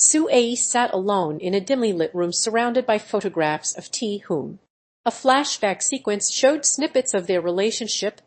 Su-ae sat alone in a dimly lit room surrounded by photographs of Tae-hoon. A flashback sequence showed snippets of their relationship,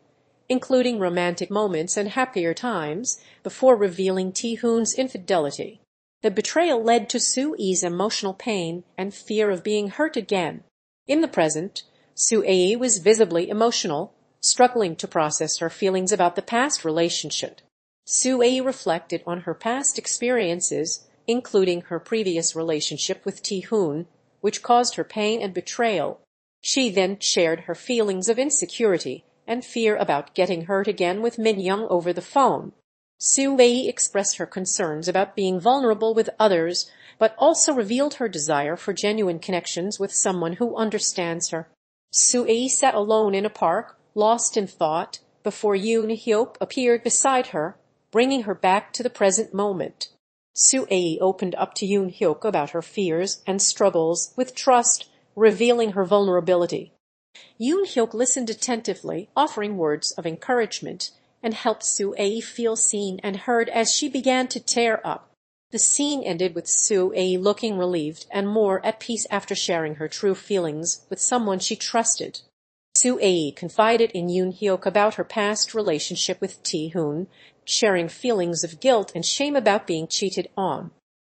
including romantic moments and happier times, before revealing Tae-hoon's infidelity. The betrayal led to Su-ae's emotional pain and fear of being hurt again. In the present, Su-ae was visibly emotional, struggling to process her feelings about the past relationship. Su-ae reflected on her past experiences, including her previous relationship with Tae-hoon, which caused her pain and betrayal. She then shared her feelings of insecurity and fear about getting hurt again with Min-young over the phone. Su-ae expressed her concerns about being vulnerable with others, but also revealed her desire for genuine connections with someone who understands her. Su-ae sat alone in a park, lost in thought, before Eunhyeok appeared beside her, bringing her back to the present moment. Su-ae opened up to Eunhyeok about her fears and struggles with trust, revealing her vulnerability. Eunhyeok listened attentively, offering words of encouragement, and helped Su-ae feel seen and heard as she began to tear up. The scene ended with Su-ae looking relieved and more at peace after sharing her true feelings with someone she trusted. Su-ae confided in Eunhyeok about her past relationship with Tae-hoon, sharing feelings of guilt and shame about being cheated on.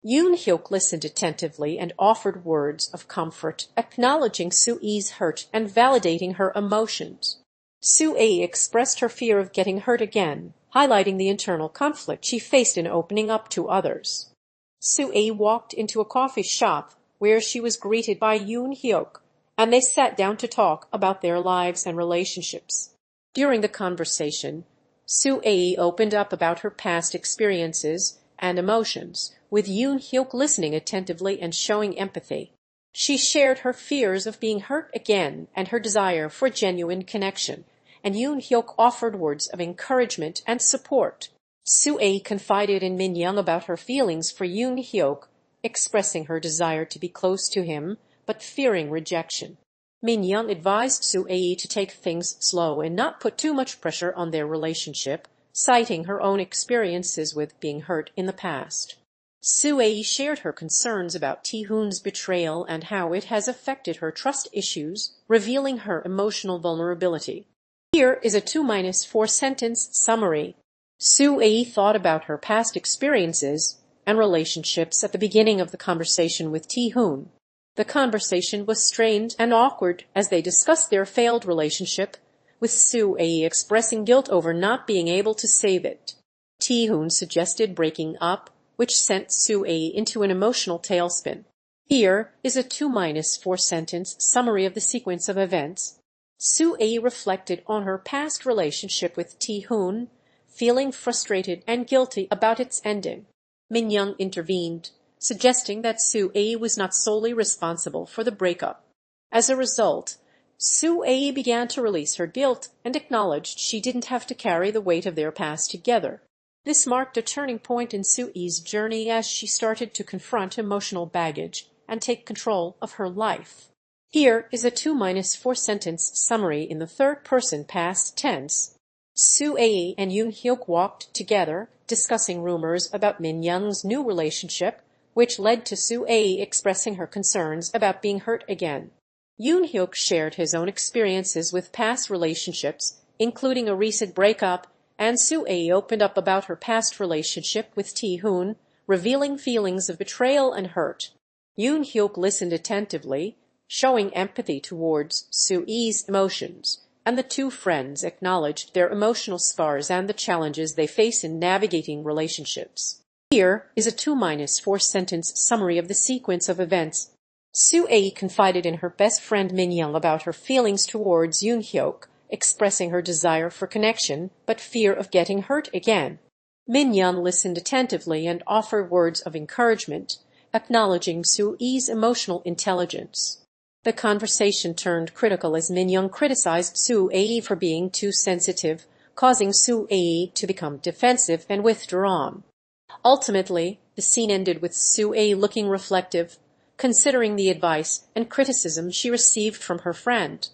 Eunhyeok listened attentively and offered words of comfort, acknowledging Su-ae's hurt and validating her emotions. Su-ae expressed her fear of getting hurt again, highlighting the internal conflict she faced in opening up to others. Su-ae walked into a coffee shop where she was greeted by Eunhyeok, and they sat down to talk about their lives and relationships. During the conversation, Su-ae opened up about her past experiences and emotions, with Eunhyeok listening attentively and showing empathy. She shared her fears of being hurt again and her desire for genuine connection, and Eunhyeok offered words of encouragement and support. Su-ae confided in Min-young about her feelings for Eunhyeok, expressing her desire to be close to him, but fearing rejection. Min-young advised Su-ae to take things slow and not put too much pressure on their relationship, citing her own experiences with being hurt in the past. Su-ae shared her concerns about Tae-hoon's betrayal and how it has affected her trust issues, revealing her emotional vulnerability. Here is a 2-4 sentence summary. Su-ae thought about her past experiences and relationships at the beginning of the conversation with Tae-hoon. The conversation was strained and awkward as they discussed their failed relationship, with Su-ae expressing guilt over not being able to save it. Tae-hoon suggested breaking up, which sent Su-ae into an emotional tailspin. Here is a 2-4 sentence summary of the sequence of events. Su-ae reflected on her past relationship with Tae-hoon, feeling frustrated and guilty about its ending. Min-young intervened, suggesting that Su-ae was not solely responsible for the breakup. As a result, Su-ae began to release her guilt and acknowledged she didn't have to carry the weight of their past together. This marked a turning point in Su-ae's journey as she started to confront emotional baggage and take control of her life. Here is a 2-4 sentence summary in the third-person past tense. Su-ae and Eunhyeok walked together, discussing rumors about Min-young's new relationship, which led to Su-ae expressing her concerns about being hurt again. Eunhyeok shared his own experiences with past relationships, including a recent breakup, and Su-ae opened up about her past relationship with Tae-hoon, revealing feelings of betrayal and hurt. Eunhyeok listened attentively, showing empathy towards Su-ae's emotions, and the two friends acknowledged their emotional scars and the challenges they face in navigating relationships. Here is a 2-4 sentence summary of the sequence of events. Su-ae confided in her best friend Min-young about her feelings towards Eunhyeok, expressing her desire for connection but fear of getting hurt again. Min-young listened attentively and offered words of encouragement, acknowledging Su-ae's emotional intelligence. The conversation turned critical as Min-young criticized Su-ae for being too sensitive, causing Su-ae to become defensive and withdrawn. Ultimately, the scene ended with Su-ae looking reflective, considering the advice and criticism she received from her friend.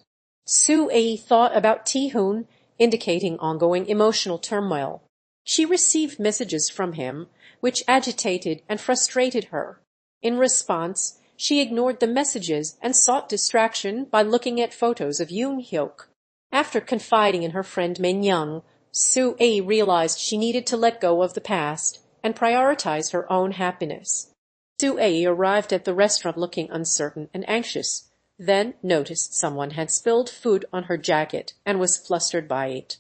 Su-ae thought about Tae-hoon, indicating ongoing emotional turmoil. She received messages from him, which agitated and frustrated her. In response, she ignored the messages and sought distraction by looking at photos of Eunhyeok. After confiding in her friend Min-young, Su-ae realized she needed to let go of the past and prioritize her own happiness. Su-ae arrived at the restaurant looking uncertain and anxious, then noticed someone had spilled food on her jacket and was flustered by it.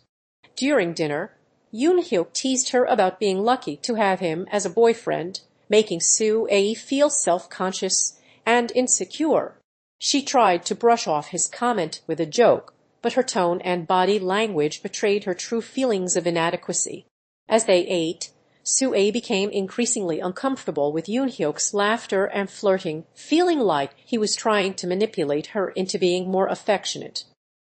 During dinner, Eunhyeok teased her about being lucky to have him as a boyfriend, making Su-ae feel self-conscious and insecure. She tried to brush off his comment with a joke, but her tone and body language betrayed her true feelings of inadequacy. As they ate, Su-ae became increasingly uncomfortable with Eunhyeok's laughter and flirting, feeling like he was trying to manipulate her into being more affectionate.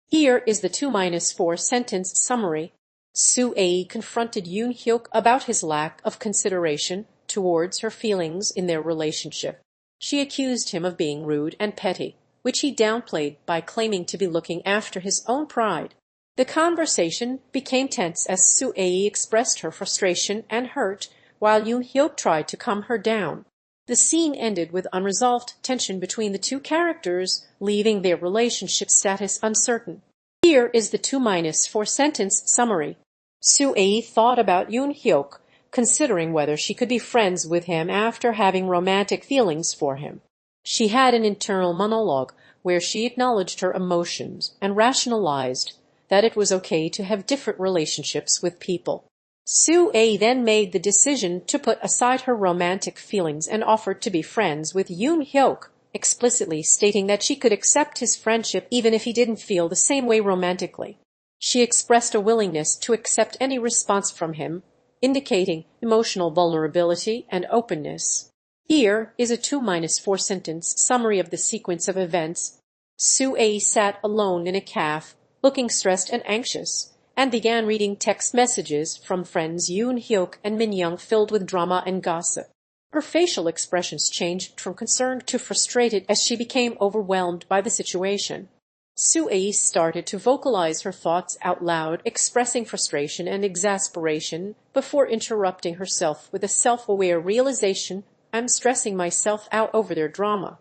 Here is the 2-4 sentence summary. Su-ae confronted Eunhyeok about his lack of consideration towards her feelings in their relationship. She accused him of being rude and petty, which he downplayed by claiming to be looking after his own pride. The conversation became tense as Su-ae expressed her frustration and hurt, while Eunhyeok tried to calm her down. The scene ended with unresolved tension between the two characters, leaving their relationship status uncertain. Here is the 2-4 sentence summary. Su-ae thought about Eunhyeok, considering whether she could be friends with him after having romantic feelings for him. She had an internal monologue where she acknowledged her emotions and rationalized that it was okay to have different relationships with people. Su-ae then made the decision to put aside her romantic feelings and offered to be friends with Eunhyeok, explicitly stating that she could accept his friendship even if he didn't feel the same way romantically. She expressed a willingness to accept any response from him, indicating emotional vulnerability and openness. Here is a 2-4 sentence summary of the sequence of events. Su-ae sat alone in a cafe, looking stressed and anxious, and began reading text messages from friends Eunhyeok and Min-young filled with drama and gossip. Her facial expressions changed from concerned to frustrated as she became overwhelmed by the situation. Su-ae started to vocalize her thoughts out loud, expressing frustration and exasperation before interrupting herself with a self-aware realization, "I'm stressing myself out over their drama."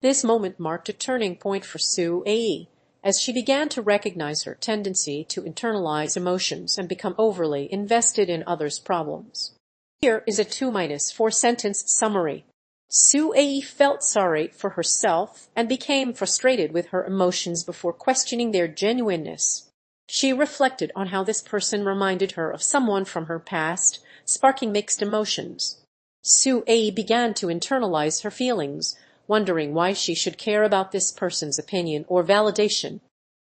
This moment marked a turning point for Su-ae, as she began to recognize her tendency to internalize emotions and become overly invested in others' problems. Here is a 2-4 sentence summary. Su-ae felt sorry for herself and became frustrated with her emotions before questioning their genuineness. She reflected on how this person reminded her of someone from her past, sparking mixed emotions. Su-ae began to internalize her feelings, wondering why she should care about this person's opinion or validation.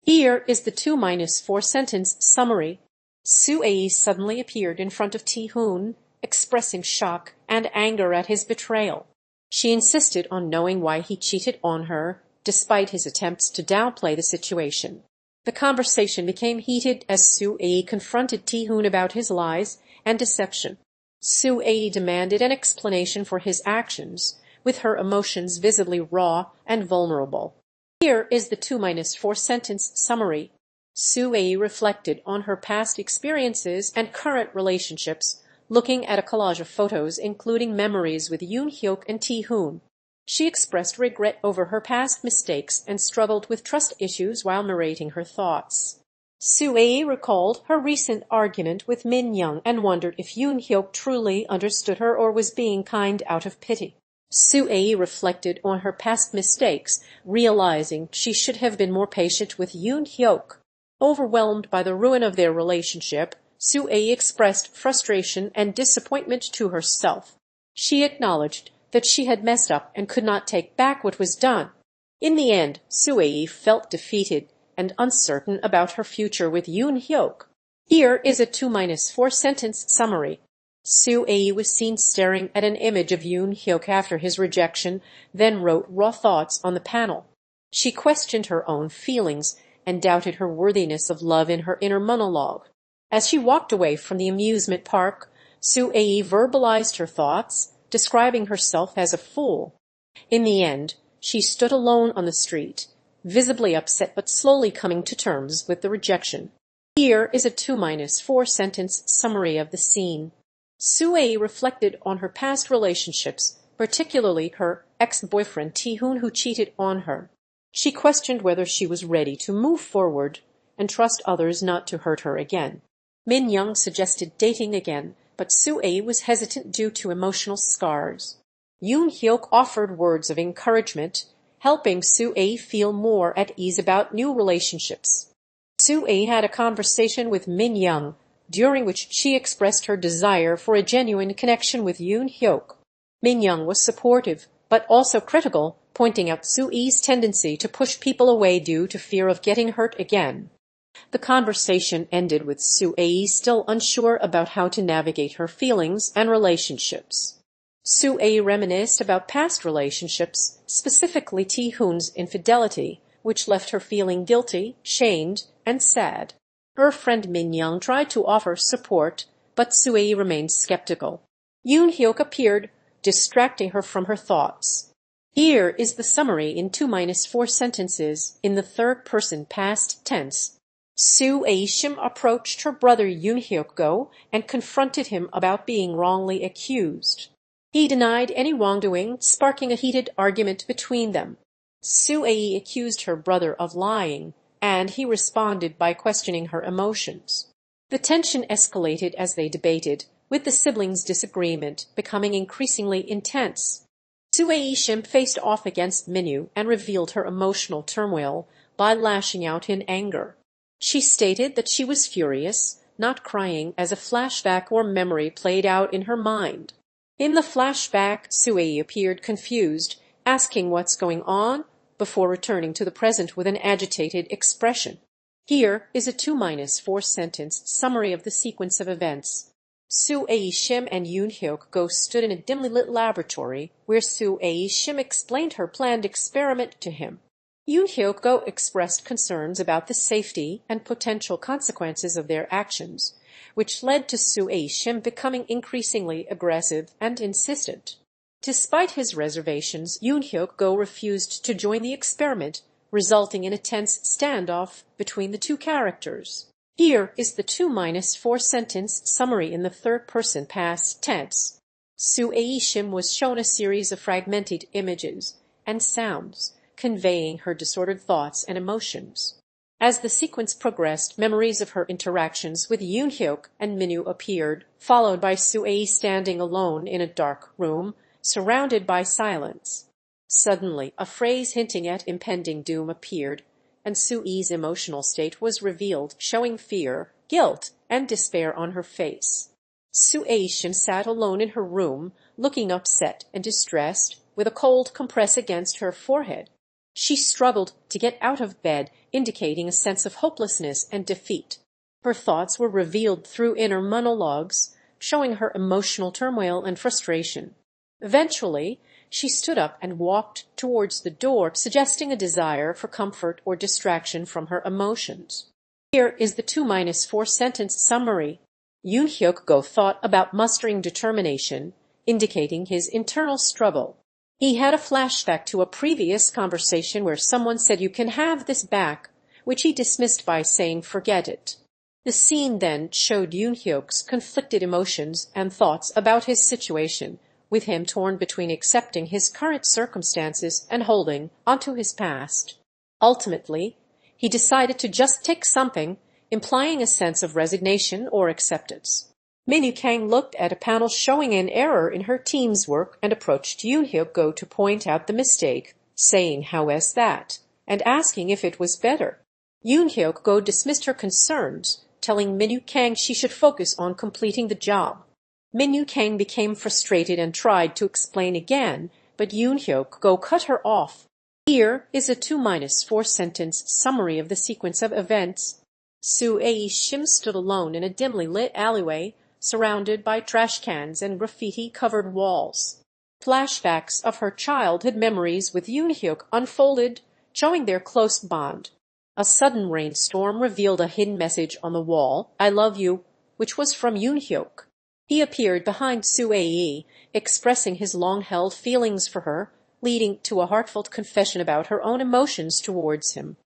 Here is the 2-4 sentence summary. Su-ae suddenly appeared in front of Tae-hoon, expressing shock and anger at his betrayal. She insisted on knowing why he cheated on her, despite his attempts to downplay the situation. The conversation became heated as Su-ae confronted Tae-hoon about his lies and deception. Su-ae demanded an explanation for his actions, with her emotions visibly raw and vulnerable. Here is the 2-4 sentence summary. Su-ae reflected on her past experiences and current relationships, looking at a collage of photos including memories with Eunhyeok and Tae-hoon. She expressed regret over her past mistakes and struggled with trust issues while narrating her thoughts. Su-ae recalled her recent argument with Min-young and wondered if Eunhyeok truly understood her or was being kind out of pity. Su-ae reflected on her past mistakes, realizing she should have been more patient with Eunhyeok. Overwhelmed by the ruin of their relationship, Su-ae expressed frustration and disappointment to herself. She acknowledged that she had messed up and could not take back what was done. In the end, Su-ae felt defeated and uncertain about her future with Eunhyeok. Here is a 2-4 sentence summary. Su-ae was seen staring at an image of Eunhyeok after his rejection, then wrote raw thoughts on the panel. She questioned her own feelings and doubted her worthiness of love in her inner monologue. As she walked away from the amusement park, Su-ae verbalized her thoughts, describing herself as a fool. In the end, she stood alone on the street, visibly upset but slowly coming to terms with the rejection. Here is a 2-4 sentence summary of the scene. Su-ae reflected on her past relationships, particularly her ex-boyfriend Tae-hoon, who cheated on her. She questioned whether she was ready to move forward and trust others not to hurt her again. Min-young suggested dating again, but Su-ae was hesitant due to emotional scars. Eunhyeok offered words of encouragement, helping Su-ae feel more at ease about new relationships. Su-ae had a conversation with Min-young, during which she expressed her desire for a genuine connection with Eunhyeok. Min-young was supportive, but also critical, pointing out Su-ae's tendency to push people away due to fear of getting hurt again. The conversation ended with Su-ae still unsure about how to navigate her feelings and relationships. Su-ae reminisced about past relationships, specifically Tae-hoon's infidelity, which left her feeling guilty, shamed, and sad. Her friend Min-young tried to offer support, but Su-ae remained skeptical. Eunhyeok appeared, distracting her from her thoughts. Here is the summary in 2-4 sentences in the third-person past tense. Su-ae Shim approached her brother Eunhyeok and confronted him about being wrongly accused. He denied any wrongdoing, sparking a heated argument between them. Su-ae accused her brother of lying, and he responded by questioning her emotions. The tension escalated as they debated, with the siblings' disagreement becoming increasingly intense. Su-ae Shim faced off against Minyu and revealed her emotional turmoil by lashing out in anger. She stated that she was furious, not crying, as a flashback or memory played out in her mind. In the flashback, Su-ae appeared confused, asking what's going on, before returning to the present with an agitated expression. Here is a 2-4 sentence summary of the sequence of events. Su-ae Shim and Eunhyeok stood in a dimly lit laboratory where Su-ae Shim explained her planned experiment to him. Eunhyeok expressed concerns about the safety and potential consequences of their actions, which led to Su-ae Shim becoming increasingly aggressive and insistent. Despite his reservations, Eunhyeok refused to join the experiment, resulting in a tense standoff between the two characters. Here is the 2-4 sentence summary in the third-person past tense. Su-ae Shim was shown a series of fragmented images and sounds, conveying her disordered thoughts and emotions. As the sequence progressed, memories of her interactions with Eunhyeok and Minyu appeared, followed by Su-ae standing alone in a dark room, surrounded by silence. Suddenly, a phrase hinting at impending doom appeared, and Su-ae's emotional state was revealed, showing fear, guilt, and despair on her face. Su-ae Shim sat alone in her room, looking upset and distressed, with a cold compress against her forehead. She struggled to get out of bed, indicating a sense of hopelessness and defeat. Her thoughts were revealed through inner monologues, showing her emotional turmoil and frustration. Eventually, she stood up and walked towards the door, suggesting a desire for comfort or distraction from her emotions. Here is the 2-4 sentence summary. Eunhyeok thought about mustering determination, indicating his internal struggle. He had a flashback to a previous conversation where someone said you can have this back, which he dismissed by saying forget it. The scene then showed Eunhyeok's conflicted emotions and thoughts about his situation, with him torn between accepting his current circumstances and holding onto his past. Ultimately, he decided to just take something, implying a sense of resignation or acceptance. Minyu looked at a panel showing an error in her team's work and approached Eunhyeok to point out the mistake, saying how is that, and asking if it was better. Eunhyeok dismissed her concerns, telling Minyu she should focus on completing the job. Minyu became frustrated and tried to explain again, but Eunhyeok cut her off. Here is a 2-4 sentence summary of the sequence of events. Su-ae Shim stood alone in a dimly lit alleyway, surrounded by trash cans and graffiti-covered walls. Flashbacks of her childhood memories with Eunhyeok unfolded, showing their close bond. A sudden rainstorm revealed a hidden message on the wall, I love you, which was from Eunhyeok. He appeared behind Su-ae, expressing his long-held feelings for her, leading to a heartfelt confession about her own emotions towards him.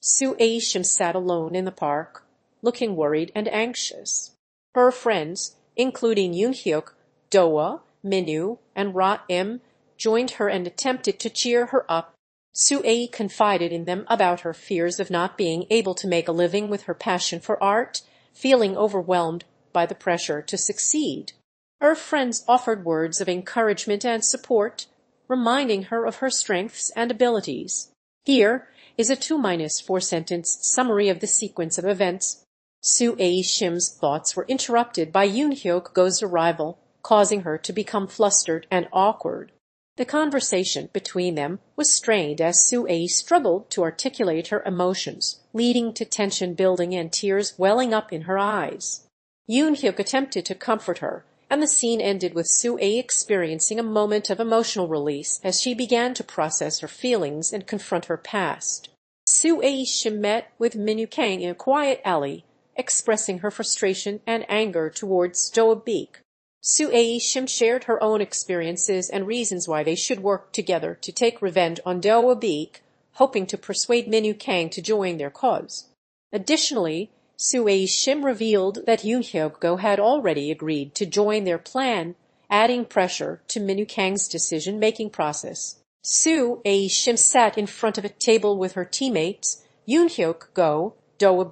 Su-ae Shim sat alone in the park, looking worried and anxious. Her friends, including Eunhyeok, Dohwa, Minwoo, and Ra-im, joined her and attempted to cheer her up. Su-ae confided in them about her fears of not being able to make a living with her passion for art, feeling overwhelmed by the pressure to succeed. Her friends offered words of encouragement and support, reminding her of her strengths and abilities. Here is a 2-4 sentence summary of the sequence of events. Su-ae Shim's thoughts were interrupted by Eunhyeok's arrival, causing her to become flustered and awkward. The conversation between them was strained as Su-ae struggled to articulate her emotions, leading to tension building and tears welling up in her eyes. Eunhyeok attempted to comfort her, and the scene ended with Su-ae experiencing a moment of emotional release as she began to process her feelings and confront her past. Su-ae Shim met with Minwoo in a quiet alley, expressing her frustration and anger towards Dohwa Baek. Su-ae Shim shared her own experiences and reasons why they should work together to take revenge on Dohwa Baek, hoping to persuade Minwoo to join their cause. Additionally, Su-ae Shim revealed that Eunhyeok had already agreed to join their plan, adding pressure to Minwoo's decision-making process. Su-ae Shim sat in front of a table with her teammates, Eunhyeok, Dohwa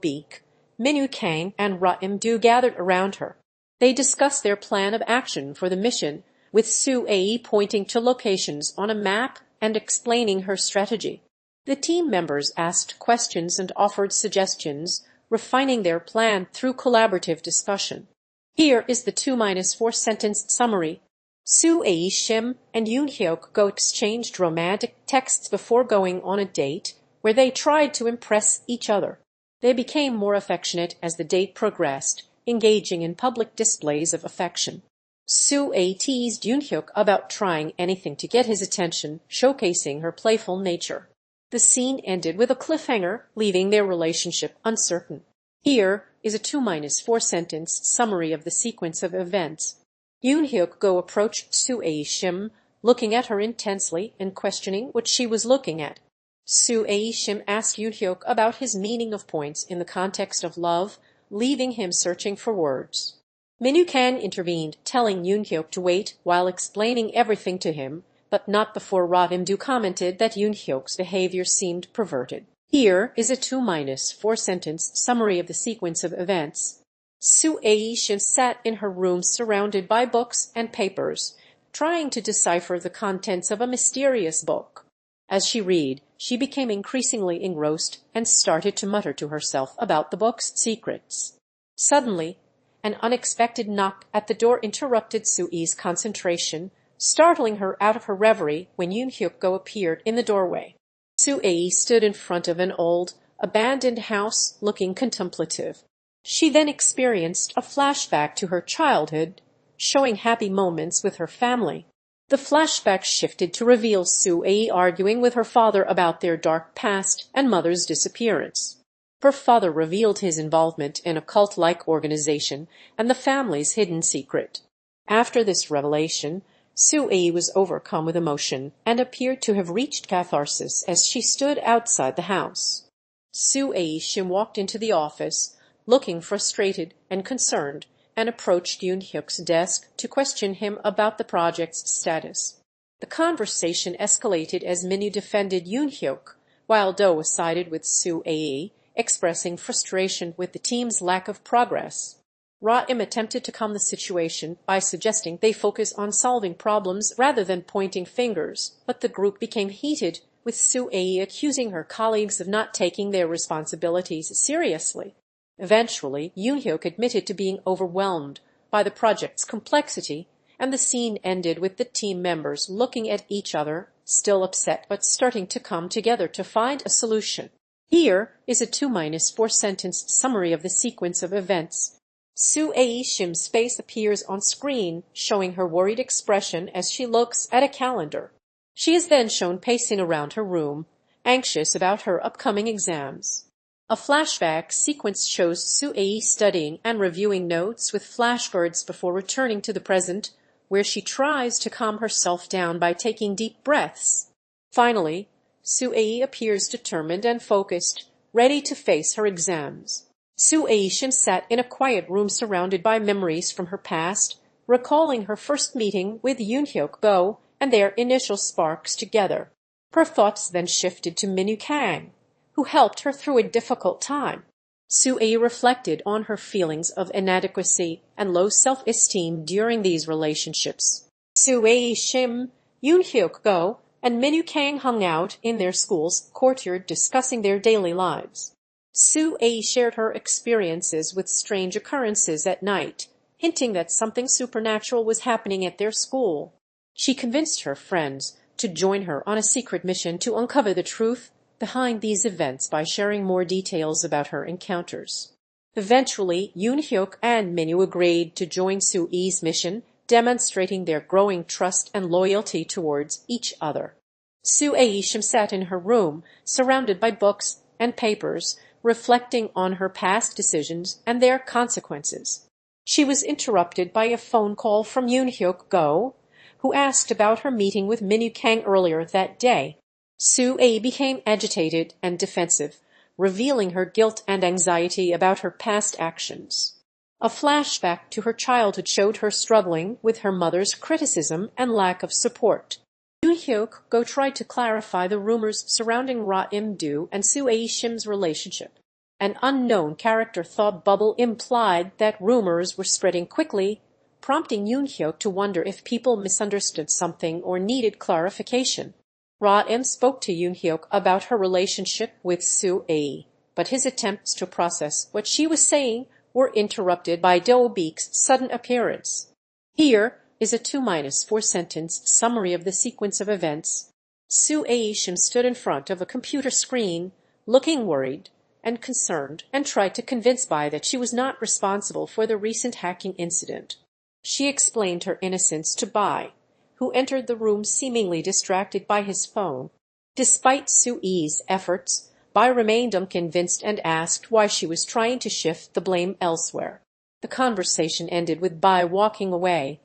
Baek, Minwoo and Ra-im gathered around her. They discussed their plan of action for the mission, with Su-ae pointing to locations on a map and explaining her strategy. The team members asked questions and offered suggestions, refining their plan through collaborative discussion. Here is the 2-4 sentence summary. Su-ae Shim and Eunhyeok exchanged romantic texts before going on a date, where they tried to impress each other. They became more affectionate as the date progressed, engaging in public displays of affection. Su-ae teased Eunhyeok about trying anything to get his attention, showcasing her playful nature. The scene ended with a cliffhanger, leaving their relationship uncertain. Here is a 2-4 sentence summary of the sequence of events. Eunhyeok approached Su-ae Shim, looking at her intensely and questioning what she was looking at. Su-ae Shim asked Eunhyeok about his meaning of points in the context of love, leaving him searching for words. Minwoo intervened, telling Eunhyeok to wait while explaining everything to him, but not before Ra-im commented that Eunhyeok's behavior seemed perverted. Here is a 2-4 sentence summary of the sequence of events. Su-ae Shim sat in her room surrounded by books and papers, trying to decipher the contents of a mysterious book. As she read, she became increasingly engrossed and started to mutter to herself about the book's secrets. Suddenly, an unexpected knock at the door interrupted Su-ae's concentration, startling her out of her reverie when Eunhyeok appeared in the doorway. Su-ae stood in front of an old, abandoned house, looking contemplative. She then experienced a flashback to her childhood, showing happy moments with her family. The flashback shifted to reveal Su-ae arguing with her father about their dark past and mother's disappearance. Her father revealed his involvement in a cult-like organization and the family's hidden secret. After this revelation, Su-ae was overcome with emotion and appeared to have reached catharsis as she stood outside the house. Su-ae Shim walked into the office, looking frustrated and concerned, and approached Eunhyeok's desk to question him about the project's status. The conversation escalated as Minwoo defended Eunhyeok, while Dohwa sided with Su-ae, expressing frustration with the team's lack of progress. Ra-im attempted to calm the situation by suggesting they focus on solving problems rather than pointing fingers, but the group became heated, with Su-ae accusing her colleagues of not taking their responsibilities seriously. Eventually, Eunhyeok admitted to being overwhelmed by the project's complexity, and the scene ended with the team members looking at each other, still upset but starting to come together to find a solution. Here is a 2-4 sentence summary of the sequence of events. Su-ae Shim's face appears on screen, showing her worried expression as she looks at a calendar. She is then shown pacing around her room, anxious about her upcoming exams. A flashback sequence shows Su-ae studying and reviewing notes with flashcards before returning to the present, where she tries to calm herself down by taking deep breaths. Finally, Su-ae appears determined and focused, ready to face her exams. Su-ae Shim sat in a quiet room surrounded by memories from her past, recalling her first meeting with Eunhyeok and their initial sparks together. Her thoughts then shifted to Min Kang, who helped her through a difficult time. Su-ae reflected on her feelings of inadequacy and low self-esteem during these relationships. Su-ae Shim, Eunhyeok and Min Kang hung out in their school's courtyard discussing their daily lives. Su-ae shared her experiences with strange occurrences at night, hinting that something supernatural was happening at their school. She convinced her friends to join her on a secret mission to uncover the truth behind these events by sharing more details about her encounters. Eventually, Eunhyeok and Min agreed to join Su-ae's mission, demonstrating their growing trust and loyalty towards each other. Su-ae Shim sat in her room, surrounded by books and papers, reflecting on her past decisions and their consequences. She was interrupted by a phone call from Eunhyeok, who asked about her meeting with Min Kang earlier that day. Su-ae became agitated and defensive, revealing her guilt and anxiety about her past actions. A flashback to her childhood showed her struggling with her mother's criticism and lack of support. Eunhyeok tried to clarify the rumors surrounding Ra-im-do and Su-ae Shim's relationship. An unknown character thought bubble implied that rumors were spreading quickly, prompting Eunhyeok to wonder if people misunderstood something or needed clarification. Ra-im spoke to Eunhyeok about her relationship with Su-ae, but his attempts to process what she was saying were interrupted by Dohwa Baek's sudden appearance. Here is a 2-4 sentence summary of the sequence of events. Su-ae Shim stood in front of a computer screen, looking worried and concerned, and tried to convince Bae that she was not responsible for the recent hacking incident. She explained her innocence to Bae, who entered the room seemingly distracted by his phone. Despite Su-ae's efforts, Bae remained unconvinced and asked why she was trying to shift the blame elsewhere. The conversation ended with Bae walking away,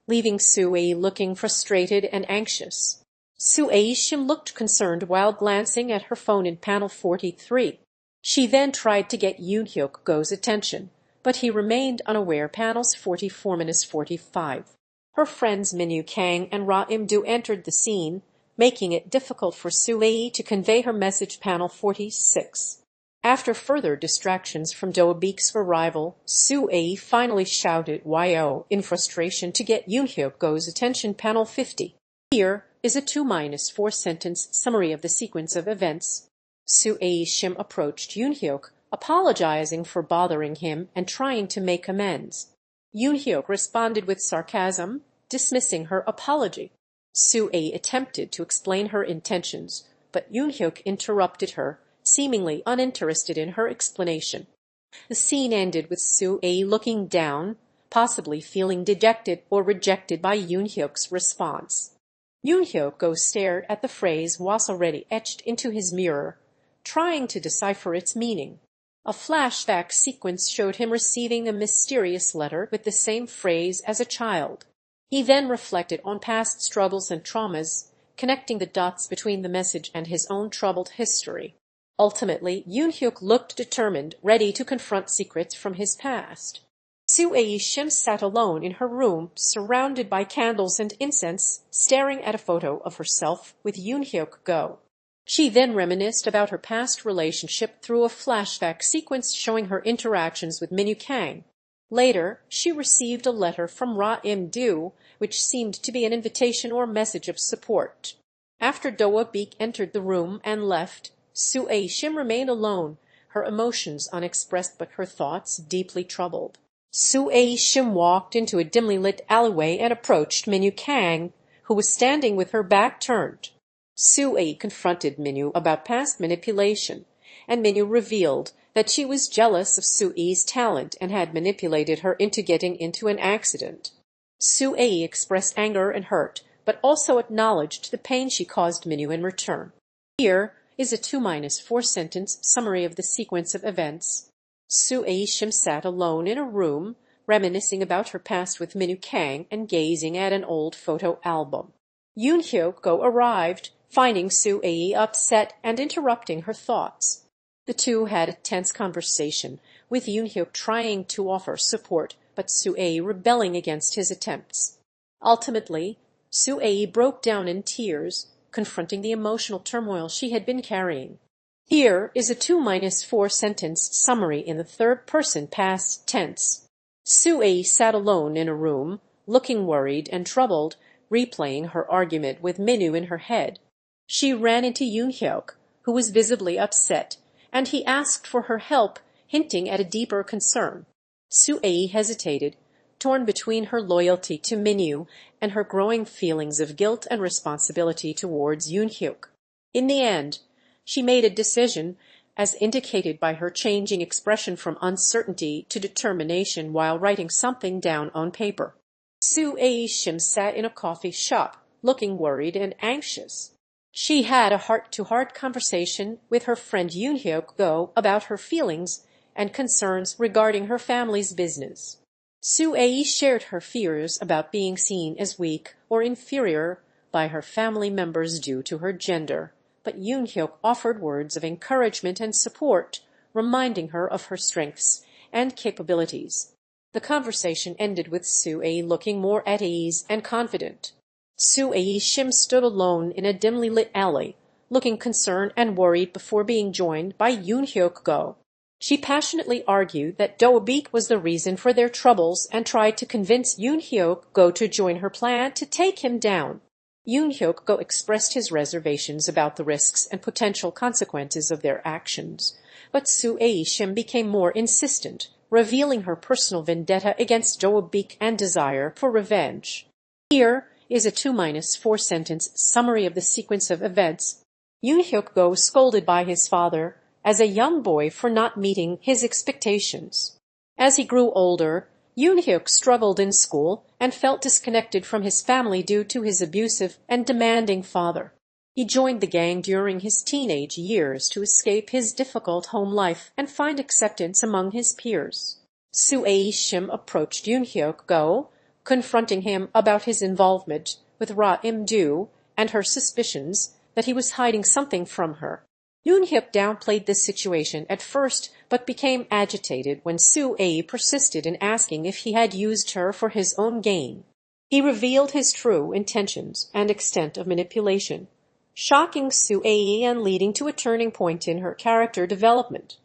leaving Su-ae looking frustrated and anxious. Su-ae Shim looked concerned while glancing at her phone in panel 43. She then tried to get Eunhyeok's attention, but he remained unaware. Panels 44-45. Her friends Min Kang and Ra-im-do entered the scene, making it difficult for Su-ae to convey her message. Panel 46. After further distractions from Dohwa Baek's arrival, Su-ae finally shouted "Yo" in frustration to get Eunhyeok's attention. Panel 50. Here is a 2-4 sentence summary of the sequence of events. Su-ae Shim approached Eunhyeok, apologizing for bothering him and trying to make amends. Eunhyeok responded with sarcasm, dismissing her apology. Su-ae attempted to explain her intentions, but Eunhyeok interrupted her, seemingly uninterested in her explanation. The scene ended with Su-ae looking down, possibly feeling dejected or rejected by Eunhyeok's response. Eunhyeok stared at the phrase "was already" etched into his mirror, trying to decipher its meaning. A flashback sequence showed him receiving a mysterious letter with the same phrase as a child. He then reflected on past struggles and traumas, connecting the dots between the message and his own troubled history. Ultimately, Eunhyeok looked determined, ready to confront secrets from his past. Su-ae Shim sat alone in her room, surrounded by candles and incense, staring at a photo of herself with Eunhyeok. She then reminisced about her past relationship through a flashback sequence showing her interactions with Min Kang. Later, she received a letter from Ra-im-do, which seemed to be an invitation or message of support. After Dohwa Baek entered the room and left, Su-ae Shim remained alone, her emotions unexpressed but her thoughts deeply troubled. Su-ae Shim walked into a dimly lit alleyway and approached Min Kang, who was standing with her back turned. Su-ae confronted Min about past manipulation, and Min revealed that she was jealous of Su-ae's talent and had manipulated her into getting into an accident. Su-ae expressed anger and hurt, but also acknowledged the pain she caused Min in return. Here is a 2-4 sentence summary of the sequence of events. Su-ae Shim sat alone in a room, reminiscing about her past with Min Kang and gazing at an old photo album. Eunhyeok arrived, finding Su-ae upset and interrupting her thoughts. The two had a tense conversation, with Eunhyeok trying to offer support but Su-ae rebelling against his attempts. Ultimately, Su-ae broke down in tears, confronting the emotional turmoil she had been carrying. Here is a 2-4 sentence summary in the third person past tense. Su-ae sat alone in a room, looking worried and troubled, replaying her argument with Minwoo in her head. She ran into Eunhyeok, who was visibly upset, and he asked for her help, hinting at a deeper concern. Su-ae hesitated, torn between her loyalty to Minwoo and her growing feelings of guilt and responsibility towards Eunhyeok. In the end, she made a decision, as indicated by her changing expression from uncertainty to determination while writing something down on paper. Su-ae Shim sat in a coffee shop, looking worried and anxious. She had a heart-to-heart conversation with her friend Eunhyeok about her feelings and concerns regarding her family's business. Su-ae shared her fears about being seen as weak or inferior by her family members due to her gender, but Eunhyeok offered words of encouragement and support, reminding her of her strengths and capabilities. The conversation ended with Su-ae looking more at ease and confident. Su-ae Shim stood alone in a dimly lit alley, looking concerned and worried before being joined by Eunhyeok. She passionately argued that Dohwa Baek was the reason for their troubles and tried to convince Eunhyeok to join her plan to take him down. Eunhyeok expressed his reservations about the risks and potential consequences of their actions, but Su-ae Shim became more insistent, revealing her personal vendetta against Dohwa Baek and desire for revenge. Here is a 2-4 sentence summary of the sequence of events. Eunhyeok was scolded by his father as a young boy for not meeting his expectations. As he grew older, Eunhyeok struggled in school and felt disconnected from his family due to his abusive and demanding father. He joined the gang during his teenage years to escape his difficult home life and find acceptance among his peers. Su-ae Shim approached Eunhyeok, confronting him about his involvement with Ra-im-do and her suspicions that he was hiding something from her. Eunhyeok downplayed this situation at first but became agitated when Su-ae persisted in asking if he had used her for his own gain. He revealed his true intentions and extent of manipulation, shocking Su-ae and leading to a turning point in her character development.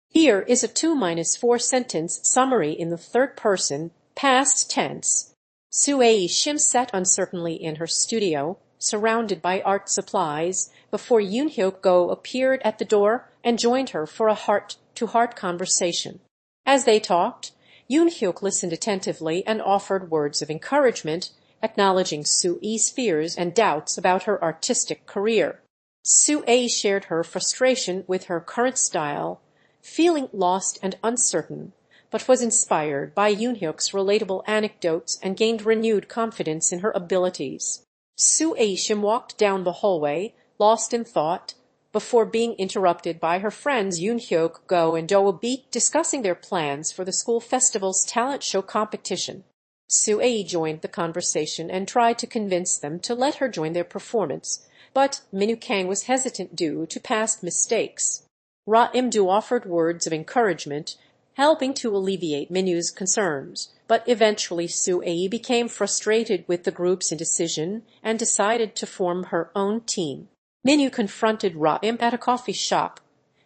Here is a 2-4 sentence summary in the third person, past tense. Su-ae Shim sat uncertainly in her studio, surrounded by art supplies, before Eunhyeok appeared at the door and joined her for a heart-to-heart conversation. As they talked, Eunhyeok listened attentively and offered words of encouragement, acknowledging Su-ae's fears and doubts about her artistic career. Su-ae shared her frustration with her current style, feeling lost and uncertain, but was inspired by Eunhyeok's relatable anecdotes and gained renewed confidence in her abilities. Su-ae Shim walked down the hallway, lost in thought, before being interrupted by her friends Eunhyeok and Dohwa Baek discussing their plans for the school festival's talent show competition. Su-ae joined the conversation and tried to convince them to let her join their performance, but Minwoo was hesitant due to past mistakes. Ra-im-do offered words of encouragement, helping to alleviate Minwoo's concerns, but eventually Su-ae became frustrated with the group's indecision and decided to form her own team. Minwoo confronted Ra-im at a coffee shop,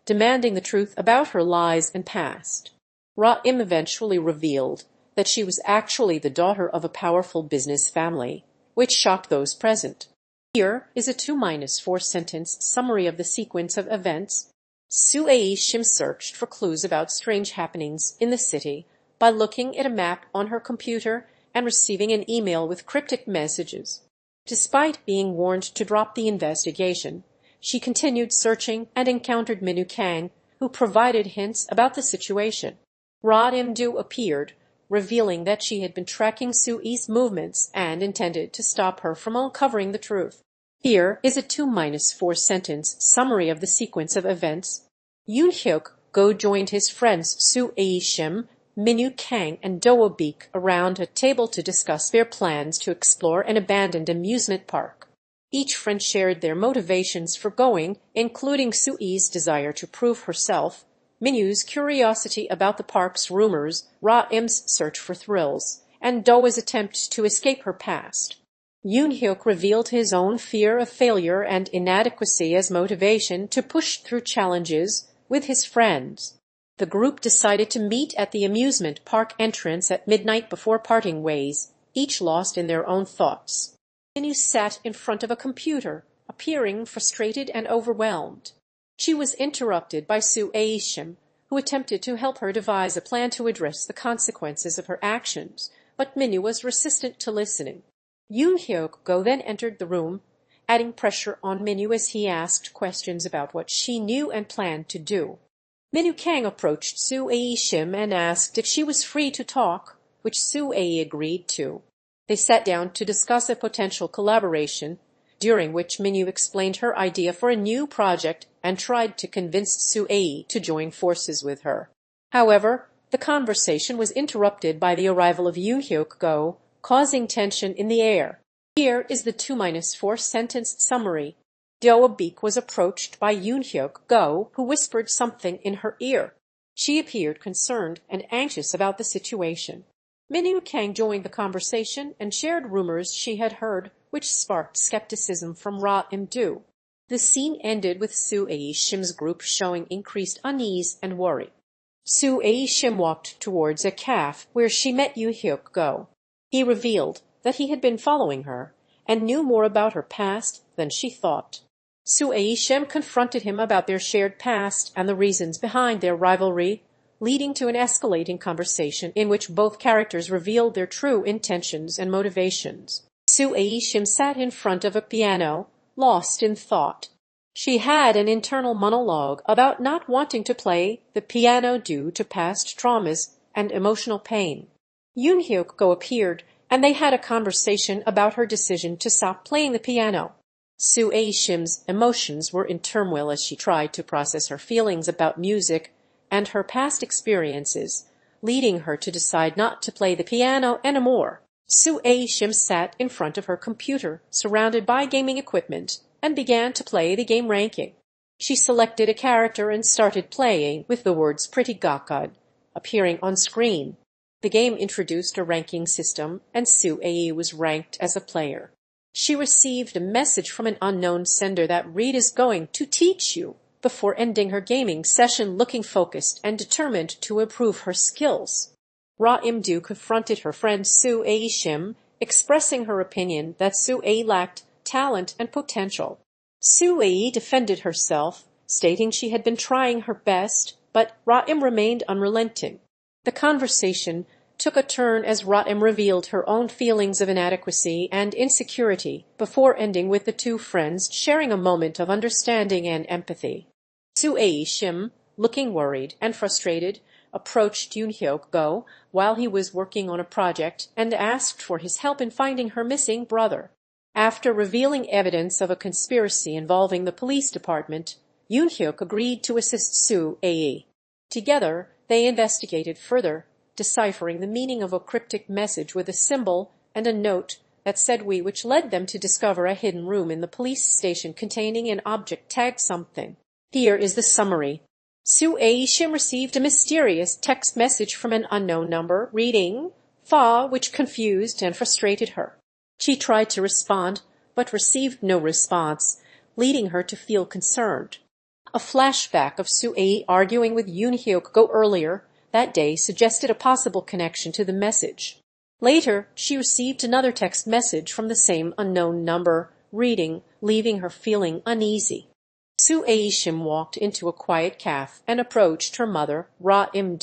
demanding the truth about her lies and past. Ra-im eventually revealed that she was actually the daughter of a powerful business family, which shocked those present. Here is a 2-4 sentence summary of the sequence of events. Su-ae Shim searched for clues about strange happenings in the city by looking at a map on her computer and receiving an email with cryptic messages. Despite being warned to drop the investigation, she continued searching and encountered Minwoo, who provided hints about the situation. Ra-im-do appeared, revealing that she had been tracking Su-ae's movements and intended to stop her from uncovering the truth. Here is a 2-4 sentence summary of the sequence of events. Eunhyeok joined his friends Su-ae Shim, Minwoo and Dohwa Baek around a table to discuss their plans to explore an abandoned amusement park. Each friend shared their motivations for going, including Su-ae's desire to prove herself, Minu's curiosity about the park's rumors, Ra-im's search for thrills, and Dohwa's attempt to escape her past. Eunhyeok revealed his own fear of failure and inadequacy as motivation to push through challenges with his friends. The group decided to meet at the amusement park entrance at midnight before parting ways, each lost in their own thoughts. Minu sat in front of a computer, appearing frustrated and overwhelmed. She was interrupted by Su-ae Shim, who attempted to help her devise a plan to address the consequences of her actions, but Minu was resistant to listening. Eunhyeok then entered the room, adding pressure on Minu as he asked questions about what she knew and planned to do. Minu Kang approached Su-ae Shim and asked if she was free to talk, which Su-ae agreed to. They sat down to discuss a potential collaboration, during which Minu explained her idea for a new project and tried to convince Su-ae to join forces with her. However, the conversation was interrupted by the arrival of Eunhyeok, causing tension in the air. Here is the 2-4 sentence summary. Dohwa Baek was approached by Eunhyeok, who whispered something in her ear. She appeared concerned and anxious about the situation. Minu Kang joined the conversation and shared rumors she had heard, which sparked skepticism from Ra-im. The scene ended with Su-ae Shim's group showing increased unease and worry. Su-ae Shim walked towards a cafe where she met Eunhyeok. He revealed that he had been following her and knew more about her past than she thought. Su-ae Shim confronted him about their shared past and the reasons behind their rivalry, leading to an escalating conversation in which both characters revealed their true intentions and motivations. Su-ae Shim sat in front of a piano, lost in thought. She had an internal monologue about not wanting to play the piano due to past traumas and emotional pain. Eunhyeok appeared, and they had a conversation about her decision to stop playing the piano. Su-ae Shim's emotions were in turmoil as she tried to process her feelings about music and her past experiences, leading her to decide not to play the piano anymore. Su-ae Shim sat in front of her computer, surrounded by gaming equipment, and began to play the game ranking. She selected a character and started playing with the words "Pretty Gakad" appearing on screen. The game introduced a ranking system, and Su-ae was ranked as a player. She received a message from an unknown sender that "Read is going to teach you," before ending her gaming session looking focused and determined to improve her skills. Ra-im confronted her friend Su-ae Shim, expressing her opinion that Su-ae lacked talent and potential. Su-ae defended herself, stating she had been trying her best, but Ra-im remained unrelenting. The conversation took a turn as Ra-im revealed her own feelings of inadequacy and insecurity before ending with the two friends sharing a moment of understanding and empathy. Su-ae Shim, looking worried and frustrated, approached Eunhyeok while he was working on a project and asked for his help in finding her missing brother. After revealing evidence of a conspiracy involving the police department, Eunhyeok agreed to assist Su-ae. Together, they investigated further, deciphering the meaning of a cryptic message with a symbol and a note that said "we," which led them to discover a hidden room in the police station containing an object tagged something. Here is the summary. Su-ae Shim received a mysterious text message from an unknown number reading "Fa," which confused and frustrated her. She tried to respond, but received no response, leading her to feel concerned. A flashback of Su-ae arguing with Eunhyeok earlier that day suggested a possible connection to the message. Later, she received another text message from the same unknown number, reading, leaving her feeling uneasy. Su-ae Shim walked into a quiet cafe and approached her mother, Ra-im,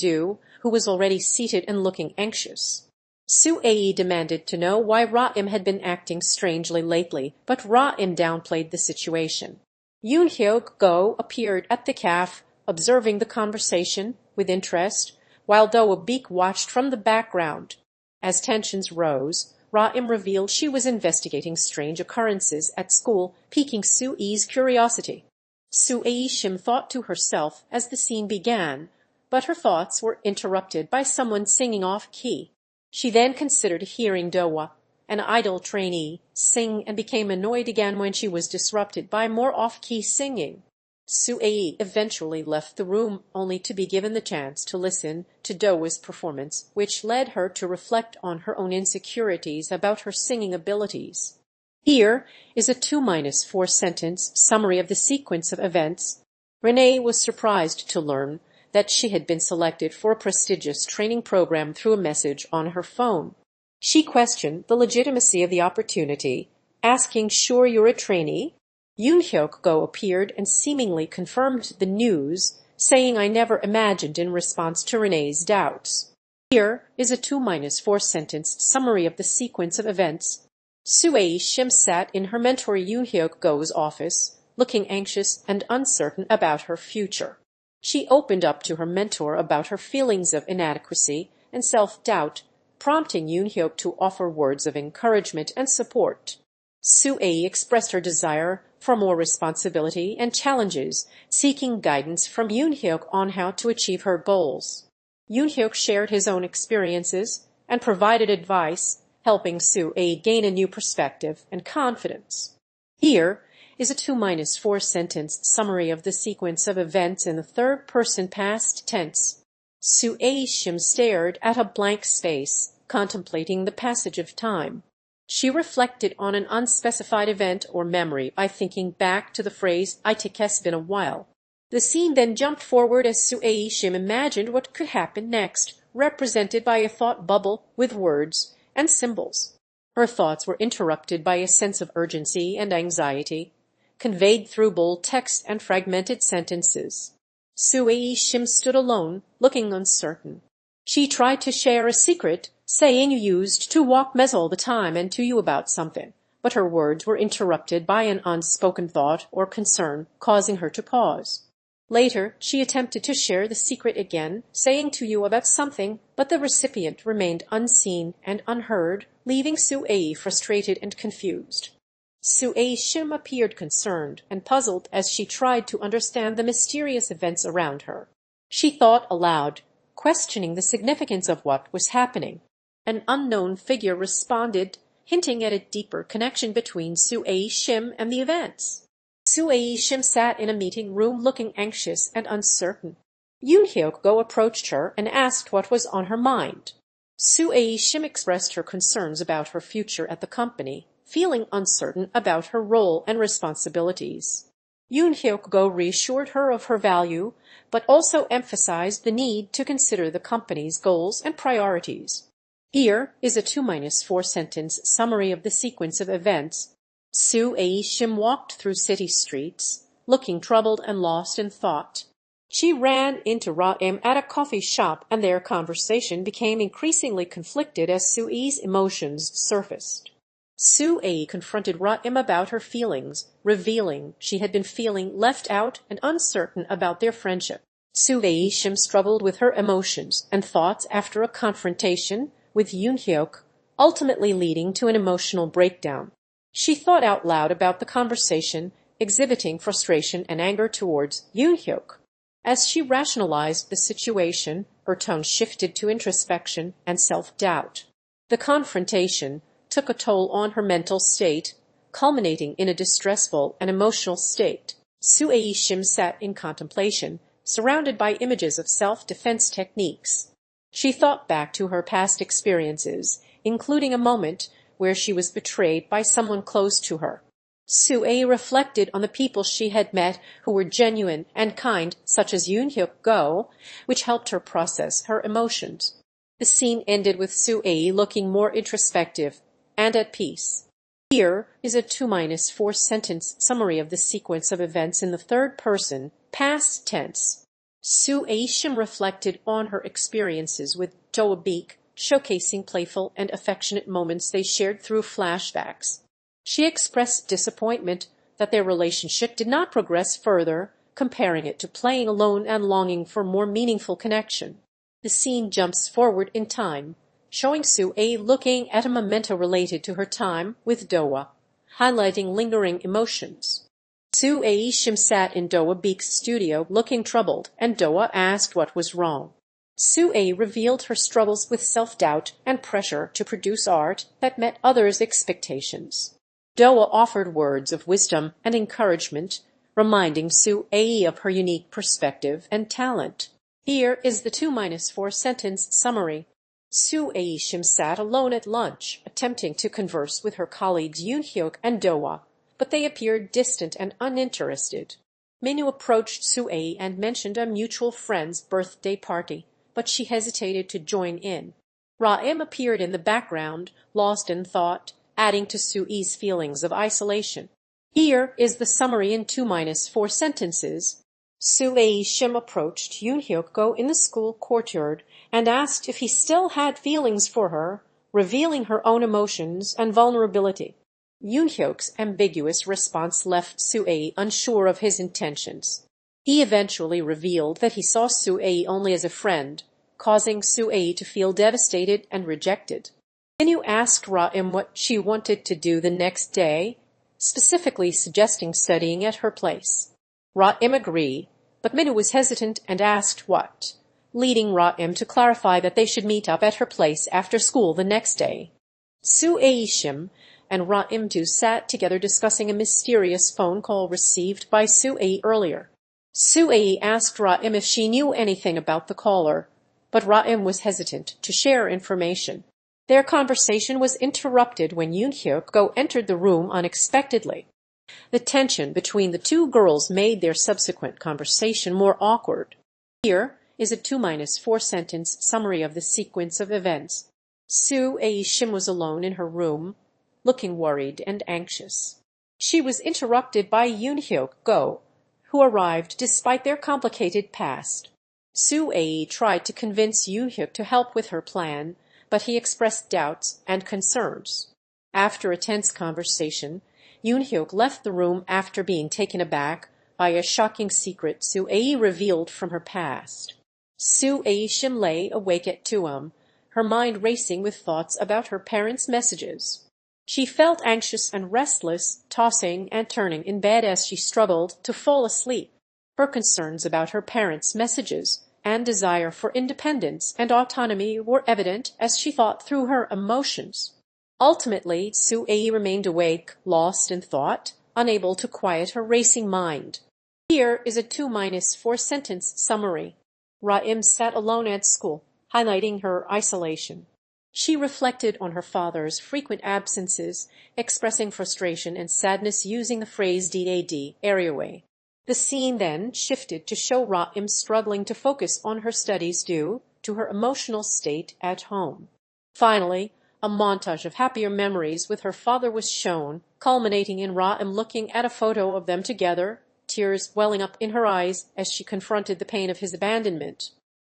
who was already seated and looking anxious. Su-ae demanded to know why Ra-im had been acting strangely lately, but Ra-im downplayed the situation. Eunhyeok appeared at the cafe, observing the conversation with interest, while Dohwa Baek watched from the background. As tensions rose, Ra-im revealed she was investigating strange occurrences at school, piquing Su-ae's curiosity. Su-ae Shim thought to herself as the scene began, but her thoughts were interrupted by someone singing off-key. She then considered hearing Dohwa, an idle trainee, sing and became annoyed again when she was disrupted by more off-key singing. Su-ae eventually left the room only to be given the chance to listen to Dohwa's performance, which led her to reflect on her own insecurities about her singing abilities. Here is a 2-4 sentence summary of the sequence of events. Renee was surprised to learn that she had been selected for a prestigious training program through a message on her phone. She questioned the legitimacy of the opportunity, asking, "Sure you're a trainee?" Eunhyeok appeared and seemingly confirmed the news, saying, "I never imagined," in response to Renee's doubts. Here is a 2-4 sentence summary of the sequence of events. Su-ae Shim sat in her mentor Eunhyeok's office, looking anxious and uncertain about her future. She opened up to her mentor about her feelings of inadequacy and self-doubt, prompting Eunhyeok to offer words of encouragement and support. Su-ae expressed her desire for more responsibility and challenges, seeking guidance from Eunhyeok on how to achieve her goals. Eunhyeok shared his own experiences and provided advice, helping Su-ae gain a new perspective and confidence. Here is a 2-4 sentence summary of the sequence of events in the third-person past tense. Su-ae Shim stared at a blank space, contemplating the passage of time. She reflected on an unspecified event or memory by thinking back to the phrase, "I think it's been a while." The scene then jumped forward as Su-ae Shim imagined what could happen next, represented by a thought bubble with words and symbols. Her thoughts were interrupted by a sense of urgency and anxiety, conveyed through bold text and fragmented sentences. Su-ae Shim stood alone, looking uncertain. She tried to share a secret, saying you used to walk mess all the time and to you about something, but her words were interrupted by an unspoken thought or concern, causing her to pause. Later, she attempted to share the secret again, saying to you about something, but the recipient remained unseen and unheard, leaving Su-ae frustrated and confused. Su-ae Shim appeared concerned and puzzled as she tried to understand the mysterious events around her. She thought aloud, questioning the significance of what was happening. An unknown figure responded, hinting at a deeper connection between Su-ae Shim and the events. Su-ae Shim sat in a meeting room looking anxious and uncertain. Eunhyeok approached her and asked what was on her mind. Su-ae Shim expressed her concerns about her future at the company, feeling uncertain about her role and responsibilities. Eunhyeok reassured her of her value, but also emphasized the need to consider the company's goals and priorities. Here is a 2-4 sentence summary of the sequence of events. Su-ae Shim walked through city streets, looking troubled and lost in thought. She ran into Ra-im at a coffee shop, and their conversation became increasingly conflicted as Su-ae's emotions surfaced. Su-ae confronted Ra-im about her feelings, revealing she had been feeling left out and uncertain about their friendship. Su-ae Shim struggled with her emotions and thoughts after a confrontation with Eunhyeok, ultimately leading to an emotional breakdown. She thought out loud about the conversation, exhibiting frustration and anger towards Eunhyeok. As she rationalized the situation, her tone shifted to introspection and self-doubt. The confrontation took a toll on her mental state, culminating in a distressful and emotional state. Su-ae Shim sat in contemplation, surrounded by images of self-defense techniques. She thought back to her past experiences, including a moment where she was betrayed by someone close to her. Su-ae reflected on the people she had met who were genuine and kind, such as Eunhyeok, which helped her process her emotions. The scene ended with Su-ae looking more introspective and at peace. Here is a 2-4 sentence summary of the sequence of events in the third person, past tense. Su-ae Shim reflected on her experiences with Dohwa Baek, showcasing playful and affectionate moments they shared through flashbacks. She expressed disappointment that their relationship did not progress further, comparing it to playing alone and longing for more meaningful connection. The scene jumps forward in time, showing Su-ae looking at a memento related to her time with Dohwa, highlighting lingering emotions. Su-ae Shim sat in Dohwa Baek's studio looking troubled, and Dohwa asked what was wrong. Su-ae revealed her struggles with self-doubt and pressure to produce art that met others' expectations. Dohwa offered words of wisdom and encouragement, reminding Su-ae of her unique perspective and talent. Here is the 2-4 sentence summary. Su-ae Shim sat alone at lunch, attempting to converse with her colleagues Eunhyeok and Dohwa, but they appeared distant and uninterested. Minu approached Su-ae and mentioned a mutual friend's birthday party, but she hesitated to join in. Ra-im appeared in the background, lost in thought, adding to Su-ae's feelings of isolation. Here is the summary in 2-4 sentences. Su-ae Shim approached Eunhyeok in the school courtyard and asked if he still had feelings for her, revealing her own emotions and vulnerability. Eunhyeok's ambiguous response left Su-ae unsure of his intentions. He eventually revealed that he saw Su-ae only as a friend, causing Su-ae to feel devastated and rejected. Minu asked Ra-im what she wanted to do the next day, specifically suggesting studying at her place. Ra-im agreed, but Minu was hesitant and asked what, leading Ra-im to clarify that they should meet up at her place after school the next day. Su-ae Shim and Ra-im sat together discussing a mysterious phone call received by Su-ae earlier. Su-ae asked Ra-im if she knew anything about the caller, but Ra-im was hesitant to share information. Their conversation was interrupted when Eunhyeok entered the room unexpectedly. The tension between the two girls made their subsequent conversation more awkward. Here is a 2-4 sentence summary of the sequence of events. Su-ae Shim was alone in her room, looking worried and anxious. She was interrupted by Eunhyeok, who arrived despite their complicated past. Su-ae tried to convince Eunhyeok to help with her plan, but he expressed doubts and concerns. After a tense conversation, Eunhyeok left the room after being taken aback by a shocking secret Su-ae revealed from her past. Su-ae Shim lay awake at 2 a.m., her mind racing with thoughts about her parents' messages. She felt anxious and restless, tossing and turning in bed as she struggled to fall asleep. Her concerns about her parents' messages and desire for independence and autonomy were evident as she thought through her emotions. Ultimately, Su-ae remained awake, lost in thought, unable to quiet her racing mind. Here is a 2-4 sentence summary. Ra-im sat alone at school, highlighting her isolation. She reflected on her father's frequent absences, expressing frustration and sadness using the phrase "dad" areaway. The scene then shifted to show Ra-im struggling to focus on her studies due to her emotional state at home. Finally, a montage of happier memories with her father was shown, culminating in Ra-im looking at a photo of them together, tears welling up in her eyes as she confronted the pain of his abandonment.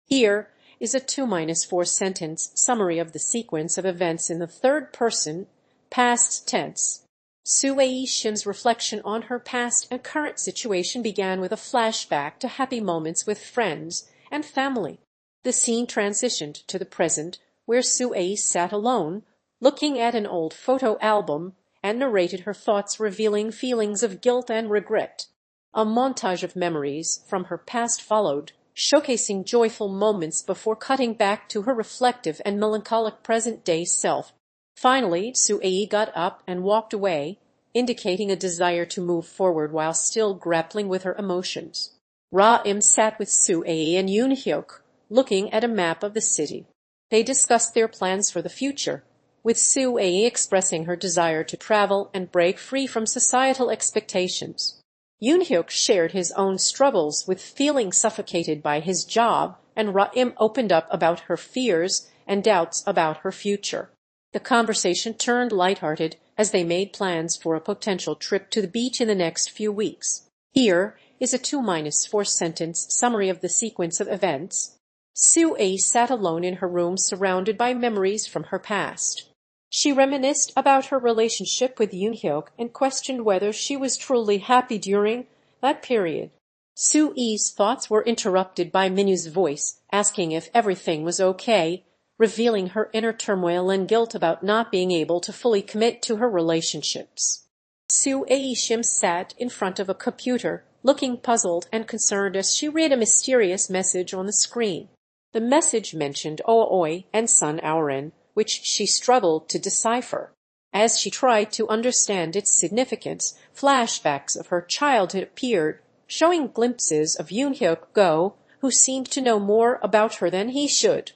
Here is a 2-4 sentence summary of the sequence of events in the third person, past tense. Su-ae Shim's reflection on her past and current situation began with a flashback to happy moments with friends and family. The scene transitioned to the present, where Su-ae sat alone, looking at an old photo album, and narrated her thoughts, revealing feelings of guilt and regret. A montage of memories from her past followed, showcasing joyful moments before cutting back to her reflective and melancholic present-day self. Finally, Su-ae got up and walked away, indicating a desire to move forward while still grappling with her emotions. Ra-im sat with Su-ae and Eunhyeok, looking at a map of the city. They discussed their plans for the future, with Su-ae expressing her desire to travel and break free from societal expectations. Eunhyeok shared his own struggles with feeling suffocated by his job, and Ra-im opened up about her fears and doubts about her future. The conversation turned lighthearted as they made plans for a potential trip to the beach in the next few weeks. Here is a 2-4 sentence summary of the sequence of events. Su-ae sat alone in her room surrounded by memories from her past. She reminisced about her relationship with Eunhyeok and questioned whether she was truly happy during that period. Su-ae's thoughts were interrupted by Minu's voice, asking if everything was okay, revealing her inner turmoil and guilt about not being able to fully commit to her relationships. Su-ae Shim sat in front of a computer, looking puzzled and concerned as she read a mysterious message on the screen. The message mentioned Ooi and Sun Aoren, which she struggled to decipher. As she tried to understand its significance, flashbacks of her childhood appeared, showing glimpses of Eunhyeok Go, who seemed to know more about her than he should.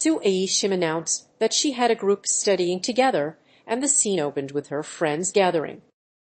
Su-ae Shim announced that she had a group studying together, and the scene opened with her friends gathering.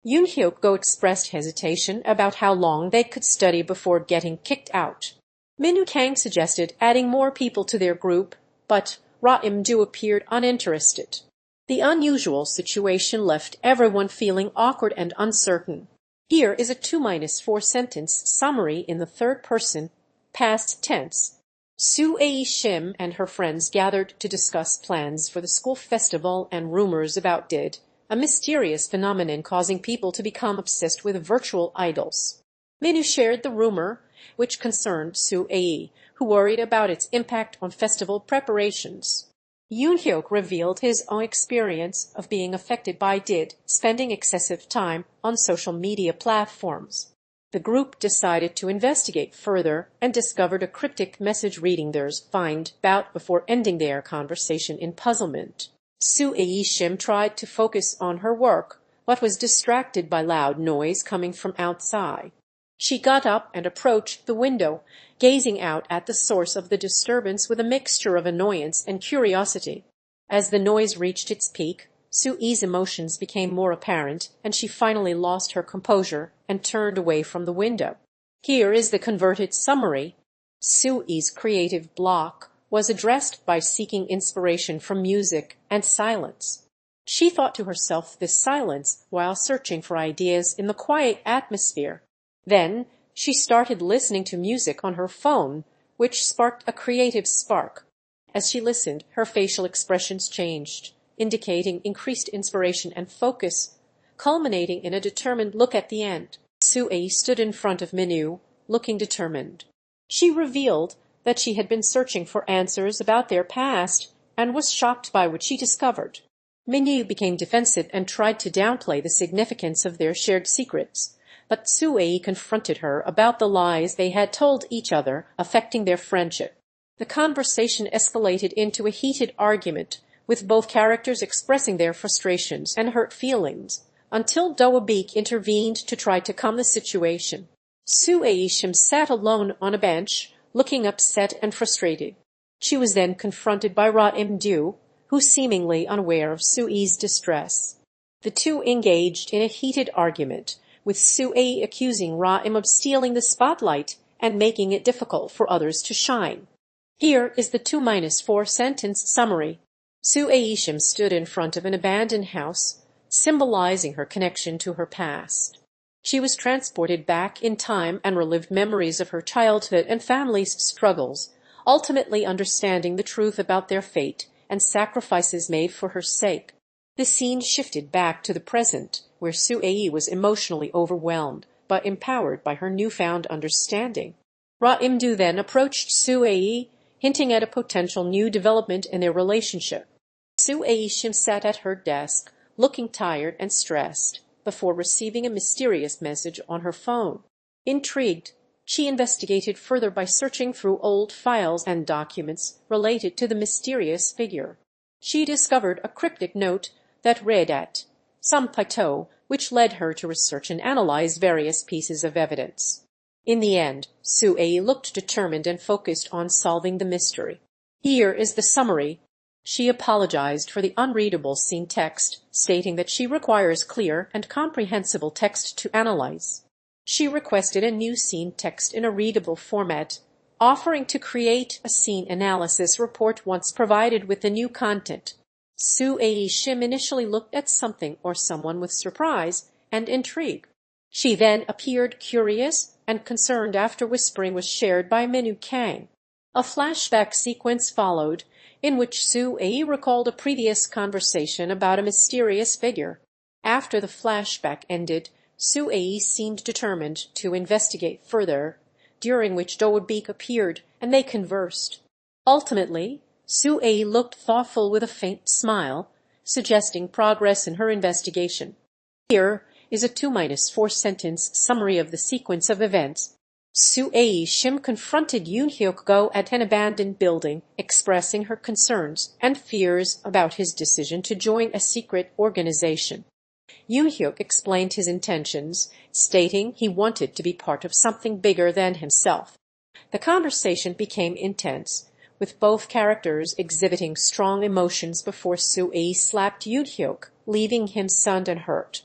Eunhyeok Go expressed hesitation about how long they could study before getting kicked out. Min Kang suggested adding more people to their group, but Ra-im-do appeared uninterested. The unusual situation left everyone feeling awkward and uncertain. Here is a 2-4 sentence summary in the third person, past tense. Su-ae Shim and her friends gathered to discuss plans for the school festival and rumors about DID, a mysterious phenomenon causing people to become obsessed with virtual idols. Minu shared the rumor, which concerned Su-ae, who worried about its impact on festival preparations. Eunhyeok revealed his own experience of being affected by DID, spending excessive time on social media platforms. The group decided to investigate further and discovered a cryptic message reading theirs find out before ending their conversation in puzzlement. Su-ae Shim tried to focus on her work, but was distracted by loud noise coming from outside. She got up and approached the window, gazing out at the source of the disturbance with a mixture of annoyance and curiosity. As the noise reached its peak, Su-ae's emotions became more apparent, and she finally lost her composure and turned away from the window. Here is the converted summary. Su-ae's creative block was addressed by seeking inspiration from music and silence. She thought to herself this silence while searching for ideas in the quiet atmosphere. Then she started listening to music on her phone, which sparked a creative spark. As she listened, her facial expressions changed, indicating increased inspiration and focus, culminating in a determined look at the end. Su-ae stood in front of Minu, looking determined. She revealed that she had been searching for answers about their past and was shocked by what she discovered. Minu became defensive and tried to downplay the significance of their shared secrets, but Su-ae confronted her about the lies they had told each other, affecting their friendship. The conversation escalated into a heated argument, with both characters expressing their frustrations and hurt feelings, until Dohwa Baek intervened to try to calm the situation. Su-ae Shim sat alone on a bench, looking upset and frustrated. She was then confronted by Ra-im-do, who seemingly unaware of Su-ae's distress. The two engaged in a heated argument, with Su-ae accusing Ra-im of stealing the spotlight and making it difficult for others to shine. Here is the 2-4 sentence summary. Su-ae Shim stood in front of an abandoned house, symbolizing her connection to her past. She was transported back in time and relived memories of her childhood and family's struggles, ultimately understanding the truth about their fate and sacrifices made for her sake. The scene shifted back to the present, where Su-ae was emotionally overwhelmed, but empowered by her newfound understanding. Ra-im-do then approached Su-ae, hinting at a potential new development in their relationship. Su-ae Shim sat at her desk, looking tired and stressed, before receiving a mysterious message on her phone. Intrigued, she investigated further by searching through old files and documents related to the mysterious figure. She discovered a cryptic note that read at Sampaito, which led her to research and analyze various pieces of evidence. In the end, Su-ae looked determined and focused on solving the mystery. Here is the summary. She apologized for the unreadable scene text, stating that she requires clear and comprehensible text to analyze. She requested a new scene text in a readable format, offering to create a scene analysis report once provided with the new content. Su-ae Shim initially looked at something or someone with surprise and intrigue. She then appeared curious and concerned after whispering was shared by Min Kang. A flashback sequence followed, in which Su-ae recalled a previous conversation about a mysterious figure. After the flashback ended, Su-ae seemed determined to investigate further, during which Dohwa Baek appeared and they conversed. Ultimately, Su-ae looked thoughtful with a faint smile, suggesting progress in her investigation. Here is a 2-4 sentence summary of the sequence of events. Su-ae Shim confronted Eunhyeok Go at an abandoned building, expressing her concerns and fears about his decision to join a secret organization. Eunhyeok explained his intentions, stating he wanted to be part of something bigger than himself. The conversation became intense, with both characters exhibiting strong emotions before Su-ae slapped Eunhyeok, leaving him stunned and hurt.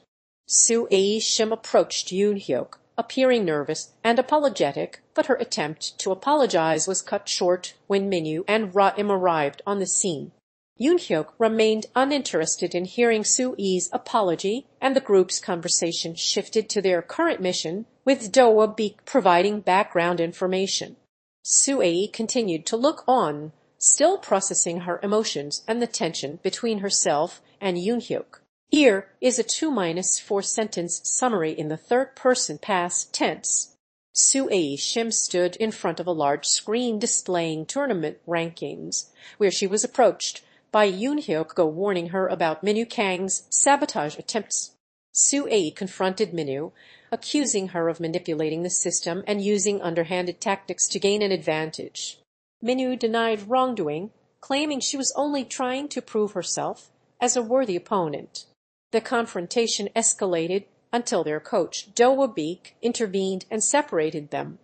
Su-ae Shim approached Eunhyeok, appearing nervous and apologetic, but her attempt to apologize was cut short when Minyu and Ra-im arrived on the scene. Eunhyeok remained uninterested in hearing Su-ae's apology, and the group's conversation shifted to their current mission, with Dohwa Baek providing background information. Su-ae continued to look on, still processing her emotions and the tension between herself and Eunhyeok. Here is a 2-4 sentence summary in the third-person past tense. Su-ae Shim stood in front of a large screen displaying tournament rankings, where she was approached by Eunhyeok Go warning her about Minyu Kang's sabotage attempts. Su-ae confronted Minyu, accusing her of manipulating the system and using underhanded tactics to gain an advantage. Minyu denied wrongdoing, claiming she was only trying to prove herself as a worthy opponent. The confrontation escalated until their coach, Dohwa Baek, intervened and separated them.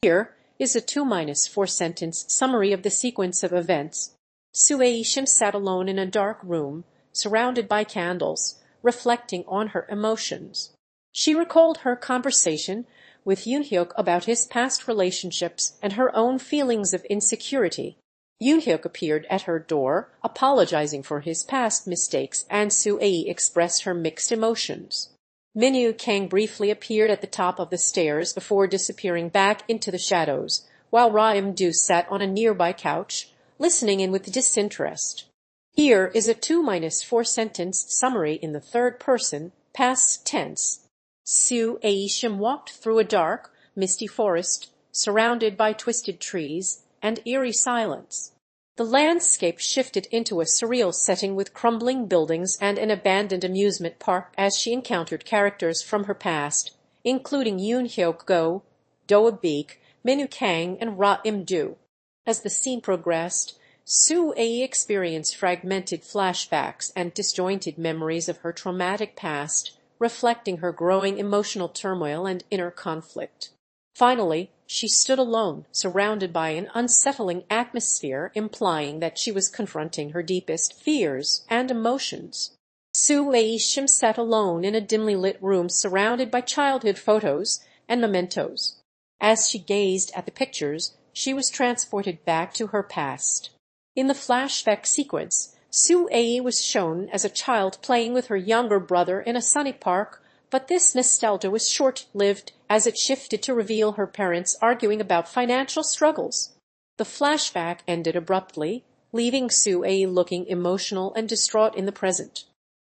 Here is a 2-4 sentence summary of the sequence of events. Su-ae Shim sat alone in a dark room, surrounded by candles, reflecting on her emotions. She recalled her conversation with Eunhyeok about his past relationships and her own feelings of insecurity. Eunhyeok appeared at her door, apologizing for his past mistakes, and Su-ae expressed her mixed emotions. Minyu Kang briefly appeared at the top of the stairs before disappearing back into the shadows, while Ra-im sat on a nearby couch, listening in with disinterest. Here is a 2-4 sentence summary in the third person, past tense. Su-ae Shim walked through a dark, misty forest, surrounded by twisted trees and eerie silence. The landscape shifted into a surreal setting with crumbling buildings and an abandoned amusement park as she encountered characters from her past, including Eunhyeok Go, Dohwa Baek, Minyu Kang, and Ra-im. As the scene progressed, Su-ae experienced fragmented flashbacks and disjointed memories of her traumatic past, reflecting her growing emotional turmoil and inner conflict. Finally, she stood alone, surrounded by an unsettling atmosphere implying that she was confronting her deepest fears and emotions. Su-ae Shim sat alone in a dimly lit room surrounded by childhood photos and mementos. As she gazed at the pictures, she was transported back to her past. In the flashback sequence, Su-ae was shown as a child playing with her younger brother in a sunny park, but this nostalgia was short-lived as it shifted to reveal her parents arguing about financial struggles. The flashback ended abruptly, leaving Su-ae looking emotional and distraught in the present.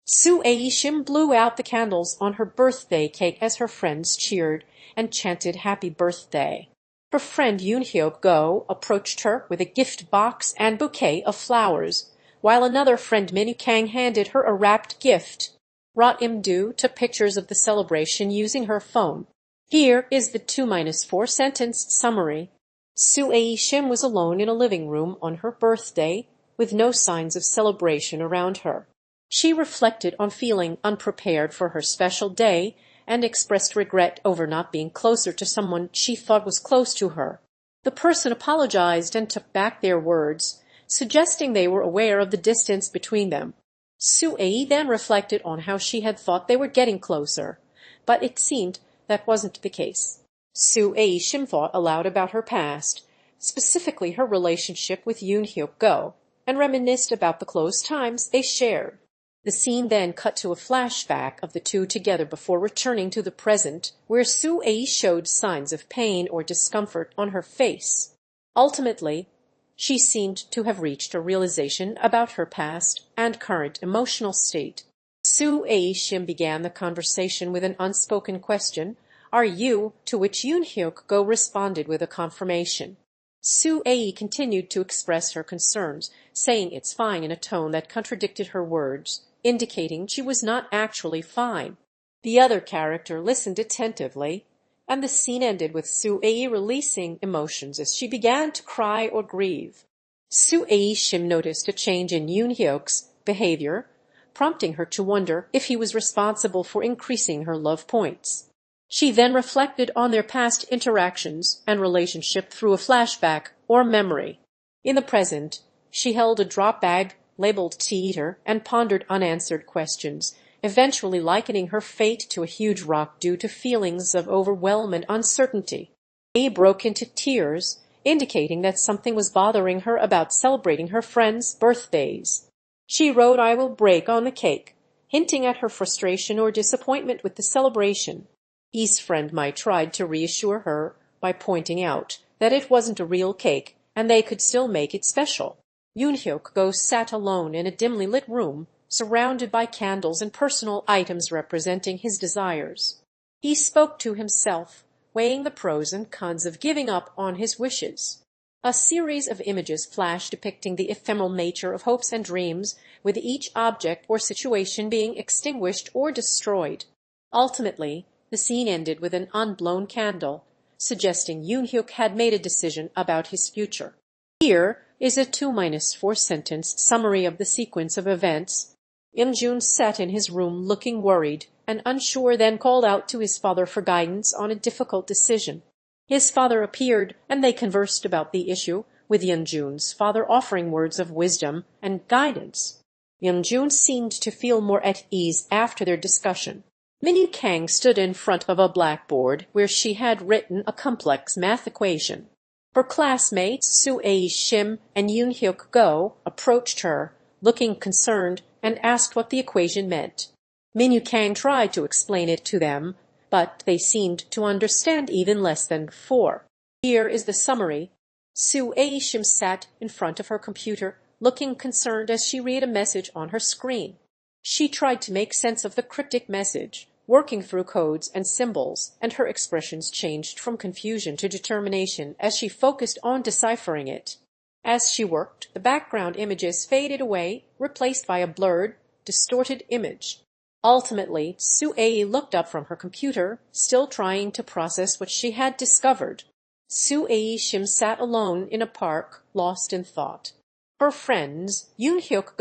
Su-ae Shim blew out the candles on her birthday cake as her friends cheered and chanted happy birthday. Her friend Eunhyeok Go approached her with a gift box and bouquet of flowers, while another friend Minyu Kang handed her a wrapped gift. Ra-im took pictures of the celebration using her phone. Here is the 2-4 sentence summary. Su-ae Shim was alone in a living room on her birthday, with no signs of celebration around her. She reflected on feeling unprepared for her special day and expressed regret over not being closer to someone she thought was close to her. The person apologized and took back their words, suggesting they were aware of the distance between them. Su-ae then reflected on how she had thought they were getting closer, but it seemed that wasn't the case. Su-ae Shim thought aloud about her past, specifically her relationship with Eunhyeok Go, and reminisced about the close times they shared. The scene then cut to a flashback of the two together before returning to the present, where Su-ae showed signs of pain or discomfort on her face. Ultimately, she seemed to have reached a realization about her past and current emotional state. Su-ae Shim began the conversation with an unspoken question, "Are you?" to which Eunhyeok Go responded with a confirmation. Su-ae continued to express her concerns, saying "it's fine" in a tone that contradicted her words, indicating she was not actually fine. The other character listened attentively, and the scene ended with Su-ae releasing emotions as she began to cry or grieve. Su-ae Shim noticed a change in Eunhyeok's behavior, prompting her to wonder if he was responsible for increasing her love points. She then reflected on their past interactions and relationship through a flashback or memory. In the present, she held a drop bag labeled tea eater and pondered unanswered questions, eventually likening her fate to a huge rock due to feelings of overwhelm and uncertainty. She broke into tears, indicating that something was bothering her about celebrating her friends' birthdays. She wrote, "I will break on the cake," hinting at her frustration or disappointment with the celebration. E's friend Mai tried to reassure her by pointing out that it wasn't a real cake and they could still make it special. Eunhyeok sat alone in a dimly lit room, surrounded by candles and personal items representing his desires. He spoke to himself, weighing the pros and cons of giving up on his wishes. A series of images flashed depicting the ephemeral nature of hopes and dreams, with each object or situation being extinguished or destroyed. Ultimately, the scene ended with an unblown candle, suggesting Eunhyeok had made a decision about his future. Here is a 2-4 sentence summary of the sequence of events. Eunjun sat in his room looking worried and unsure, then called out to his father for guidance on a difficult decision. His father appeared and they conversed about the issue, with Eunjun's father offering words of wisdom and guidance. Eunjun seemed to feel more at ease after their discussion. Minyu Kang stood in front of a blackboard where she had written a complex math equation. Her classmates Su-ae Shim and Eunhyeok approached her, looking concerned, and asked what the equation meant. Minyu Kang tried to explain it to them, but they seemed to understand even less than before. Here is the summary. Su-ae Shim sat in front of her computer, looking concerned as she read a message on her screen. She tried to make sense of the cryptic message, working through codes and symbols, and her expressions changed from confusion to determination as she focused on deciphering it. As she worked, the background images faded away, replaced by a blurred, distorted image. Ultimately, Su-ae looked up from her computer, still trying to process what she had discovered. Su-ae Shim sat alone in a park, lost in thought. Her friends, Eunhyeok,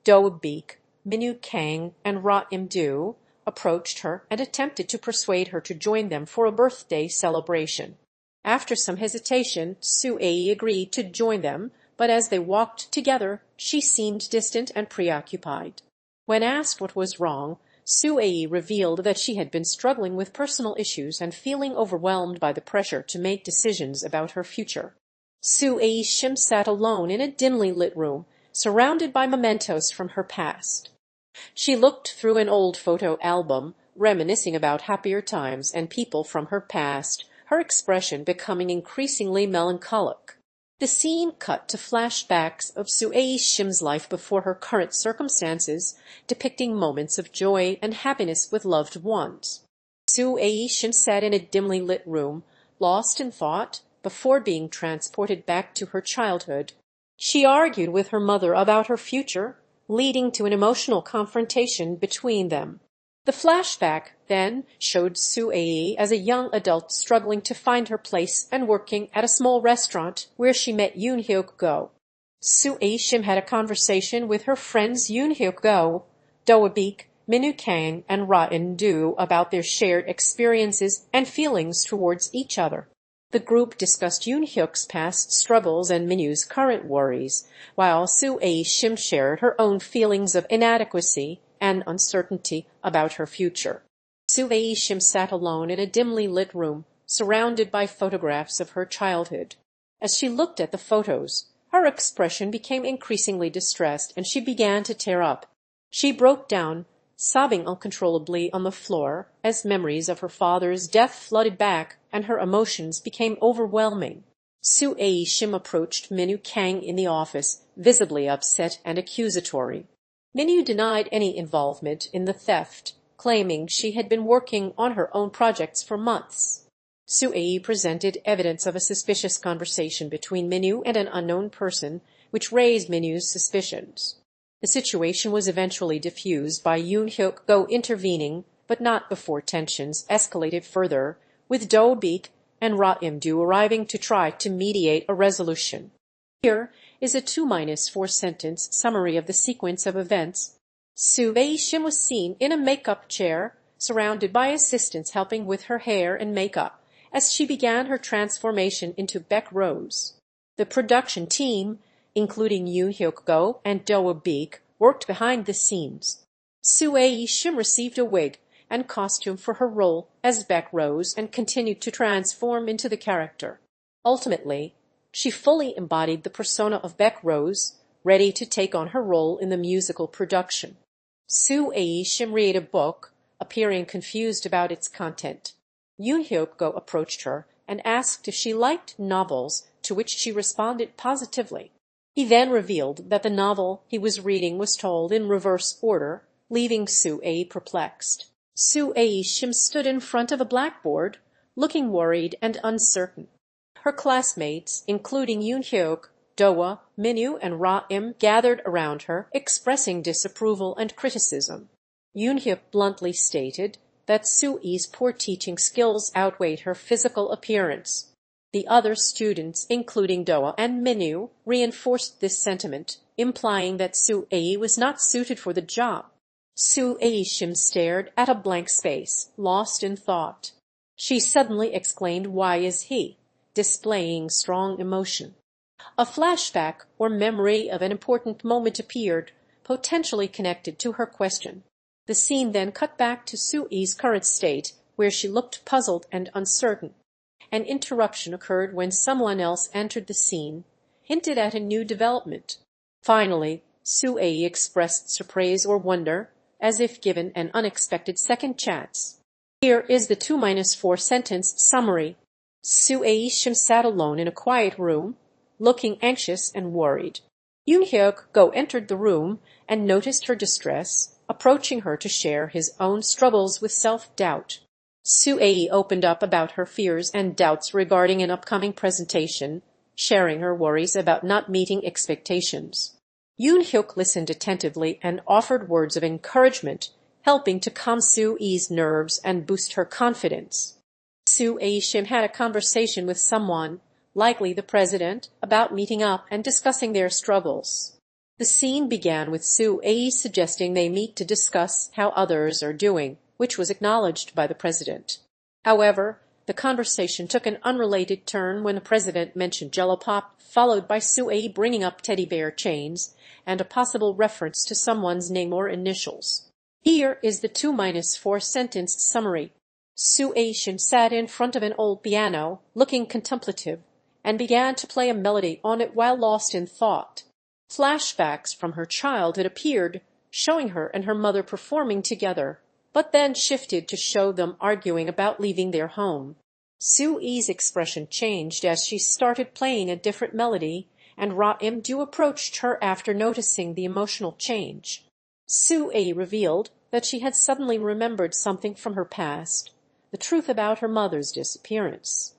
Dohwa Baek, Minyu Kang, and Ra-im-do, approached her and attempted to persuade her to join them for a birthday celebration. After some hesitation, Su-ae agreed to join them, but as they walked together, she seemed distant and preoccupied. When asked what was wrong, Su-ae revealed that she had been struggling with personal issues and feeling overwhelmed by the pressure to make decisions about her future. Su-ae Shim sat alone in a dimly lit room, surrounded by mementos from her past. She looked through an old photo album, reminiscing about happier times and people from her past, her expression becoming increasingly melancholic. The scene cut to flashbacks of Su-ae Shim's life before her current circumstances, depicting moments of joy and happiness with loved ones. Su-ae Shim sat in a dimly lit room, lost in thought, before being transported back to her childhood. She argued with her mother about her future, leading to an emotional confrontation between them. The flashback then showed Su-ae as a young adult struggling to find her place and working at a small restaurant where she met Eunhyeok. Su-ae Shim had a conversation with her friends Eunhyeok, Dohwa Baek, Minyu Kang, and Ra-im-do about their shared experiences and feelings towards each other. The group discussed Eunhyeok's past struggles and Minyu's current worries, while Su-ae Shim shared her own feelings of inadequacy and uncertainty about her future. Su-ae Shim sat alone in a dimly lit room, surrounded by photographs of her childhood. As she looked at the photos, her expression became increasingly distressed and she began to tear up. She broke down, sobbing uncontrollably on the floor as memories of her father's death flooded back and her emotions became overwhelming. Su-ae Shim approached Minyu Kang in the office, visibly upset and accusatory. Minyu denied any involvement in the theft, claiming she had been working on her own projects for months. Su-ae presented evidence of a suspicious conversation between Minyu and an unknown person, which raised Minyu's suspicions. The situation was eventually diffused by Eunhyeok intervening, but not before tensions escalated further, with Dohwa Baek and Ra-im-do arriving to try to mediate a resolution. Here is a 2-4 sentence summary of the sequence of events. Su-ae Shim was seen in a makeup chair, surrounded by assistants helping with her hair and makeup, as she began her transformation into Baek Rose. The production team, including Eunhyeok and Dohwa Baek, worked behind the scenes. Su-ae Shim received a wig and costume for her role as Baek Rose and continued to transform into the character. Ultimately, she fully embodied the persona of Baek Rose, ready to take on her role in the musical production. Su-ae Shim read a book, appearing confused about its content. Eunhyeok approached her and asked if she liked novels, to which she responded positively. He then revealed that the novel he was reading was told in reverse order, leaving Su-ae perplexed. Su-ae Shim stood in front of a blackboard, looking worried and uncertain. Her classmates, including Eunhyeok, Dohwa, Minwoo, and Ra-im, gathered around her, expressing disapproval and criticism. Eunhyeok bluntly stated that Su-ae's poor teaching skills outweighed her physical appearance. The other students, including Dohwa and Minwoo, reinforced this sentiment, implying that Su-ae was not suited for the job. Su-ae Shim stared at a blank space, lost in thought. She suddenly exclaimed, "Why is he?" displaying strong emotion. A flashback or memory of an important moment appeared, potentially connected to her question. The scene then cut back to Su-ae's current state, where she looked puzzled and uncertain. An interruption occurred when someone else entered the scene, hinted at a new development. Finally, Su-ae expressed surprise or wonder, as if given an unexpected second chance. Here is the 2-4 sentence summary. Su-ae Shim sat alone in a quiet room, looking anxious and worried. Eunhyeok entered the room and noticed her distress, approaching her to share his own struggles with self-doubt. Su-ae opened up about her fears and doubts regarding an upcoming presentation, sharing her worries about not meeting expectations. Eunhyeok listened attentively and offered words of encouragement, helping to calm Su-ae's nerves and boost her confidence. Su-ae Shim had a conversation with someone, likely the president, about meeting up and discussing their struggles. The scene began with Su-ae suggesting they meet to discuss how others are doing, which was acknowledged by the president. However, the conversation took an unrelated turn when the president mentioned Jellypop, followed by Su-ae bringing up teddy bear chains and a possible reference to someone's name or initials. Here is the 2-4 sentence summary. Su-ae Shim sat in front of an old piano, looking contemplative, and began to play a melody on it while lost in thought. Flashbacks from her childhood appeared, showing her and her mother performing together, but then shifted to show them arguing about leaving their home. Su-ae's expression changed as she started playing a different melody, and Ra-im-do approached her after noticing the emotional change. Su-ae revealed that she had suddenly remembered something from her past, the truth about her mother's disappearance.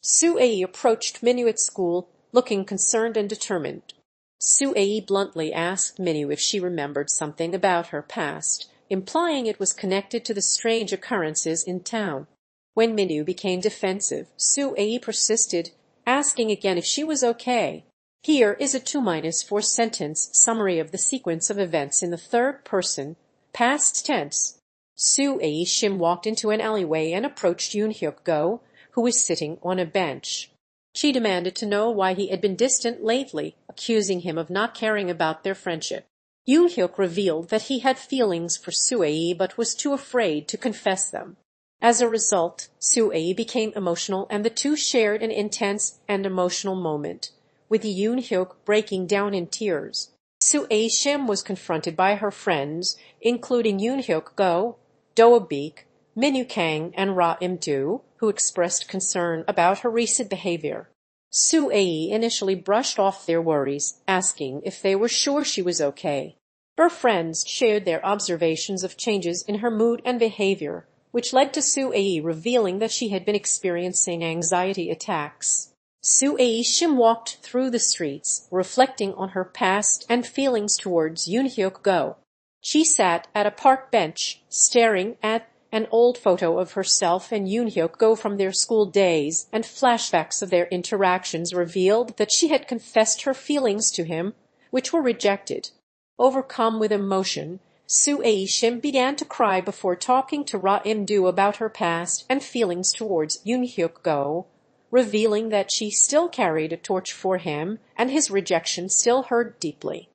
Su-ae approached Minwoo at school, looking concerned and determined. Su-ae bluntly asked Minwoo if she remembered something about her past, implying it was connected to the strange occurrences in town. When Minwoo became defensive, Su-ae persisted, asking again if she was okay. Here is a 2-4 sentence summary of the sequence of events in the third person, past tense. Su-ae Shim walked into an alleyway and approached Eunhyeok, who was sitting on a bench. She demanded to know why he had been distant lately, accusing him of not caring about their friendship. Eunhyeok revealed that he had feelings for Su-ae but was too afraid to confess them. As a result, Su-ae became emotional and the two shared an intense and emotional moment, with Eunhyeok breaking down in tears. Su-ae Shim was confronted by her friends, including Eunhyeok, Dohwa Baek, Minwoo and Ra-im-do, who expressed concern about her recent behavior. Su-ae initially brushed off their worries, asking if they were sure she was okay. Her friends shared their observations of changes in her mood and behavior, which led to Su-ae revealing that she had been experiencing anxiety attacks. Su-ae Shim walked through the streets, reflecting on her past and feelings towards Eunhyeok. She sat at a park bench, staring at An old photo of herself and Eunhyeok go from their school days and flashbacks of their interactions revealed that she had confessed her feelings to him, which were rejected. Overcome with emotion, Su-ae Shim began to cry before talking to Ra-im-do about her past and feelings towards Eunhyeok Go, revealing that she still carried a torch for him and his rejection still hurt deeply.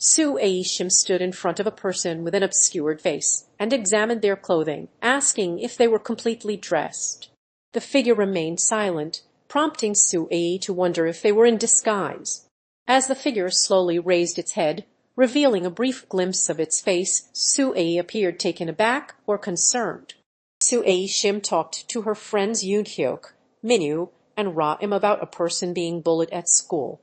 Su-ae Shim stood in front of a person with an obscured face and examined their clothing, asking if they were completely dressed. The figure remained silent, prompting Su-ae to wonder if they were in disguise. As the figure slowly raised its head, revealing a brief glimpse of its face, Su-ae appeared taken aback or concerned. Su-ae Shim talked to her friends Eunhyeok, Minyu, and Ra-im about a person being bullied at school.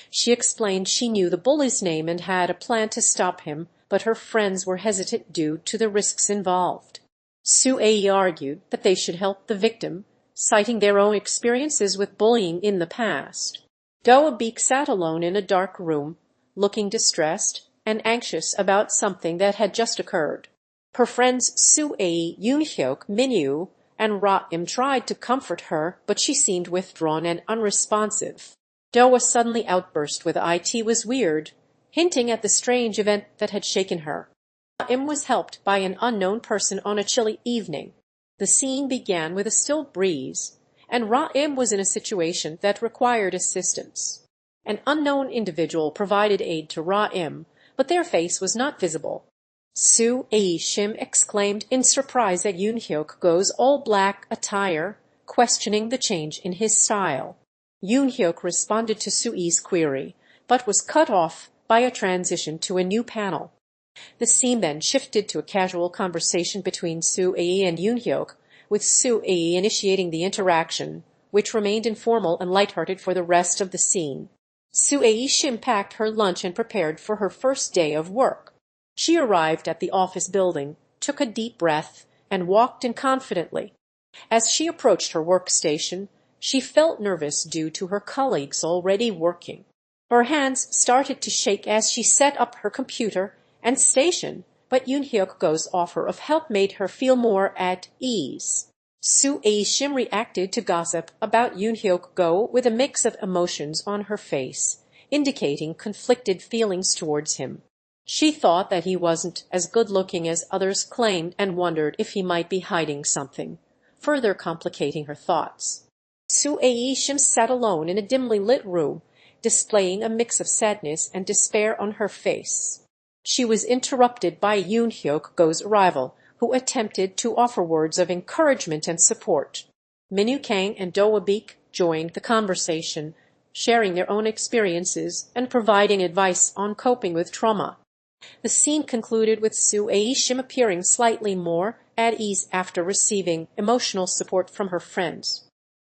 She explained she knew the bully's name and had a plan to stop him, but her friends were hesitant due to the risks involved. Su-ae argued that they should help the victim, citing their own experiences with bullying in the past. Dohwa Baek sat alone in a dark room, looking distressed and anxious about something that had just occurred. Her friends Su-ae, Eunhyeok, Minyu, and Ra-im tried to comfort her, but she seemed withdrawn and unresponsive. Dohwa suddenly outburst with "It was weird," hinting at the strange event that had shaken her. Ra-im was helped by an unknown person on a chilly evening. The scene began with a still breeze, and Ra-im was in a situation that required assistance. An unknown individual provided aid to Ra-im, but their face was not visible. Su-ae Shim exclaimed in surprise at Eunhyeok Go's all-black attire, questioning the change in his style. Eunhyeok responded to Su-ae's query, but was cut off by a transition to a new panel. The scene then shifted to a casual conversation between Su-ae and Eunhyeok, with Su-ae initiating the interaction, which remained informal and lighthearted for the rest of the scene. Su-ae Shim packed her lunch and prepared for her first day of work. She arrived at the office building, took a deep breath, and walked in confidently. As she approached her workstation, she felt nervous due to her colleagues already working. Her hands started to shake as she set up her computer and station, but Eunhyeok Go's offer of help made her feel more at ease. Su-ae Shim reacted to gossip about Eunhyeok Go with a mix of emotions on her face, indicating conflicted feelings towards him. She thought that he wasn't as good-looking as others claimed and wondered if he might be hiding something, further complicating her thoughts. Su-ae Shim sat alone in a dimly lit room, displaying a mix of sadness and despair on her face. She was interrupted by Eunhyeok Go's arrival, who attempted to offer words of encouragement and support. Minyu Kang and Dohwa Baek joined the conversation, sharing their own experiences and providing advice on coping with trauma. The scene concluded with Su-ae Shim appearing slightly more at ease after receiving emotional support from her friends.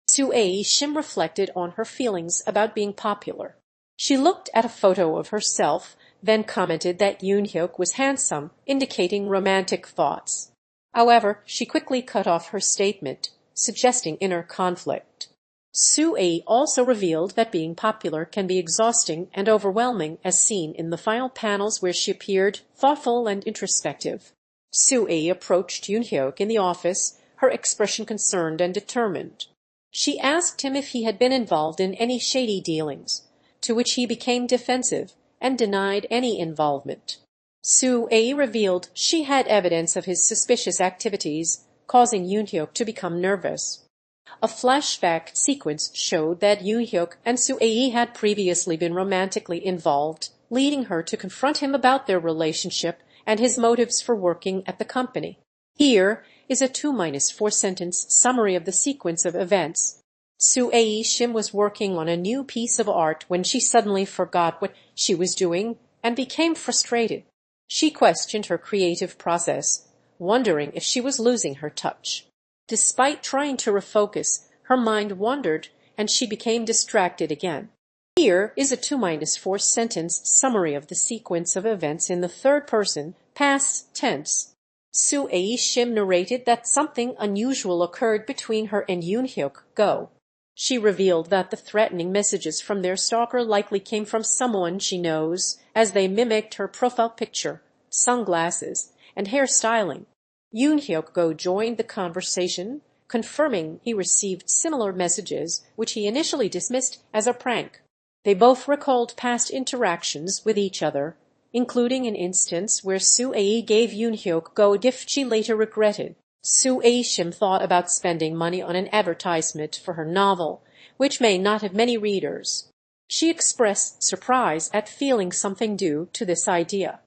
Su-ae Shim reflected on her feelings about being popular. She looked at a photo of herself, then commented that Eunhyeok was handsome, indicating romantic thoughts. However, she quickly cut off her statement, suggesting inner conflict. Su-ae also revealed that being popular can be exhausting and overwhelming, as seen in the final panels where she appeared thoughtful and introspective. Su-ae approached Eunhyeok in the office, her expression concerned and determined. She asked him if he had been involved in any shady dealings, to which he became defensive and denied any involvement. Su-ae revealed she had evidence of his suspicious activities, causing Eunhyeok to become nervous. A flashback sequence showed that Eunhyeok and Su-ae had previously been romantically involved, leading her to confront him about their relationship and his motives for working at the company. Here is a 2-4 sentence summary of the sequence of events. Su-ae Shim was working on a new piece of art when she suddenly forgot what she was doing and became frustrated. She questioned her creative process, wondering if she was losing her touch. Despite trying to refocus, her mind wandered and she became distracted again. Here is a 2-4 sentence summary of the sequence of events in the third person, past tense. Su-ae Shim narrated that something unusual occurred between her and Eunhyeok Go. She revealed that the threatening messages from their stalker likely came from someone she knows, as they mimicked her profile picture, sunglasses, and hairstyling. Eunhyeok joined the conversation, confirming he received similar messages, which he initially dismissed as a prank. They both recalled past interactions with each other, including an instance where Su-ae gave Eunhyeok a gift she later regretted. Su-ae Shim thought about spending money on an advertisement for her novel, which may not have many readers. She expressed surprise at feeling something due to this idea.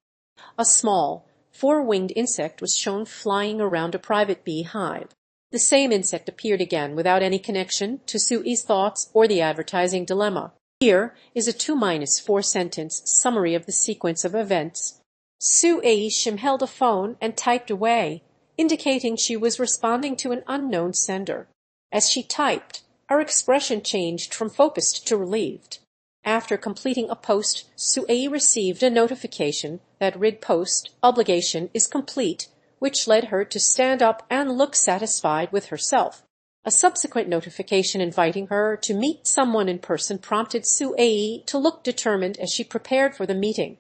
A small, four-winged insect was shown flying around a private bee hive. The same insect appeared again without any connection to Su-ae's thoughts or the advertising dilemma. Here is a 2-4 sentence summary of the sequence of events. Su-ae Shim held a phone and typed away, indicating she was responding to an unknown sender. As she typed, her expression changed from focused to relieved. After completing a post, Su-ae received a notification that read post obligation is complete, which led her to stand up and look satisfied with herself. A subsequent notification inviting her to meet someone in person prompted Su-ae to look determined as she prepared for the meeting.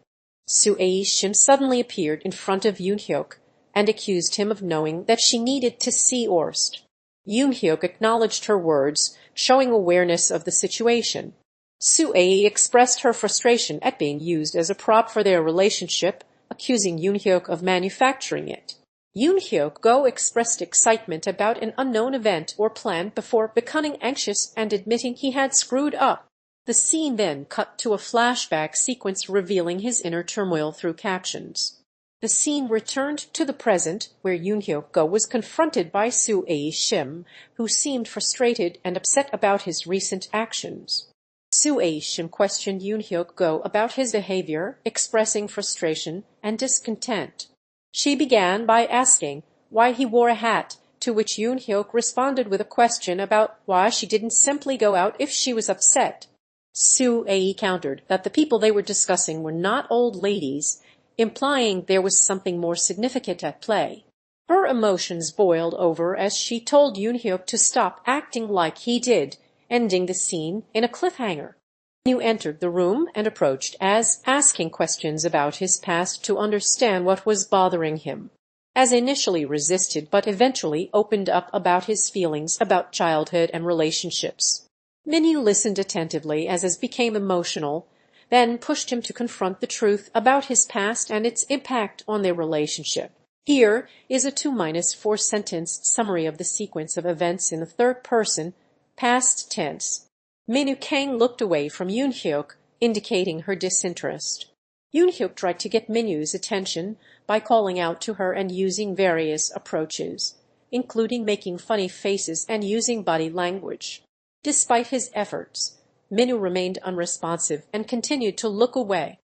Su-ae Shim suddenly appeared in front of Eunhyeok and accused him of knowing that she needed to see Orst. Eunhyeok acknowledged her words, showing awareness of the situation. Su-ae expressed her frustration at being used as a prop for their relationship, accusing Eunhyeok of manufacturing it. Eunhyeok expressed excitement about an unknown event or plan before becoming anxious and admitting he had screwed up. The scene then cut to a flashback sequence revealing his inner turmoil through captions. The scene returned to the present, where Eunhyeok was confronted by Su-ae Shim, who seemed frustrated and upset about his recent actions. Su-ae Shim questioned Eunhyeok about his behavior, expressing frustration and discontent. She began by asking why he wore a hat, to which Eunhyeok responded with a question about why she didn't simply go out if she was upset. Su-ae countered that the people they were discussing were not old ladies, implying there was something more significant at play. Her emotions boiled over as she told Eunhyeok to stop acting like he did, ending the scene in a cliffhanger. Yu entered the room and approached as asking questions about his past to understand what was bothering him. As initially resisted but eventually opened up about his feelings about childhood and relationships. Minyu listened attentively as became emotional, then pushed him to confront the truth about his past and its impact on their relationship. Here is a 2-4 sentence summary of the sequence of events in the third person, past tense. Minyu Kang looked away from Eunhyeok, indicating her disinterest. Eunhyeok tried to get Minyu's attention by calling out to her and using various approaches, including making funny faces and using body language. Despite his efforts, Minyu remained unresponsive and continued to look away.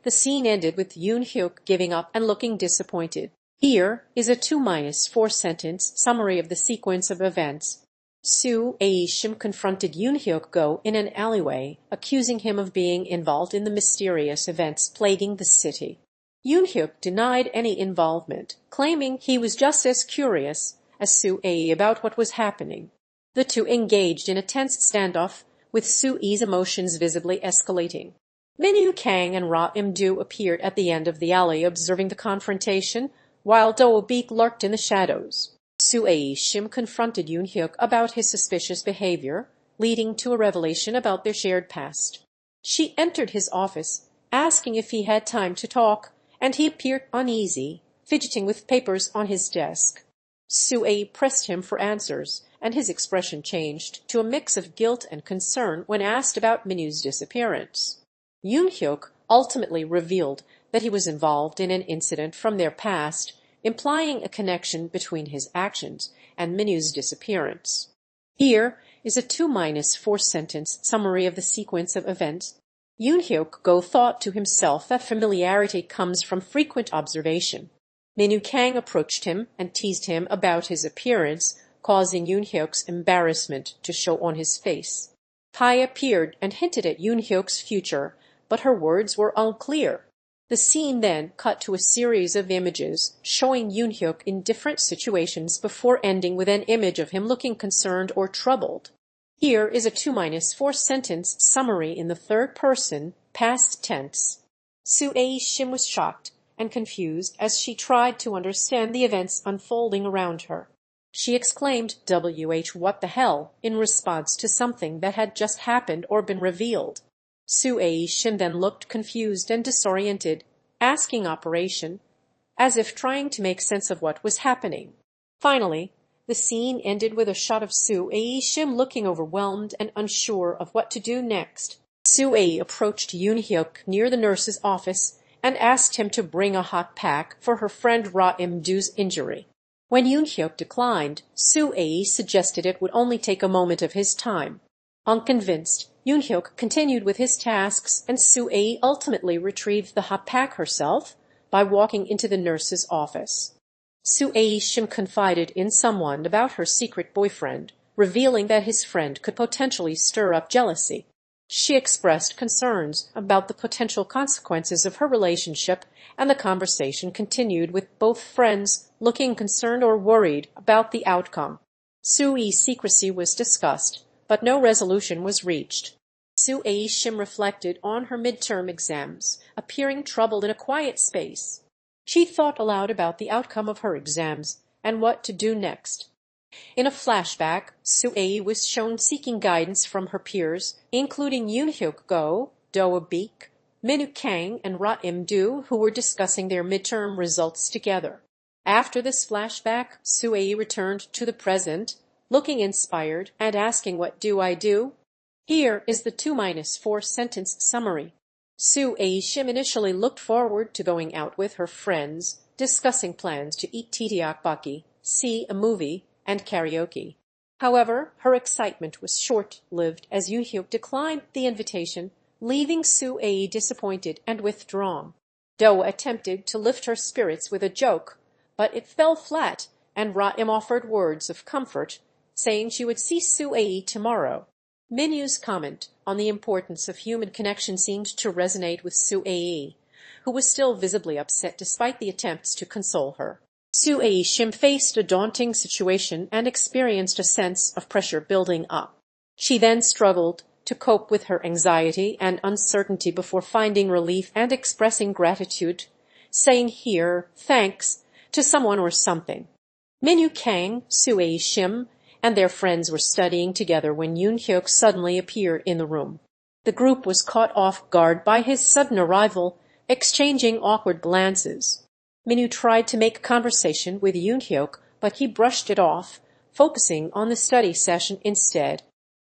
The scene ended with Eunhyeok giving up and looking disappointed. Here is a 2-4 sentence summary of the sequence of events. Su-ae Shim confronted Eunhyeok in an alleyway, accusing him of being involved in the mysterious events plaguing the city. Eunhyeok denied any involvement, claiming he was just as curious as Su-ae about what was happening. The two engaged in a tense standoff, with Su-ae's emotions visibly escalating. Minyu Kang and Ra Im-do appeared at the end of the alley observing the confrontation, while Dohwa Baek lurked in the shadows. Su-ae Shim confronted Eunhyeok about his suspicious behavior, leading to a revelation about their shared past. She entered his office, asking if he had time to talk, and he appeared uneasy, fidgeting with papers on his desk. Su-ae pressed him for answers, and his expression changed to a mix of guilt and concern when asked about Minyu's disappearance. Eunhyeok ultimately revealed that he was involved in an incident from their past, implying a connection between his actions and Minyu's disappearance. Here is a 2-4 sentence summary of the sequence of events. Eunhyeok thought to himself that familiarity comes from frequent observation. Minyu Kang approached him and teased him about his appearance, causing Eunhyeok's embarrassment to show on his face. Pai appeared and hinted at Eunhyeok's future, but her words were unclear. The scene then cut to a series of images showing Eunhyeok in different situations before ending with an image of him looking concerned or troubled. Here is a 2-4 sentence summary in the third person, past tense. Su-ae Shim was shocked and confused as she tried to understand the events unfolding around her. She exclaimed, what the hell, in response to something that had just happened or been revealed. Su-ae Shim then looked confused and disoriented, asking operation, as if trying to make sense of what was happening. Finally, the scene ended with a shot of Su-ae Shim looking overwhelmed and unsure of what to do next. Su-ae approached Eunhyeok near the nurse's office and asked him to bring a hot pack for her friend Ra-im-doo's injury. When Eunhyeok declined, Su-ae suggested it would only take a moment of his time. Unconvinced, Eunhyeok continued with his tasks and Su-ae ultimately retrieved the hot pack herself by walking into the nurse's office. Su-ae Shim confided in someone about her secret boyfriend, revealing that his friend could potentially stir up jealousy. She expressed concerns about the potential consequences of her relationship, and the conversation continued with both friends looking concerned or worried about the outcome. Su-ae's secrecy was discussed, but no resolution was reached. Su-ae Shim reflected on her midterm exams, appearing troubled in a quiet space. She thought aloud about the outcome of her exams and what to do next. In a flashback, Su-ae was shown seeking guidance from her peers, including Eunhyeok Go, Dohwa Baek, Min-woo Kang, and Ra-im-doo, who were discussing their midterm results together. After this flashback, Su-ae returned to the present, looking inspired and asking, "What do I do?" Here is the 2-4 sentence summary. Su-ae Shim initially looked forward to going out with her friends, discussing plans to eat tteokbokki, see a movie, and karaoke. However, her excitement was short-lived as Eunhyeok declined the invitation, leaving Su-ae disappointed and withdrawn. Dohwa attempted to lift her spirits with a joke, but it fell flat, and Ra-im offered words of comfort, saying she would see Su-ae tomorrow. Min-woo's comment on the importance of human connection seemed to resonate with Su-ae, who was still visibly upset despite the attempts to console her. Su-ae Shim faced a daunting situation and experienced a sense of pressure building up. She then struggled to cope with her anxiety and uncertainty before finding relief and expressing gratitude, saying here, thanks, to someone or something. Min-woo Kang, Su-ae Shim, and their friends were studying together when Eunhyeok suddenly appeared in the room. The group was caught off guard by his sudden arrival, exchanging awkward glances. Min-woo tried to make conversation with Eunhyeok, but he brushed it off, focusing on the study session instead.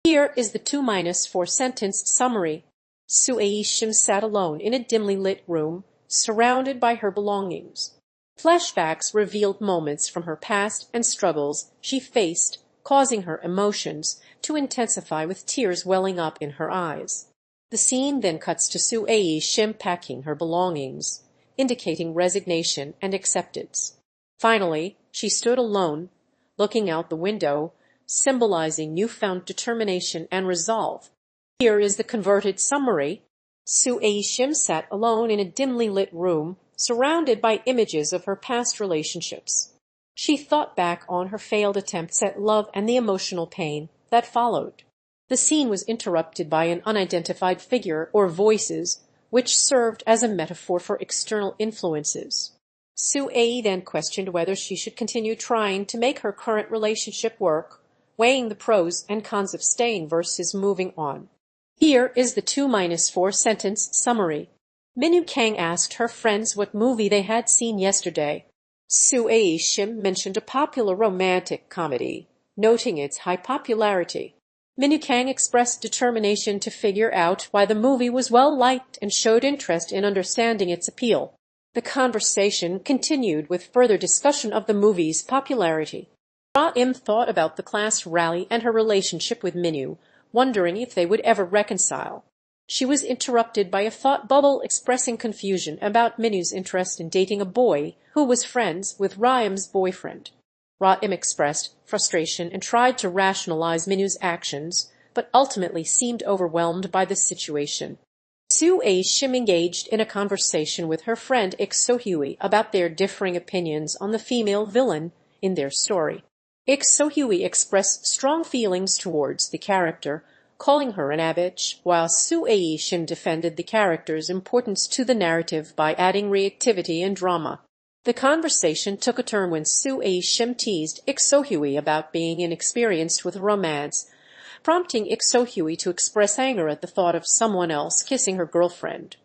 Here is the 2-4 sentence summary. Su-ae Shim sat alone in a dimly lit room, surrounded by her belongings. Flashbacks revealed moments from her past and struggles she faced, causing her emotions to intensify with tears welling up in her eyes. The scene then cuts to Su-ae Shim packing her belongings, indicating resignation and acceptance. Finally, she stood alone, looking out the window, symbolizing newfound determination and resolve. Here is the converted summary. Su-ae Shim sat alone in a dimly lit room, surrounded by images of her past relationships. She thought back on her failed attempts at love and the emotional pain that followed. The scene was interrupted by an unidentified figure or voices, which served as a metaphor for external influences. Su-ae then questioned whether she should continue trying to make her current relationship work, weighing the pros and cons of staying versus moving on. Here is the 2-4 sentence summary. Min-woo Kang asked her friends what movie they had seen yesterday. Su-ae Shim mentioned a popular romantic comedy, noting its high popularity. Min-woo Kang expressed determination to figure out why the movie was well-liked and showed interest in understanding its appeal. The conversation continued with further discussion of the movie's popularity. Ra-im thought about the class rally and her relationship with Min-woo, wondering if they would ever reconcile. She was interrupted by a thought bubble expressing confusion about Min-woo's interest in dating a boy who was friends with Ra-im's boyfriend. Ra-im expressed frustration and tried to rationalize Min-woo's actions, but ultimately seemed overwhelmed by the situation. Su-ae Shim engaged in a conversation with her friend Ik So-hyui about their differing opinions on the female villain in their story. Ik So-hyui expressed strong feelings towards the character, calling her an bitch, while Su-ae Shim defended the character's importance to the narrative by adding reactivity and drama. The conversation took a turn when Su-ae Shim teased Ik So-hyui about being inexperienced with romance, prompting Ik So-hyui to express anger at the thought of someone else kissing her girlfriend.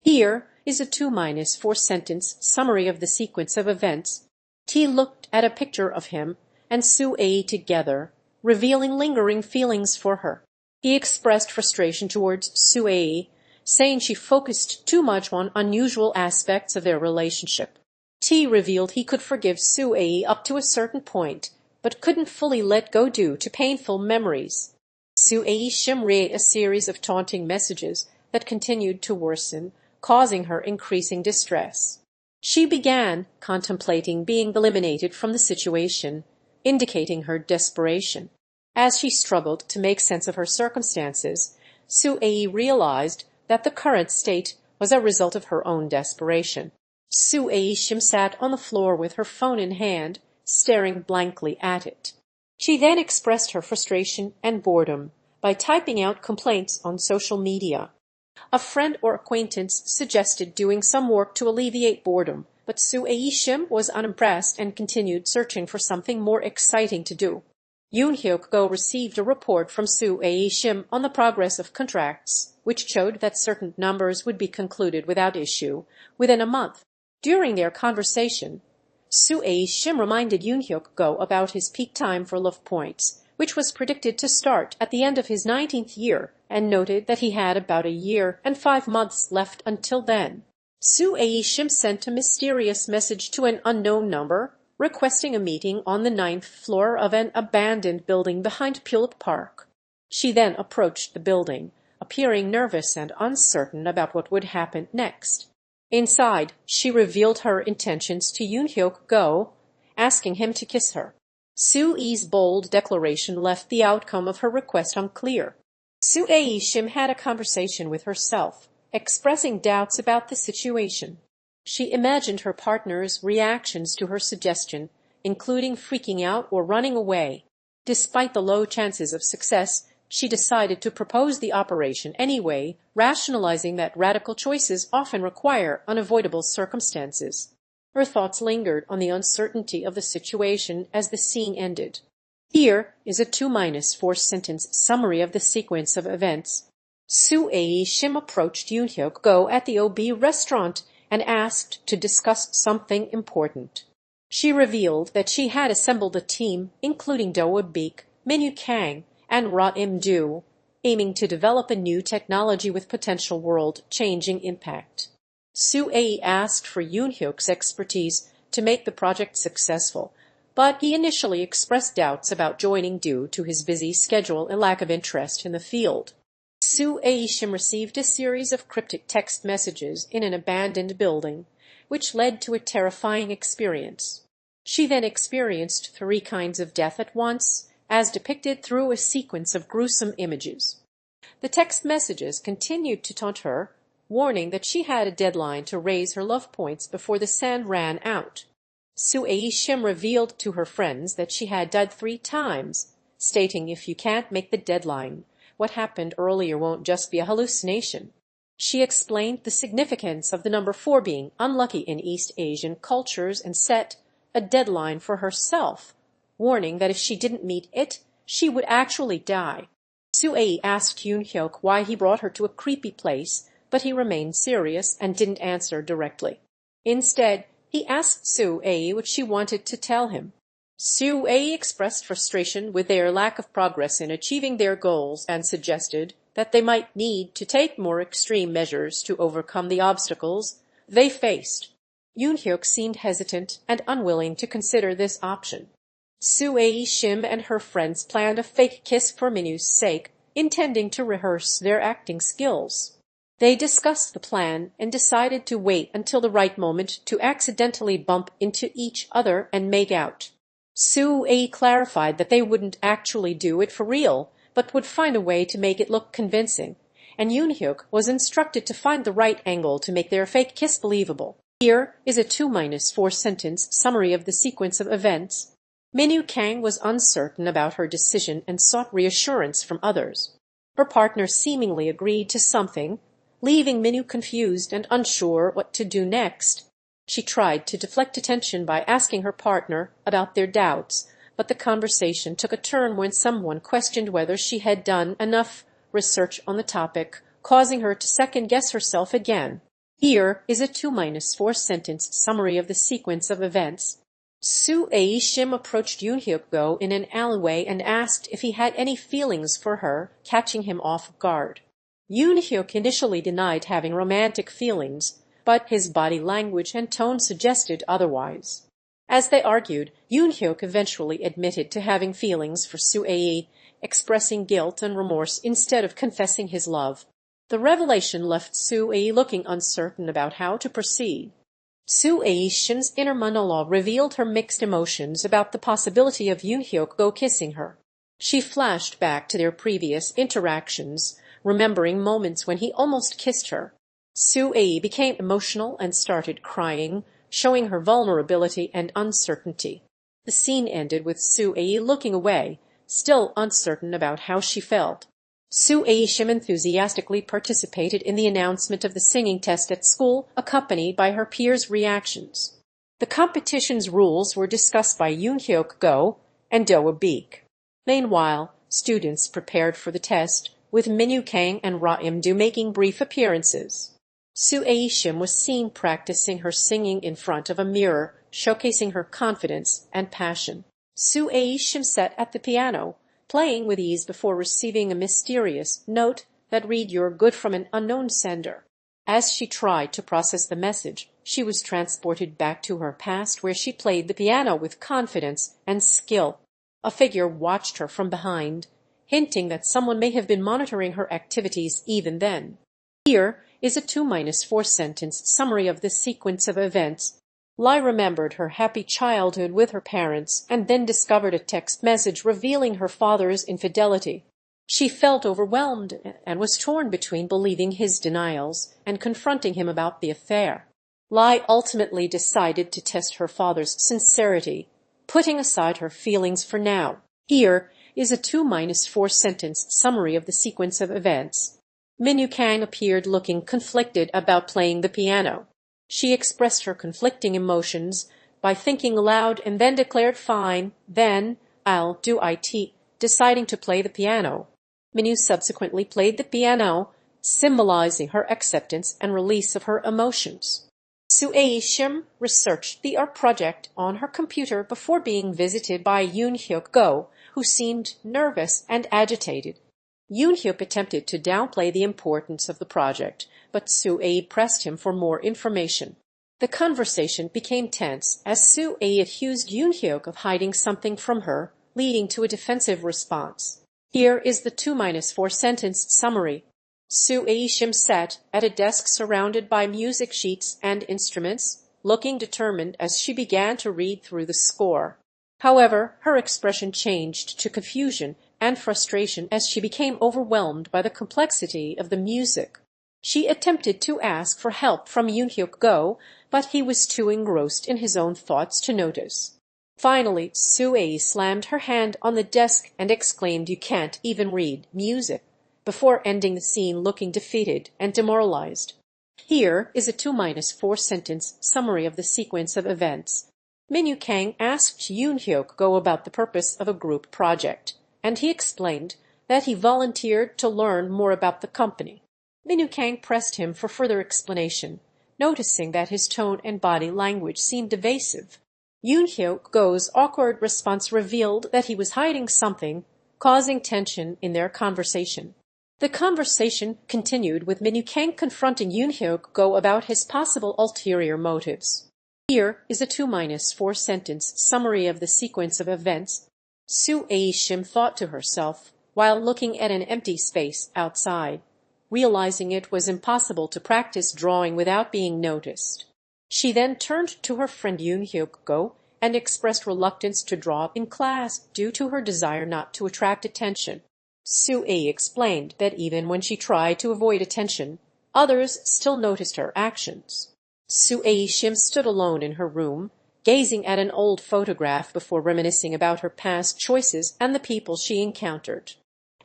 Here is a 2-4 sentence summary of the sequence of events. T looked at a picture of him and Su-ae together, revealing lingering feelings for her. He expressed frustration towards Su-ae, saying she focused too much on unusual aspects of their relationship. T revealed he could forgive Su-ae up to a certain point, but couldn't fully let go due to painful memories. Su-ae Shim read a series of taunting messages that continued to worsen, causing her increasing distress. She began contemplating being eliminated from the situation, indicating her desperation. As she struggled to make sense of her circumstances, Su-ae realized that the current state was a result of her own desperation. Su-ae Shim sat on the floor with her phone in hand, staring blankly at it. She then expressed her frustration and boredom by typing out complaints on social media. A friend or acquaintance suggested doing some work to alleviate boredom, but Su-ae Shim was unimpressed and continued searching for something more exciting to do. Eunhyeok received a report from Su-ae Shim on the progress of contracts, which showed that certain numbers would be concluded without issue within a month. During their conversation, Su-ae Shim reminded Eunhyeok about his peak time for love points, which was predicted to start at the end of his 19th year, and noted that he had about a year and 5 months left until then. Su-ae Shim sent a mysterious message to an unknown number, requesting a meeting on the 9th floor of an abandoned building behind Tulip Park. She then approached the building, appearing nervous and uncertain about what would happen next. Inside, she revealed her intentions to Eunhyeok, asking him to kiss her. Su-ae's bold declaration left the outcome of her request unclear. Su-ae Shim had a conversation with herself, expressing doubts about the situation. She imagined her partner's reactions to her suggestion, including freaking out or running away. Despite the low chances of success, she decided to propose the operation anyway, rationalizing that radical choices often require unavoidable circumstances. Her thoughts lingered on the uncertainty of the situation as the scene ended. Here is a 2-4 sentence summary of the sequence of events. Su-ae Shim approached Eunhyeok at the OB restaurant and asked to discuss something important. She revealed that she had assembled a team, including Dohwa Baek, Eunhyeok, and Ra Im-do, aiming to develop a new technology with potential world-changing impact. Su-ae asked for Eunhyeok's expertise to make the project successful, but he initially expressed doubts about joining due to his busy schedule and lack of interest in the field. Su-ae Shim received a series of cryptic text messages in an abandoned building, which led to a terrifying experience. She then experienced 3 kinds of death at once, as depicted through a sequence of gruesome images. The text messages continued to taunt her, warning that she had a deadline to raise her love points before the sand ran out. Su-ae Shim revealed to her friends that she had died 3 times, stating if you can't make the deadline, what happened earlier won't just be a hallucination. She explained the significance of the number 4 being unlucky in East Asian cultures and set a deadline for herself, warning that if she didn't meet it, she would actually die. Su-ae asked Eunhyeok why he brought her to a creepy place, but he remained serious and didn't answer directly. Instead, he asked Su-ae what she wanted to tell him. Su-ae expressed frustration with their lack of progress in achieving their goals and suggested that they might need to take more extreme measures to overcome the obstacles they faced. Eunhyeok seemed hesitant and unwilling to consider this option. Su-ae Shim and her friends planned a fake kiss for Minu's sake, intending to rehearse their acting skills. They discussed the plan and decided to wait until the right moment to accidentally bump into each other and make out. Su-ae clarified that they wouldn't actually do it for real, but would find a way to make it look convincing, and Eunhyeok was instructed to find the right angle to make their fake kiss believable. Here is a 2-4 sentence summary of the sequence of events. Eunhyeok was uncertain about her decision and sought reassurance from others. Her partner seemingly agreed to something, leaving Minyu confused and unsure what to do next. She tried to deflect attention by asking her partner about their doubts, but the conversation took a turn when someone questioned whether she had done enough research on the topic, causing her to second-guess herself again. Here is a 2-4 sentence summary of the sequence of events. Su-ae Shim approached Eunhyeok in an alleyway and asked if he had any feelings for her, catching him off guard. Eunhyeok initially denied having romantic feelings, but his body language and tone suggested otherwise. As they argued, Eunhyeok eventually admitted to having feelings for Su-ae, expressing guilt and remorse instead of confessing his love. The revelation left Su-ae looking uncertain about how to proceed. Su-ae Shim's inner monologue revealed her mixed emotions about the possibility of Eunhyeok kissing her. She flashed back to their previous interactions, remembering moments when he almost kissed her. Su-ae became emotional and started crying, showing her vulnerability and uncertainty. The scene ended with Su-ae looking away, still uncertain about how she felt. Su-ae Shim enthusiastically participated in the announcement of the singing test at school, accompanied by her peers' reactions. The competition's rules were discussed by Eunhyeok and Dohwa Baek. Meanwhile, students prepared for the test, with Minyu and Ra-im-do making brief appearances. Su-ae Shim was seen practicing her singing in front of a mirror, showcasing her confidence and passion. Su-ae Shim sat at the piano, playing with ease before receiving a mysterious note that read "You're good" from an unknown sender. As she tried to process the message, she was transported back to her past where she played the piano with confidence and skill. A figure watched her from behind, hinting that someone may have been monitoring her activities even then. Here is a 2-4 sentence summary of this sequence of events. Lai remembered her happy childhood with her parents and then discovered a text message revealing her father's infidelity. She felt overwhelmed and was torn between believing his denials and confronting him about the affair. Lai ultimately decided to test her father's sincerity, putting aside her feelings for now. Here is a 2-4 sentence summary of the sequence of events. Minyu appeared looking conflicted about playing the piano. She expressed her conflicting emotions by thinking aloud and then declared fine, then I'll do it, deciding to play the piano. Minyu subsequently played the piano, symbolizing her acceptance and release of her emotions. Su-ae Shim researched the art project on her computer before being visited by Eunhyeok, who seemed nervous and agitated. Eunhyeok attempted to downplay the importance of the project, but Su-ae pressed him for more information. The conversation became tense as Su-ae accused Eunhyeok of hiding something from her, leading to a defensive response. Here is the 2-4 sentence summary. Su-ae Shim sat at a desk surrounded by music sheets and instruments, looking determined as she began to read through the score. However, her expression changed to confusion and frustration as she became overwhelmed by the complexity of the music. She attempted to ask for help from Eunhyeok, but he was too engrossed in his own thoughts to notice. Finally, Su-ae slammed her hand on the desk and exclaimed, "You can't even read music," before ending the scene looking defeated and demoralized. Here is a 2-4 sentence summary of the sequence of events. Minyu asked Eunhyeok about the purpose of a group project, and he explained that he volunteered to learn more about the company. Minyu pressed him for further explanation, noticing that his tone and body language seemed evasive. Eunhyeok's awkward response revealed that he was hiding something, causing tension in their conversation. The conversation continued with Minyu confronting Eunhyeok about his possible ulterior motives. Here is a 2-4 sentence summary of the sequence of events. Su-ae Shim thought to herself while looking at an empty space outside, realizing it was impossible to practice drawing without being noticed. She then turned to her friend Eunhyeok and expressed reluctance to draw in class due to her desire not to attract attention. Su-ae explained that even when she tried to avoid attention, others still noticed her actions. Su-ae Shim stood alone in her room, gazing at an old photograph before reminiscing about her past choices and the people she encountered.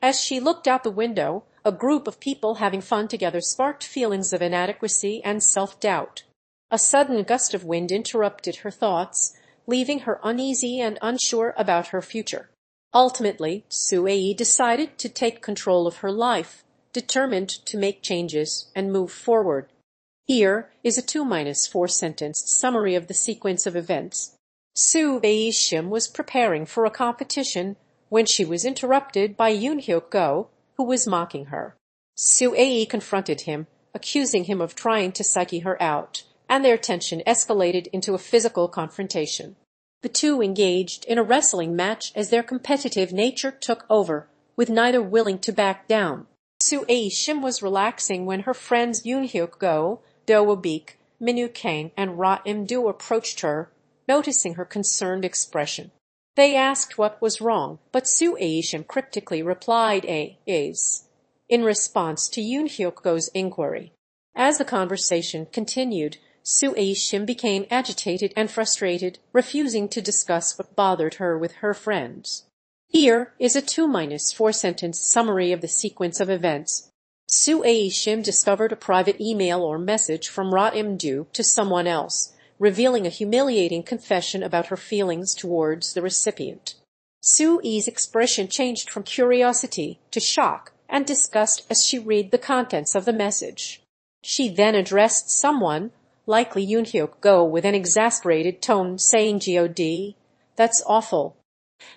As she looked out the window, a group of people having fun together sparked feelings of inadequacy and self-doubt. A sudden gust of wind interrupted her thoughts, leaving her uneasy and unsure about her future. Ultimately, Su-ae decided to take control of her life, determined to make changes and move forward. Here is a 2-4 sentence summary of the sequence of events. Su-ae Shim was preparing for a competition when she was interrupted by Eunhyeok, who was mocking her. Su-ae confronted him, accusing him of trying to psyche her out, and their tension escalated into a physical confrontation. The two engaged in a wrestling match as their competitive nature took over, with neither willing to back down. Su-ae Shim was relaxing when her friends Eunhyeok, Dohwa Baek, Eunhyeok, and Ra-im-do approached her, noticing her concerned expression. They asked what was wrong, but Su-ae Shim cryptically replied is in response to Eunhyeok's inquiry. As the conversation continued, Su-ae Shim became agitated and frustrated, refusing to discuss what bothered her with her friends. Here is a 2-4 sentence summary of the sequence of events. Su-ae Shim discovered a private email or message from Ra-im-do to someone else, revealing a humiliating confession about her feelings towards the recipient. Su-ae's expression changed from curiosity to shock and disgust as she read the contents of the message. She then addressed someone, likely Eunhyeok, with an exasperated tone, saying, "God, that's awful."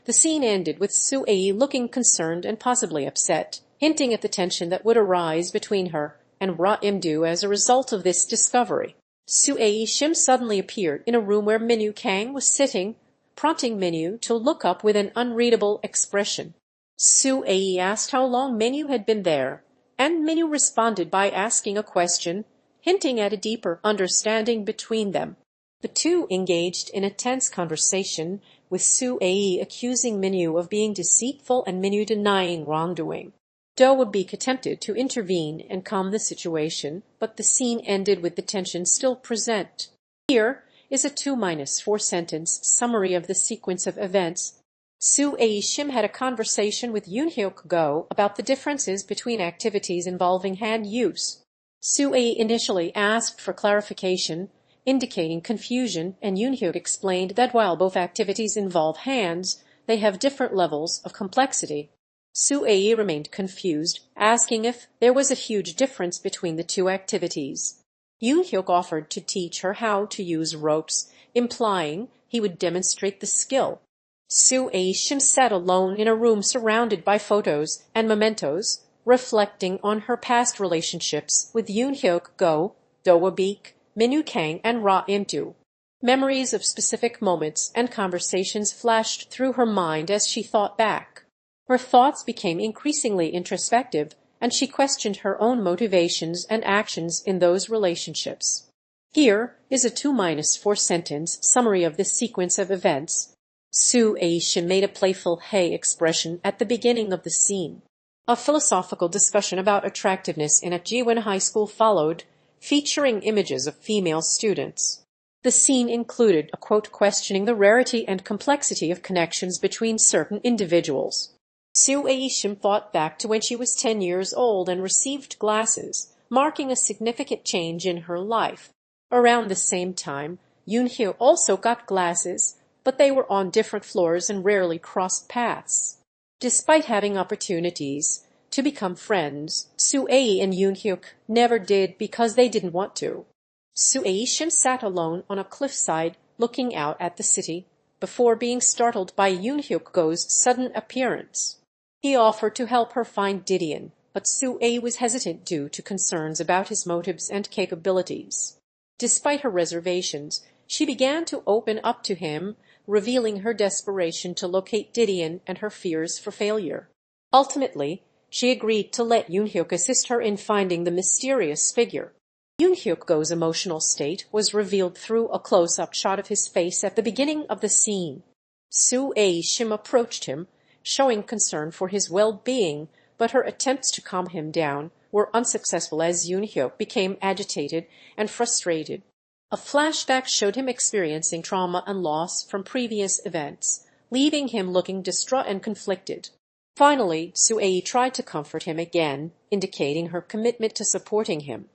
The scene ended with Su-ae looking concerned and possibly upset, hinting at the tension that would arise between her and Ra-im-do as a result of this discovery. Su-ae Shim suddenly appeared in a room where Eunhyeok was sitting, prompting Eunhyeok to look up with an unreadable expression. Su-ae asked how long Eunhyeok had been there, and Eunhyeok responded by asking a question, hinting at a deeper understanding between them. The two engaged in a tense conversation, with Su-ae accusing Eunhyeok of being deceitful and Eunhyeok denying wrongdoing. Dohwa Baek attempted to intervene and calm the situation, but the scene ended with the tension still present. Here is a 2-4 sentence summary of the sequence of events. Su-ae Shim had a conversation with Eunhyeok about the differences between activities involving hand use. Su-ae initially asked for clarification, indicating confusion, and Eunhyeok explained that while both activities involve hands, they have different levels of complexity. Su-ae remained confused, asking if there was a huge difference between the two activities. Eunhyeok offered to teach her how to use ropes, implying he would demonstrate the skill. Su-ae Shim sat alone in a room surrounded by photos and mementos, reflecting on her past relationships with Eunhyeok, Dohwa Baek, Eunhyeok, and Ra-im-do. Memories of specific moments and conversations flashed through her mind as she thought back. Her thoughts became increasingly introspective, and she questioned her own motivations and actions in those relationships. Here is a 2-4 sentence summary of this sequence of events. Su-ae Shim made a playful "hey" expression at the beginning of the scene. A philosophical discussion about attractiveness in a Jiwon high school followed, featuring images of female students. The scene included a quote questioning the rarity and complexity of connections between certain individuals. Su-ae Shim thought back to when she was 10 years old and received glasses, marking a significant change in her life. Around the same time, Eunhyeok also got glasses, but they were on different floors and rarely crossed paths. Despite having opportunities to become friends, Su-ae and Eunhyeok never did because they didn't want to. Su-ae Shim sat alone on a cliffside looking out at the city before being startled by Eunhyeok's sudden appearance. He offered to help her find Didion, but Su-ae was hesitant due to concerns about his motives and capabilities. Despite her reservations, she began to open up to him, revealing her desperation to locate Didion and her fears for failure. Ultimately, she agreed to let Eunhyeok assist her in finding the mysterious figure. Eunhyeok's emotional state was revealed through a close-up shot of his face at the beginning of the scene. Su-ae Shim approached him, showing concern for his well-being, but her attempts to calm him down were unsuccessful as Eunhyeok became agitated and frustrated. A flashback showed him experiencing trauma and loss from previous events, leaving him looking distraught and conflicted. Finally, Su-ae tried to comfort him again, indicating her commitment to supporting him.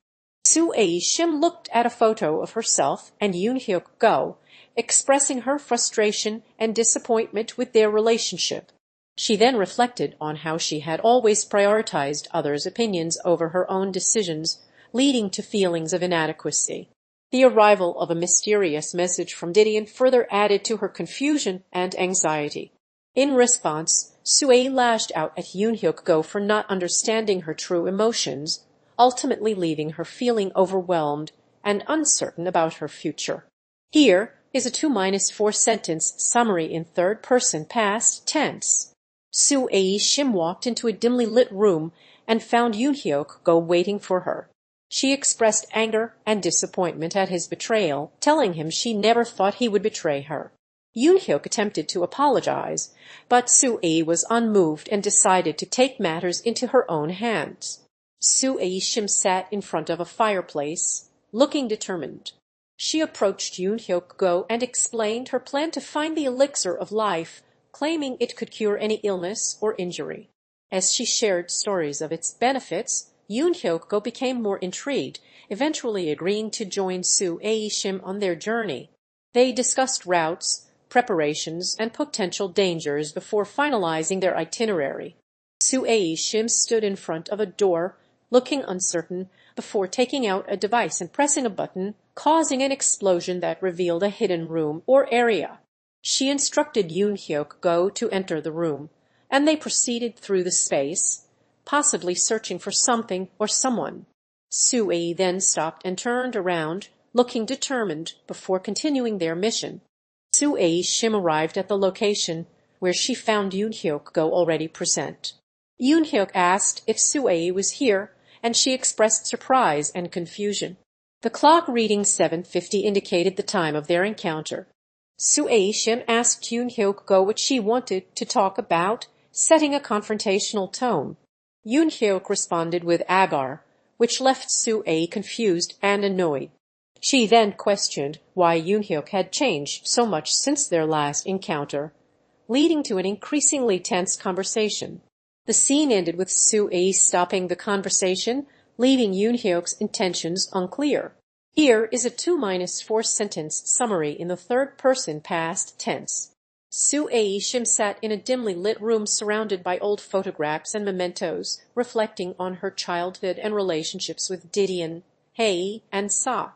Su-ae Shim looked at a photo of herself and Eunhyeok Go, expressing her frustration and disappointment with their relationship. She then reflected on how she had always prioritized others' opinions over her own decisions, leading to feelings of inadequacy. The arrival of a mysterious message from Didion further added to her confusion and anxiety. In response, Su-ae lashed out at Eunhyeok Go for not understanding her true emotions, ultimately leaving her feeling overwhelmed and uncertain about her future. Here is a 2-4 sentence summary in third person past tense. Su-ae Shim walked into a dimly lit room and found Eunhyeok Go waiting for her. She expressed anger and disappointment at his betrayal, telling him she never thought he would betray her. Eunhyeok attempted to apologize, but Su-ae was unmoved and decided to take matters into her own hands. Su-ae Shim sat in front of a fireplace, looking determined. She approached Eunhyeok Go and explained her plan to find the elixir of life, claiming it could cure any illness or injury. As she shared stories of its benefits, Eunhyeok Go became more intrigued, eventually agreeing to join Su-ae Shim on their journey. They discussed routes, preparations, and potential dangers before finalizing their itinerary. Su-ae Shim stood in front of a door, looking uncertain, before taking out a device and pressing a button, causing an explosion that revealed a hidden room or area. She instructed Eunhyeok Go to enter the room, and they proceeded through the space, possibly searching for something or someone. Su-ae then stopped and turned around, looking determined, before continuing their mission. Su-ae Shim arrived at the location, where she found Eunhyeok Go already present. Eunhyeok asked if Su-ae was here, and she expressed surprise and confusion. The clock reading 7:50 indicated the time of their encounter. Su-ae Shim asked Eunhyeok Go what she wanted to talk about, setting a confrontational tone. Eunhyeok responded with agar, which left Su-ae confused and annoyed. She then questioned why Eunhyeok had changed so much since their last encounter, leading to an increasingly tense conversation. The scene ended with Su-ae stopping the conversation, leaving Eunhyeok's intentions unclear. Here is a 2-4 sentence summary in the third person past tense. Su-ae Shim sat in a dimly lit room surrounded by old photographs and mementos, reflecting on her childhood and relationships with Didion, Hae, and Sa.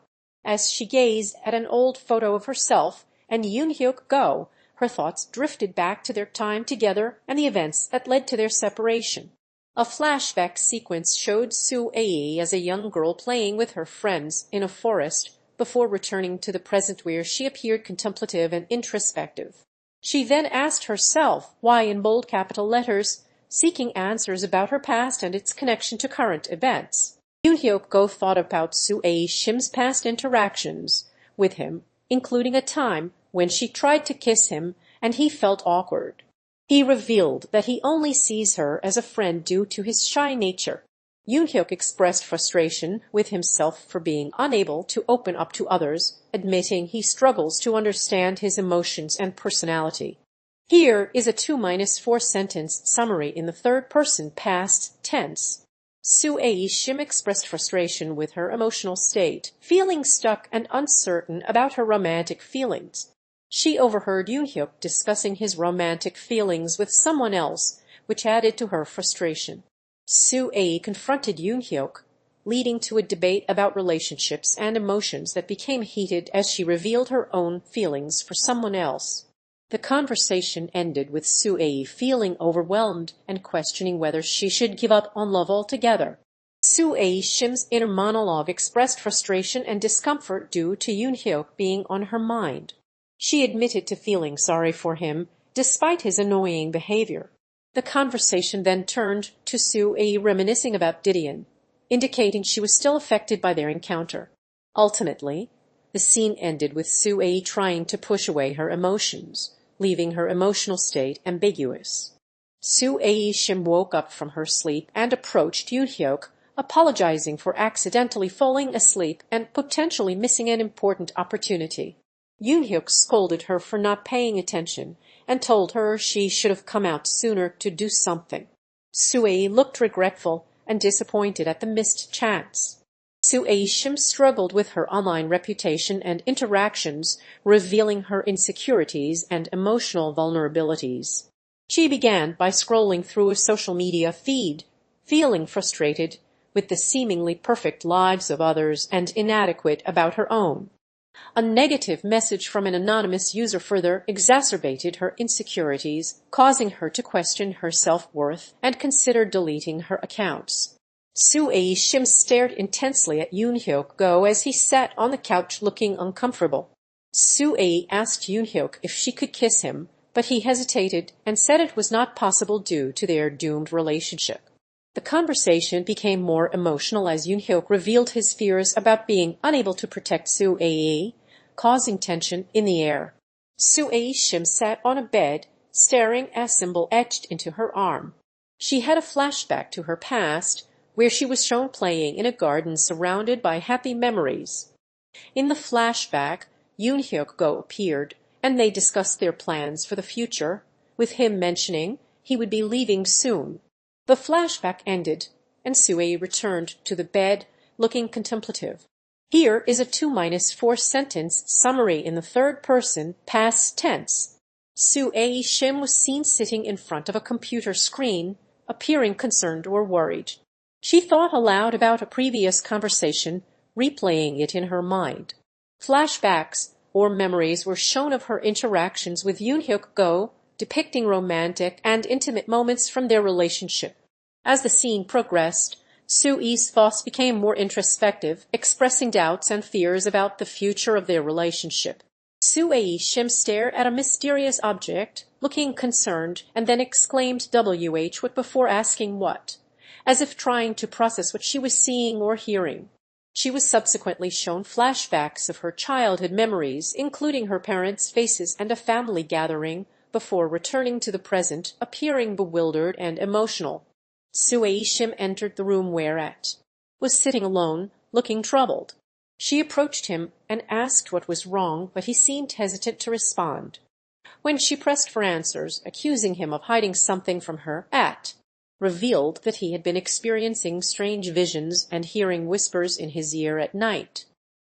As she gazed at an old photo of herself and Eunhyeok Go, her thoughts drifted back to their time together and the events that led to their separation. A flashback sequence showed Su-ae as a young girl playing with her friends in a forest before returning to the present where she appeared contemplative and introspective. She then asked herself why in bold capital letters, seeking answers about her past and its connection to current events. Eunhyeok Go thought about Su-ae Shim's past interactions with him, including a time when she tried to kiss him and he felt awkward. He revealed that he only sees her as a friend due to his shy nature. Eunhyeok expressed frustration with himself for being unable to open up to others, admitting he struggles to understand his emotions and personality. Here is a 2-4 sentence summary in the third person past tense. Su-ae Shim expressed frustration with her emotional state, feeling stuck and uncertain about her romantic feelings. She overheard Eunhyeok discussing his romantic feelings with someone else, which added to her frustration. Su-ae confronted Eunhyeok, leading to a debate about relationships and emotions that became heated as she revealed her own feelings for someone else. The conversation ended with Su-ae feeling overwhelmed and questioning whether she should give up on love altogether. Su-ae Shim's inner monologue expressed frustration and discomfort due to Eunhyeok being on her mind. She admitted to feeling sorry for him, despite his annoying behavior. The conversation then turned to Su-ae reminiscing about Didion, indicating she was still affected by their encounter. Ultimately, the scene ended with Su-ae trying to push away her emotions, leaving her emotional state ambiguous. Su-ae Shim woke up from her sleep and approached Eunhyeok, apologizing for accidentally falling asleep and potentially missing an important opportunity. Eunhyeok scolded her for not paying attention and told her she should have come out sooner to do something. Su-ae looked regretful and disappointed at the missed chance. Su-ae Shim struggled with her online reputation and interactions, revealing her insecurities and emotional vulnerabilities. She began by scrolling through a social media feed, feeling frustrated with the seemingly perfect lives of others and inadequate about her own. A negative message from an anonymous user further exacerbated her insecurities, causing her to question her self-worth and consider deleting her accounts. Su-ae Shim stared intensely at Eunhyeok Go as he sat on the couch looking uncomfortable. Su-ae asked Eunhyeok if she could kiss him, but he hesitated and said it was not possible due to their doomed relationship. The conversation became more emotional as Eunhyeok revealed his fears about being unable to protect Su-ae, causing tension in the air. Su-ae Shim sat on a bed, staring at a symbol etched into her arm. She had a flashback to her past, where she was shown playing in a garden surrounded by happy memories. In the flashback, Eunhyeok Go appeared, and they discussed their plans for the future, with him mentioning he would be leaving soon. The flashback ended, and Su-ae returned to the bed, looking contemplative. Here is a 2-4 sentence summary in the third person, past tense. Su-ae Shim was seen sitting in front of a computer screen, appearing concerned or worried. She thought aloud about a previous conversation, replaying it in her mind. Flashbacks or memories were shown of her interactions with Eunhyeok Go, depicting romantic and intimate moments from their relationship. As the scene progressed, Su-ae's thoughts became more introspective, expressing doubts and fears about the future of their relationship. Su-ae Shim stared at a mysterious object, looking concerned, and then exclaimed "What" before asking what, as if trying to process what she was seeing or hearing. She was subsequently shown flashbacks of her childhood memories, including her parents' faces and a family gathering, before returning to the present, appearing bewildered and emotional. Su-ae Shim entered the room whereat was sitting alone, looking troubled. She approached him and asked what was wrong, but he seemed hesitant to respond. When she pressed for answers, accusing him of hiding something from her, revealed that he had been experiencing strange visions and hearing whispers in his ear at night.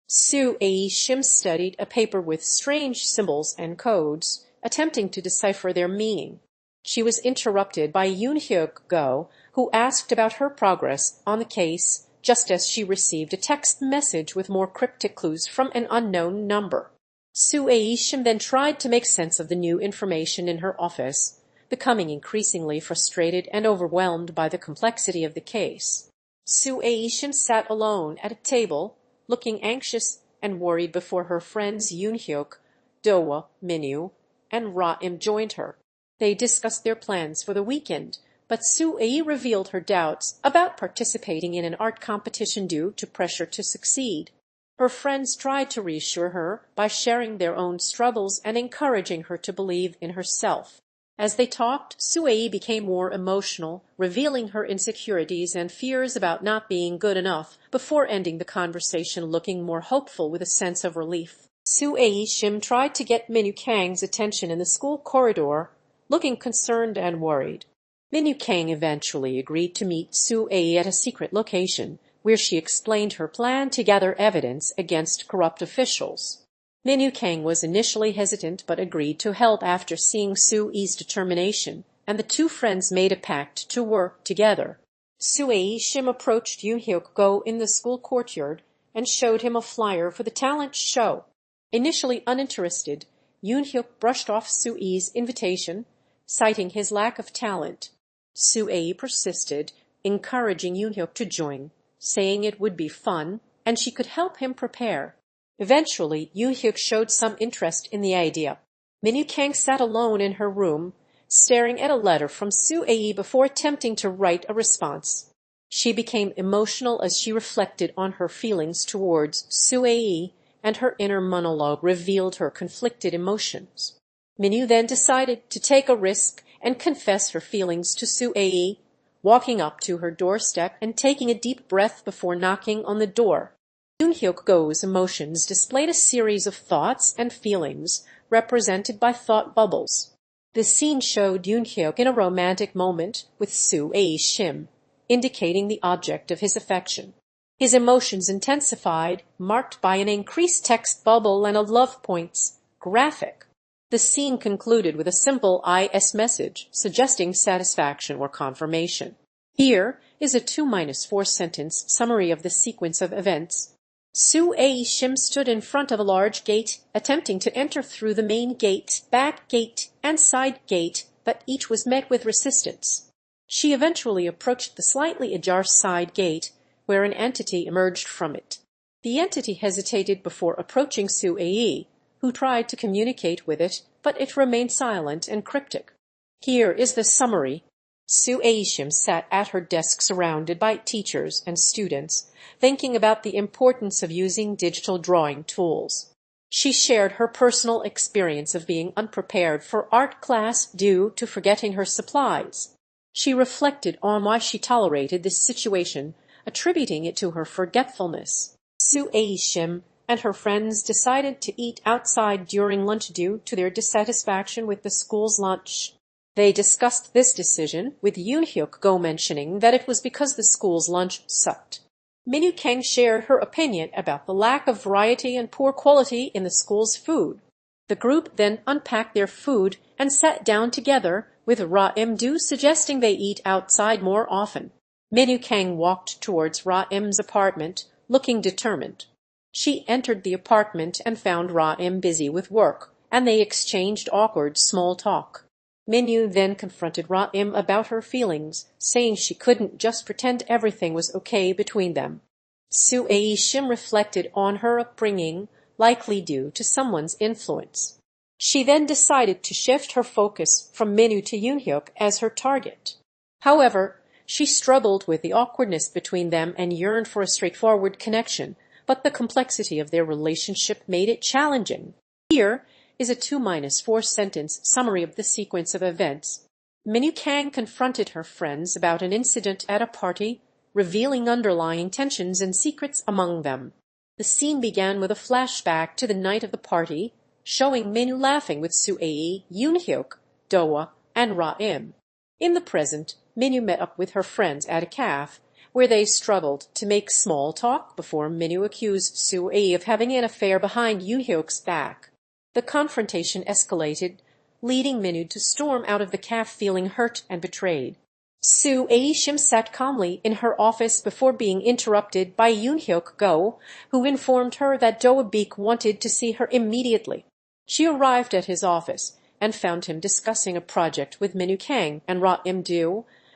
Su-ae Shim studied a paper with strange symbols and codes, attempting to decipher their meaning. She was interrupted by Eunhyeok Go, who asked about her progress on the case, just as she received a text message with more cryptic clues from an unknown number. Su-ae Shim then tried to make sense of the new information in her office, becoming increasingly frustrated and overwhelmed by the complexity of the case. Su-ae Shim sat alone at a table, looking anxious and worried before her friends Eunhyeok, Dohwa, Minyu, and Ra-im joined her. They discussed their plans for the weekend, but Su-ae revealed her doubts about participating in an art competition due to pressure to succeed. Her friends tried to reassure her by sharing their own struggles and encouraging her to believe in herself. As they talked, Su-ae became more emotional, revealing her insecurities and fears about not being good enough, before ending the conversation looking more hopeful with a sense of relief. Su-ae Shim tried to get Minyu Kang's attention in the school corridor, looking concerned and worried. Minyu Kang eventually agreed to meet Su-ae at a secret location, where she explained her plan to gather evidence against corrupt officials. Minyu Kang was initially hesitant but agreed to help after seeing Su-ae's determination, and the two friends made a pact to work together. Su-ae Shim approached Eunhyeok Go in the school courtyard and showed him a flyer for the talent show. Initially uninterested, Eunhyeok brushed off Su-ae's invitation, citing his lack of talent. Su-ae persisted, encouraging Eunhyeok to join, saying it would be fun and she could help him prepare. Eventually, Eunhyeok showed some interest in the idea. Minyu Kang sat alone in her room, staring at a letter from Su-ae before attempting to write a response. She became emotional as she reflected on her feelings towards Su-ae, and her inner monologue revealed her conflicted emotions. Minyu then decided to take a risk and confess her feelings to Su-ae, walking up to her doorstep and taking a deep breath before knocking on the door. Eunhyeok-go's emotions displayed a series of thoughts and feelings represented by thought bubbles. The scene showed Eunhyeok in a romantic moment with Su-ae Shim, indicating the object of his affection. His emotions intensified, marked by an increased text bubble and a love points graphic. The scene concluded with a simple IS message suggesting satisfaction or confirmation. Here is a 2-4 sentence summary of the sequence of events. Su-ae Shim stood in front of a large gate, attempting to enter through the main gate, back gate, and side gate, but each was met with resistance. She eventually approached the slightly ajar side gate, where an entity emerged from it. The entity hesitated before approaching Su-ae, who tried to communicate with it, but it remained silent and cryptic. Here is the summary. Su-ae Shim sat at her desk surrounded by teachers and students, thinking about the importance of using digital drawing tools. She shared her personal experience of being unprepared for art class due to forgetting her supplies. She reflected on why she tolerated this situation, attributing it to her forgetfulness. Su-ae Shim and her friends decided to eat outside during lunch due to their dissatisfaction with the school's lunch. They discussed this decision, with Eunhyeok mentioning that it was because the school's lunch sucked. Eunhyeok shared her opinion about the lack of variety and poor quality in the school's food. The group then unpacked their food and sat down together, with Ra-im suggesting they eat outside more often. Eunhyeok walked towards Ra-im's apartment, looking determined. She entered the apartment and found Ra-im busy with work, and they exchanged awkward small talk. Eunhyeok then confronted Ra-im about her feelings, saying she couldn't just pretend everything was okay between them. Su-ae Shim reflected on her upbringing, likely due to someone's influence. She then decided to shift her focus from Eunhyeok to Eunhyeok as her target. However, she struggled with the awkwardness between them and yearned for a straightforward connection, but the complexity of their relationship made it challenging. Here is a 2-4 sentence summary of the sequence of events. Eunhyeok confronted her friends about an incident at a party, revealing underlying tensions and secrets among them. The scene began with a flashback to the night of the party, showing Eunhyeok laughing with Su-ae, Eunhyeok, Dohwa, and Ra-im. In the present, Eunhyeok met up with her friends at a cafe, where they struggled to make small talk before Eunhyeok accused Su-ae of having an affair behind Eunhyeok's back. The confrontation escalated, leading Eunhyeok to storm out of the cafe feeling hurt and betrayed. Su-ae Shim sat calmly in her office before being interrupted by Eunhyeok, who informed her that Dohwa Baek wanted to see her immediately. She arrived at his office and found him discussing a project with Eunhyeok and Ra-im,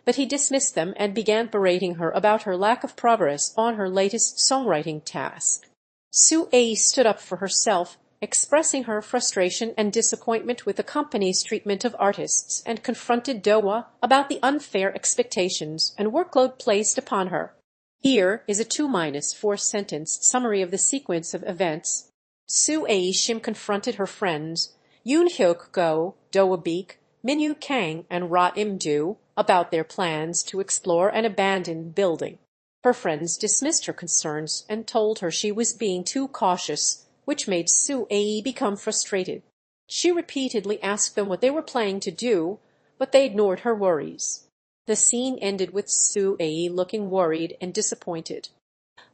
but he dismissed them and began berating her about her lack of progress on her latest songwriting task. Su-ae stood up for herself, expressing her frustration and disappointment with the company's treatment of artists, and confronted Dohwa about the unfair expectations and workload placed upon her. Here is a 2-4 sentence summary of the sequence of events. Su-ae Shim confronted her friends, Eunhyeok, Dohwa Baek, Eunhyeok, and Ra-im about their plans to explore an abandoned building. Her friends dismissed her concerns and told her she was being too cautious, which made Su-ae become frustrated. She repeatedly asked them what they were planning to do, but they ignored her worries. The scene ended with Su-ae looking worried and disappointed.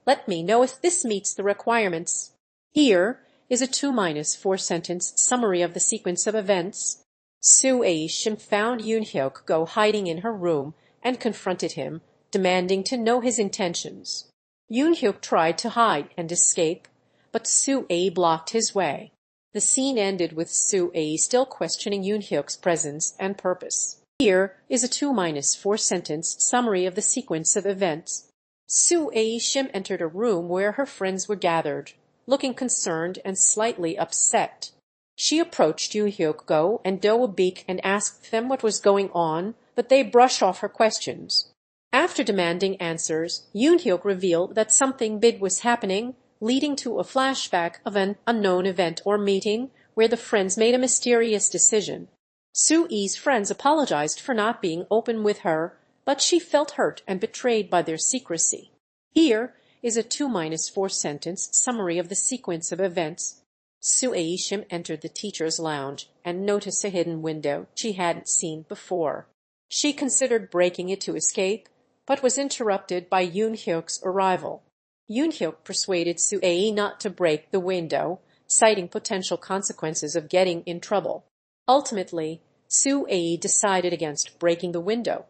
Let me know if this meets the requirements. Here is a 2-4 sentence summary of the sequence of events. Su-ae Shim found Eunhyeok hiding in her room and confronted him, demanding to know his intentions. Eunhyeok tried to hide and escape, but Su-ae blocked his way. The scene ended with Su-ae still questioning Eunhyeok's presence and purpose. Here is a 2-4 sentence summary of the sequence of events. Su-ae Shim entered a room where her friends were gathered, looking concerned and slightly upset. She approached Eunhyeok and Dohwa Baek and asked them what was going on, but they brushed off her questions. After demanding answers, Eunhyeok revealed that something big was happening, leading to a flashback of an unknown event or meeting where the friends made a mysterious decision. Su-ae's friends apologized for not being open with her, but she felt hurt and betrayed by their secrecy. Here is a 2-4 sentence summary of the sequence of events. Su-ae Shim entered the teacher's lounge and noticed a hidden window she hadn't seen before. She considered breaking it to escape, but was interrupted by Eunhyeok's arrival. Eunhyeok persuaded Su-ae not to break the window, citing potential consequences of getting in trouble. Ultimately, Su-ae decided against breaking the window.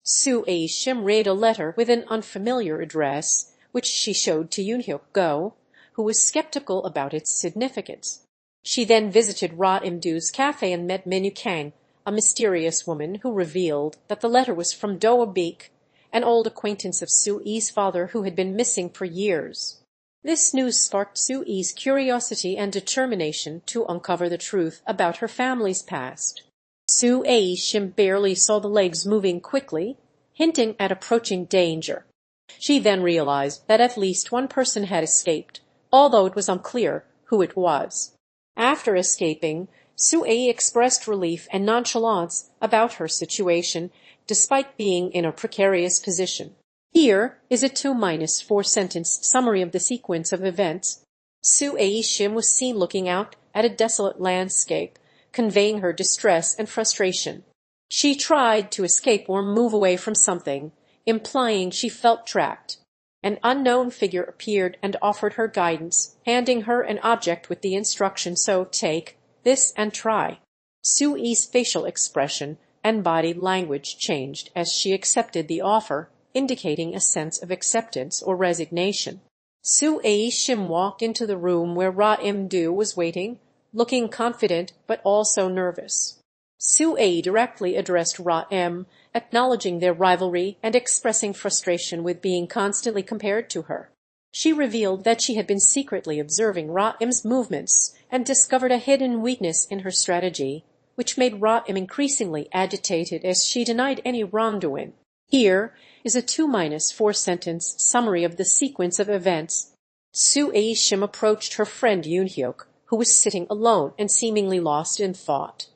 Su-ae Shim read a letter with an unfamiliar address, which she showed to Eunhyeok, who was skeptical about its significance. She then visited Ra-imdu's cafe and met Min Kang, a mysterious woman who revealed that the letter was from Dohwa Baek, an old acquaintance of Su-ae's father who had been missing for years. This news sparked Su-ae's curiosity and determination to uncover the truth about her family's past. Su-ae Shim barely saw the legs moving quickly, hinting at approaching danger. She then realized that at least one person had escaped, although it was unclear who it was. After escaping, Su-ae expressed relief and nonchalance about her situation, despite being in a precarious position. Here is a 2-4 sentence summary of the sequence of events. Su-ae Shim was seen looking out at a desolate landscape, conveying her distress and frustration. She tried to escape or move away from something, implying she felt trapped. An unknown figure appeared and offered her guidance, handing her an object with the instruction, "So take this and try." Su-ae's facial expression and body language changed as she accepted the offer, indicating a sense of acceptance or resignation. Su-ae Shim walked into the room where Ra-imdu was waiting, looking confident but also nervous. Su-ae directly addressed Ra-im, acknowledging their rivalry and expressing frustration with being constantly compared to her. She revealed that she had been secretly observing Ra-im's movements and discovered a hidden weakness in her strategy, which made Ra-im increasingly agitated as she denied any wrongdoing. Here is a 2-4 sentence summary of the sequence of events. Su-ae Shim approached her friend Eunhyeok, who was sitting alone and seemingly lost in thought.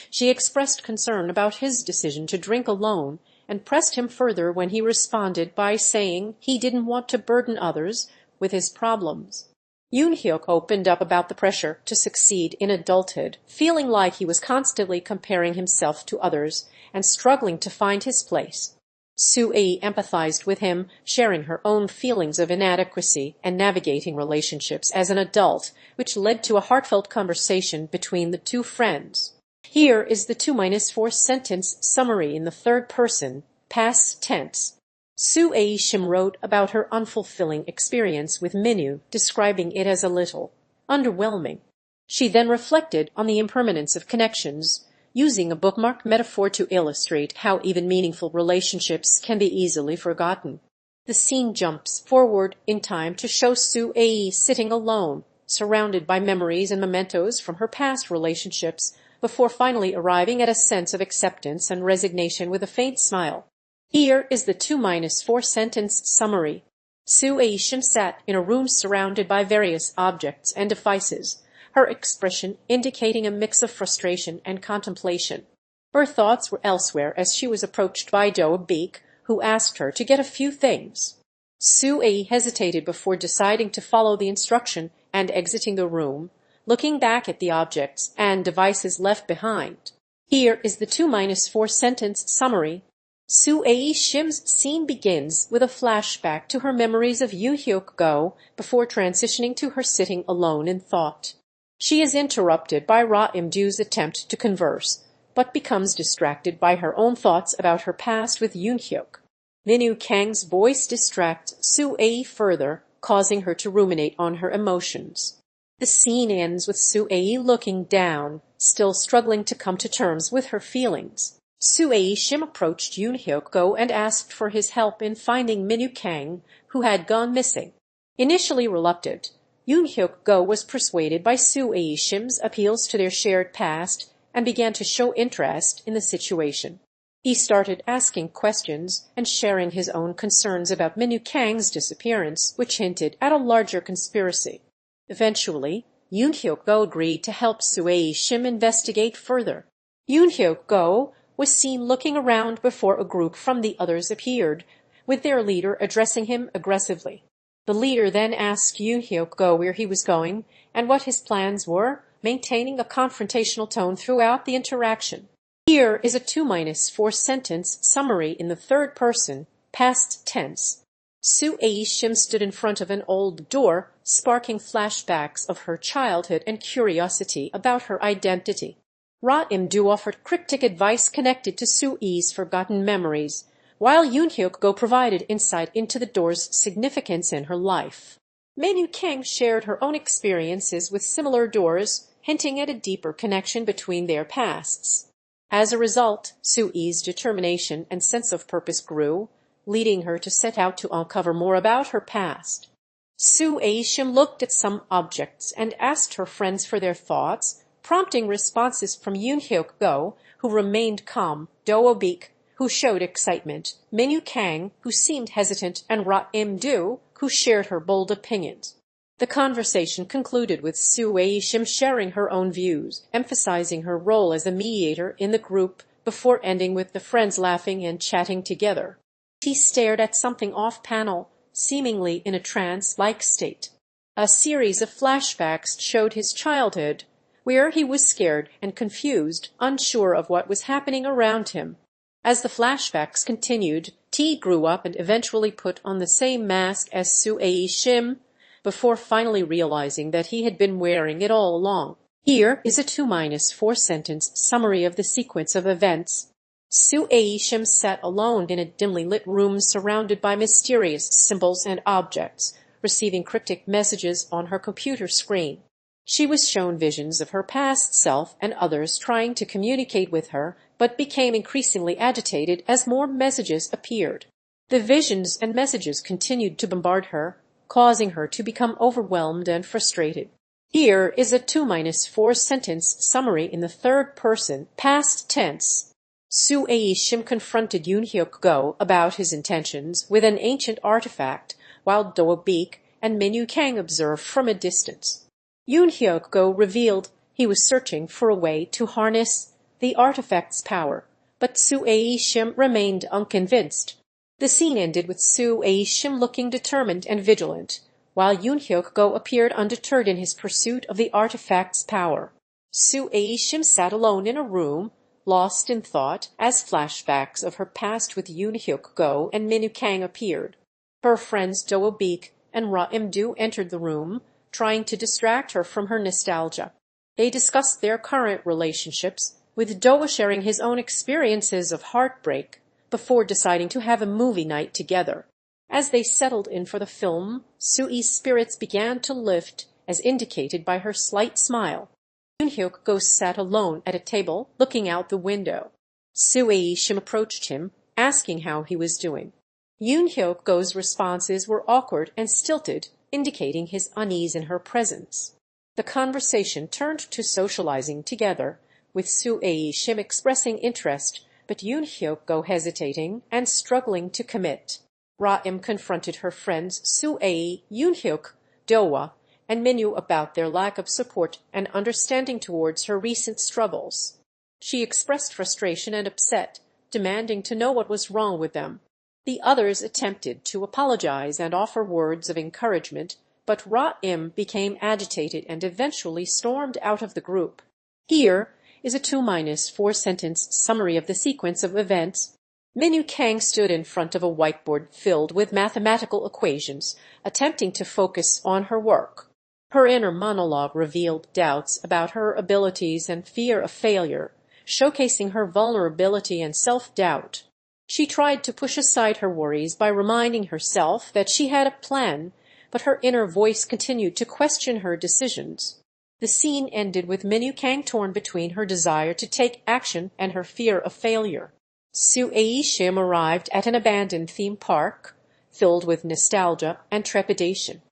She expressed concern about his decision to drink alone and pressed him further when he responded by saying he didn't want to burden others with his problems. Eunhyeok opened up about the pressure to succeed in adulthood, feeling like he was constantly comparing himself to others and struggling to find his place. Su-ae empathized with him, sharing her own feelings of inadequacy and navigating relationships as an adult, which led to a heartfelt conversation between the two friends. Here is the 2-4 sentence summary in the third person, past tense. Su-ae Shim wrote about her unfulfilling experience with Minyu, describing it as a little underwhelming. She then reflected on the impermanence of connections, using a bookmark metaphor to illustrate how even meaningful relationships can be easily forgotten. The scene jumps forward in time to show Su-ae sitting alone, surrounded by memories and mementos from her past relationships, before finally arriving at a sense of acceptance and resignation with a faint smile. Here is the 2-4 sentence summary. Su-ae Shim sat in a room surrounded by various objects and devices, her expression indicating a mix of frustration and contemplation. Her thoughts were elsewhere as she was approached by Dohwa Baek, who asked her to get a few things. Su-ae hesitated before deciding to follow the instruction and exiting the room, looking back at the objects and devices left behind. Here is the 2-4 sentence summary. Su-ae Shim's scene begins with a flashback to her memories of Eunhyeok before transitioning to her sitting alone in thought. She is interrupted by Ra-imdu's attempt to converse, but becomes distracted by her own thoughts about her past with Eunhyeok. Min Kang's voice distracts Su-ae further, causing her to ruminate on her emotions. The scene ends with Su-ae looking down, still struggling to come to terms with her feelings. Su-ae Shim approached Eunhyeok and asked for his help in finding Min Kang, who had gone missing. Initially reluctant, Eunhyeok was persuaded by Su-ae Shim's appeals to their shared past and began to show interest in the situation. He started asking questions and sharing his own concerns about Min Kang's disappearance, which hinted at a larger conspiracy. Eventually, Eunhyeok agreed to help Su-ae Shim investigate further. Eunhyeok was seen looking around before a group from the others appeared, with their leader addressing him aggressively. The leader then asked Eunhyeok where he was going and what his plans were, maintaining a confrontational tone throughout the interaction. Here is a 2-4 sentence summary in the third person, past tense. Su-ae Shim stood in front of an old door, sparking flashbacks of her childhood and curiosity about her identity. Ra-im-do offered cryptic advice connected to Su-ae's forgotten memories, while Eunhyeok provided insight into the door's significance in her life. Min-kang shared her own experiences with similar doors, hinting at a deeper connection between their pasts. As a result, Su-ae's determination and sense of purpose grew, leading her to set out to uncover more about her past. Su-ae Shim looked at some objects and asked her friends for their thoughts, prompting responses from Eunhyeok, who remained calm, Dohwa Baek, who showed excitement, Min-kang, who seemed hesitant, and Ra-im-do, who shared her bold opinions. The conversation concluded with Su-ae Shim sharing her own views, emphasizing her role as a mediator in the group before ending with the friends laughing and chatting together. He stared at something off-panel, seemingly in a trance-like state. A series of flashbacks showed his childhood, where he was scared and confused, unsure of what was happening around him. As the flashbacks continued, T grew up and eventually put on the same mask as Su-ae Shim, before finally realizing that he had been wearing it all along. Here is a 2-4 sentence summary of the sequence of events. Su-ae Shim sat alone in a dimly lit room surrounded by mysterious symbols and objects, receiving cryptic messages on her computer screen. She was shown visions of her past self and others trying to communicate with her, but became increasingly agitated as more messages appeared. The visions and messages continued to bombard her, causing her to become overwhelmed and frustrated. Here is a 2-4 sentence summary in the third person, past tense. Su-ae Shim confronted Eunhyeok about his intentions with an ancient artifact, while Dohwa Baek and Min-kang observed from a distance. Eunhyeok revealed he was searching for a way to harness the artifact's power, but Su-ae Shim remained unconvinced. The scene ended with Su-ae Shim looking determined and vigilant, while Eunhyeok appeared undeterred in his pursuit of the artifact's power. Su-ae Shim sat alone in a room, lost in thought, as flashbacks of her past with Eunhyeok and Min-kang appeared. Her friends Dohwa Baek and Ra-im-do entered the room, trying to distract her from her nostalgia. They discussed their current relationships, with Dohwa sharing his own experiences of heartbreak, before deciding to have a movie night together. As they settled in for the film, Su-ae's spirits began to lift, as indicated by her slight smile. Eunhyeok sat alone at a table, looking out the window. Su-ae Shim approached him, asking how he was doing. Eunhyeok's responses were awkward and stilted, indicating his unease in her presence. The conversation turned to socializing together, with Su-ae Shim expressing interest, but Eunhyeok hesitating and struggling to commit. Ra-im confronted her friends Su-ae, Eunhyeok, Dohwa, and Min-yu about their lack of support and understanding towards her recent struggles. She expressed frustration and upset, demanding to know what was wrong with them. The others attempted to apologize and offer words of encouragement, but Ra-im became agitated and eventually stormed out of the group. Here is a 2-4 sentence summary of the sequence of events. Min-kang stood in front of a whiteboard filled with mathematical equations, attempting to focus on her work. Her inner monologue revealed doubts about her abilities and fear of failure, showcasing her vulnerability and self-doubt. She tried to push aside her worries by reminding herself that she had a plan, but her inner voice continued to question her decisions. The scene ended with Min-kang torn between her desire to take action and her fear of failure. Su-ae Shim arrived at an abandoned theme park, filled with nostalgia and trepidation.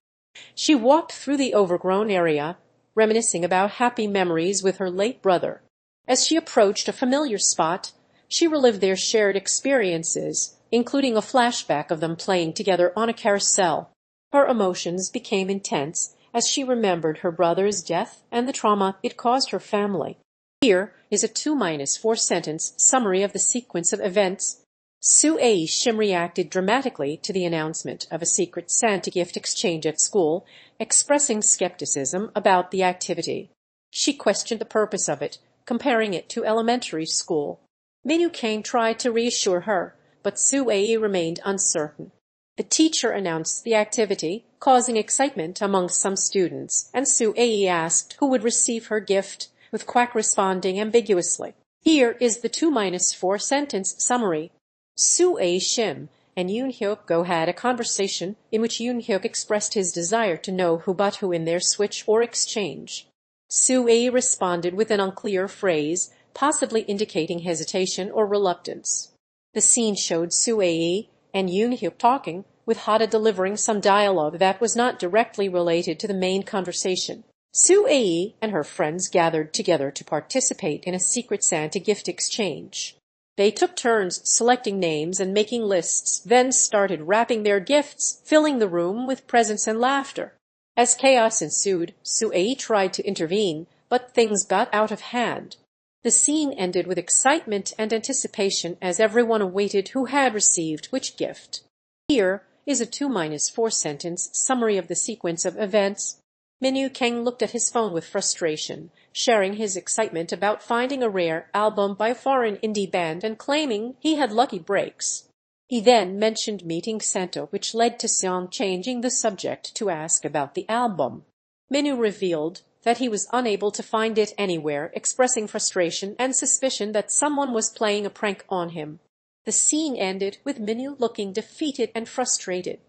She walked through the overgrown area, reminiscing about happy memories with her late brother. As she approached a familiar spot, she relived their shared experiences, including a flashback of them playing together on a carousel. Her emotions became intense as she remembered her brother's death and the trauma it caused her family. Here is a 2-4 sentence summary of the sequence of events. Su-ae Shim reacted dramatically to the announcement of a secret Santa gift exchange at school, expressing skepticism about the activity. She questioned the purpose of it, comparing it to elementary school. Min-woo Kang tried to reassure her, but Su-ae remained uncertain. The teacher announced the activity, causing excitement among some students, and Su-ae asked who would receive her gift, with Kwak responding ambiguously. Here is the 2-4 sentence summary. Su-ae Shim and Eunhyeok had a conversation in which Eunhyeok expressed his desire to know who bought who in their switch or exchange. Su-ae responded with an unclear phrase, possibly indicating hesitation or reluctance. The scene showed Su-ae and Eunhyeok talking, with Hada delivering some dialogue that was not directly related to the main conversation. Su-ae and her friends gathered together to participate in a secret Santa gift exchange. They took turns selecting names and making lists, then started wrapping their gifts, filling the room with presents and laughter. As chaos ensued, Su-ae tried to intervene, but things got out of hand. The scene ended with excitement and anticipation as everyone awaited who had received which gift. Here is a 2-4 sentence summary of the sequence of events. Min-woo Kang looked at his phone with frustration, sharing his excitement about finding a rare album by a foreign indie band and claiming he had lucky breaks. He then mentioned meeting Santa, which led to Seong changing the subject to ask about the album. Min-woo revealed that he was unable to find it anywhere, expressing frustration and suspicion that someone was playing a prank on him. The scene ended with Min-woo looking defeated and frustrated.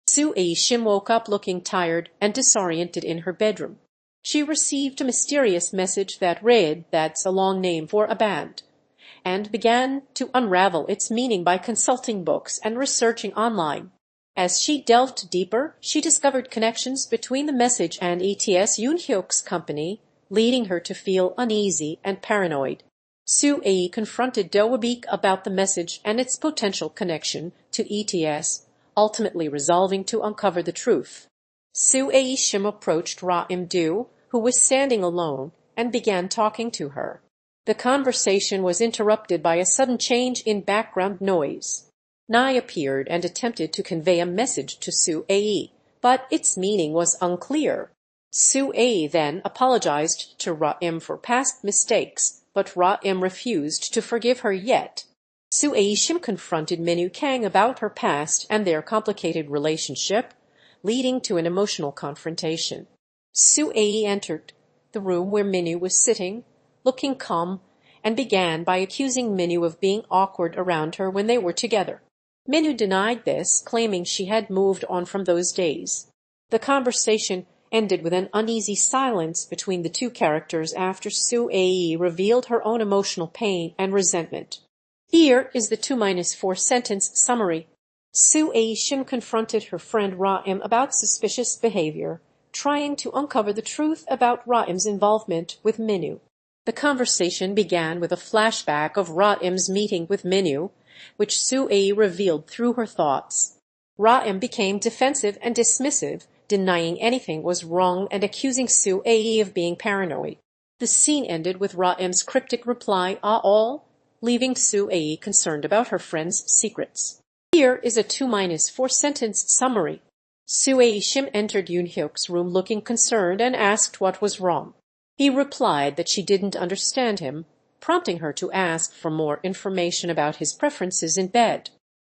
Su-ae Shim woke up looking tired and disoriented in her bedroom. She received a mysterious message that read, "That's a long name for a band," and began to unravel its meaning by consulting books and researching online. As she delved deeper, she discovered connections between the message and ETS Eunhyeok's company, leading her to feel uneasy and paranoid. Su-ae confronted Dohwa Baek about the message and its potential connection to ETS, ultimately resolving to uncover the truth. Su-ae Shim approached Ra-im-do, who was standing alone, and began talking to her. The conversation was interrupted by a sudden change in background noise. Nai appeared and attempted to convey a message to Su-ae, but its meaning was unclear. Su-ae then apologized to Ra-im for past mistakes, but Ra-im refused to forgive her yet. Su-ae Shim confronted Min-woo Kang about her past and their complicated relationship, leading to an emotional confrontation. Su-ae entered the room where Min-woo was sitting, looking calm, and began by accusing Min-woo of being awkward around her when they were together. Min-woo denied this, claiming she had moved on from those days. The conversation ended with an uneasy silence between the two characters after Su-ae revealed her own emotional pain and resentment. Here is the 2-4 sentence summary. Su-ae Shim confronted her friend Ra-im about suspicious behavior, trying to uncover the truth about Ra-im's involvement with Min-woo. The conversation began with a flashback of Ra-im's meeting with Min-woo, which Su-ae revealed through her thoughts. Ra-im became defensive and dismissive, denying anything was wrong and accusing Su-ae of being paranoid. The scene ended with Ra-im's cryptic reply, "Ah all," leaving Su-ae concerned about her friend's secrets. Here is a 2-4 sentence summary. Su-ae Shim entered Eunhyeok's room looking concerned and asked what was wrong. He replied that she didn't understand him, prompting her to ask for more information about his preferences in bed.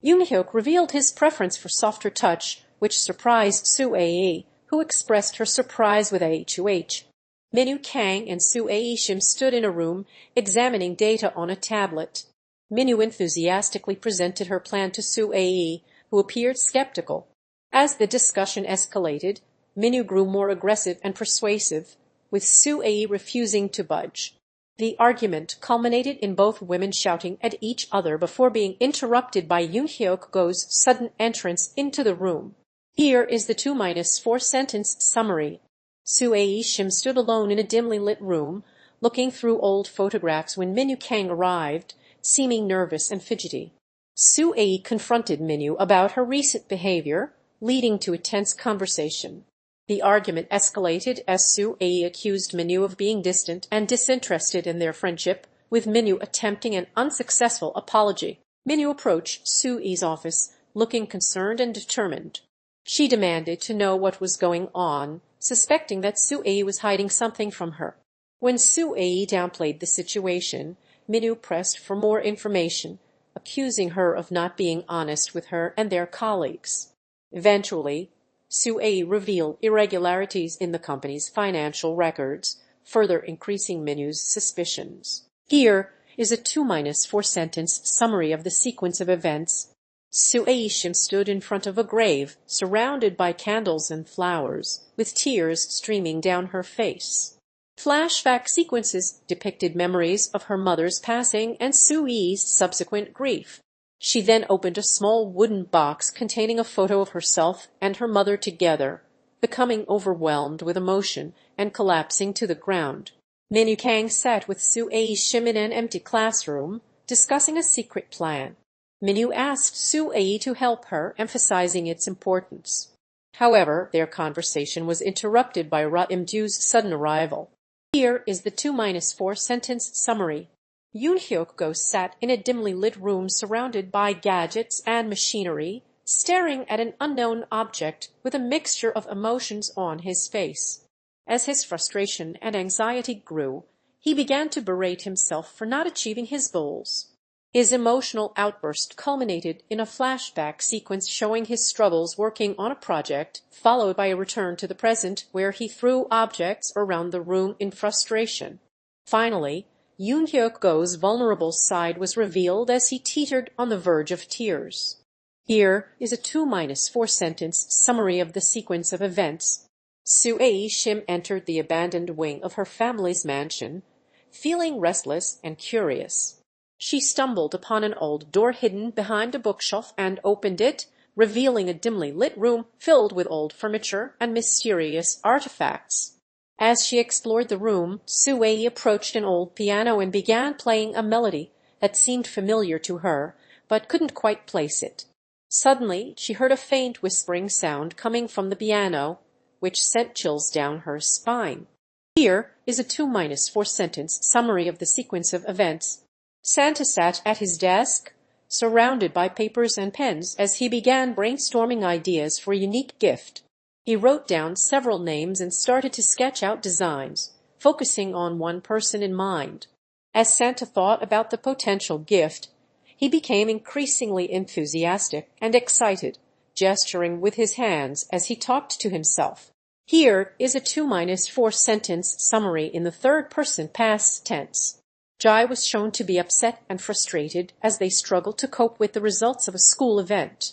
Eunhyeok revealed his preference for softer touch, which surprised Su-ae, who expressed her surprise with a HUH. Min-woo Kang and Su-ae Shim stood in a room examining data on a tablet. Min-woo enthusiastically presented her plan to Su-ae, who appeared skeptical. As the discussion escalated, Min-woo grew more aggressive and persuasive, with Su-ae refusing to budge. The argument culminated in both women shouting at each other before being interrupted by Eunhyeok's sudden entrance into the room. Here is the 2-4 sentence summary. Su-ae Shim stood alone in a dimly lit room, looking through old photographs when Min-woo Kang arrived, seeming nervous and fidgety. Su-ae confronted Min-woo about her recent behavior, leading to a tense conversation. The argument escalated as Su-ae accused Min-woo of being distant and disinterested in their friendship, with Min-woo attempting an unsuccessful apology. Minyu approached Su-ae's office, looking concerned and determined. She demanded to know what was going on, suspecting that Su-ae was hiding something from her. When Su-ae downplayed the situation, Minyu pressed for more information, accusing her of not being honest with her and their colleagues. Eventually, Su-ae revealed irregularities in the company's financial records, further increasing Minyu's suspicions. Here is a 2-4 sentence summary of the sequence of events. Su-ae Shim stood in front of a grave, surrounded by candles and flowers, with tears streaming down her face. Flashback sequences depicted memories of her mother's passing and Su-ae's subsequent grief. She then opened a small wooden box containing a photo of herself and her mother together, becoming overwhelmed with emotion and collapsing to the ground. Minyu Kang sat with Su-ae Shim in an empty classroom, discussing a secret plan. Minyu asked Su-ae to help her, emphasizing its importance. However, their conversation was interrupted by Ra-im-du's sudden arrival. Here is the 2-4 sentence summary. Eunhyeok sat in a dimly lit room surrounded by gadgets and machinery, staring at an unknown object with a mixture of emotions on his face. As his frustration and anxiety grew, he began to berate himself for not achieving his goals. His emotional outburst culminated in a flashback sequence showing his struggles working on a project, followed by a return to the present where he threw objects around the room in frustration. Finally, Eunhyeok's vulnerable side was revealed as he teetered on the verge of tears. Here is a 2-4 sentence summary of the sequence of events. Su-ae Shim entered the abandoned wing of her family's mansion, feeling restless and curious. She stumbled upon an old door hidden behind a bookshelf and opened it, revealing a dimly lit room filled with old furniture and mysterious artifacts. As she explored the room, Su-ae approached an old piano and began playing a melody that seemed familiar to her, but couldn't quite place it. Suddenly, she heard a faint whispering sound coming from the piano, which sent chills down her spine. Here is a 2-4 sentence summary of the sequence of events. Santa sat at his desk, surrounded by papers and pens, as he began brainstorming ideas for a unique gift. He wrote down several names and started to sketch out designs, focusing on one person in mind. As Santa thought about the potential gift, he became increasingly enthusiastic and excited, gesturing with his hands as he talked to himself. Here is a 2-4 sentence summary in the third-person past tense. Jai was shown to be upset and frustrated as they struggled to cope with the results of a school event.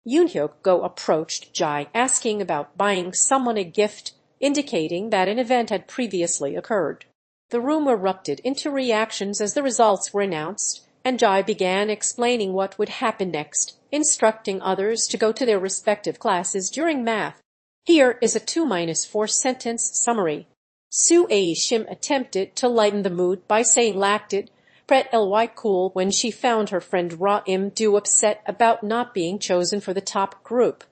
Eunhyeok approached Jai asking about buying someone a gift, indicating that an event had previously occurred. The room erupted into reactions as the results were announced, and Jai began explaining what would happen next, instructing others to go to their respective classes during math. Here is a 2-4 sentence summary. Su-ae Shim attempted to lighten the mood by saying lacted pret ly cool when she found her friend Ra-im-du upset about not being chosen for the top group.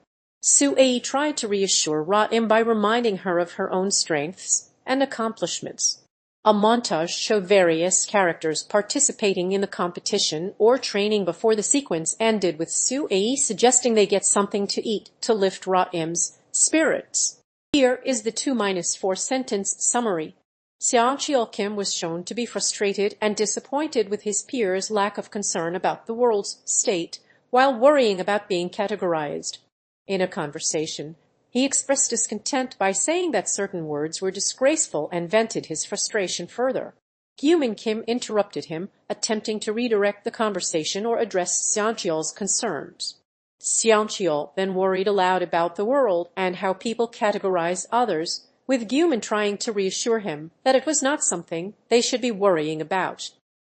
Su-ae tried to reassure Ra-im by reminding her of her own strengths and accomplishments. A montage showed various characters participating in the competition or training before the sequence ended with Su-ae suggesting they get something to eat to lift Ra-im's spirits. Here is the 2-4 sentence summary. Seong Kim was shown to be frustrated and disappointed with his peers' lack of concern about the world's state while worrying about being categorized. In a conversation, he expressed discontent by saying that certain words were disgraceful and vented his frustration further. Gyumin Kim interrupted him, attempting to redirect the conversation or address Seongcheol's concerns. Seongcheol then worried aloud about the world and how people categorize others, with Gyumin trying to reassure him that it was not something they should be worrying about.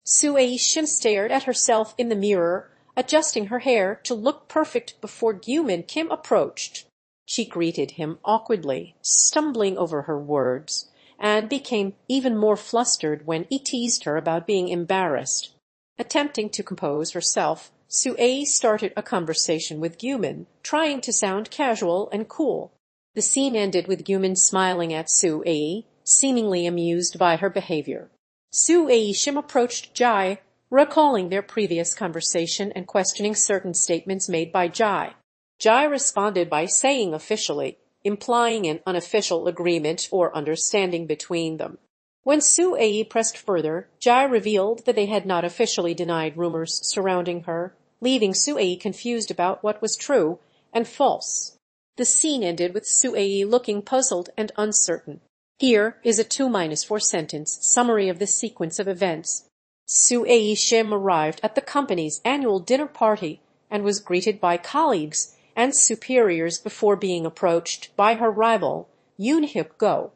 Su-ae Shim stared at herself in the mirror, adjusting her hair to look perfect before Gyumin Kim approached. She greeted him awkwardly, stumbling over her words, and became even more flustered when he teased her about being embarrassed. Attempting to compose herself, Su-ae started a conversation with Gyumin, trying to sound casual and cool. The scene ended with Gyumin smiling at Su-ae, seemingly amused by her behavior. Su-ae Shim approached Jai, recalling their previous conversation and questioning certain statements made by Jai. Jai responded by saying officially, implying an unofficial agreement or understanding between them. When Su-ae pressed further, Jai revealed that they had not officially denied rumors surrounding her, leaving Su-ae confused about what was true and false. The scene ended with Su-ae looking puzzled and uncertain. Here is a 2-4 sentence summary of this sequence of events. Su-ae Shim arrived at the company's annual dinner party and was greeted by colleagues and superiors before being approached by her rival, Eunhyeok.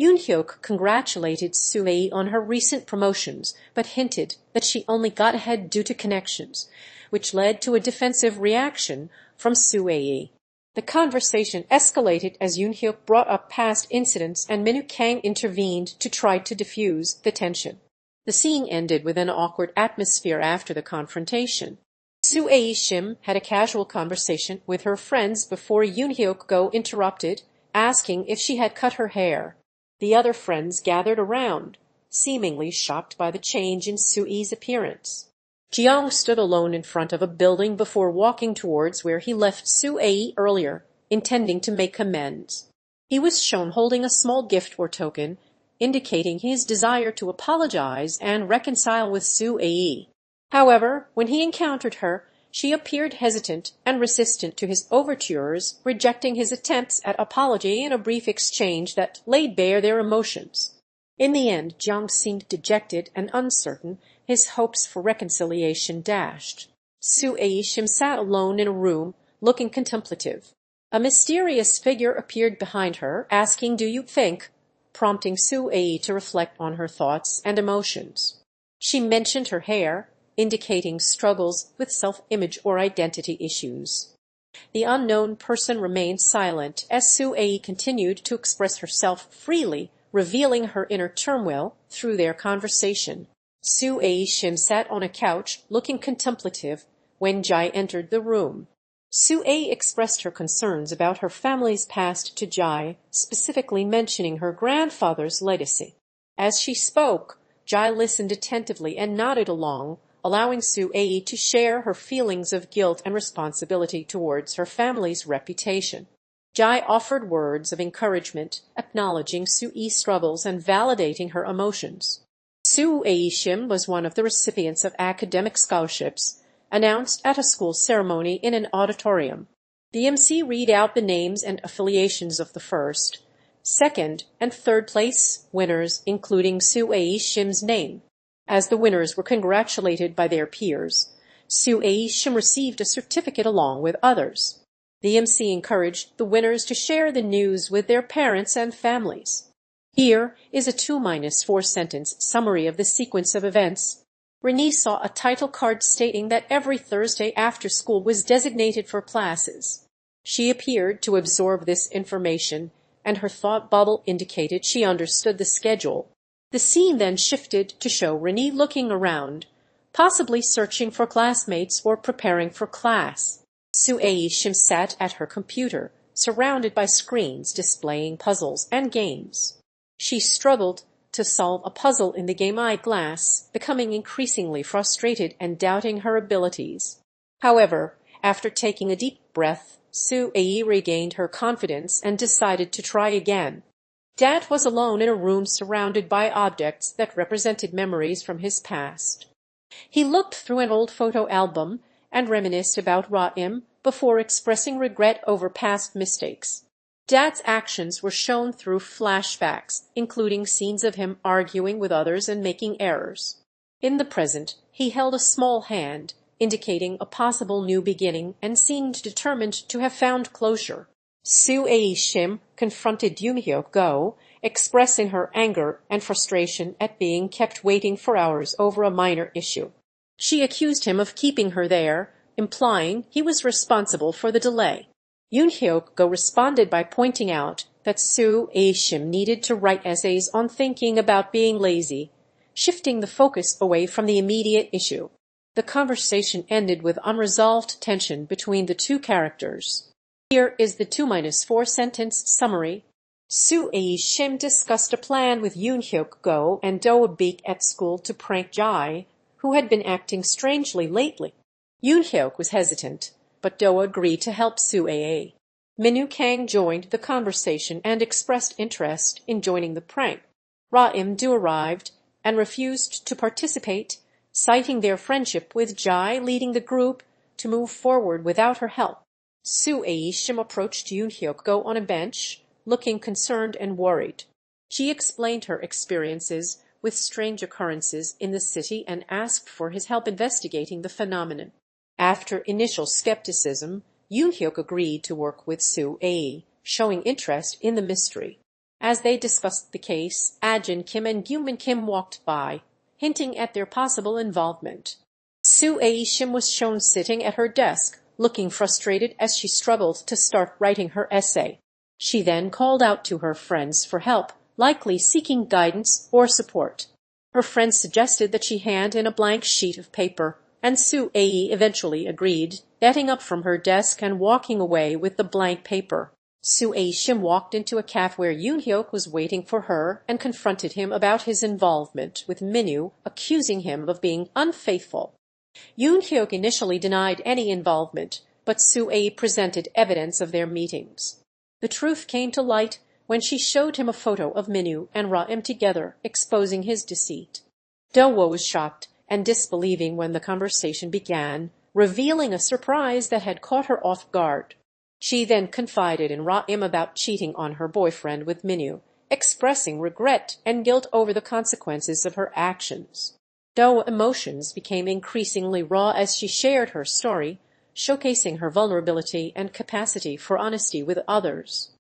Eunhyeok congratulated Su-ae on her recent promotions, but hinted that she only got ahead due to connections, which led to a defensive reaction from Su-ae. The conversation escalated as Eunhyeok brought up past incidents and Min Kang intervened to try to diffuse the tension. The scene ended with an awkward atmosphere after the confrontation. Su-ae Shim had a casual conversation with her friends before Eunhyeok interrupted, asking if she had cut her hair. The other friends gathered around, seemingly shocked by the change in Su-ae's appearance. Jeong stood alone in front of a building before walking towards where he left Su-ae earlier, intending to make amends. He was shown holding a small gift or token, indicating his desire to apologize and reconcile with Su-ae. However, when he encountered her, she appeared hesitant and resistant to his overtures, rejecting his attempts at apology in a brief exchange that laid bare their emotions. In the end, Jeong seemed dejected and uncertain, his hopes for reconciliation dashed. Su-ae Shim sat alone in a room, looking contemplative. A mysterious figure appeared behind her, asking, "Do you think?" prompting Su-ae to reflect on her thoughts and emotions. She mentioned her hair, indicating struggles with self-image or identity issues. The unknown person remained silent as Su-ae continued to express herself freely, revealing her inner turmoil through their conversation. Su-ae Shim sat on a couch, looking contemplative, when Jai entered the room. Su-ae expressed her concerns about her family's past to Jai, specifically mentioning her grandfather's legacy. As she spoke, Jai listened attentively and nodded along, allowing Su-ae to share her feelings of guilt and responsibility towards her family's reputation. Jai offered words of encouragement, acknowledging Su-ae's struggles and validating her emotions. Su-ae Shim was one of the recipients of academic scholarships, announced at a school ceremony in an auditorium. The MC read out the names and affiliations of the first, second, and third place winners, including Su-ae Shim's name. As the winners were congratulated by their peers, Su-ae Shim received a certificate along with others. The MC encouraged the winners to share the news with their parents and families. Here is a 2-4 sentence summary of the sequence of events. Renee saw a title card stating that every Thursday after school was designated for classes. She appeared to absorb this information, and her thought bubble indicated she understood the schedule. The scene then shifted to show Renee looking around, possibly searching for classmates or preparing for class. Su-ae Shim sat at her computer, surrounded by screens displaying puzzles and games. She struggled to solve a puzzle in the game Eyeglass, becoming increasingly frustrated and doubting her abilities. However, after taking a deep breath, Su-ae regained her confidence and decided to try again. Dad was alone in a room surrounded by objects that represented memories from his past. He looked through an old photo album and reminisced about Ra'im before expressing regret over past mistakes. Dad's actions were shown through flashbacks, including scenes of him arguing with others and making errors. In the present, he held a small hand, indicating a possible new beginning, and seemed determined to have found closure. Su-ae Shim confronted Eunhyeok, expressing her anger and frustration at being kept waiting for hours over a minor issue. She accused him of keeping her there, implying he was responsible for the delay. Eunhyeok responded by pointing out that Su-ae Shim needed to write essays on thinking about being lazy, shifting the focus away from the immediate issue. The conversation ended with unresolved tension between the two characters. Here is the 2-4 sentence summary. Su-ae Shim discussed a plan with Eunhyeok and Dohwa Baek at school to prank Jai, who had been acting strangely lately. Eunhyeok was hesitant, but Dohwa agreed to help Su-ae. Minwoo Kang joined the conversation and expressed interest in joining the prank. Ra-im-do arrived and refused to participate, citing their friendship with Jai leading the group to move forward without her help. Su-ae Shim approached Eunhyeok on a bench, looking concerned and worried. She explained her experiences with strange occurrences in the city and asked for his help investigating the phenomenon. After initial skepticism, Eunhyeok agreed to work with Su-ae, showing interest in the mystery. As they discussed the case, Ajin Kim and Gyumin Kim walked by, hinting at their possible involvement. Su-ae Shim was shown sitting at her desk, looking frustrated as she struggled to start writing her essay. She then called out to her friends for help, likely seeking guidance or support. Her friends suggested that she hand in a blank sheet of paper, and Su-ae eventually agreed, getting up from her desk and walking away with the blank paper. Su-ae Shim walked into a cafe where Eunhyeok was waiting for her and confronted him about his involvement with Minwoo, accusing him of being unfaithful. Eunhyeok initially denied any involvement, but Su-ae presented evidence of their meetings. The truth came to light when she showed him a photo of Minwoo and Ra-im together, exposing his deceit. Dohwa was shocked and disbelieving when the conversation began, revealing a surprise that had caught her off guard. She then confided in Ra-im about cheating on her boyfriend with Minwoo, expressing regret and guilt over the consequences of her actions. Dohwa's emotions became increasingly raw as she shared her story, showcasing her vulnerability and capacity for honesty with others.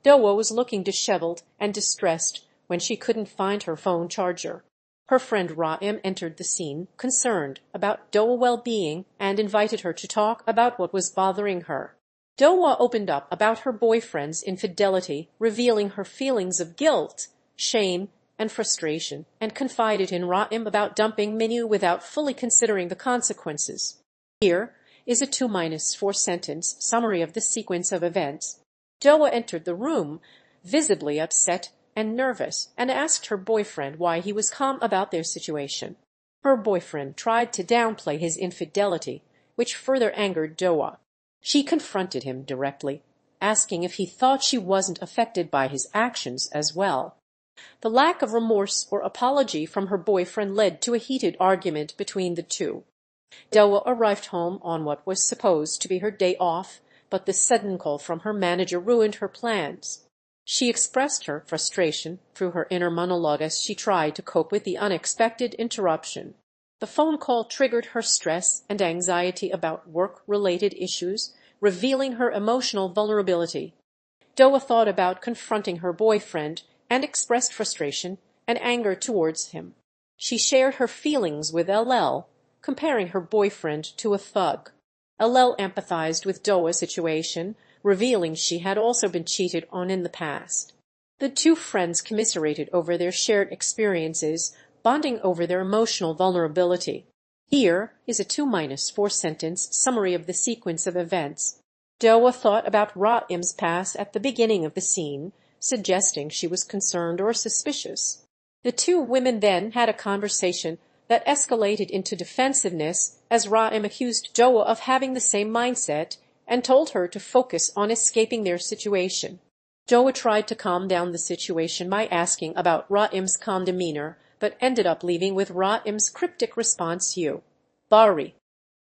Dohwa was looking disheveled and distressed when she couldn't find her phone charger. Her friend Ra-im entered the scene, concerned about Dohwa's well-being, and invited her to talk about what was bothering her. Dohwa opened up about her boyfriend's infidelity, revealing her feelings of guilt, shame, and frustration, and confided in Ra-im about dumping Minwoo without fully considering the consequences. Here is a 2-4 sentence summary of the sequence of events. Dohwa entered the room, visibly upset and nervous, and asked her boyfriend why he was calm about their situation. Her boyfriend tried to downplay his infidelity, which further angered Dohwa. She confronted him directly, asking if he thought she wasn't affected by his actions as well. The lack of remorse or apology from her boyfriend led to a heated argument between the two. Dohwa arrived home on what was supposed to be her day off, but the sudden call from her manager ruined her plans. She expressed her frustration through her inner monologue as she tried to cope with the unexpected interruption. The phone call triggered her stress and anxiety about work-related issues, revealing her emotional vulnerability. Dohwa thought about confronting her boyfriend and expressed frustration and anger towards him. She shared her feelings with LL, comparing her boyfriend to a thug. LL empathized with Dohwa's situation, revealing she had also been cheated on in the past. The two friends commiserated over their shared experiences, bonding over their emotional vulnerability. Here is a 2-4 sentence summary of the sequence of events. Dohwa thought about Ra-im's past at the beginning of the scene, suggesting she was concerned or suspicious. The two women then had a conversation that escalated into defensiveness as Ra-im accused Dohwa of having the same mindset and told her to focus on escaping their situation. Dohwa tried to calm down the situation by asking about Ra-im's calm demeanor, but ended up leaving with Ra-im's cryptic response, "You. Bari."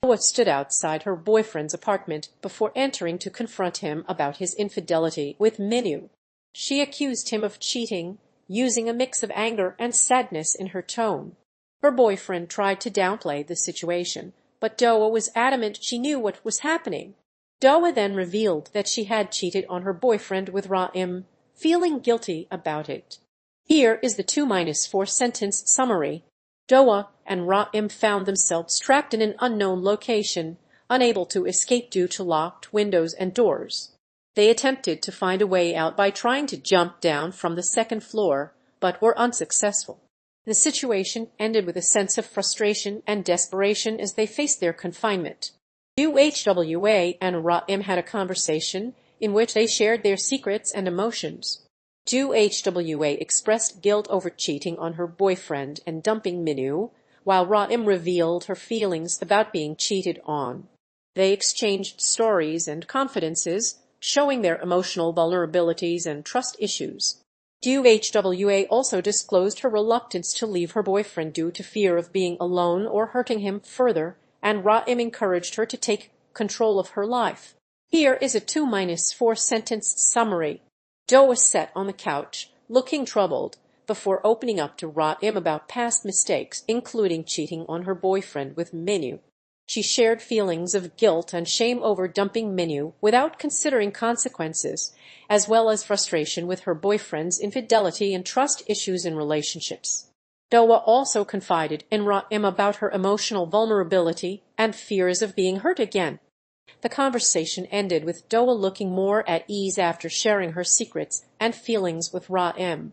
Dohwa stood outside her boyfriend's apartment before entering to confront him about his infidelity with Minwoo. She accused him of cheating, using a mix of anger and sadness in her tone. Her boyfriend tried to downplay the situation, but Dohwa was adamant she knew what was happening. Dohwa then revealed that she had cheated on her boyfriend with Ra-im, feeling guilty about it. Here is the 2-4 sentence summary. Dohwa and Ra-im found themselves trapped in an unknown location, unable to escape due to locked windows and doors. They attempted to find a way out by trying to jump down from the second floor, but were unsuccessful. The situation ended with a sense of frustration and desperation as they faced their confinement. Dohwa and Ra-im had a conversation in which they shared their secrets and emotions. Dohwa expressed guilt over cheating on her boyfriend and dumping Minwoo, while Ra-im revealed her feelings about being cheated on. They exchanged stories and confidences, showing their emotional vulnerabilities and trust issues. Dohwa also disclosed her reluctance to leave her boyfriend due to fear of being alone or hurting him further, and Ra-im encouraged her to take control of her life. Here is a 2-4 sentence summary. Dohwa sat on the couch, looking troubled, before opening up to Ra-im about past mistakes, including cheating on her boyfriend with Minyu. She shared feelings of guilt and shame over dumping Minyu without considering consequences, as well as frustration with her boyfriend's infidelity and trust issues in relationships. Dohwa also confided in Ra-im about her emotional vulnerability and fears of being hurt again. The conversation ended with Dohwa looking more at ease after sharing her secrets and feelings with Ra-im.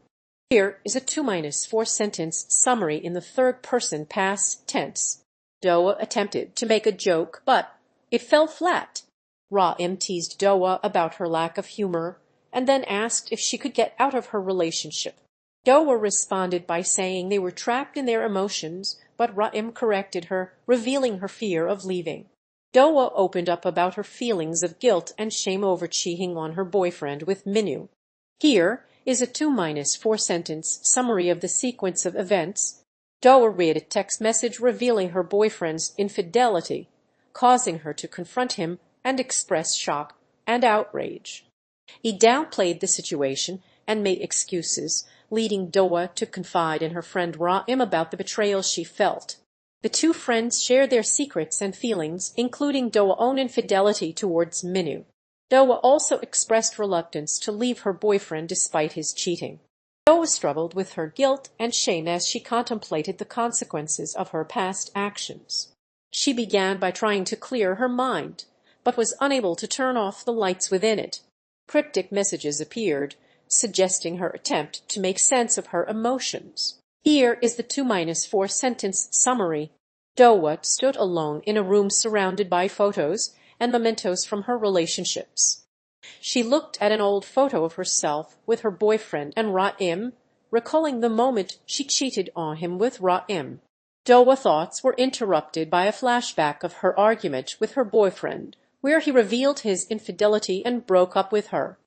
Here is a 2-4 sentence summary in the third-person past tense. Dohwa attempted to make a joke, but it fell flat. Ra-im teased Dohwa about her lack of humor and then asked if she could get out of her relationship. Dohwa responded by saying they were trapped in their emotions, but Ra-im corrected her, revealing her fear of leaving. Dohwa opened up about her feelings of guilt and shame over cheating on her boyfriend with Minyu. Here is a 2-4 sentence summary of the sequence of events. Dohwa read a text message revealing her boyfriend's infidelity, causing her to confront him and express shock and outrage. He downplayed the situation and made excuses, leading Dohwa to confide in her friend Ra-im about the betrayal she felt. The two friends shared their secrets and feelings, including Dohwa's own infidelity towards Minyu. Dohwa also expressed reluctance to leave her boyfriend despite his cheating. Dohwa struggled with her guilt and shame as she contemplated the consequences of her past actions. She began by trying to clear her mind, but was unable to turn off the lights within it. Cryptic messages appeared, suggesting her attempt to make sense of her emotions. Here is the 2-4 sentence summary. Dohwa stood alone in a room surrounded by photos and mementos from her relationships. She looked at an old photo of herself with her boyfriend and Ra-im, recalling the moment she cheated on him with Ra-im. Dohwa's thoughts were interrupted by a flashback of her argument with her boyfriend, where he revealed his infidelity and broke up with her.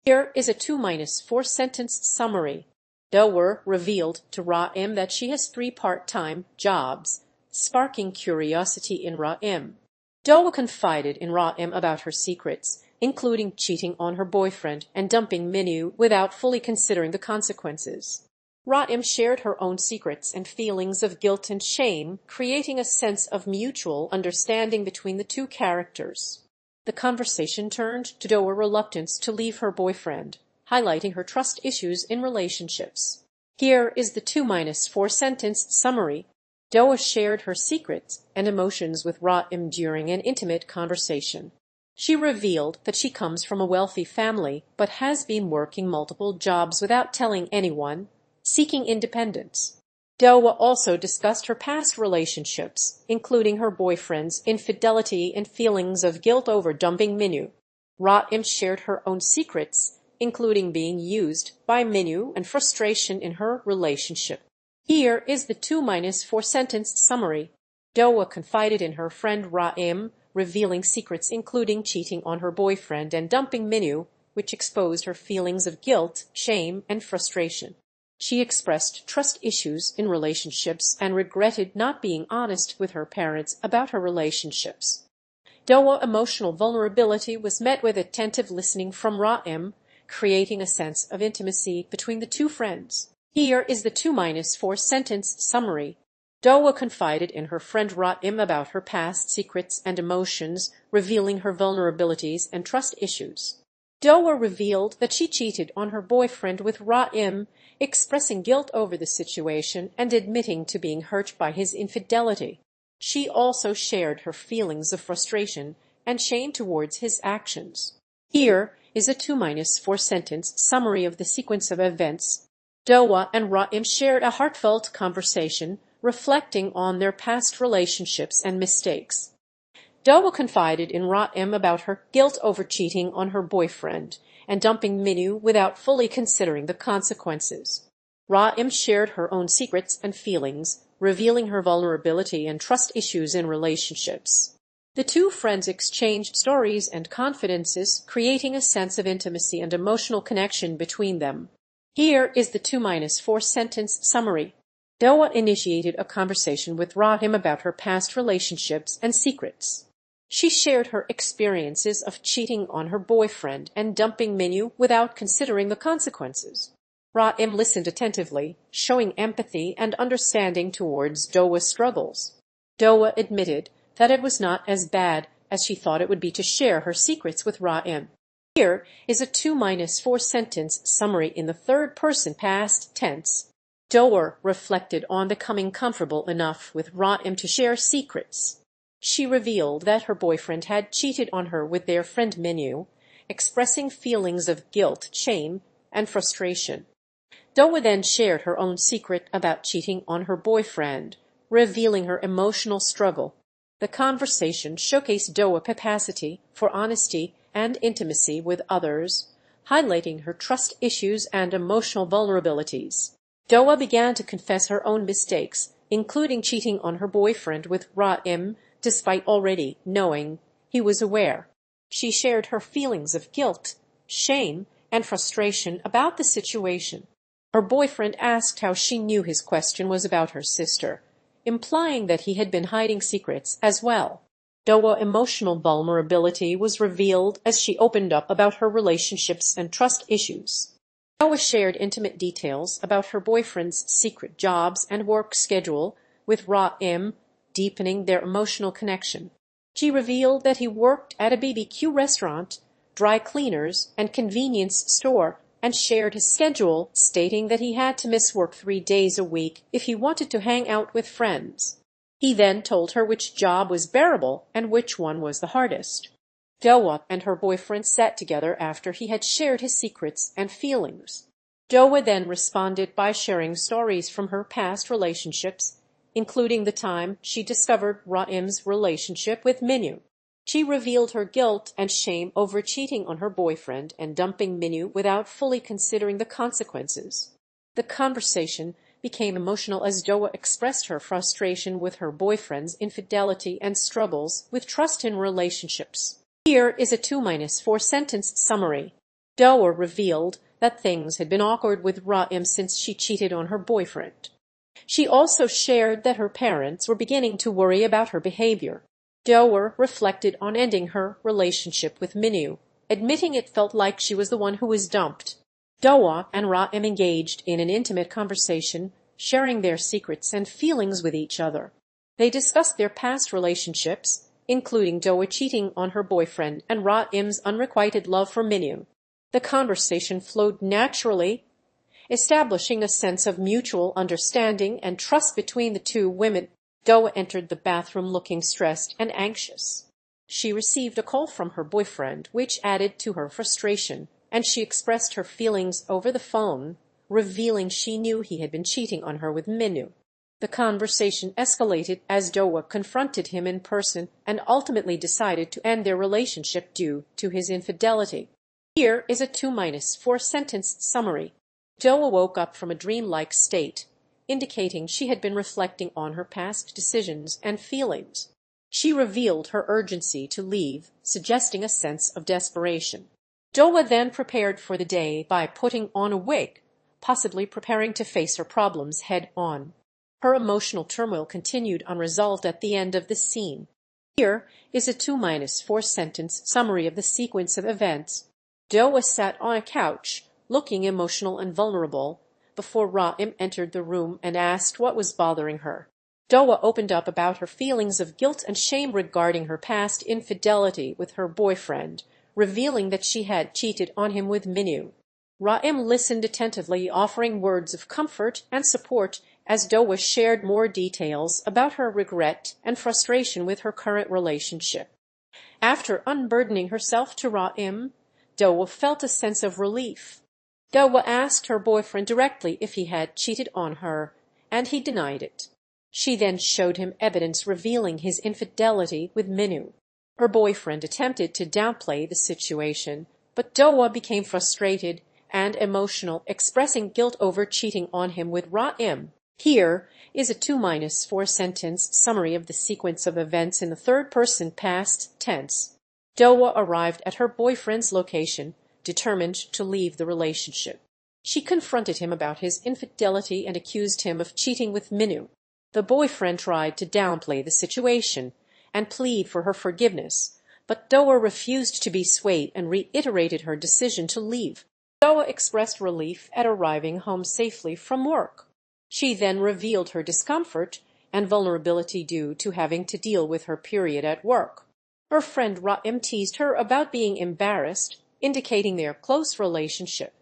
Here is a 2-4 sentence summary. Dohwa revealed to Ra-im that she has 3 part-time jobs, sparking curiosity in Ra-im. Dohwa confided in Ra-im about her secrets, including cheating on her boyfriend and dumping Minyu without fully considering the consequences. Ra-im shared her own secrets and feelings of guilt and shame, creating a sense of mutual understanding between the two characters. The conversation turned to Dohwa's reluctance to leave her boyfriend, highlighting her trust issues in relationships. Here is the 2-4 sentence summary. Dohwa shared her secrets and emotions with Ra-im during an intimate conversation. She revealed that she comes from a wealthy family but has been working multiple jobs without telling anyone, seeking independence. Dohwa also discussed her past relationships, including her boyfriend's infidelity and feelings of guilt over dumping Minyu. Ra-im shared her own secrets, including being used by Minyu and frustration in her relationship. Here is the 2-4 sentence summary. Dohwa confided in her friend Ra-im, revealing secrets including cheating on her boyfriend and dumping Minyu, which exposed her feelings of guilt, shame, and frustration. She expressed trust issues in relationships and regretted not being honest with her parents about her relationships. Dohwa's emotional vulnerability was met with attentive listening from Ra-im, creating a sense of intimacy between the two friends. Here is the 2-4 sentence summary. Dohwa confided in her friend Ra-im about her past secrets and emotions, revealing her vulnerabilities and trust issues. Dohwa revealed that she cheated on her boyfriend with Ra-im, expressing guilt over the situation and admitting to being hurt by his infidelity. She also shared her feelings of frustration and shame towards his actions. Here is a 2-4 sentence summary of the sequence of events. Dohwa and Ra-im shared a heartfelt conversation, reflecting on their past relationships and mistakes. Dohwa confided in Ra-im about her guilt over cheating on her boyfriend and dumping Minyu without fully considering the consequences. Ra-im shared her own secrets and feelings, revealing her vulnerability and trust issues in relationships. The two friends exchanged stories and confidences, creating a sense of intimacy and emotional connection between them. Here is the 2-4 sentence summary. Dohwa initiated a conversation with Rahim about her past relationships and secrets. She shared her experiences of cheating on her boyfriend and dumping Minyu without considering the consequences. Rahim listened attentively, showing empathy and understanding towards Dohwa's struggles. Dohwa admitted that it was not as bad as she thought it would be to share her secrets with Rahim. Here is a 2-4 sentence summary in the third person past tense. Dohwa reflected on becoming comfortable enough with Rahim to share secrets. She revealed that her boyfriend had cheated on her with their friend Minyu, expressing feelings of guilt, shame, and frustration. Dohwa then shared her own secret about cheating on her boyfriend, revealing her emotional struggle. The conversation showcased Dohwa's capacity for honesty and intimacy with others, highlighting her trust issues and emotional vulnerabilities. Dohwa began to confess her own mistakes, including cheating on her boyfriend with Rahim, despite already knowing he was aware. She shared her feelings of guilt, shame, and frustration about the situation. Her boyfriend asked how she knew his question was about her sister, implying that he had been hiding secrets as well. Dohwa's emotional vulnerability was revealed as she opened up about her relationships and trust issues. Dohwa shared intimate details about her boyfriend's secret jobs and work schedule with Rahim, deepening their emotional connection. She revealed that he worked at a BBQ restaurant, dry cleaners, and convenience store, and shared his schedule, stating that he had to miss work 3 days a week if he wanted to hang out with friends. He then told her which job was bearable and which one was the hardest. Dohwa and her boyfriend sat together after he had shared his secrets and feelings. Dohwa then responded by sharing stories from her past relationships, including the time she discovered Rahim's relationship with Minyu. She revealed her guilt and shame over cheating on her boyfriend and dumping Minyu without fully considering the consequences. The conversation became emotional as Dohwa expressed her frustration with her boyfriend's infidelity and struggles with trust in relationships. Here is a 2-4 sentence summary. Dohwa revealed that things had been awkward with Rahim since she cheated on her boyfriend. She also shared that her parents were beginning to worry about her behavior. Dohwa reflected on ending her relationship with Minyu, admitting it felt like she was the one who was dumped. Dohwa and Rahim engaged in an intimate conversation, sharing their secrets and feelings with each other. They discussed their past relationships, including Dohwa cheating on her boyfriend and Rahim's unrequited love for Minyu. The conversation flowed naturally, establishing a sense of mutual understanding and trust between the two women. Dohwa entered the bathroom looking stressed and anxious. She received a call from her boyfriend, which added to her frustration, and she expressed her feelings over the phone, revealing she knew he had been cheating on her with Minyu. The conversation escalated as Dohwa confronted him in person and ultimately decided to end their relationship due to his infidelity. Here is a 2-4 sentence summary. Dohwa woke up from a dreamlike state, indicating she had been reflecting on her past decisions and feelings. She revealed her urgency to leave, suggesting a sense of desperation. Dohwa then prepared for the day by putting on a wig, possibly preparing to face her problems head-on. Her emotional turmoil continued unresolved at the end of the scene. Here is a 2-4 sentence summary of the sequence of events. Dohwa sat on a couch, looking emotional and vulnerable, before Rahim entered the room and asked what was bothering her. Dohwa opened up about her feelings of guilt and shame regarding her past infidelity with her boyfriend, revealing that she had cheated on him with Minyu. Rahim listened attentively, offering words of comfort and support as Dohwa shared more details about her regret and frustration with her current relationship. After unburdening herself to Rahim, Dohwa felt a sense of relief. Dohwa asked her boyfriend directly if he had cheated on her, and he denied it. She then showed him evidence revealing his infidelity with Minyu. Her boyfriend attempted to downplay the situation, but Dohwa became frustrated and emotional, expressing guilt over cheating on him with Rahim. Here is a 2-4 sentence summary of the sequence of events in the third person past tense. Dohwa arrived at her boyfriend's location, determined to leave the relationship. She confronted him about his infidelity and accused him of cheating with Minu. The boyfriend tried to downplay the situation and plead for her forgiveness, but Dohwa refused to be swayed and reiterated her decision to leave. Dohwa expressed relief at arriving home safely from work. She then revealed her discomfort and vulnerability due to having to deal with her period at work. Her friend Ra-im teased her about being embarrassed, indicating their close relationship.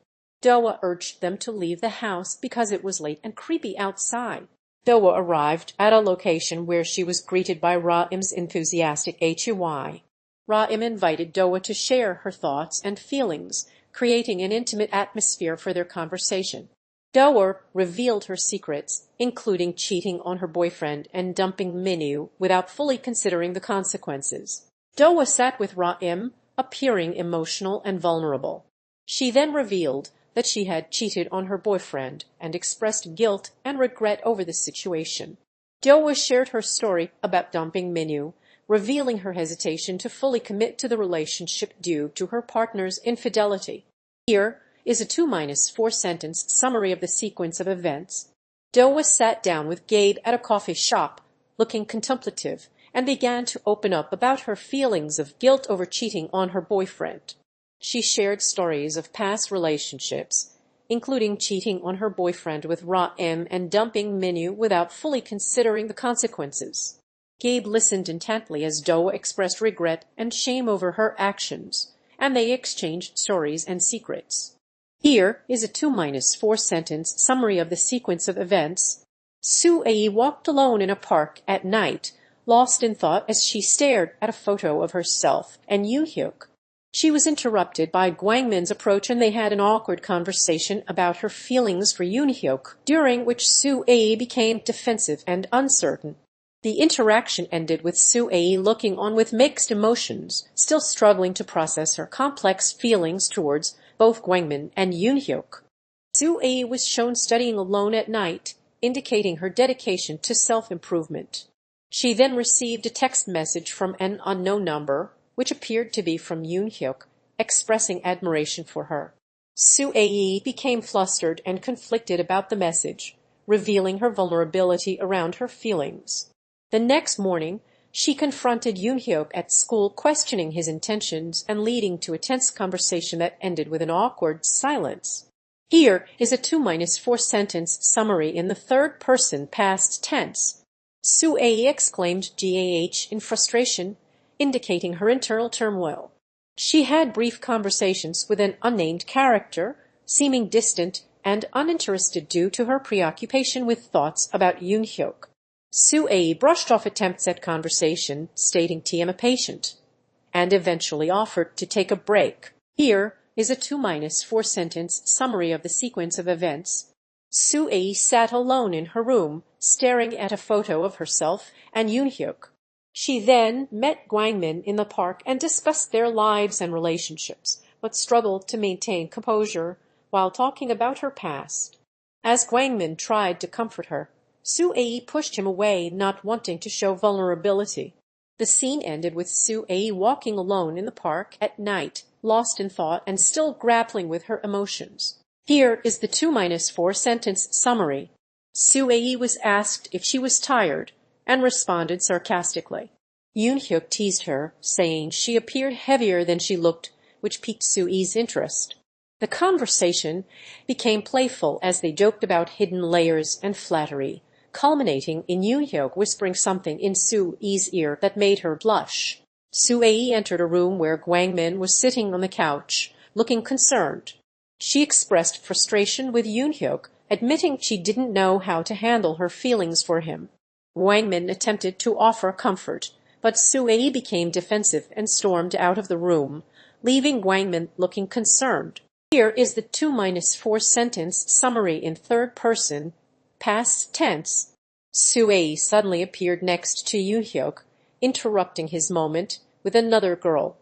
Dohwa urged them to leave the house because it was late and creepy outside. Dohwa arrived at a location where she was greeted by Ra-im's enthusiastic HUI. Ra-im invited Dohwa to share her thoughts and feelings, creating an intimate atmosphere for their conversation. Dohwa revealed her secrets, including cheating on her boyfriend and dumping Minu without fully considering the consequences. Dohwa sat with Ra-im, appearing emotional and vulnerable. She then revealed that she had cheated on her boyfriend and expressed guilt and regret over the situation. Dohwa shared her story about dumping Minu, revealing her hesitation to fully commit to the relationship due to her partner's infidelity. Here is a 2-4 sentence summary of the sequence of events. Dohwa sat down with Gabe at a coffee shop, looking contemplative, and began to open up about her feelings of guilt over cheating on her boyfriend. She shared stories of past relationships, including cheating on her boyfriend with Ra-im and dumping Minu without fully considering the consequences. Gabe listened intently as Dohwa expressed regret and shame over her actions, and they exchanged stories and secrets. Here is a 2-4 sentence summary of the sequence of events. Su-ae walked alone in a park at night, lost in thought as she stared at a photo of herself and Eunhyeok. She was interrupted by Gwangmin's approach and they had an awkward conversation about her feelings for Eunhyeok, during which Su-ae became defensive and uncertain. The interaction ended with Su-ae looking on with mixed emotions, still struggling to process her complex feelings towards both Gwangmin and Eunhyeok. Su-ae was shown studying alone at night, indicating her dedication to self-improvement. She then received a text message from an unknown number, which appeared to be from Eunhyeok, expressing admiration for her. Su-ae became flustered and conflicted about the message, revealing her vulnerability around her feelings. The next morning, she confronted Eunhyeok at school, questioning his intentions and leading to a tense conversation that ended with an awkward silence. Here is a 2-4 sentence summary in the third person past tense. Su-ae exclaimed "gah" in frustration, indicating her internal turmoil. She had brief conversations with an unnamed character, seeming distant and uninterested due to her preoccupation with thoughts about Eunhyeok. Su-ae brushed off attempts at conversation, stating "I'm a patient," and eventually offered to take a break. Here is a 2-4 sentence summary of the sequence of events. Su-ae sat alone in her room, staring at a photo of herself and Eunhyeok. She then met Gwangmin in the park and discussed their lives and relationships, but struggled to maintain composure while talking about her past. As Gwangmin tried to comfort her, Su-ae pushed him away, not wanting to show vulnerability. The scene ended with Su-ae walking alone in the park at night, lost in thought and still grappling with her emotions. Here is the 2-4 sentence summary. Su-ae was asked if she was tired and responded sarcastically. Eunhyeok teased her, saying she appeared heavier than she looked, which piqued Su-ae's interest. The conversation became playful as they joked about hidden layers and flattery, culminating in Eunhyeok whispering something in Su-ae's ear that made her blush. Su-ae entered a room where Gwangmin was sitting on the couch, looking concerned. She expressed frustration with Eunhyeok, admitting she didn't know how to handle her feelings for him. Gwangmin attempted to offer comfort, but Su-ae became defensive and stormed out of the room, leaving Gwangmin looking concerned. Here is the 2-4 sentence summary in third person, past tense. Su-ae suddenly appeared next to Eunhyeok, interrupting his moment with another girl.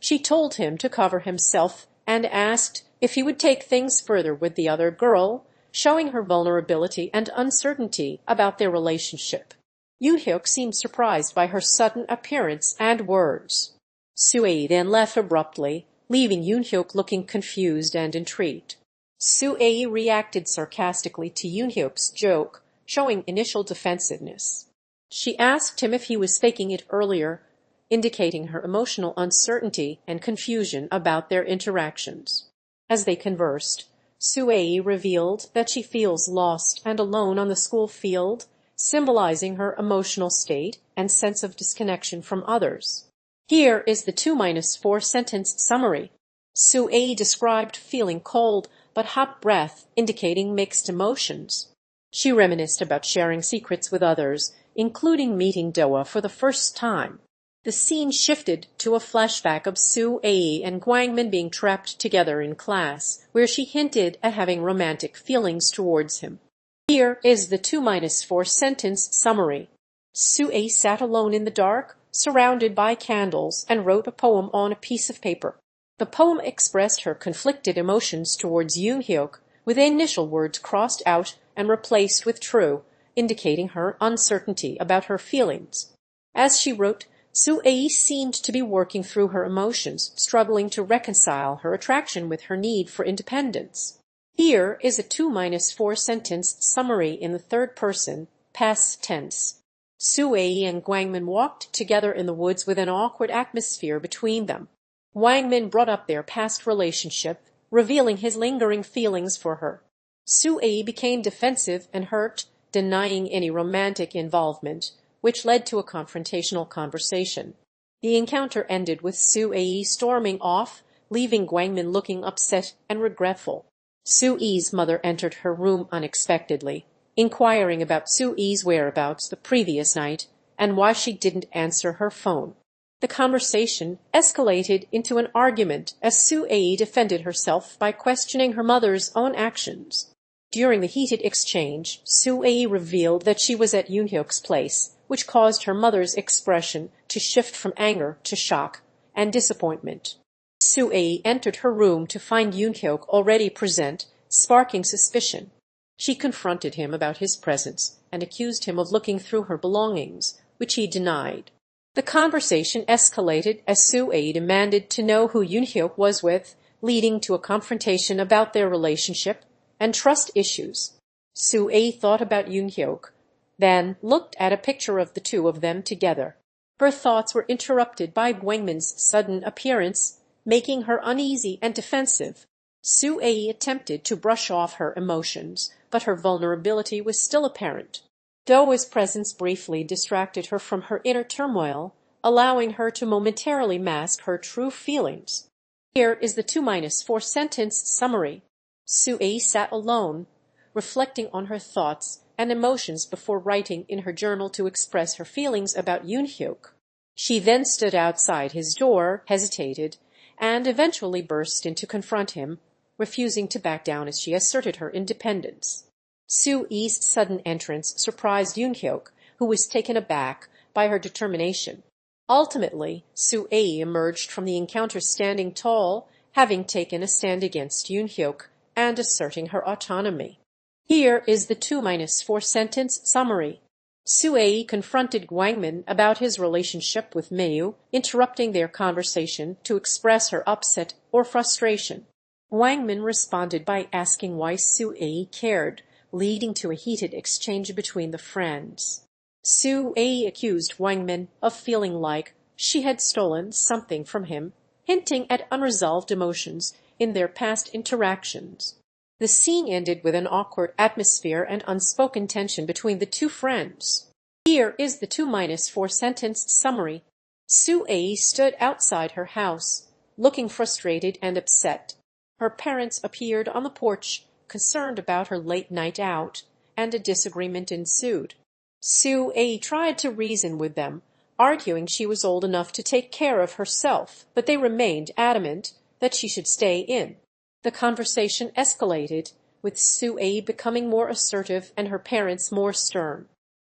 She told him to cover himself and asked if he would take things further with the other girl, showing her vulnerability and uncertainty about their relationship. Eunhyeok seemed surprised by her sudden appearance and words. Su-ae then left abruptly, leaving Eunhyeok looking confused and intrigued. Su-ae reacted sarcastically to Eunhyeok's joke, showing initial defensiveness. She asked him if he was faking it earlier, indicating her emotional uncertainty and confusion about their interactions. As they conversed, Su-ae revealed that she feels lost and alone on the school field, symbolizing her emotional state and sense of disconnection from others. Here is the 2-4 sentence summary. Su-ae described feeling cold but hot breath, indicating mixed emotions. She reminisced about sharing secrets with others, including meeting Dohwa for the first time. The scene shifted to a flashback of Su-ae and Gwangmin being trapped together in class, where she hinted at having romantic feelings towards him. Here is the 2-4 sentence summary. Su-ae sat alone in the dark, surrounded by candles, and wrote a poem on a piece of paper. The poem expressed her conflicted emotions towards Eunhyeok, with the initial words crossed out and replaced with true, indicating her uncertainty about her feelings. As she wrote, Su-ae seemed to be working through her emotions, struggling to reconcile her attraction with her need for independence. Here is a 2-4 sentence summary in the third person, past tense. Su-ae and Gwangmin walked together in the woods with an awkward atmosphere between them. Gwangmin brought up their past relationship, revealing his lingering feelings for her. Su-ae became defensive and hurt, denying any romantic involvement, which led to a confrontational conversation. The encounter ended with Su-ae storming off, leaving Gwangmin looking upset and regretful. Su-ae's mother entered her room unexpectedly, inquiring about Su-ae's whereabouts the previous night and why she didn't answer her phone. The conversation escalated into an argument as Su-ae defended herself by questioning her mother's own actions. During the heated exchange, Su-ae revealed that she was at Eunhyeok's place, which caused her mother's expression to shift from anger to shock and disappointment. Su-ae entered her room to find Eunhyeok already present, sparking suspicion. She confronted him about his presence and accused him of looking through her belongings, which he denied. The conversation escalated as Su-ae demanded to know who Eunhyeok was with, leading to a confrontation about their relationship and trust issues. Su-ae thought about Eunhyeok, then looked at a picture of the two of them together. Her thoughts were interrupted by Gwangmin's sudden appearance, making her uneasy and defensive. Su-ae attempted to brush off her emotions, but her vulnerability was still apparent. Dohwa's presence briefly distracted her from her inner turmoil, allowing her to momentarily mask her true feelings. Here is the 2-4 sentence summary. Su-ae sat alone, reflecting on her thoughts and emotions before writing in her journal to express her feelings about Eunhyeok. She then stood outside his door, hesitated, and eventually burst in to confront him, refusing to back down as she asserted her independence. Su-ae's sudden entrance surprised Eunhyeok, who was taken aback by her determination. Ultimately, Su-ae emerged from the encounter standing tall, having taken a stand against Eunhyeok and asserting her autonomy. Here is the 2-4 sentence summary. Su-ae confronted Gwangmin about his relationship with Mayu, interrupting their conversation to express her upset or frustration. Gwangmin responded by asking why Su-ae cared, leading to a heated exchange between the friends. Su-ae accused Gwangmin of feeling like she had stolen something from him, hinting at unresolved emotions in their past interactions. The scene ended with an awkward atmosphere and unspoken tension between the two friends. Here is the 2-4 sentence summary. Su-ae stood outside her house, looking frustrated and upset. Her parents appeared on the porch, concerned about her late night out, and a disagreement ensued. Su-ae tried to reason with them, arguing she was old enough to take care of herself, but they remained adamant that she should stay in. The conversation escalated, with Su-ae becoming more assertive and her parents more stern.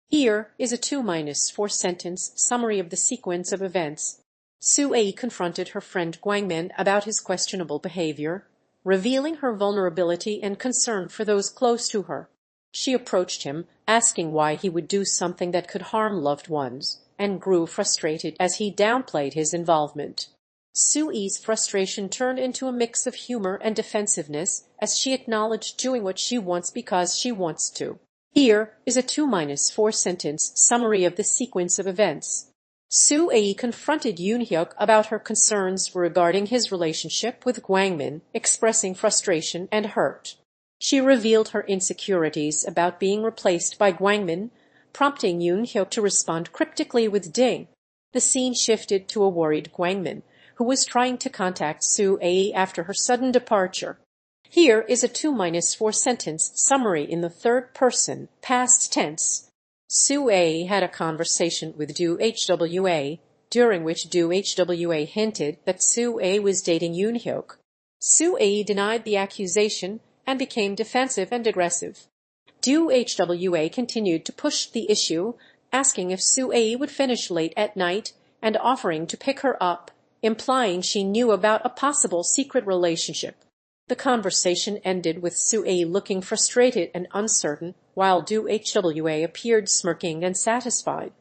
Here is a 2-4 sentence summary of the sequence of events. Su-ae confronted her friend Gwangmin about his questionable behavior. revealing her vulnerability and concern for those close to her. She approached him, asking why he would do something that could harm loved ones, and grew frustrated as he downplayed his involvement. Su-ae's frustration turned into a mix of humor and defensiveness as she acknowledged doing what she wants because she wants to. Here is a 2-4 sentence summary of the sequence of events. Su-ae confronted Eunhyeok about her concerns regarding his relationship with Gwangmin, expressing frustration and hurt. She revealed her insecurities about being replaced by Gwangmin, prompting Eunhyeok to respond cryptically with ding. The scene shifted to a worried Gwangmin, who was trying to contact Su-ae after her sudden departure. Here is a 2-4 sentence summary in the third person, past tense. Su-ae had a conversation with Dohwa, during which Dohwa hinted that Su-ae was dating Eunhyeok. Su-ae denied the accusation and became defensive and aggressive. Dohwa continued to push the issue, asking if Su-ae would finish late at night and offering to pick her up, implying she knew about a possible secret relationship. The conversation ended with Su-ae looking frustrated and uncertain, while Dohwa appeared smirking and satisfied.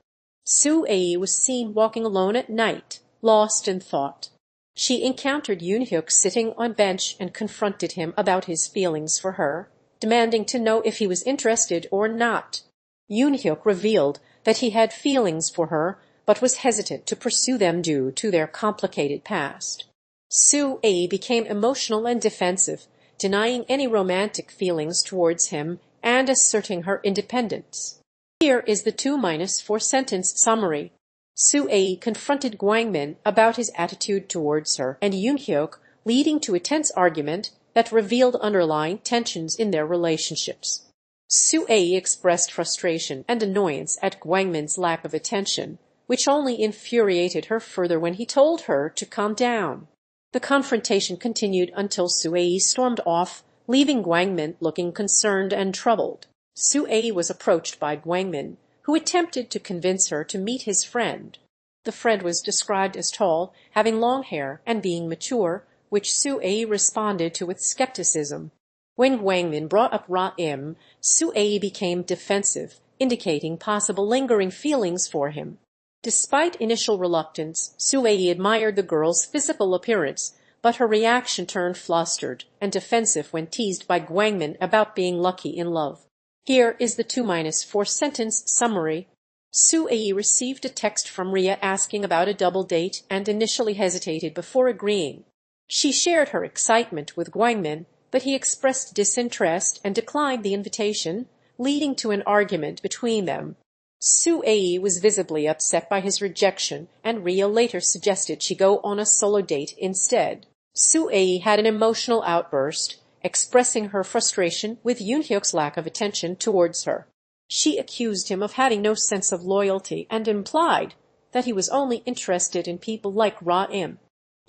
Su-ae was seen walking alone at night, lost in thought. She encountered Eunhyeok sitting on a bench and confronted him about his feelings for her, demanding to know if he was interested or not. Eunhyeok revealed that he had feelings for her, but was hesitant to pursue them due to their complicated past. Su-ae became emotional and defensive, denying any romantic feelings towards him and asserting her independence. Here is the 2-4 sentence summary. Su-ae confronted Gwangmin about his attitude towards her and Eunhyeok, leading to a tense argument that revealed underlying tensions in their relationships. Su-ae expressed frustration and annoyance at Gwangmin's lack of attention, which only infuriated her further when he told her to calm down. The confrontation continued until Su-ae stormed off, leaving Gwangmin looking concerned and troubled. Su-ae was approached by Gwangmin, who attempted to convince her to meet his friend. The friend was described as tall, having long hair, and being mature, which Su-ae responded to with skepticism. When Gwangmin brought up Ra-im, Su-ae became defensive, indicating possible lingering feelings for him. Despite initial reluctance, Su-ae admired the girl's physical appearance, but her reaction turned flustered and defensive when teased by Gwangmin about being lucky in love. Here is the 2-4 sentence summary. Su-ae received a text from Rhea asking about a double date and initially hesitated before agreeing. She shared her excitement with Gwangmin, but he expressed disinterest and declined the invitation, leading to an argument between them. Su-ae was visibly upset by his rejection, and Rhea later suggested she go on a solo date instead. Su-ae had an emotional outburst, expressing her frustration with Eunhyeok's lack of attention towards her. She accused him of having no sense of loyalty and implied that he was only interested in people like Ra-im.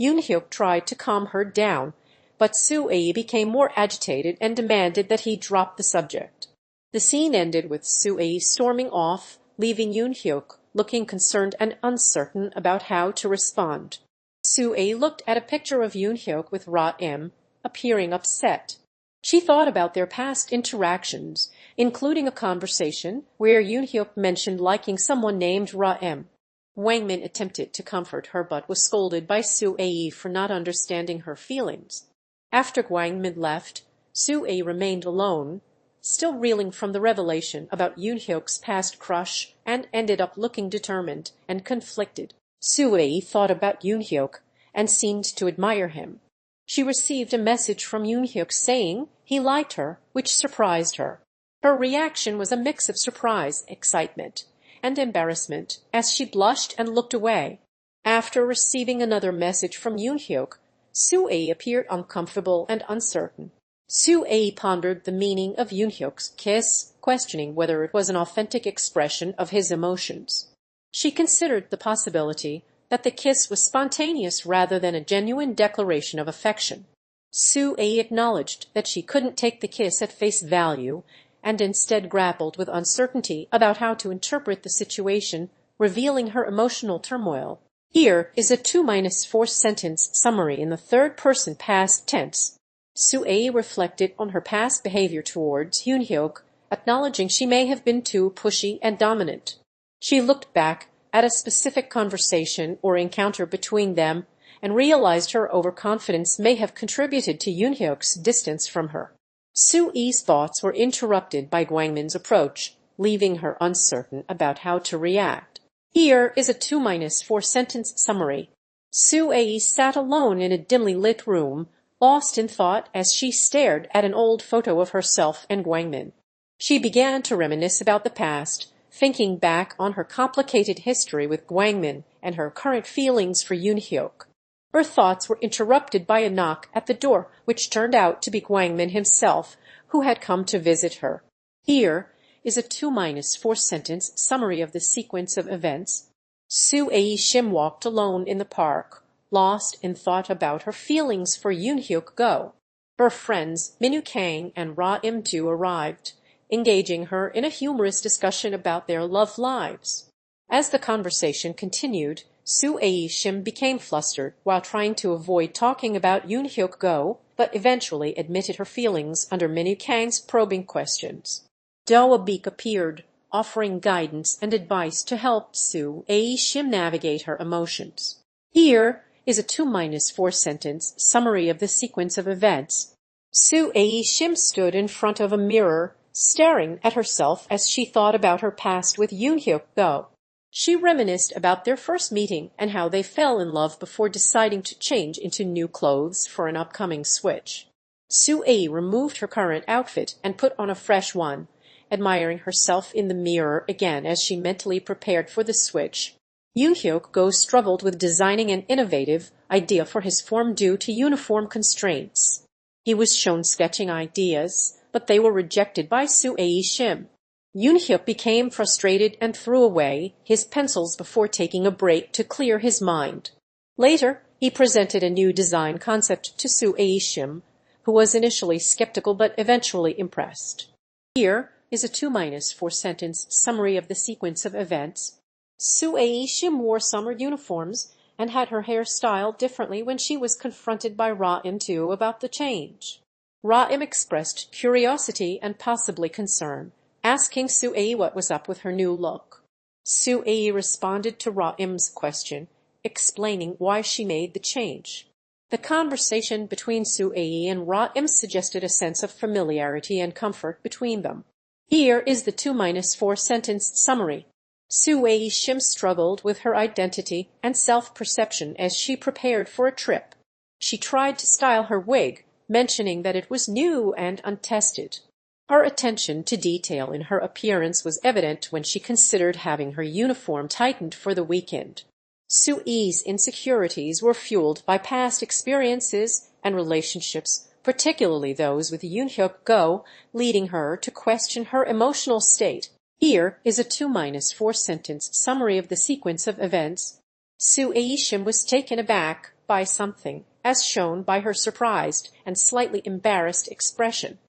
Eunhyeok tried to calm her down, but Su-ae became more agitated and demanded that he drop the subject. The scene ended with Su-ae storming off, leaving Eunhyeok looking concerned and uncertain about how to respond. Su-ae looked at a picture of Eunhyeok with Ra-im, appearing upset. She thought about their past interactions, including a conversation where Eunhyeok mentioned liking someone named Ra-im. Gwangmin attempted to comfort her but was scolded by Su-ae for not understanding her feelings. After Gwangmin left, Su-ae remained alone, still reeling from the revelation about Eunhyeok's past crush, and ended up looking determined and conflicted. Su-ae thought about Eunhyeok and seemed to admire him. She received a message from Eunhyeok saying he liked her, which surprised her. Her reaction was a mix of surprise, excitement, and embarrassment as she blushed and looked away. After receiving another message from Eunhyeok, Su-ae appeared uncomfortable and uncertain. Su-ae pondered the meaning of Eunhyeok's kiss, questioning whether it was an authentic expression of his emotions. She considered the possibility that the kiss was spontaneous rather than a genuine declaration of affection. Su-ae acknowledged that she couldn't take the kiss at face value and instead grappled with uncertainty about how to interpret the situation, revealing her emotional turmoil. Here is a 2-4 sentence summary in the third person past tense. Su-ae reflected on her past behavior towards Eunhyeok, acknowledging she may have been too pushy and dominant. She looked back at a specific conversation or encounter between them and realized her overconfidence may have contributed to Eunhyeok's distance from her. Su-ae's thoughts were interrupted by Gwangmin's approach, leaving her uncertain about how to react. Here is a 2-4 sentence summary. Su-ae sat alone in a dimly lit room, lost in thought as she stared at an old photo of herself and Gwangmin. She began to reminisce about the past, thinking back on her complicated history with Gwangmin and her current feelings for Eunhyeok. Her thoughts were interrupted by a knock at the door, which turned out to be Gwangmin himself, who had come to visit her. Here is a 2-4 sentence summary of the sequence of events. Su-ae Shim walked alone in the park, lost in thought about her feelings for Eunhyeok Go. Her friends Minu Kang and Ra Im-tu arrived, engaging her in a humorous discussion about their love lives. As the conversation continued, Su-ae Shim became flustered while trying to avoid talking about Eunhyeok Go, but eventually admitted her feelings under Minu Kang's probing questions. Dohwa Baek appeared, offering guidance and advice to help Su-ae Shim navigate her emotions. Here is a 2-4 sentence summary of the sequence of events. Su-ae Shim stood in front of a mirror, staring at herself as she thought about her past with Eunhyeok Go. She reminisced about their first meeting and how they fell in love before deciding to change into new clothes for an upcoming switch. Su-ae removed her current outfit and put on a fresh one, admiring herself in the mirror again as she mentally prepared for the switch. Eunhyeok Go struggled with designing an innovative idea for his form due to uniform constraints. He was shown sketching ideas, but they were rejected by Su-ae Shim. Eunhyeok became frustrated and threw away his pencils before taking a break to clear his mind. Later, he presented a new design concept to Su-ae Shim, who was initially skeptical but eventually impressed. Here is a 2-4 sentence summary of the sequence of events. Su-ae Shim wore summer uniforms and had her hair styled differently when she was confronted by Ra Im-tu about the change. Ra Im expressed curiosity and possibly concern, asking Su-ae what was up with her new look. Su-ae responded to Ra Im's question, explaining why she made the change. The conversation between Su-ae and Ra Im suggested a sense of familiarity and comfort between them. Here is the 2-4 sentence summary. Su-ae Shim struggled with her identity and self-perception as she prepared for a trip. She tried to style her wig, mentioning that it was new and untested. Her attention to detail in her appearance was evident when she considered having her uniform tightened for the weekend. Su-ae's insecurities were fueled by past experiences and relationships, particularly those with Eunhyeok Go, leading her to question her emotional state. Here is a 2-4 sentence summary of the sequence of events. Su-ae Shim was taken aback by something, as shown by her surprised and slightly embarrassed expression.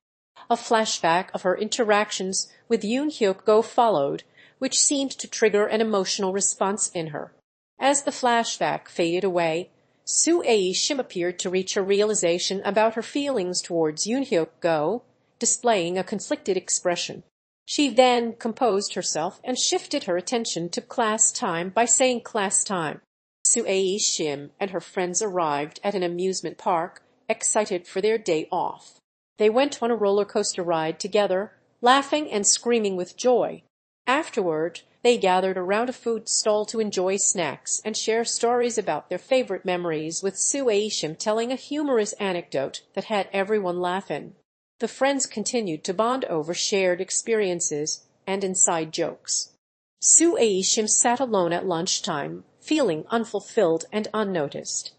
A flashback of her interactions with Eunhyeok Go followed, which seemed to trigger an emotional response in her. As the flashback faded away, Su-ae Shim appeared to reach a realization about her feelings towards Eunhyeok Go, displaying a conflicted expression. She then composed herself and shifted her attention to class time by saying class time. Su-ae Shim and her friends arrived at an amusement park, excited for their day off. They went on a roller coaster ride together, laughing and screaming with joy. Afterward, they gathered around a food stall to enjoy snacks and share stories about their favorite memories, with Su-ae Shim telling a humorous anecdote that had everyone laughing. The friends continued to bond over shared experiences and inside jokes. Su-ae Shim sat alone at lunchtime, feeling unfulfilled and unnoticed.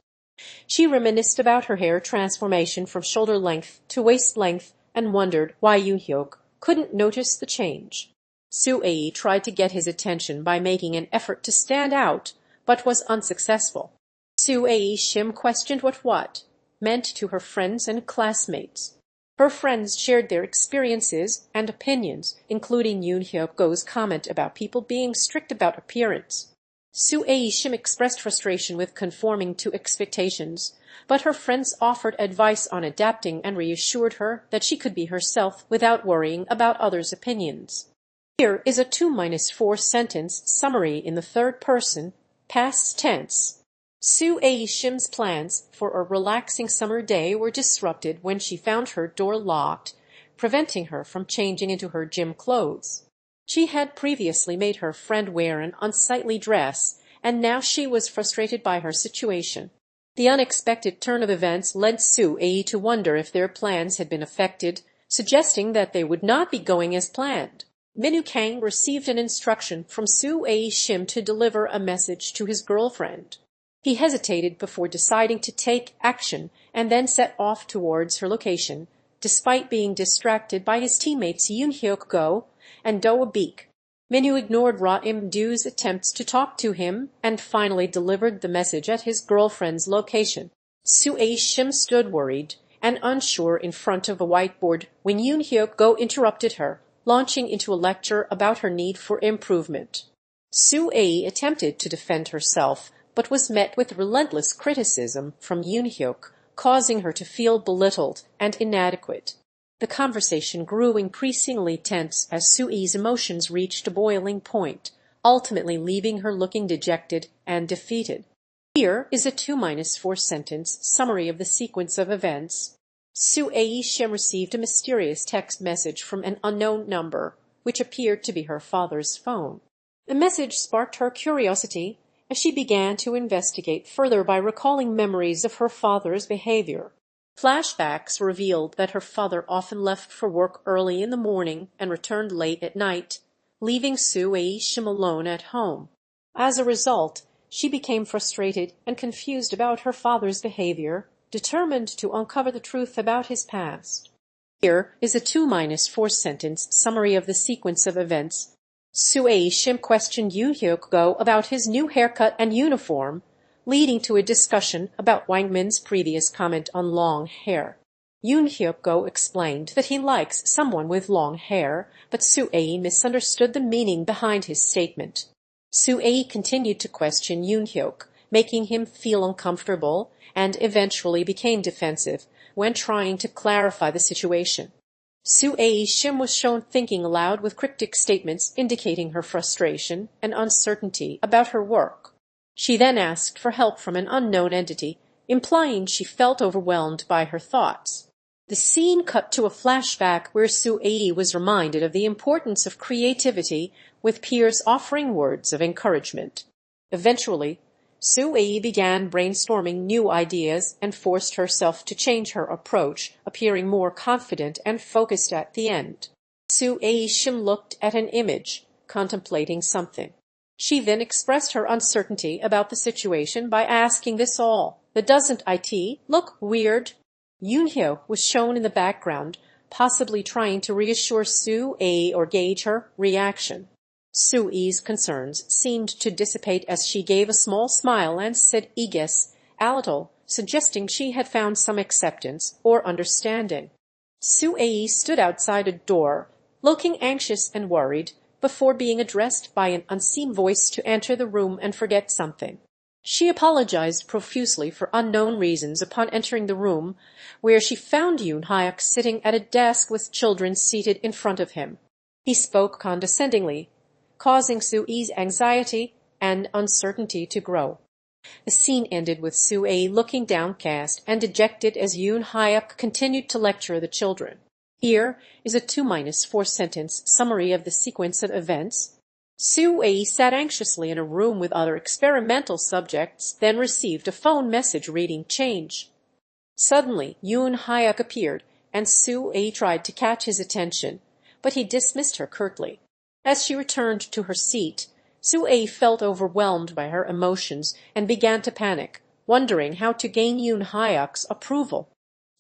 She reminisced about her hair transformation from shoulder length to waist length and wondered why Eunhyeok couldn't notice the change. Su-ae tried to get his attention by making an effort to stand out, but was unsuccessful. Su-ae Shim questioned what meant to her friends and classmates. Her friends shared their experiences and opinions, including Eunhyeok Go's comment about people being strict about appearance. Su-ae Shim expressed frustration with conforming to expectations, but her friends offered advice on adapting and reassured her that she could be herself without worrying about others' opinions. Here is a 2-4 sentence summary in the third person, past tense. Su-ae Shim's plans for a relaxing summer day were disrupted when she found her door locked, preventing her from changing into her gym clothes. She had previously made her friend wear an unsightly dress, and now she was frustrated by her situation. The unexpected turn of events led Su-ae to wonder if their plans had been affected, suggesting that they would not be going as planned. Eunhyeok received an instruction from Su-ae Shim to deliver a message to his girlfriend. He hesitated before deciding to take action and then set off towards her location, despite being distracted by his teammates Eunhyeok and Dohwa Baek. Minwoo ignored Ra-im-doo's attempts to talk to him and finally delivered the message at his girlfriend's location. Su-ae Shim stood worried and unsure in front of a whiteboard when Eunhyeok interrupted her, launching into a lecture about her need for improvement. Su-ae attempted to defend herself, but was met with relentless criticism from Eunhyeok, causing her to feel belittled and inadequate. The conversation grew increasingly tense as Su-ae's emotions reached a boiling point, ultimately leaving her looking dejected and defeated. Here is a 2-4 sentence summary of the sequence of events. Su-ae Shim received a mysterious text message from an unknown number, which appeared to be her father's phone. The message sparked her curiosity as she began to investigate further by recalling memories of her father's behavior. Flashbacks revealed that her father often left for work early in the morning and returned late at night, leaving Su-ae Shim alone at home. As a result, she became frustrated and confused about her father's behavior, determined to uncover the truth about his past. Here is a 2-4 sentence summary of the sequence of events. Su-ae Shim questioned Eunhyeok about his new haircut and uniform, leading to a discussion about Wang Min's previous comment on long hair. Eunhyeok explained that he likes someone with long hair, but Su-ae misunderstood the meaning behind his statement. Su-ae continued to question Eunhyeok, making him feel uncomfortable, and eventually became defensive when trying to clarify the situation. Su-ae Shim was shown thinking aloud with cryptic statements indicating her frustration and uncertainty about her work. She then asked for help from an unknown entity, implying she felt overwhelmed by her thoughts. The scene cut to a flashback where Su-ae was reminded of the importance of creativity, with peers offering words of encouragement. Eventually, Su-ae began brainstorming new ideas and forced herself to change her approach, appearing more confident and focused at the end. Su-ae Shim looked at an image, contemplating something. She then expressed her uncertainty about the situation by asking this all. Doesn't it look weird? Eunhyeok was shown in the background, possibly trying to reassure Su-ae or gauge her reaction. Su-ae's concerns seemed to dissipate as she gave a small smile and said "Yes, a little," suggesting she had found some acceptance or understanding. Su-ae stood outside a door, looking anxious and worried, before being addressed by an unseen voice to enter the room and forget something. She apologized profusely for unknown reasons upon entering the room, where she found Eunhyeok sitting at a desk with children seated in front of him. He spoke condescendingly, causing Su-ae's anxiety and uncertainty to grow. The scene ended with Su-ae looking downcast and dejected as Eunhyeok continued to lecture the children. Here is a 2-4 sentence summary of the sequence of events. Su-ae sat anxiously in a room with other experimental subjects, then received a phone message reading "Change." Suddenly, Eunhyeok appeared, and Su-ae tried to catch his attention, but he dismissed her curtly. As she returned to her seat, Su-ae felt overwhelmed by her emotions and began to panic, wondering how to gain Eunhyeok's approval.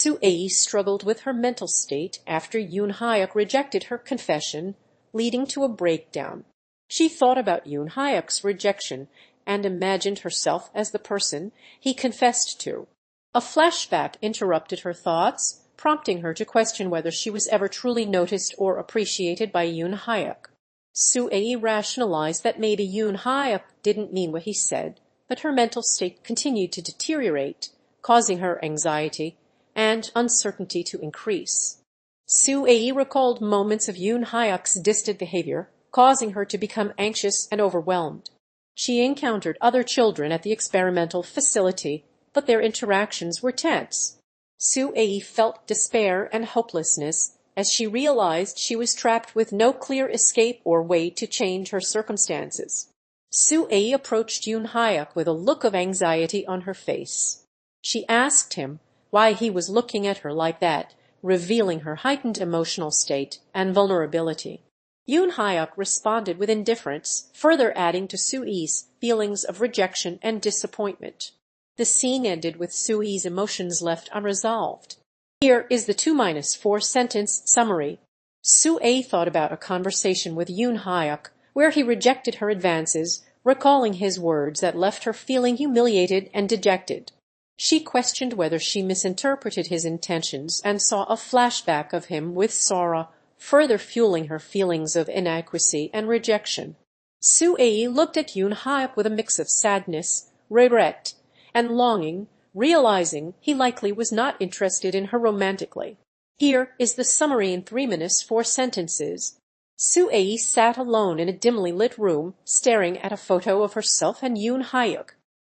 Su-ae struggled with her mental state after Eunhyeok rejected her confession, leading to a breakdown. She thought about Eunhyeok's rejection and imagined herself as the person he confessed to. A flashback interrupted her thoughts, prompting her to question whether she was ever truly noticed or appreciated by Eunhyeok. Su-ae rationalized that maybe Eunhyeok didn't mean what he said, but her mental state continued to deteriorate, causing her anxiety and uncertainty to increase. Su-ae recalled moments of Eunhyeok's distant behavior, causing her to become anxious and overwhelmed. She encountered other children at the experimental facility, but their interactions were tense. Su-ae felt despair and hopelessness as she realized she was trapped with no clear escape or way to change her circumstances. Su-ae approached Eunhyeok with a look of anxiety on her face. She asked him why he was looking at her like that, revealing her heightened emotional state and vulnerability. Eunhyeok responded with indifference, further adding to Su-ae's feelings of rejection and disappointment. The scene ended with Su-ae's emotions left unresolved. Here is the 2-4 sentence summary. Su-ae thought about a conversation with Eunhyeok where he rejected her advances, recalling his words that left her feeling humiliated and dejected. She questioned whether she misinterpreted his intentions and saw a flashback of him with Sora, further fueling her feelings of inadequacy and rejection. Su-ae looked at Eunhyeok with a mix of sadness, regret, and longing, realizing he likely was not interested in her romantically. Here is the summary in 3-4 sentences. Su-ae sat alone in a dimly lit room, staring at a photo of herself and Eunhyeok.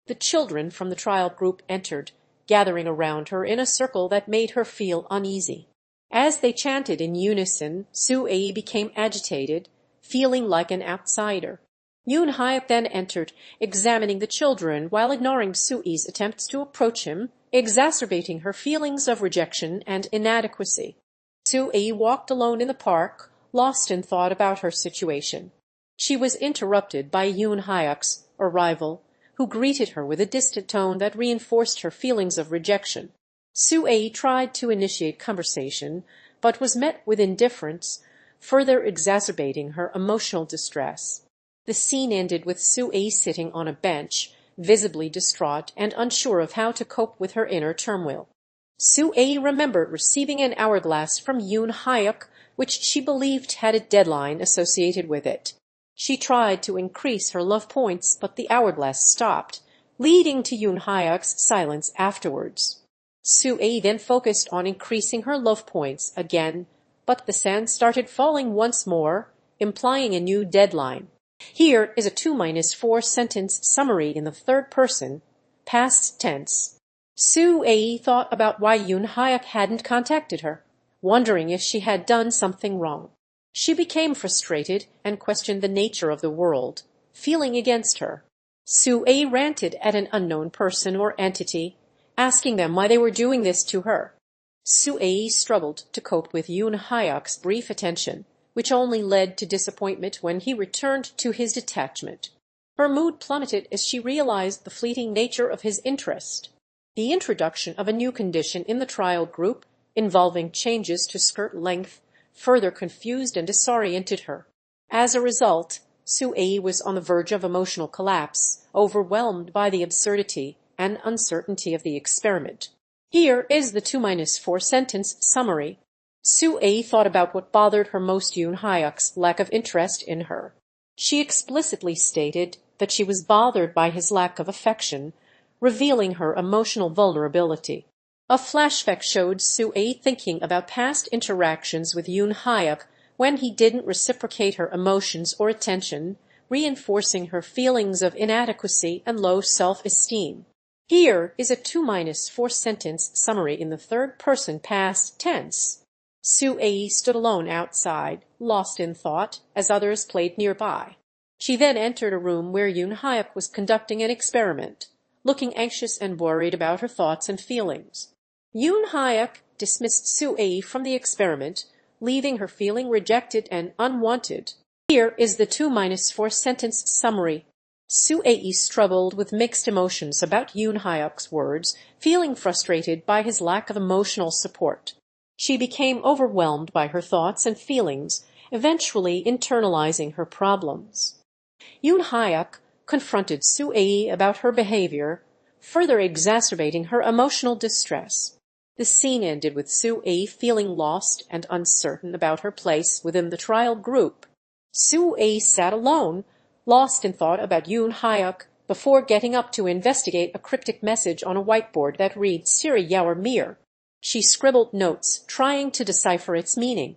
The children from the trial group entered, gathering around her in a circle that made her feel uneasy. As they chanted in unison, Su-ae became agitated, feeling like an outsider. Eunhyeok then entered, examining the children while ignoring Su-ae's attempts to approach him, exacerbating her feelings of rejection and inadequacy. Su-ae walked alone in the park, lost in thought about her situation. She was interrupted by Eunhyeok's arrival, who greeted her with a distant tone that reinforced her feelings of rejection. Su-ae tried to initiate conversation, but was met with indifference, further exacerbating her emotional distress. The scene ended with Su-ae sitting on a bench, visibly distraught and unsure of how to cope with her inner turmoil. Su-ae remembered receiving an hourglass from Eunhyeok, which she believed had a deadline associated with it. She tried to increase her love points, but the hourglass stopped, leading to Eunhyeok's silence afterwards. Su-ae then focused on increasing her love points again, but the sand started falling once more, implying a new deadline. Here is a 2-4 sentence summary in the third person, past tense. Su-ae thought about why Eunhyeok hadn't contacted her, wondering if she had done something wrong. She became frustrated and questioned the nature of the world, feeling against her. Su-ae ranted at an unknown person or entity, asking them why they were doing this to her. Su-ae struggled to cope with Eunhyeok's brief attention, which only led to disappointment when he returned to his detachment. Her mood plummeted as she realized the fleeting nature of his interest. The introduction of a new condition in the trial group, involving changes to skirt length, further confused and disoriented her. As a result, Su-ae was on the verge of emotional collapse, overwhelmed by the absurdity and uncertainty of the experiment. Here is the 2-4 sentence summary. Su-ae thought about what bothered her most: Eunhyeok's lack of interest in her. She explicitly stated that she was bothered by his lack of affection, revealing her emotional vulnerability. A flashback showed Su-ae thinking about past interactions with Eunhyeok when he didn't reciprocate her emotions or attention, reinforcing her feelings of inadequacy and low self-esteem. Here is a 2-4 sentence summary in the third person past tense. Su-ae stood alone outside, lost in thought, as others played nearby. She then entered a room where Eunhyeok was conducting an experiment, looking anxious and worried about her thoughts and feelings. Eunhyeok dismissed Su-ae from the experiment, leaving her feeling rejected and unwanted. Here is the 2-4 sentence summary. Su-ae struggled with mixed emotions about Eunhyeok's words, feeling frustrated by his lack of emotional support. She became overwhelmed by her thoughts and feelings, eventually internalizing her problems. Eunhyeok confronted Su-ae about her behavior, further exacerbating her emotional distress. The scene ended with Su-ae feeling lost and uncertain about her place within the trial group. Su-ae sat alone, lost in thought about Eunhyeok, before getting up to investigate a cryptic message on a whiteboard that read "Siri Yawer Mir." She scribbled notes, trying to decipher its meaning.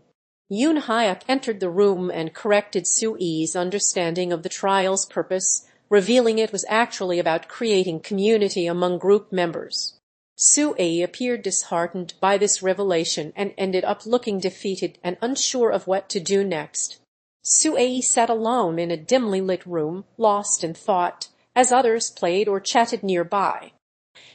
Eunhyeok entered the room and corrected Su-ae's understanding of the trial's purpose, revealing it was actually about creating community among group members. Su-ae appeared disheartened by this revelation and ended up looking defeated and unsure of what to do next. Su-ae sat alone in a dimly lit room, lost in thought, as others played or chatted nearby.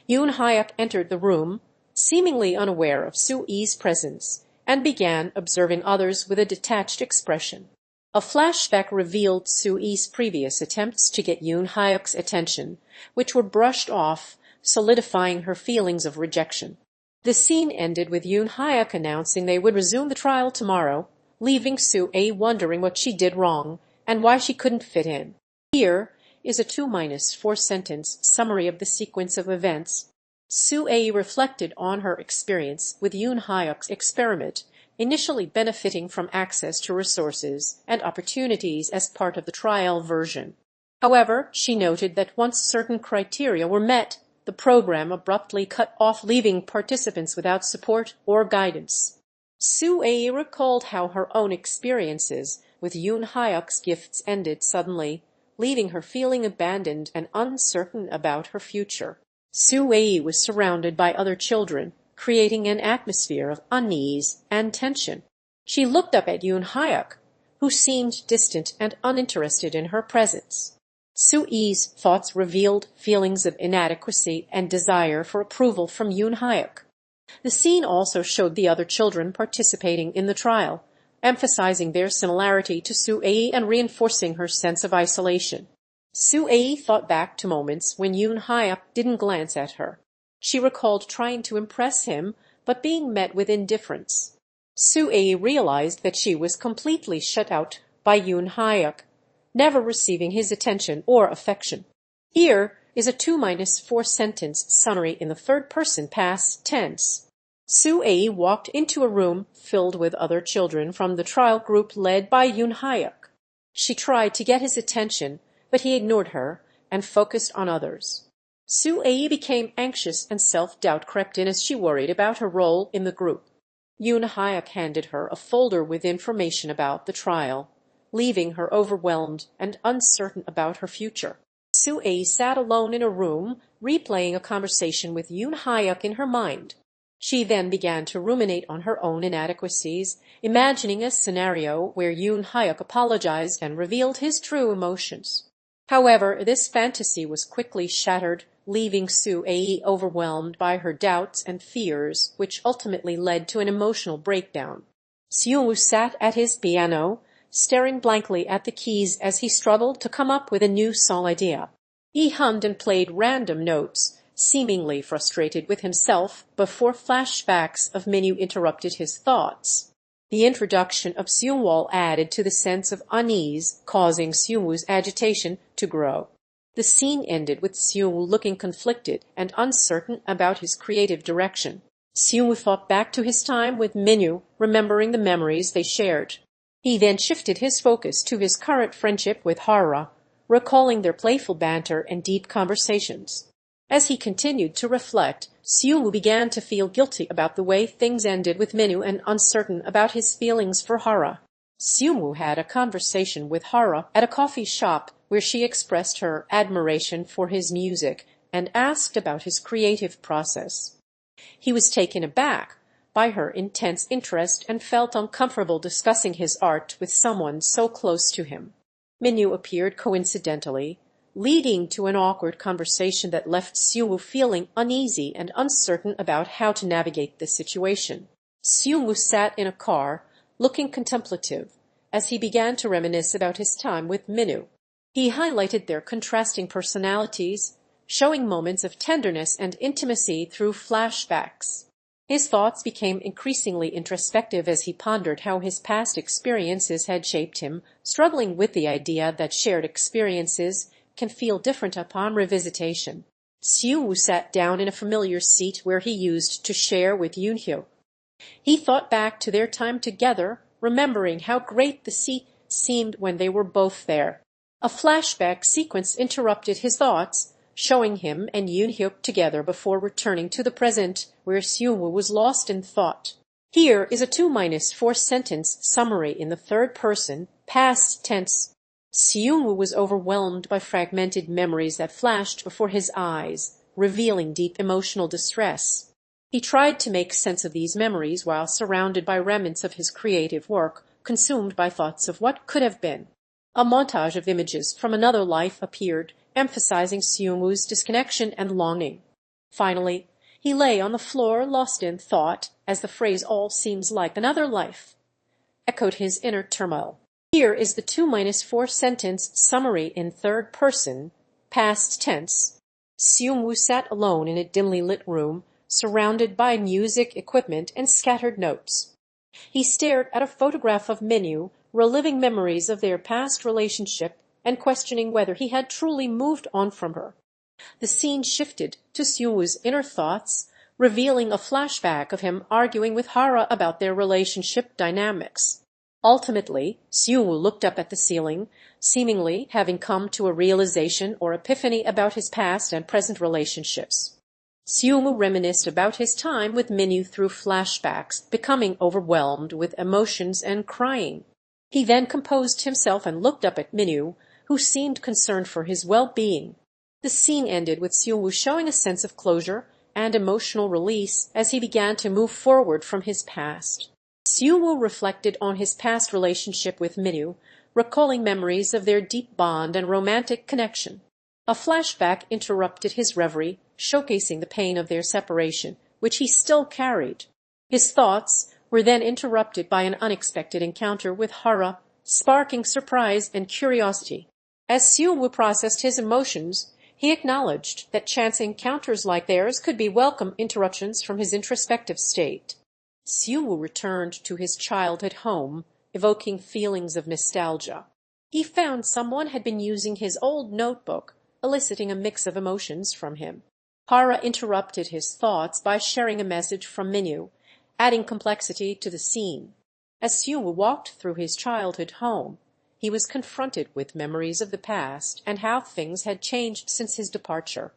Eunhyeok entered the room, seemingly unaware of Su-ae's presence, and began observing others with a detached expression. A flashback revealed Su-ae's previous attempts to get Eunhyeok's attention, which were brushed off, solidifying her feelings of rejection. The scene ended with Eunhyeok announcing they would resume the trial tomorrow, leaving Su-ae wondering what she did wrong and why she couldn't fit in. Here is a 2-4 sentence summary of the sequence of events. Su-ae reflected on her experience with Eunhyeok's experiment, initially benefiting from access to resources and opportunities as part of the trial version. However, she noted that once certain criteria were met, the program abruptly cut off, leaving participants without support or guidance. Su-ae recalled how her own experiences with Eunhyeok's gifts ended suddenly, leaving her feeling abandoned and uncertain about her future. Su-ae was surrounded by other children, creating an atmosphere of unease and tension. She looked up at Eunhyeok, who seemed distant and uninterested in her presence. Su-ae's thoughts revealed feelings of inadequacy and desire for approval from Eunhyeok. The scene also showed the other children participating in the trial, emphasizing their similarity to Su-ae and reinforcing her sense of isolation. Su-ae thought back to moments when Eunhyeok didn't glance at her. She recalled trying to impress him, but being met with indifference. Su-ae realized that she was completely shut out by Eunhyeok, never receiving his attention or affection. Here is a 2-4 sentence summary in the third-person past tense. Su-ae walked into a room filled with other children from the trial group led by Eunhyeok. She tried to get his attention, but he ignored her and focused on others. Su-ae became anxious and self-doubt crept in as she worried about her role in the group. Eunhyeok handed her a folder with information about the trial, leaving her overwhelmed and uncertain about her future. Su-ae sat alone in a room, replaying a conversation with Eunhyeok in her mind. She then began to ruminate on her own inadequacies, imagining a scenario where Eunhyeok apologized and revealed his true emotions. However, this fantasy was quickly shattered, leaving Su-ae overwhelmed by her doubts and fears, which ultimately led to an emotional breakdown. Seung-woo sat at his piano, staring blankly at the keys as he struggled to come up with a new song idea. He hummed and played random notes, seemingly frustrated with himself, before flashbacks of Minyu interrupted his thoughts. The introduction of Seung-woo added to the sense of unease, causing Seung-woo's agitation to grow. The scene ended with Seung-woo looking conflicted and uncertain about his creative direction. Seung-woo thought back to his time with Minyu, remembering the memories they shared. He then shifted his focus to his current friendship with Hara, recalling their playful banter and deep conversations. As he continued to reflect, Seung-woo began to feel guilty about the way things ended with Minyu and uncertain about his feelings for Hara. Seung-woo had a conversation with Hara at a coffee shop where she expressed her admiration for his music and asked about his creative process. He was taken aback by her intense interest and felt uncomfortable discussing his art with someone so close to him. Minyu appeared coincidentally, leading to an awkward conversation that left Seung-woo feeling uneasy and uncertain about how to navigate the situation. Seung-woo sat in a car, looking contemplative, as he began to reminisce about his time with Minyu. He highlighted their contrasting personalities, showing moments of tenderness and intimacy through flashbacks. His thoughts became increasingly introspective as he pondered how his past experiences had shaped him, struggling with the idea that shared experiences can feel different upon revisitation. Seung-woo sat down in a familiar seat where he used to share with Eunhyeok. He thought back to their time together, remembering how great the seat seemed when they were both there. A flashback sequence interrupted his thoughts, showing him and Eunhyeok together before returning to the present, where Su-woo was lost in thought. Here is a 2-4 sentence summary in the third person, past tense. Su-woo was overwhelmed by fragmented memories that flashed before his eyes, revealing deep emotional distress. He tried to make sense of these memories while surrounded by remnants of his creative work, consumed by thoughts of what could have been. A montage of images from another life appeared, emphasizing Su-woo's disconnection and longing. Finally, he lay on the floor lost in thought, as the phrase "all seems like another life" echoed his inner turmoil. Here is the 2-4 sentence summary in third person, past tense. Su-woo sat alone in a dimly lit room, surrounded by music equipment and scattered notes. He stared at a photograph of Minyu, reliving memories of their past relationship and questioning whether he had truly moved on from her. The scene shifted to Su-woo's inner thoughts, revealing a flashback of him arguing with Hara about their relationship dynamics. Ultimately, Su-woo looked up at the ceiling, seemingly having come to a realization or epiphany about his past and present relationships. Su-woo reminisced about his time with Minyu through flashbacks, becoming overwhelmed with emotions and crying. He then composed himself and looked up at Minyu, who seemed concerned for his well-being. The scene ended with Su-woo showing a sense of closure and emotional release as he began to move forward from his past. Su-woo reflected on his past relationship with Minyu, recalling memories of their deep bond and romantic connection. A flashback interrupted his reverie, showcasing the pain of their separation, which he still carried. His thoughts were then interrupted by an unexpected encounter with Hara, sparking surprise and curiosity. As Su-woo processed his emotions, he acknowledged that chance encounters like theirs could be welcome interruptions from his introspective state. Su-woo returned to his childhood home, evoking feelings of nostalgia. He found someone had been using his old notebook, eliciting a mix of emotions from him. Hara interrupted his thoughts by sharing a message from Minyu, adding complexity to the scene. As Su-woo walked through his childhood home, he was confronted with memories of the past and how things had changed since his departure.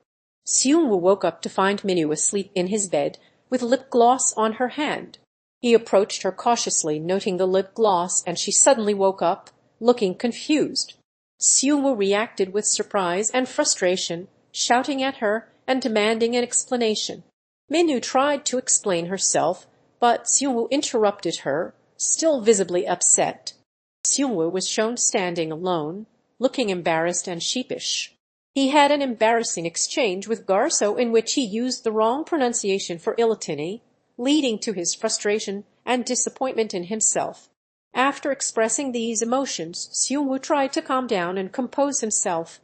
Su-woo woke up to find Minyu asleep in his bed, with lip gloss on her hand. He approached her cautiously, noting the lip gloss, and she suddenly woke up, looking confused. Su-woo reacted with surprise and frustration, shouting at her and demanding an explanation. Minyu tried to explain herself, but Su-woo interrupted her, still visibly upset. Su-woo was shown standing alone, looking embarrassed and sheepish. He had an embarrassing exchange with Garso in which he used the wrong pronunciation for Ilitini, leading to his frustration and disappointment in himself. After expressing these emotions, Su-woo tried to calm down and compose himself,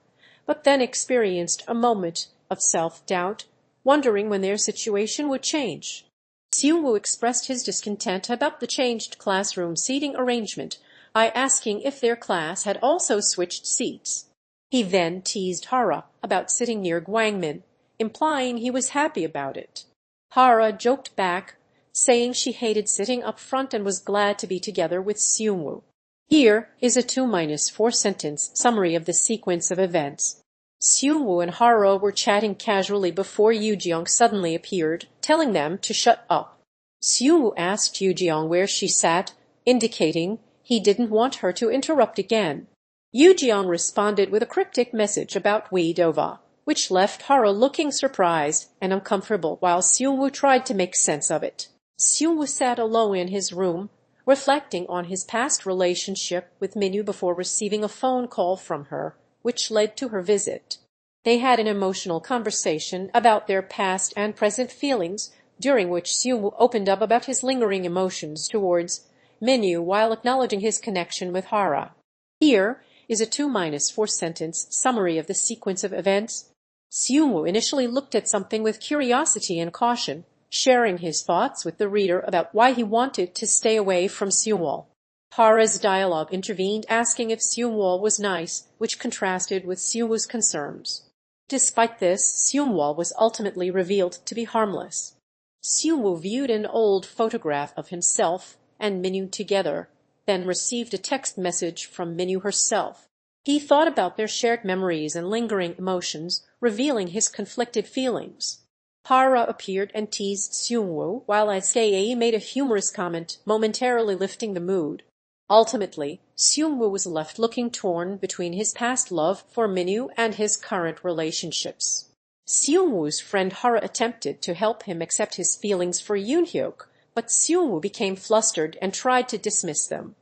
but then experienced a moment of self-doubt, wondering when their situation would change. Su-woo expressed his discontent about the changed classroom seating arrangement by asking if their class had also switched seats. He then teased Hara about sitting near Gwangmin, implying he was happy about it. Hara joked back, saying she hated sitting up front and was glad to be together with Su-woo. Here is a 2-4 sentence summary of the sequence of events. Su-woo and Hara were chatting casually before Yoo-jeong suddenly appeared, telling them to shut up. Su-woo asked Yoo-jeong where she sat, indicating he didn't want her to interrupt again. Yoo-jeong responded with a cryptic message about Dohwa, which left Hara looking surprised and uncomfortable while Su-woo tried to make sense of it. Su-woo sat alone in his room, reflecting on his past relationship with Minyu before receiving a phone call from her, which led to her visit. They had an emotional conversation about their past and present feelings, during which Su-woo opened up about his lingering emotions towards Minyu while acknowledging his connection with Hara. Here is a 2-4 sentence summary of the sequence of events. Su-woo initially looked at something with curiosity and caution, sharing his thoughts with the reader about why he wanted to stay away from Su-woo. Hara's dialogue intervened, asking if Su-woo was nice, which contrasted with Su-woo's concerns. Despite this, Su-woo was ultimately revealed to be harmless. Su-woo viewed an old photograph of himself and Minyu together, then received a text message from Minwoo herself. He thought about their shared memories and lingering emotions, revealing his conflicted feelings. Hara appeared and teased Seungwoo, while Su-ae made a humorous comment, momentarily lifting the mood. Ultimately, Seungwoo was left looking torn between his past love for Minwoo and his current relationships. Seungwoo's friend Hara attempted to help him accept his feelings for Eunhyeok, but Seungwoo became flustered and tried to dismiss them.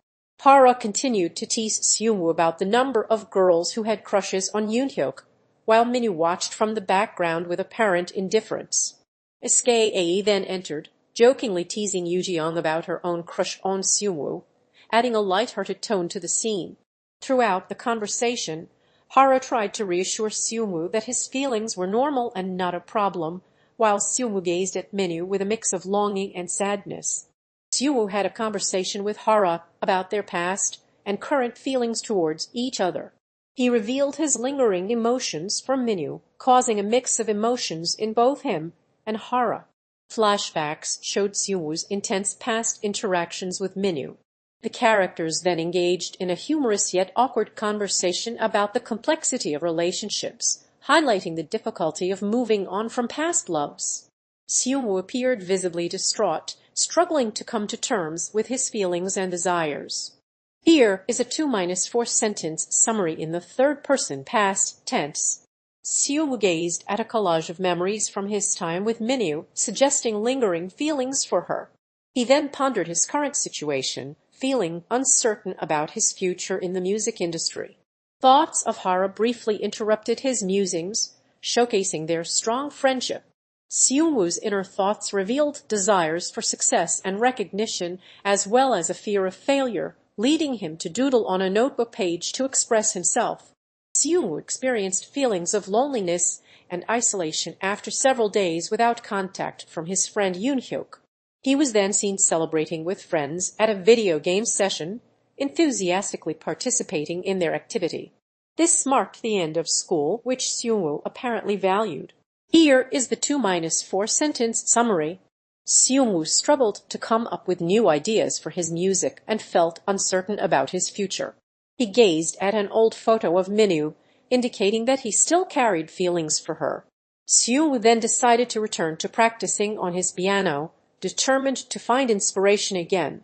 Hara continued to tease Seungwoo about the number of girls who had crushes on Eunhyeok, while Minwoo watched from the background with apparent indifference. Su-ae then entered, jokingly teasing Yoo-jeong about her own crush on Seungwoo, adding a light-hearted tone to the scene. Throughout the conversation, Hara tried to reassure Seungwoo that his feelings were normal and not a problem, while Seungwoo gazed at Minwoo with a mix of longing and sadness. Seungwoo had a conversation with Hara about their past and current feelings towards each other. He revealed his lingering emotions for Minwoo, causing a mix of emotions in both him and Hara. Flashbacks showed Seungwoo's intense past interactions with Minwoo. The characters then engaged in a humorous yet awkward conversation about the complexity of relationships, highlighting the difficulty of moving on from past loves. Seungwoo appeared visibly distraught, struggling to come to terms with his feelings and desires. Here is a 2-4 sentence summary in the third-person past tense. Seungwoo gazed at a collage of memories from his time with Minwoo, suggesting lingering feelings for her. He then pondered his current situation, feeling uncertain about his future in the music industry. Thoughts of Hara briefly interrupted his musings, showcasing their strong friendship. Seungwoo's inner thoughts revealed desires for success and recognition, as well as a fear of failure, leading him to doodle on a notebook page to express himself. Seungwoo experienced feelings of loneliness and isolation after several days without contact from his friend Eunhyeok. He was then seen celebrating with friends at a video game session, enthusiastically participating in their activity. This marked the end of school, which Seungwoo apparently valued. Here is the 2-4 sentence summary. Seungwoo struggled to come up with new ideas for his music and felt uncertain about his future. He gazed at an old photo of Minwoo, indicating that he still carried feelings for her. Seungwoo then decided to return to practicing on his piano, determined to find inspiration again.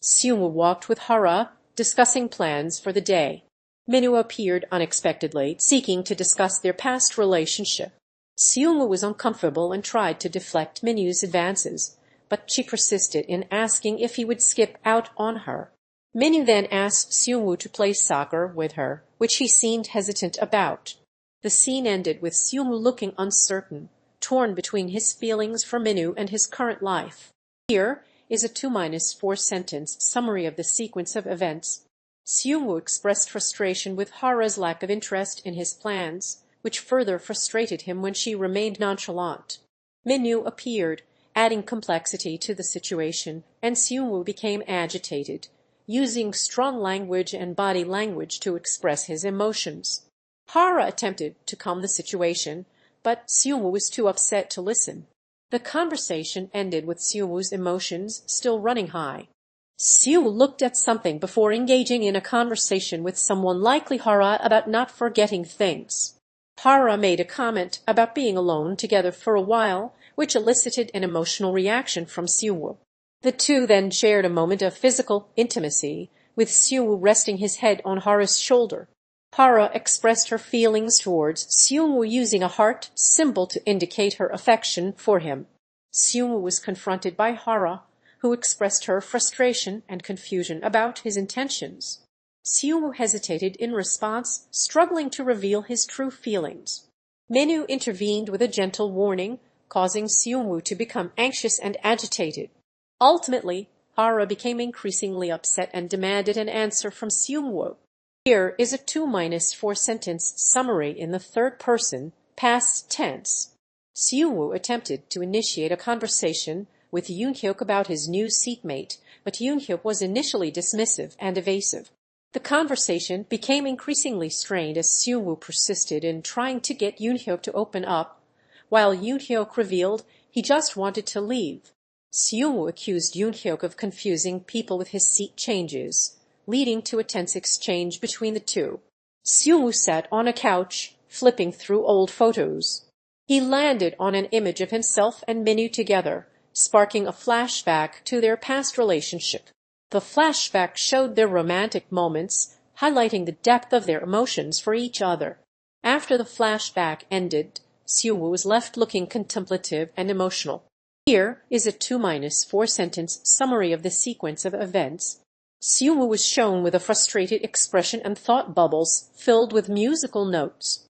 Seungwoo walked with Hara, discussing plans for the day. Minwoo appeared unexpectedly, seeking to discuss their past relationship. Seungwoo was uncomfortable and tried to deflect Minwoo's advances, but she persisted in asking if he would skip out on her. Minwoo then asked Seungwoo to play soccer with her, which he seemed hesitant about. The scene ended with Seungwoo looking uncertain, torn between his feelings for Minwoo and his current life. Here is a 2-4 sentence summary of the sequence of events. Seungwoo expressed frustration with Hara's lack of interest in his plans, which further frustrated him when she remained nonchalant. Minwoo appeared, adding complexity to the situation, and Seungwoo became agitated, using strong language and body language to express his emotions. Hara attempted to calm the situation, but Seungwoo was too upset to listen. The conversation ended with Seungwoo's emotions still running high. Seungwoo looked at something before engaging in a conversation with someone, likely Hara, about not forgetting things. Hara made a comment about being alone together for a while, which elicited an emotional reaction from Seungwoo. The two then shared a moment of physical intimacy, with Seungwoo resting his head on Hara's shoulder. Hara expressed her feelings towards Seungwoo using a heart symbol to indicate her affection for him. Seungwoo was confronted by Hara, who expressed her frustration and confusion about his intentions. Seungwoo hesitated in response, struggling to reveal his true feelings. Minwoo intervened with a gentle warning, causing Seungwoo to become anxious and agitated. Ultimately, Hara became increasingly upset and demanded an answer from Seungwoo. Here is a 2-4 sentence summary in the third person, past tense. Seungwoo attempted to initiate a conversation with Eunhyeok about his new seatmate, but Eunhyeok was initially dismissive and evasive. The conversation became increasingly strained as Seungwoo persisted in trying to get Eunhyeok to open up, while Eunhyeok revealed he just wanted to leave. Seungwoo accused Eunhyeok of confusing people with his seat changes, leading to a tense exchange between the two. Su-woo sat on a couch, flipping through old photos. He landed on an image of himself and Minyu together, sparking a flashback to their past relationship. The flashback showed their romantic moments, highlighting the depth of their emotions for each other. After the flashback ended, Su-woo was left looking contemplative and emotional. Here is a 2-4 sentence summary of the sequence of events. Su-woo was shown with a frustrated expression and thought bubbles filled with musical notes.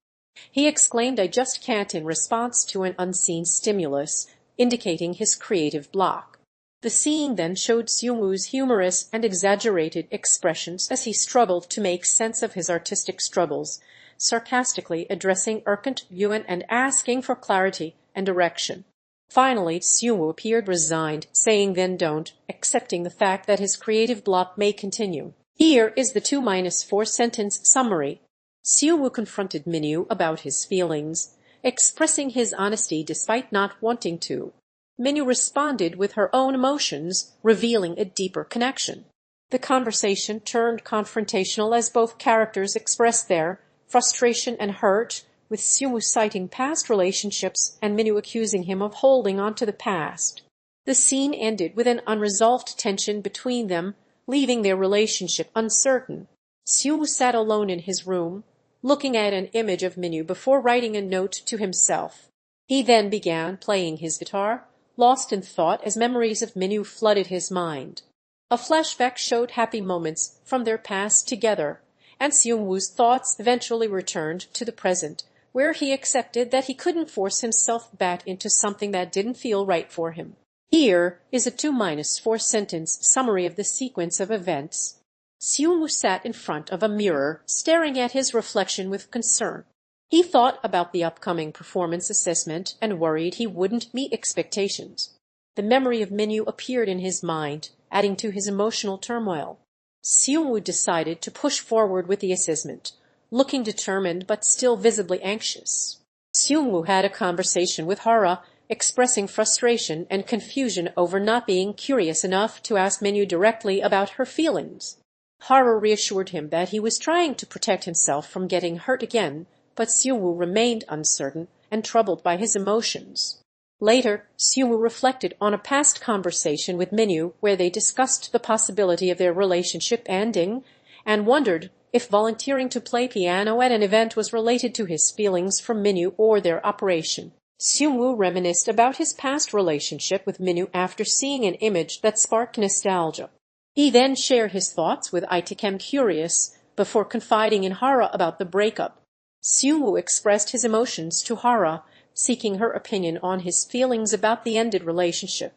He exclaimed, "I just can't," in response to an unseen stimulus, indicating his creative block. The scene then showed Su-woo's humorous and exaggerated expressions as he struggled to make sense of his artistic struggles, sarcastically addressing Eunhyeok and asking for clarity and direction. Finally, Su-woo appeared resigned, saying "then don't," accepting the fact that his creative block may continue. Here is the 2-4 sentence summary. Su-woo confronted Minyu about his feelings, expressing his honesty despite not wanting to. Minyu responded with her own emotions, revealing a deeper connection. The conversation turned confrontational as both characters expressed their frustration and hurt, with Su-woo citing past relationships and Minyu accusing him of holding on to the past. The scene ended with an unresolved tension between them, leaving their relationship uncertain. Su-woo sat alone in his room, looking at an image of Minyu before writing a note to himself. He then began playing his guitar, lost in thought as memories of Minyu flooded his mind. A flashback showed happy moments from their past together, and Su-woo's thoughts eventually returned to the present, where he accepted that he couldn't force himself back into something that didn't feel right for him. Here is a 2-4 sentence summary of the sequence of events. Su-woo sat in front of a mirror, staring at his reflection with concern. He thought about the upcoming performance assessment and worried he wouldn't meet expectations. The memory of Minyu appeared in his mind, adding to his emotional turmoil. Su-woo decided to push forward with the assessment, looking determined but still visibly anxious. Su-woo had a conversation with Hara, expressing frustration and confusion over not being curious enough to ask Minyu directly about her feelings. Hara reassured him that he was trying to protect himself from getting hurt again, but Su-woo remained uncertain and troubled by his emotions. Later, Su-woo reflected on a past conversation with Minyu where they discussed the possibility of their relationship ending and wondered if volunteering to play piano at an event was related to his feelings for Minyu or their operation. Su-woo reminisced about his past relationship with Minyu after seeing an image that sparked nostalgia. He then shared his thoughts with Itakem Curious before confiding in Hara about the breakup. Su-woo expressed his emotions to Hara, seeking her opinion on his feelings about the ended relationship.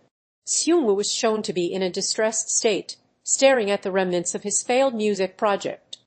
Su-woo was shown to be in a distressed state, staring at the remnants of his failed music project.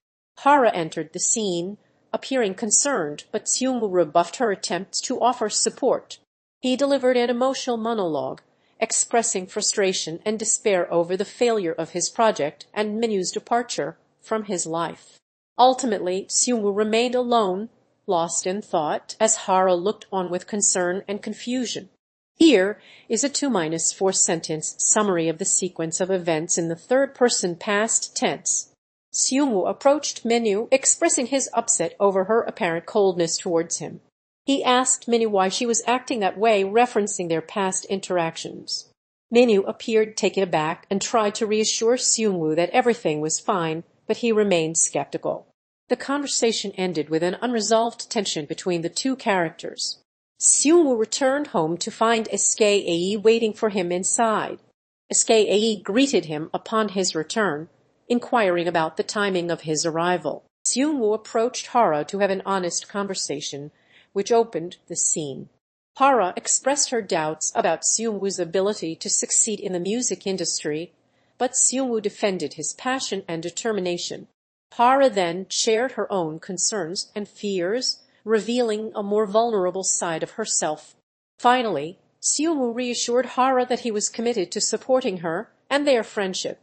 Hara entered the scene, appearing concerned, but Su-woo rebuffed her attempts to offer support. He delivered an emotional monologue, expressing frustration and despair over the failure of his project and Minyu's departure from his life. Ultimately, Su-woo remained alone, lost in thought, as Hara looked on with concern and confusion. Here is a 2-4 sentence summary of the sequence of events in the third-person past tense. Su-woo approached Minyu, expressing his upset over her apparent coldness towards him. He asked Minyu why she was acting that way, referencing their past interactions. Minyu appeared taken aback and tried to reassure Su-woo that everything was fine, but he remained skeptical. The conversation ended with an unresolved tension between the two characters. Su-woo returned home to find Su-ae waiting for him inside. Su-ae greeted him upon his return, inquiring about the timing of his arrival. Su-woo approached Hara to have an honest conversation, which opened the scene. Hara expressed her doubts about Su-woo's ability to succeed in the music industry, but Su-woo defended his passion and determination. Hara then shared her own concerns and fears, revealing a more vulnerable side of herself. Finally, Su-woo reassured Hara that he was committed to supporting her and their friendship.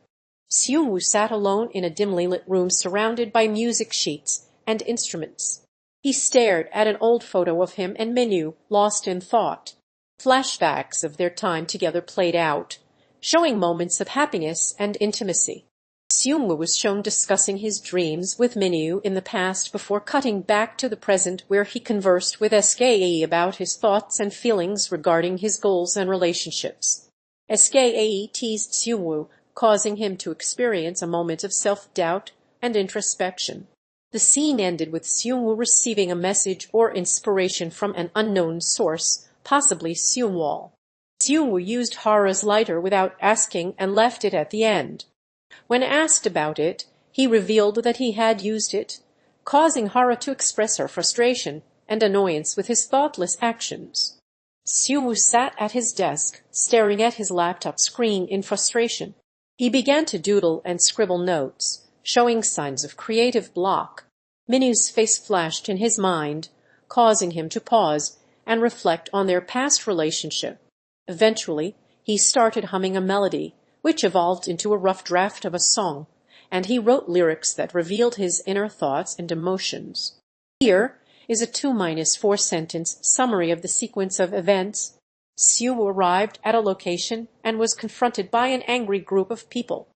Su-woo sat alone in a dimly lit room surrounded by music sheets and instruments. He stared at an old photo of him and Minyu, lost in thought. Flashbacks of their time together played out, showing moments of happiness and intimacy. Seung-woo was shown discussing his dreams with Min-woo in the past before cutting back to the present, where he conversed with Su-ae about his thoughts and feelings regarding his goals and relationships. Su-ae teased Seung-woo, causing him to experience a moment of self-doubt and introspection. The scene ended with Seung-woo receiving a message or inspiration from an unknown source, possibly Seung-woo. Seung-woo used Hara's lighter without asking and left it at the end. When asked about it, he revealed that he had used it, causing Hara to express her frustration and annoyance with his thoughtless actions. Seung-woo sat at his desk, staring at his laptop screen in frustration. He began to doodle and scribble notes, showing signs of creative block. Min-woo's face flashed in his mind, causing him to pause and reflect on their past relationship. Eventually, he started humming a melody, which evolved into a rough draft of a song, and he wrote lyrics that revealed his inner thoughts and emotions. Here is a 2-4 sentence summary of the sequence of events. Seung-woo arrived at a location and was confronted by an angry group of people.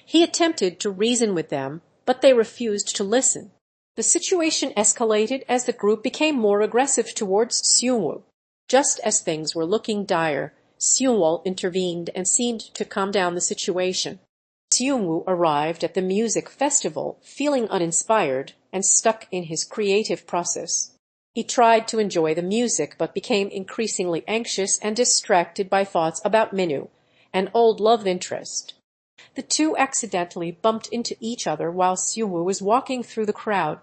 He attempted to reason with them, but they refused to listen. The situation escalated as the group became more aggressive towards Seung-woo. Just as things were looking dire, Seung-woo intervened and seemed to calm down the situation. Seung-woo arrived at the music festival feeling uninspired and stuck in his creative process. He tried to enjoy the music but became increasingly anxious and distracted by thoughts about Min-woo, an old love interest. The two accidentally bumped into each other while Seung-woo was walking through the crowd,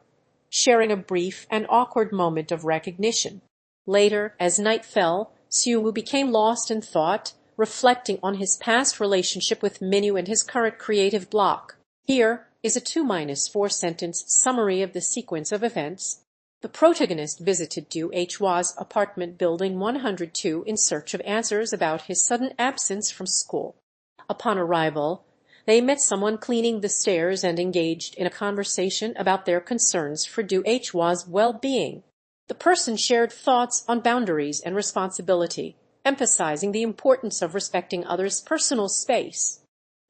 sharing a brief and awkward moment of recognition. Later, as night fell, Seung-woo became lost in thought, reflecting on his past relationship with Min-woo and his current creative block. Here is a 2-4 sentence summary of the sequence of events. The protagonist visited Dohwa's apartment building 102 in search of answers about his sudden absence from school. Upon arrival, they met someone cleaning the stairs and engaged in a conversation about their concerns for Dohwa's well-being. The person shared thoughts on boundaries and responsibility, emphasizing the importance of respecting others' personal space.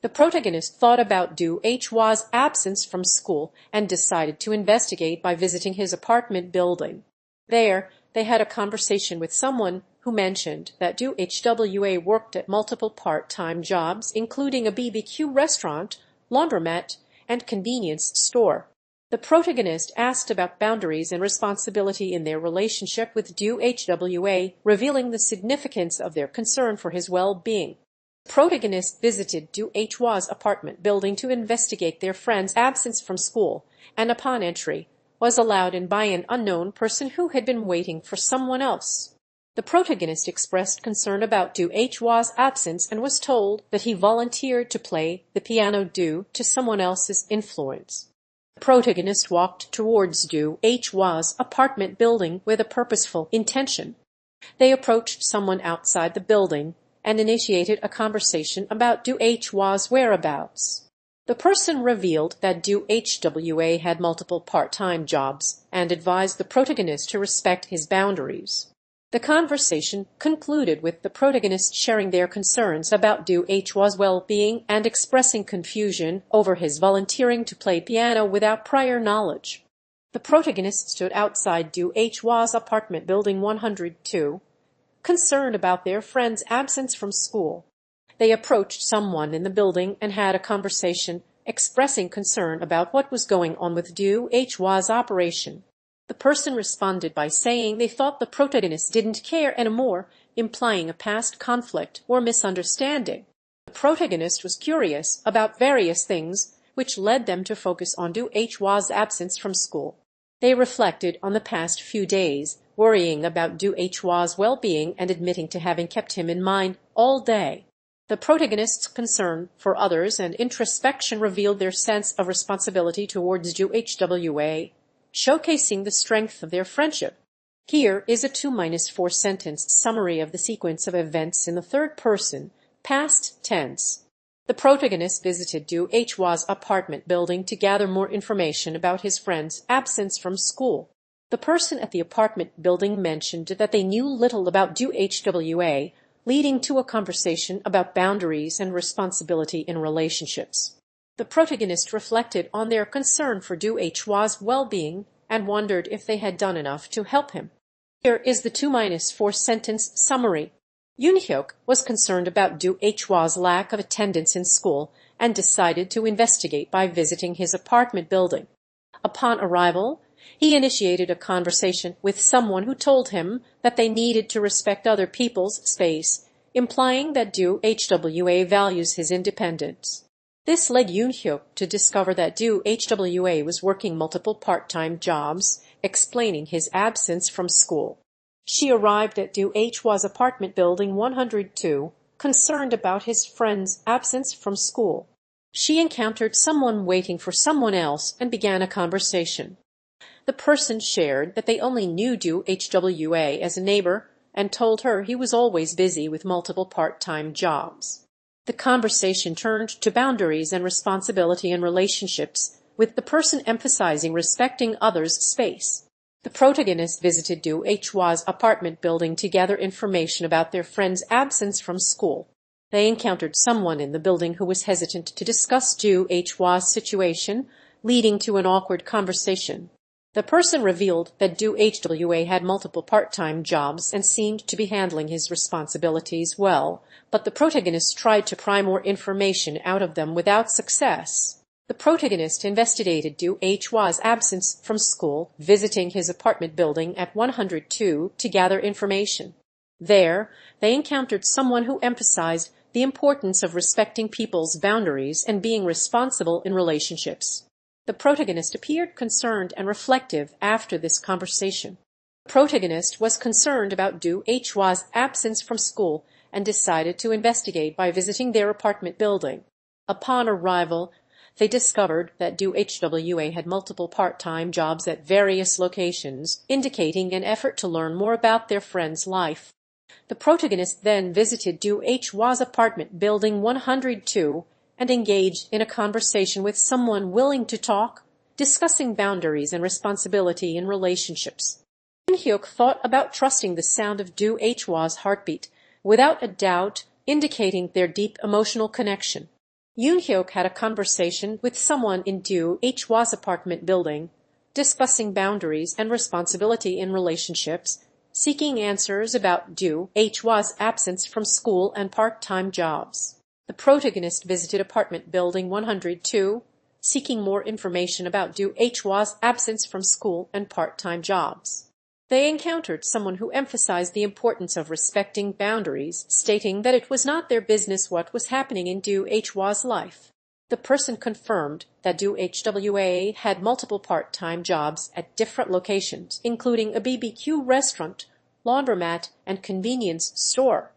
The protagonist thought about Dohwa's absence from school and decided to investigate by visiting his apartment building. There, they had a conversation with someone who mentioned that Dohwa worked at multiple part-time jobs, including a BBQ restaurant, laundromat, and convenience store. The protagonist asked about boundaries and responsibility in their relationship with Dohwa, revealing the significance of their concern for his well-being. The protagonist visited Dohwa's apartment building to investigate their friend's absence from school, and upon entry, was allowed in by an unknown person who had been waiting for someone else. The protagonist expressed concern about Dohwa's absence and was told that he volunteered to play the piano due to someone else's influence. The protagonist walked towards Dohwa's apartment building with a purposeful intention. They approached someone outside the building and initiated a conversation about Dohwa's whereabouts. The person revealed that Dohwa had multiple part-time jobs and advised the protagonist to respect his boundaries. The conversation concluded with the protagonist sharing their concerns about Dohwa's well-being and expressing confusion over his volunteering to play piano without prior knowledge. The protagonist stood outside Dohwa's apartment building 102, concerned about their friend's absence from school. They approached someone in the building and had a conversation, expressing concern about what was going on with Dohwa's operation. The person responded by saying they thought the protagonist didn't care anymore, implying a past conflict or misunderstanding. The protagonist was curious about various things, which led them to focus on Dohwa's absence from school. They reflected on the past few days, worrying about Dohwa's well-being and admitting to having kept him in mind all day. The protagonist's concern for others and introspection revealed their sense of responsibility towards Dohwa, showcasing the strength of their friendship. Here is a 2-4 sentence summary of the sequence of events in the third person, past tense. The protagonist visited Dohwa's apartment building to gather more information about his friend's absence from school. The person at the apartment building mentioned that they knew little about Dohwa, leading to a conversation about boundaries and responsibility in relationships. The protagonist reflected on their concern for Do-hwa's well-being and wondered if they had done enough to help him. Here is the 2-4 sentence summary. Eunhyeok was concerned about Do-hwa's lack of attendance in school and decided to investigate by visiting his apartment building. Upon arrival, he initiated a conversation with someone who told him that they needed to respect other people's space, implying that Do-hwa values his independence. This led Eunhyeok to discover that Do-hwa was working multiple part-time jobs, explaining his absence from school. She arrived at Do-hwa's apartment building 102, concerned about his friend's absence from school. She encountered someone waiting for someone else and began a conversation. The person shared that they only knew Do-hwa as a neighbor and told her he was always busy with multiple part-time jobs. The conversation turned to boundaries and responsibility in relationships, with the person emphasizing respecting others' space. The protagonist visited Do-hwa's apartment building to gather information about their friend's absence from school. They encountered someone in the building who was hesitant to discuss Do-hwa's situation, leading to an awkward conversation. The person revealed that Do-hwa had multiple part-time jobs and seemed to be handling his responsibilities well, but the protagonist tried to pry more information out of them without success. The protagonist investigated Do-hwa's absence from school, visiting his apartment building at 102 to gather information. There, they encountered someone who emphasized the importance of respecting people's boundaries and being responsible in relationships. The protagonist appeared concerned and reflective after this conversation. The protagonist was concerned about Do-hwa's absence from school and decided to investigate by visiting their apartment building. Upon arrival, they discovered that Do-hwa had multiple part-time jobs at various locations, indicating an effort to learn more about their friend's life. The protagonist then visited Do-hwa's apartment building 102 and engaged in a conversation with someone willing to talk, discussing boundaries and responsibility in relationships. Eunhyeok thought about trusting the sound of Do-hwa's heartbeat, without a doubt indicating their deep emotional connection. Eunhyeok had a conversation with someone in Do-hwa's apartment building, discussing boundaries and responsibility in relationships, seeking answers about Do-hwa's absence from school and part-time jobs. The protagonist visited apartment building 102, seeking more information about Do-hwa's absence from school and part-time jobs. They encountered someone who emphasized the importance of respecting boundaries, stating that it was not their business what was happening in Do-hwa's life. The person confirmed that Do-hwa had multiple part-time jobs at different locations, including a BBQ restaurant, laundromat, and convenience store.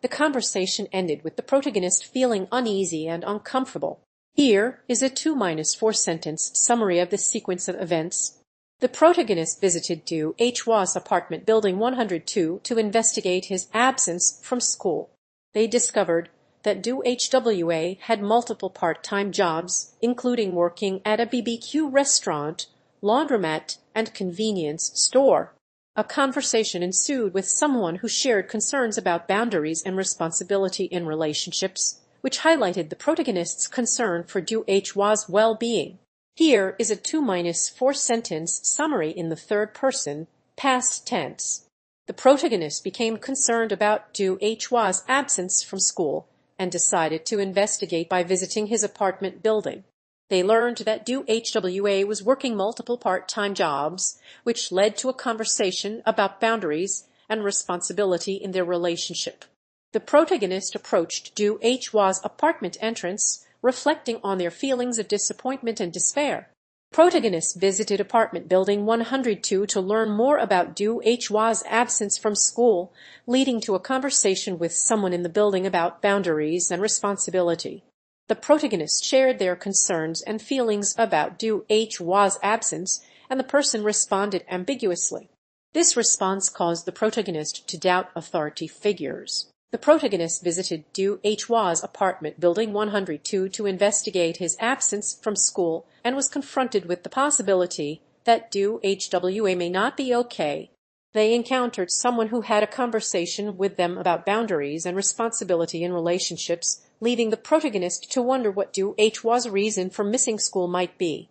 The conversation ended with the protagonist feeling uneasy and uncomfortable. Here is a 2-4 sentence summary of the sequence of events. The protagonist visited Do-hwa's apartment building 102 to investigate his absence from school. They discovered that Do-hwa had multiple part-time jobs, including working at a BBQ restaurant, laundromat, and convenience store. A conversation ensued with someone who shared concerns about boundaries and responsibility in relationships, which highlighted the protagonist's concern for Do-hwa's well-being. Here is a 2-4 sentence summary in the third person, past tense. The protagonist became concerned about Do-hwa's absence from school and decided to investigate by visiting his apartment building. They learned that Do-hwa was working multiple part-time jobs, which led to a conversation about boundaries and responsibility in their relationship. The protagonist approached Do-hwa's apartment entrance, reflecting on their feelings of disappointment and despair. Protagonist visited apartment building 102 to learn more about Do-hwa's absence from school, leading to a conversation with someone in the building about boundaries and responsibility. The protagonists shared their concerns and feelings about Do-hwa's absence, and the person responded ambiguously. This response caused the protagonist to doubt authority figures. The protagonist visited Do-hwa's apartment building 102 to investigate his absence from school and was confronted with the possibility that Do-hwa may not be okay. They encountered someone who had a conversation with them about boundaries and responsibility in relationships, leaving the protagonist to wonder what Do-hwa's reason for missing school might be.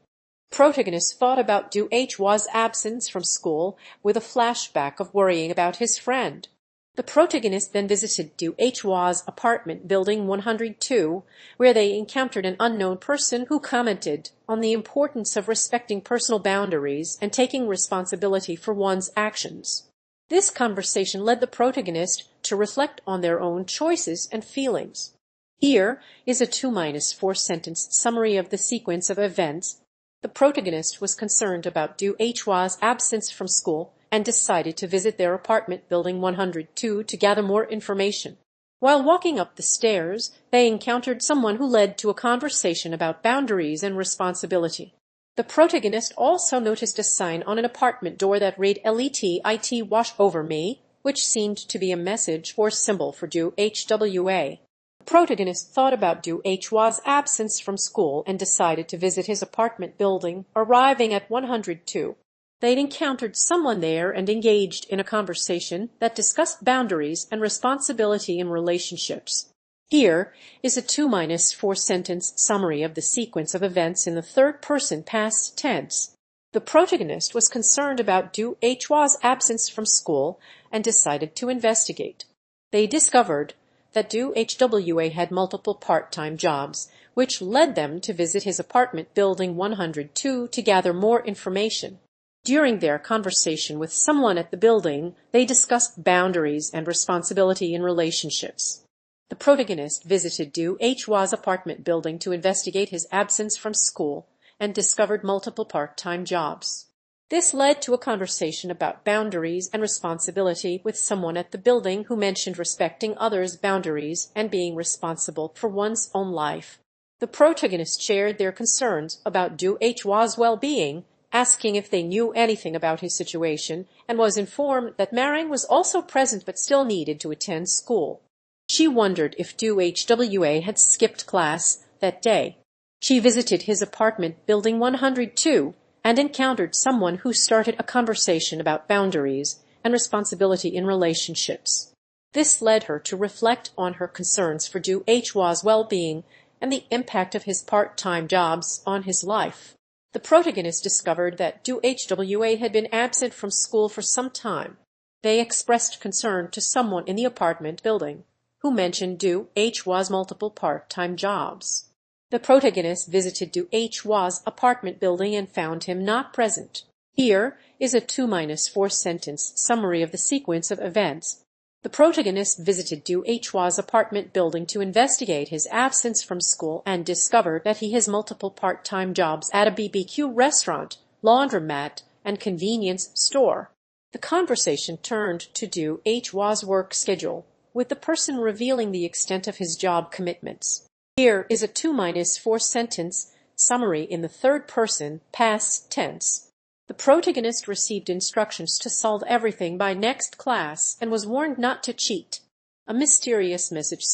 Protagonist thought about Do-hwa's absence from school with a flashback of worrying about his friend. The protagonist then visited Do-hwa's apartment building 102, where they encountered an unknown person who commented on the importance of respecting personal boundaries and taking responsibility for one's actions. This conversation led the protagonist to reflect on their own choices and feelings. Here is a 2-4 sentence summary of the sequence of events. The protagonist was concerned about Do-hwa's absence from school and decided to visit their apartment building 102 to gather more information. While walking up the stairs, they encountered someone who led to a conversation about boundaries and responsibility. The protagonist also noticed a sign on an apartment door that read "Let wash over me," which seemed to be a message or symbol for Do-hwa. The protagonist thought about Do-hwa's absence from school and decided to visit his apartment building, arriving at 102. They'd encountered someone there and engaged in a conversation that discussed boundaries and responsibility in relationships. Here is a 2-4 sentence summary of the sequence of events in the third person past tense. The protagonist was concerned about Do-hwa's absence from school and decided to investigate. They discovered that Do-hwa had multiple part-time jobs, which led them to visit his apartment building 102 to gather more information. During their conversation with someone at the building, they discussed boundaries and responsibility in relationships. The protagonist visited Do-hwa's apartment building to investigate his absence from school and discovered multiple part-time jobs. This led to a conversation about boundaries and responsibility with someone at the building who mentioned respecting others' boundaries and being responsible for one's own life. The protagonist shared their concerns about Do-hwa's well-being, asking if they knew anything about his situation, and was informed that Marang was also present but still needed to attend school. She wondered if Do-hwa had skipped class that day. She visited his apartment building 102 and encountered someone who started a conversation about boundaries and responsibility in relationships. This led her to reflect on her concerns for Do-hwa's well-being and the impact of his part-time jobs on his life. The protagonist discovered that Do-hwa had been absent from school for some time. They expressed concern to someone in the apartment building, who mentioned Do-hwa's multiple part-time jobs. The protagonist visited Do-hwa's apartment building and found him not present. Here is a 2-4 sentence summary of the sequence of events. The protagonist visited Do-hwa's apartment building to investigate his absence from school and discovered that he has multiple part-time jobs at a BBQ restaurant, laundromat, and convenience store. The conversation turned to Do-hwa's work schedule, with the person revealing the extent of his job commitments. Here is a 2-4 sentence summary in the third person past tense. The protagonist received instructions to solve everything by next class and was warned not to cheat. A mysterious message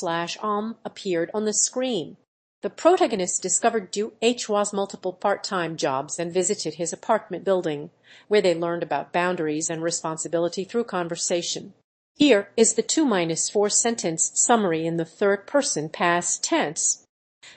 appeared on the screen. The protagonist discovered Do-hwa's multiple part-time jobs and visited his apartment building, where they learned about boundaries and responsibility through conversation. Here is the 2-4 sentence summary in the third person past tense.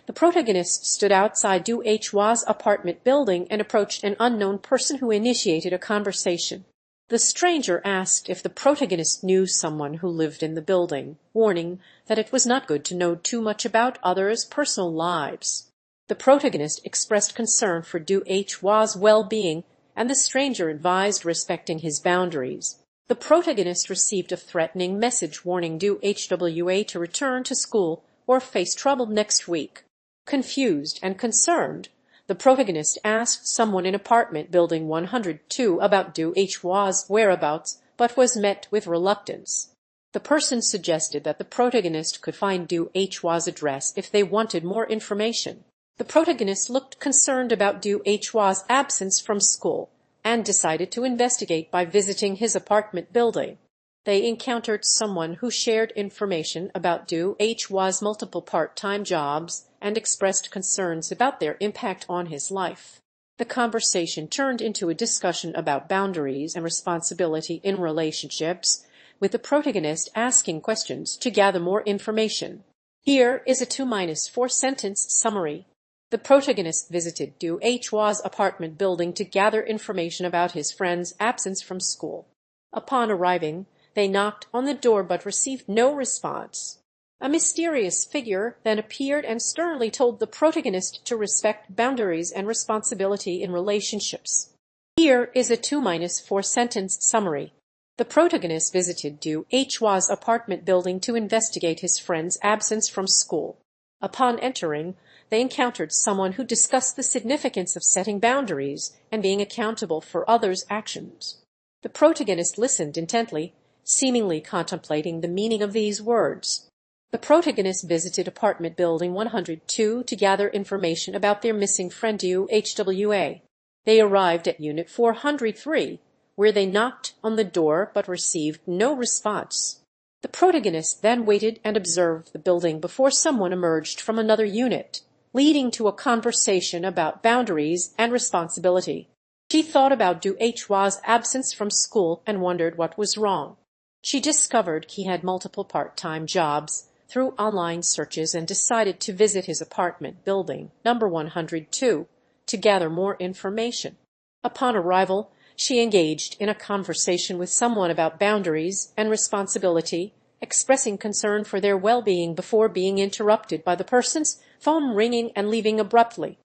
The protagonist stood outside Do-hwa's apartment building and approached an unknown person who initiated a conversation. The stranger asked if the protagonist knew someone who lived in the building, warning that it was not good to know too much about others' personal lives. The protagonist expressed concern for Do-hwa's well-being, and the stranger advised respecting his boundaries. The protagonist received a threatening message warning Do-hwa to return to school or face trouble next week. Confused and concerned, the protagonist asked someone in apartment building 102 about Do-hwa's whereabouts, but was met with reluctance. The person suggested that the protagonist could find Do-hwa's address if they wanted more information. The protagonist looked concerned about Do-hwa's absence from school and decided to investigate by visiting his apartment building. They encountered someone who shared information about Do-hwa's multiple part-time jobs and expressed concerns about their impact on his life. The conversation turned into a discussion about boundaries and responsibility in relationships, with the protagonist asking questions to gather more information. Here is a 2-4 sentence summary. The protagonist visited Dohwa's apartment building to gather information about his friend's absence from school. Upon arriving, they knocked on the door but received no response. A mysterious figure then appeared and sternly told the protagonist to respect boundaries and responsibility in relationships. Here is a 2-4 sentence summary. The protagonist visited Dohwa's apartment building to investigate his friend's absence from school. Upon entering, they encountered someone who discussed the significance of setting boundaries and being accountable for others' actions. The protagonist listened intently, seemingly contemplating the meaning of these words. The protagonist visited apartment building 102 to gather information about their missing friend Dohwa. They arrived at unit 403, where they knocked on the door but received no response. The protagonist then waited and observed the building before someone emerged from another unit, leading to a conversation about boundaries and responsibility. She thought about Dohwa's absence from school and wondered what was wrong. She discovered he had multiple part-time jobs through online searches and decided to visit his apartment building, number 102, to gather more information. Upon arrival, she engaged in a conversation with someone about boundaries and responsibility, expressing concern for their well-being before being interrupted by the person's phone ringing and leaving abruptly.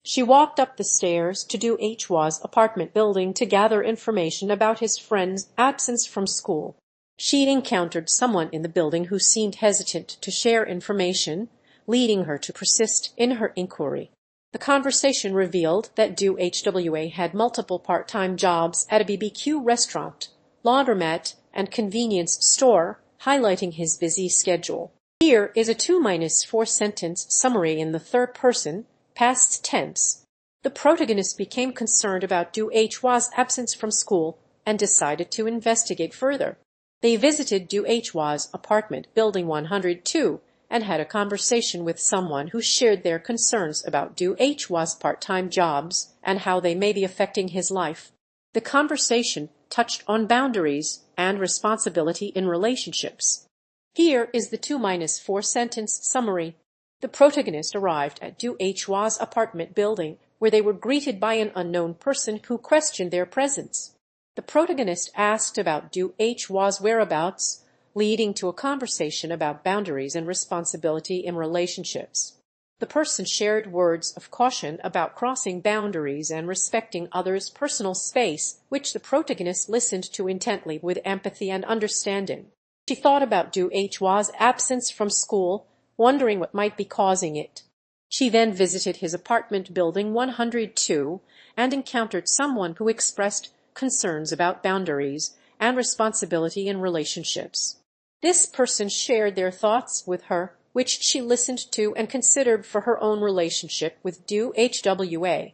She walked up the stairs to Dohwa's apartment building to gather information about his friend's absence from school. She encountered someone in the building who seemed hesitant to share information, leading her to persist in her inquiry. The conversation revealed that Dohwa had multiple part-time jobs at a BBQ restaurant, laundromat, and convenience store, highlighting his busy schedule. Here is a 2-4 sentence summary in the third person, past tense. The protagonist became concerned about Dohwa's absence from school and decided to investigate further. They visited Dohwa's apartment, building 102, and had a conversation with someone who shared their concerns about Dohwa's part-time jobs and how they may be affecting his life. The conversation touched on boundaries and responsibility in relationships. Here is the 2-4 sentence summary. The protagonist arrived at Dohwa's apartment building, where they were greeted by an unknown person who questioned their presence. The protagonist asked about Dohwa's whereabouts, leading to a conversation about boundaries and responsibility in relationships. The person shared words of caution about crossing boundaries and respecting others' personal space, which the protagonist listened to intently with empathy and understanding. She thought about Dohwa's absence from school, wondering what might be causing it. She then visited his apartment building 102 and encountered someone who expressed concerns about boundaries and responsibility in relationships. This person shared their thoughts with her, which she listened to and considered for her own relationship with Dohwa.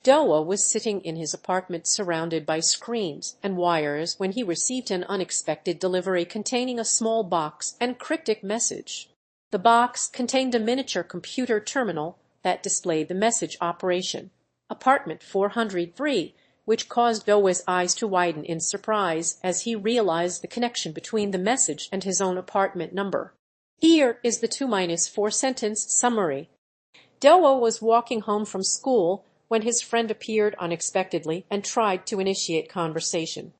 Dohwa was sitting in his apartment surrounded by screens and wires when he received an unexpected delivery containing a small box and cryptic message. The box contained a miniature computer terminal that displayed the message operation, apartment 403, which caused Dohwa's eyes to widen in surprise as he realized the connection between the message and his own apartment number. Here is the 2-4 sentence summary. Dohwa was walking home from school when his friend appeared unexpectedly and tried to initiate conversation.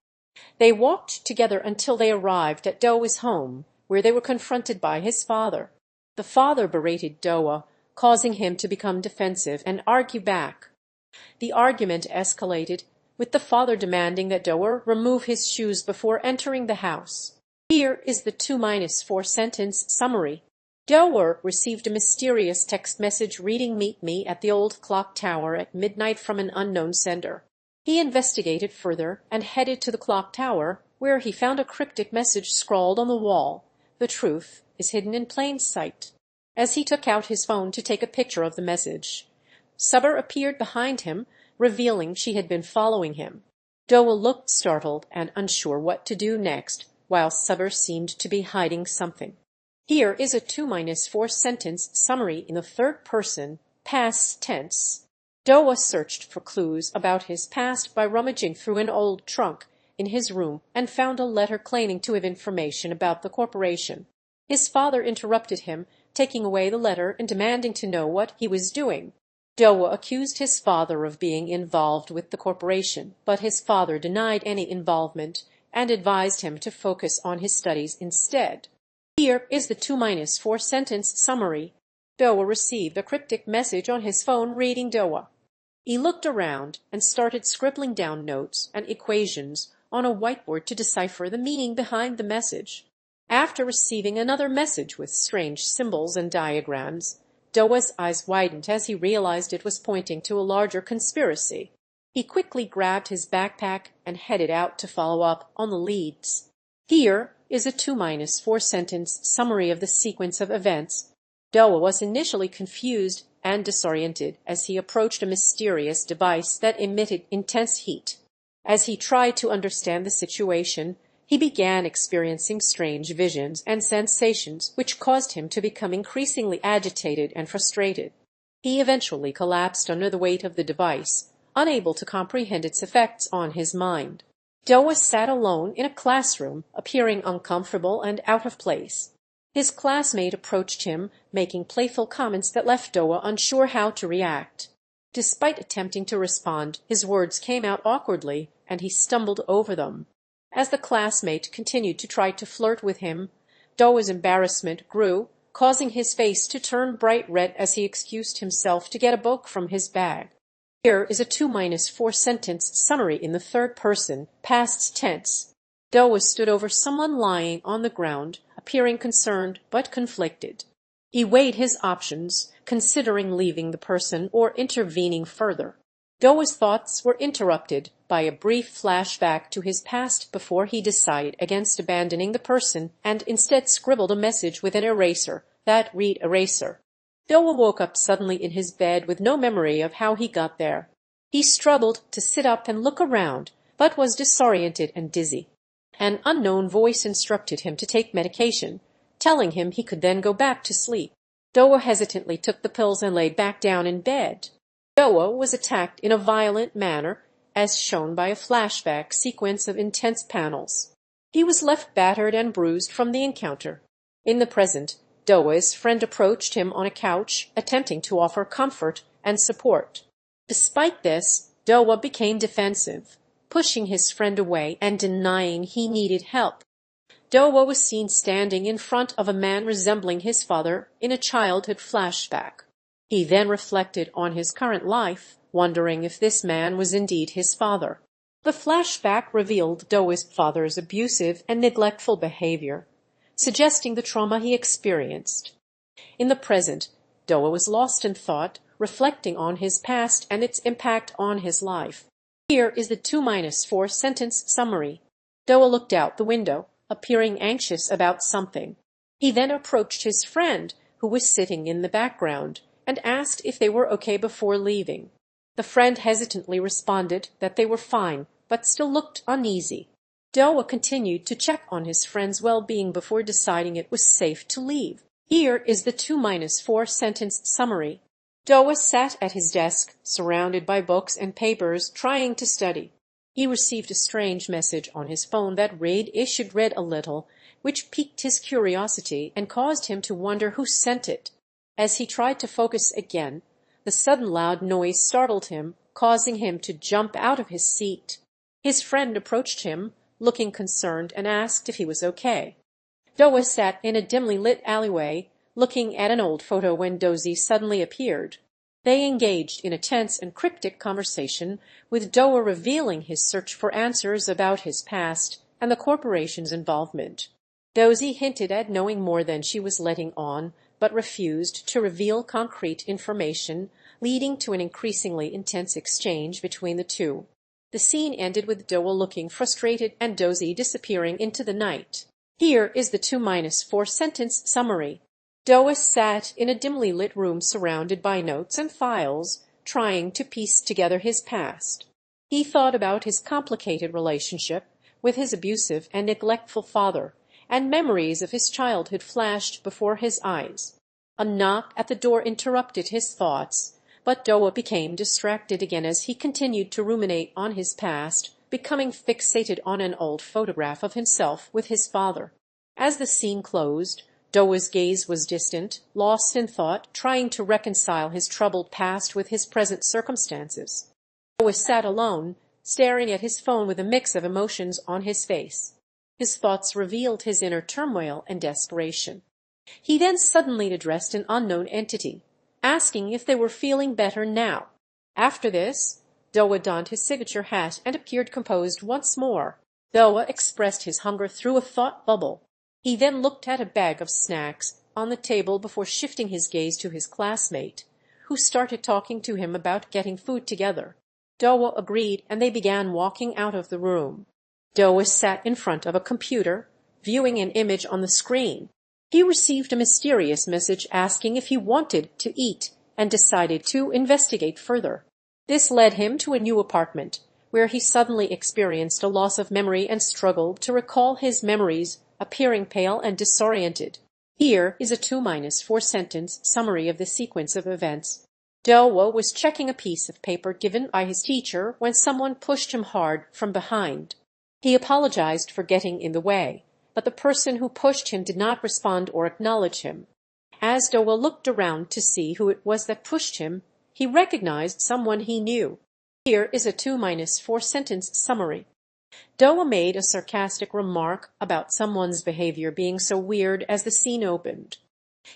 They walked together until they arrived at Dohwa's home, where they were confronted by his father. The father berated Dohwa, causing him to become defensive and argue back. The argument escalated, with the father demanding that Dohwa remove his shoes before entering the house. Here is the 2-4 sentence summary. Dohwa received a mysterious text message reading "Meet me at the old clock tower at midnight" from an unknown sender. He investigated further and headed to the clock tower, where he found a cryptic message scrawled on the wall. The truth is hidden in plain sight. As he took out his phone to take a picture of the message, Su-ae appeared behind him, revealing she had been following him. Dohwa looked startled and unsure what to do next, while Su-ae seemed to be hiding something. Here is a 2-4 sentence summary in the third person, past tense. Dohwa searched for clues about his past by rummaging through an old trunk in his room and found a letter claiming to have information about the corporation. His father interrupted him taking away the letter and demanding to know what he was doing. Dohwa accused his father of being involved with the corporation, but his father denied any involvement and advised him to focus on his studies instead. Here is the 2-4 sentence summary. Dohwa received a cryptic message on his phone reading Dohwa. He looked around and started scribbling down notes and equations on a whiteboard to decipher the meaning behind the message. After receiving another message with strange symbols and diagrams, Dohwa's eyes widened as he realized it was pointing to a larger conspiracy. He quickly grabbed his backpack and headed out to follow up on the leads. Here is a 2-4 sentence summary of the sequence of events. Dohwa was initially confused and disoriented as he approached a mysterious device that emitted intense heat. As he tried to understand the situation, he began experiencing strange visions and sensations which caused him to become increasingly agitated and frustrated. He eventually collapsed under the weight of the device, unable to comprehend its effects on his mind. Dohwa sat alone in a classroom, appearing uncomfortable and out of place. His classmate approached him, making playful comments that left Dohwa unsure how to react. Despite attempting to respond, his words came out awkwardly, and he stumbled over them. As the classmate continued to try to flirt with him, Dohwa's embarrassment grew, causing his face to turn bright red as he excused himself to get a book from his bag. Here is a 2-4 sentence summary in the third person, past tense. Dohwa stood over someone lying on the ground, appearing concerned but conflicted. He weighed his options, considering leaving the person or intervening further. Dohwa's thoughts were interrupted by a brief flashback to his past before he decided against abandoning the person and instead scribbled a message with an eraser that read eraser. Dohwa woke up suddenly in his bed with no memory of how he got there. He struggled to sit up and look around, but was disoriented and dizzy. An unknown voice instructed him to take medication, telling him he could then go back to sleep. Dohwa hesitantly took the pills and lay back down in bed. Dohwa was attacked in a violent manner, as shown by a flashback sequence of intense panels. He was left battered and bruised from the encounter. In the present, Dohwa's friend approached him on a couch, attempting to offer comfort and support. Despite this, Dohwa became defensive, pushing his friend away and denying he needed help. Dohwa was seen standing in front of a man resembling his father in a childhood flashback. He then reflected on his current life, wondering if this man was indeed his father. The flashback revealed Dohwa's father's abusive and neglectful behavior, suggesting the trauma he experienced. In the present, Dohwa was lost in thought, reflecting on his past and its impact on his life. Here is the 2-4 sentence summary. Dohwa looked out the window, appearing anxious about something. He then approached his friend, who was sitting in the background, and asked if they were okay before leaving. The friend hesitantly responded that they were fine, but still looked uneasy. Dohwa continued to check on his friend's well-being before deciding it was safe to leave. Here is the 2-4 sentence summary. Dohwa sat at his desk, surrounded by books and papers, trying to study. He received a strange message on his phone that should read a little, which piqued his curiosity and caused him to wonder who sent it. As he tried to focus again, the sudden loud noise startled him, causing him to jump out of his seat. His friend approached him, looking concerned, and asked if he was okay. Dohwa sat in a dimly lit alleyway, looking at an old photo when Dozy suddenly appeared. They engaged in a tense and cryptic conversation, with Dohwa revealing his search for answers about his past and the corporation's involvement. Dozy hinted at knowing more than she was letting on, but refused to reveal concrete information, leading to an increasingly intense exchange between the two. The scene ended with Dohwa looking frustrated and Dozy disappearing into the night. Here is the 2-4 sentence summary. Dohwa sat in a dimly lit room surrounded by notes and files, trying to piece together his past. He thought about his complicated relationship with his abusive and neglectful father, and memories of his childhood flashed before his eyes. A knock at the door interrupted his thoughts, but Dohwa became distracted again as he continued to ruminate on his past, becoming fixated on an old photograph of himself with his father. As the scene closed, Dohwa's gaze was distant, lost in thought, trying to reconcile his troubled past with his present circumstances. Dohwa sat alone, staring at his phone with a mix of emotions on his face. His thoughts revealed his inner turmoil and desperation. He then suddenly addressed an unknown entity, asking if they were feeling better now. After this, Dohwa donned his signature hat and appeared composed once more. Dohwa expressed his hunger through a thought bubble. He then looked at a bag of snacks on the table before shifting his gaze to his classmate, who started talking to him about getting food together. Dohwa agreed, and they began walking out of the room. Dohwa sat in front of a computer, viewing an image on the screen. He received a mysterious message asking if he wanted to eat and decided to investigate further. This led him to a new apartment, where he suddenly experienced a loss of memory and struggled to recall his memories, appearing pale and disoriented. Here is a 2-4 sentence summary of the sequence of events. Dohwa was checking a piece of paper given by his teacher when someone pushed him hard from behind. He apologized for getting in the way, but the person who pushed him did not respond or acknowledge him. As Dohwa looked around to see who it was that pushed him, he recognized someone he knew. Here is a 2-4 sentence summary. Dohwa made a sarcastic remark about someone's behavior being so weird as the scene opened.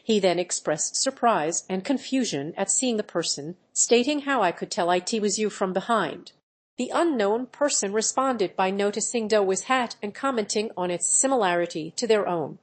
He then expressed surprise and confusion at seeing the person, stating how I could tell it was you from behind. The unknown person responded by noticing Dohwa's hat and commenting on its similarity to their own.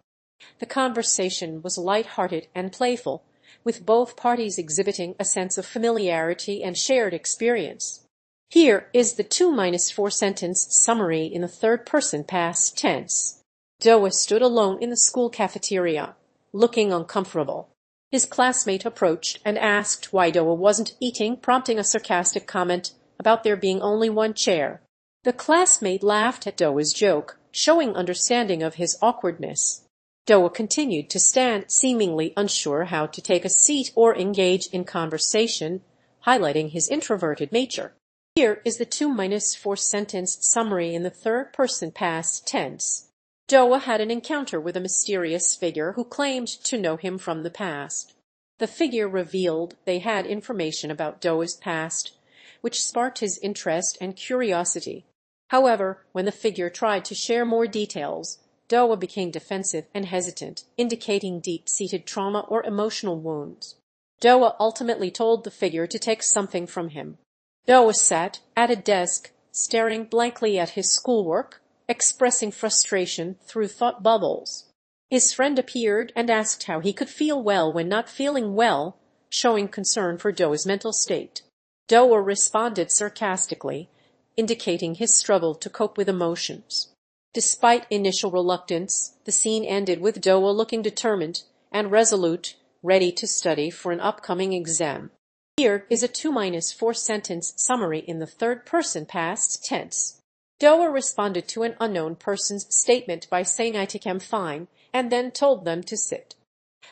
The conversation was light-hearted and playful, with both parties exhibiting a sense of familiarity and shared experience. Here is the 2-4 sentence summary in the third person past tense. Dohwa stood alone in the school cafeteria, looking uncomfortable. His classmate approached and asked why Dohwa wasn't eating, prompting a sarcastic comment about there being only one chair. The classmate laughed at Dohwa's joke, showing understanding of his awkwardness. Dohwa continued to stand, seemingly unsure how to take a seat or engage in conversation, highlighting his introverted nature. Here is the 2-4 sentence summary in the third person past tense. Dohwa had an encounter with a mysterious figure who claimed to know him from the past. The figure revealed they had information about Dohwa's past, which sparked his interest and curiosity. However, when the figure tried to share more details, Dohwa became defensive and hesitant, indicating deep-seated trauma or emotional wounds. Dohwa ultimately told the figure to take something from him. Dohwa sat at a desk, staring blankly at his schoolwork, expressing frustration through thought bubbles. His friend appeared and asked how he could feel well when not feeling well, showing concern for Dohwa's mental state. Dohwa responded sarcastically, indicating his struggle to cope with emotions. Despite initial reluctance, the scene ended with Dohwa looking determined and resolute, ready to study for an upcoming exam. Here is a 2-4 sentence summary in the third person past tense. Dohwa responded to an unknown person's statement by saying I am fine, and then told them to sit.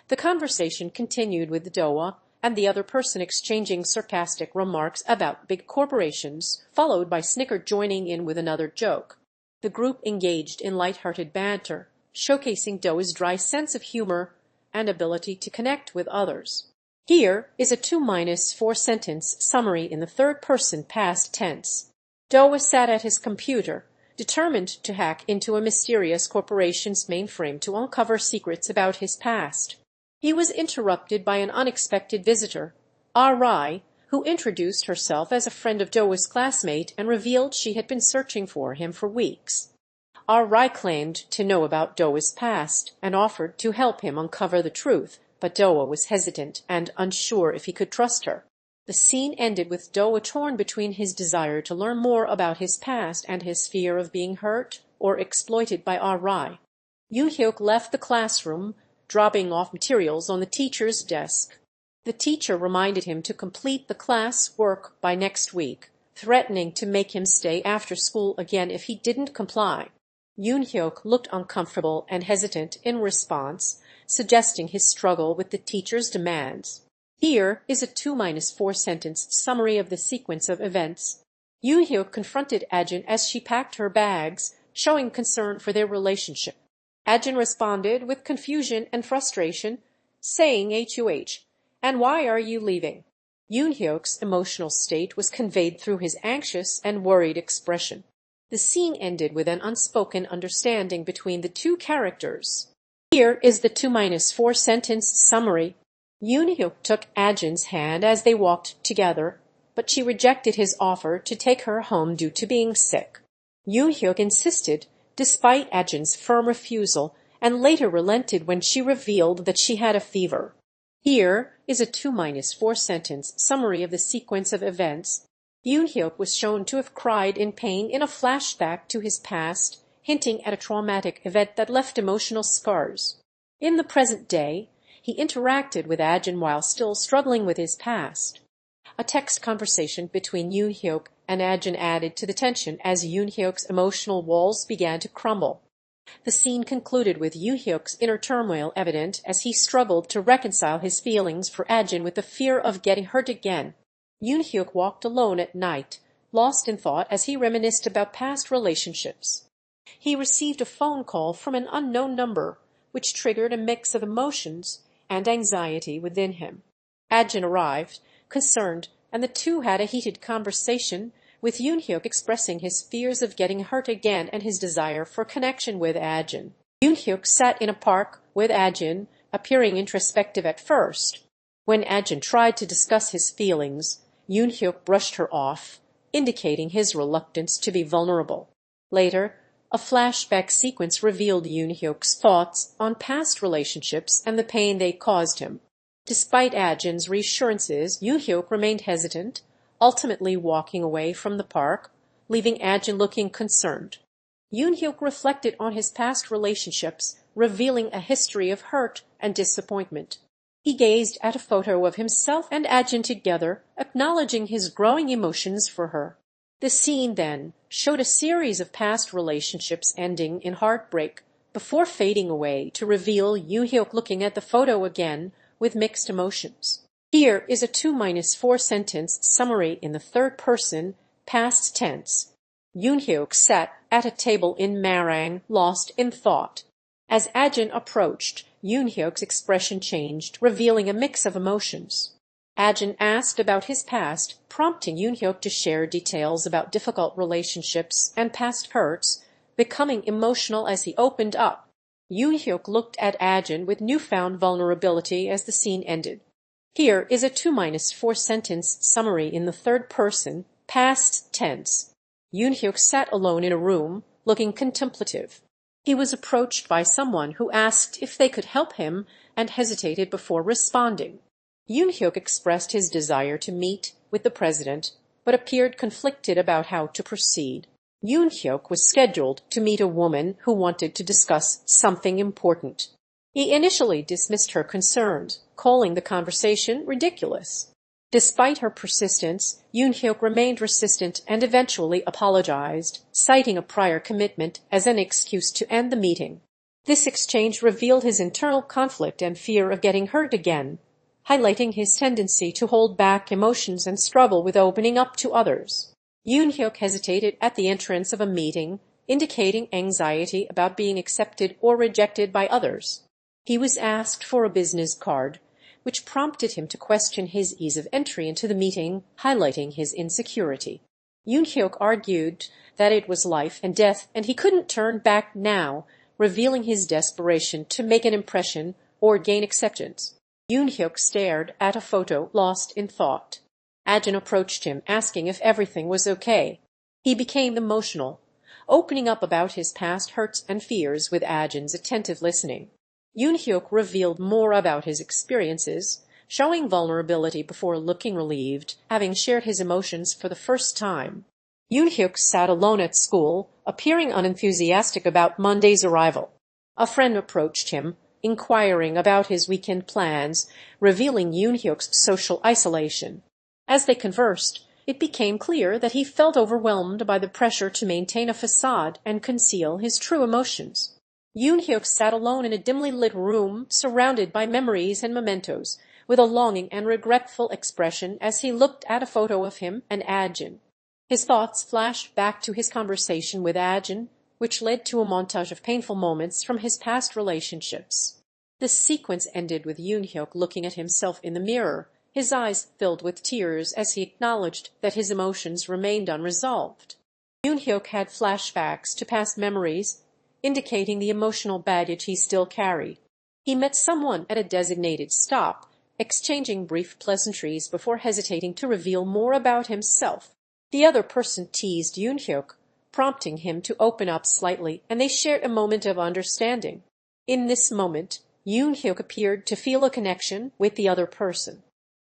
The conversation continued with Dohwa and the other person exchanging sarcastic remarks about big corporations, followed by Snicker joining in with another joke. The group engaged in light-hearted banter, showcasing Dohwa's dry sense of humor and ability to connect with others. Here is a 2-4 sentence summary in the third person past tense. Dohwa sat at his computer, determined to hack into a mysterious corporation's mainframe to uncover secrets about his past. He was interrupted by an unexpected visitor, Rai, who introduced herself as a friend of Dohwa's classmate and revealed she had been searching for him for weeks. Rai claimed to know about Dohwa's past and offered to help him uncover the truth, but Dohwa was hesitant and unsure if he could trust her. The scene ended with Dohwa torn between his desire to learn more about his past and his fear of being hurt or exploited by Rai. Eunhyeok left the classroom, dropping off materials on the teacher's desk. The teacher reminded him to complete the class work by next week, threatening to make him stay after school again if he didn't comply. Eunhyeok looked uncomfortable and hesitant in response, suggesting his struggle with the teacher's demands. Here is a 2-4 sentence summary of the sequence of events. Eunhyeok confronted Ajin as she packed her bags, showing concern for their relationship. Ajin responded with confusion and frustration, saying "Huh, and why are you leaving?" Eunhyeok's emotional state was conveyed through his anxious and worried expression. The scene ended with an unspoken understanding between the two characters. Here is the 2-4 sentence summary. Eunhyeok took Ajin's hand as they walked together, but she rejected his offer to take her home due to being sick. Eunhyeok insisted, despite Ajin's firm refusal, and later relented when she revealed that she had a fever. Here is a 2-4 sentence summary of the sequence of events. Eunhyeok was shown to have cried in pain in a flashback to his past, hinting at a traumatic event that left emotional scars. In the present day, he interacted with Ajin while still struggling with his past. A text conversation between Eunhyeok and Ajin added to the tension as Eunhyeok's emotional walls began to crumble. The scene concluded with Eunhyeok's inner turmoil evident as he struggled to reconcile his feelings for Ajin with the fear of getting hurt again. Eunhyeok walked alone at night, lost in thought as he reminisced about past relationships. He received a phone call from an unknown number, which triggered a mix of emotions and anxiety within him. Ajin arrived, concerned, and the two had a heated conversation, with Eunhyeok expressing his fears of getting hurt again and his desire for connection with Ajin. Eunhyeok sat in a park with Ajin, appearing introspective at first. When Ajin tried to discuss his feelings, Eunhyeok brushed her off, indicating his reluctance to be vulnerable. Later, a flashback sequence revealed Eunhyeok's thoughts on past relationships and the pain they caused him. Despite Ajin's reassurances, Eunhyeok remained hesitant, ultimately walking away from the park, leaving Ajin looking concerned. Eunhyeok reflected on his past relationships, revealing a history of hurt and disappointment. He gazed at a photo of himself and Ajin together, acknowledging his growing emotions for her. The scene then showed a series of past relationships ending in heartbreak before fading away to reveal Eunhyeok looking at the photo again with mixed emotions. Here is a 2-4 sentence summary in the third person, past tense. Eunhyeok sat at a table in Marang, lost in thought. As Ajin approached, Eunhyeok's expression changed, revealing a mix of emotions. Ajin asked about his past, prompting Eunhyeok to share details about difficult relationships and past hurts, becoming emotional as he opened up. Eunhyeok looked at Ajin with newfound vulnerability as the scene ended. Here is a 2-4 sentence summary in the third person, past tense. Eunhyeok sat alone in a room, looking contemplative. He was approached by someone who asked if they could help him and hesitated before responding. Eunhyeok expressed his desire to meet with the president, but appeared conflicted about how to proceed. Eunhyeok was scheduled to meet a woman who wanted to discuss something important. He initially dismissed her concerns, calling the conversation ridiculous. Despite her persistence, Eunhyeok remained resistant and eventually apologized, citing a prior commitment as an excuse to end the meeting. This exchange revealed his internal conflict and fear of getting hurt again, highlighting his tendency to hold back emotions and struggle with opening up to others. Eunhyeok hesitated at the entrance of a meeting, indicating anxiety about being accepted or rejected by others. He was asked for a business card, which prompted him to question his ease of entry into the meeting, highlighting his insecurity. Eunhyeok argued that it was life and death and he couldn't turn back now, revealing his desperation to make an impression or gain acceptance. Eunhyeok stared at a photo, lost in thought. Ajin approached him, asking if everything was okay. He became emotional, opening up about his past hurts and fears with Ajin's attentive listening. Eunhyeok revealed more about his experiences, showing vulnerability before looking relieved, having shared his emotions for the first time. Eunhyeok sat alone at school, appearing unenthusiastic about Monday's arrival. A friend approached him, inquiring about his weekend plans, revealing Eunhyeok's social isolation. As they conversed, it became clear that he felt overwhelmed by the pressure to maintain a facade and conceal his true emotions. Eunhyeok sat alone in a dimly lit room, surrounded by memories and mementos, with a longing and regretful expression as he looked at a photo of him and Ajin. His thoughts flashed back to his conversation with Ajin, which led to a montage of painful moments from his past relationships. The sequence ended with Eunhyeok looking at himself in the mirror, his eyes filled with tears as he acknowledged that his emotions remained unresolved. Eunhyeok had flashbacks to past memories, indicating the emotional baggage he still carried. He met someone at a designated stop, exchanging brief pleasantries before hesitating to reveal more about himself. The other person teased Eunhyeok, prompting him to open up slightly, and they shared a moment of understanding. In this moment, Eunhyeok appeared to feel a connection with the other person.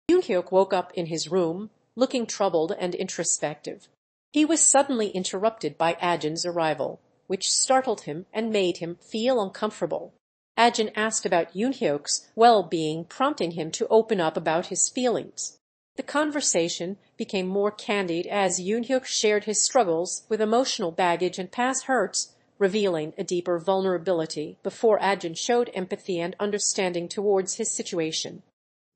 Eunhyeok woke up in his room, looking troubled and introspective. He was suddenly interrupted by Ajin's arrival, which startled him and made him feel uncomfortable. Ajin asked about Eunhyeok's well-being, prompting him to open up about his feelings. The conversation became more candid as Eunhyeok shared his struggles with emotional baggage and past hurts, revealing a deeper vulnerability before Ajin showed empathy and understanding towards his situation.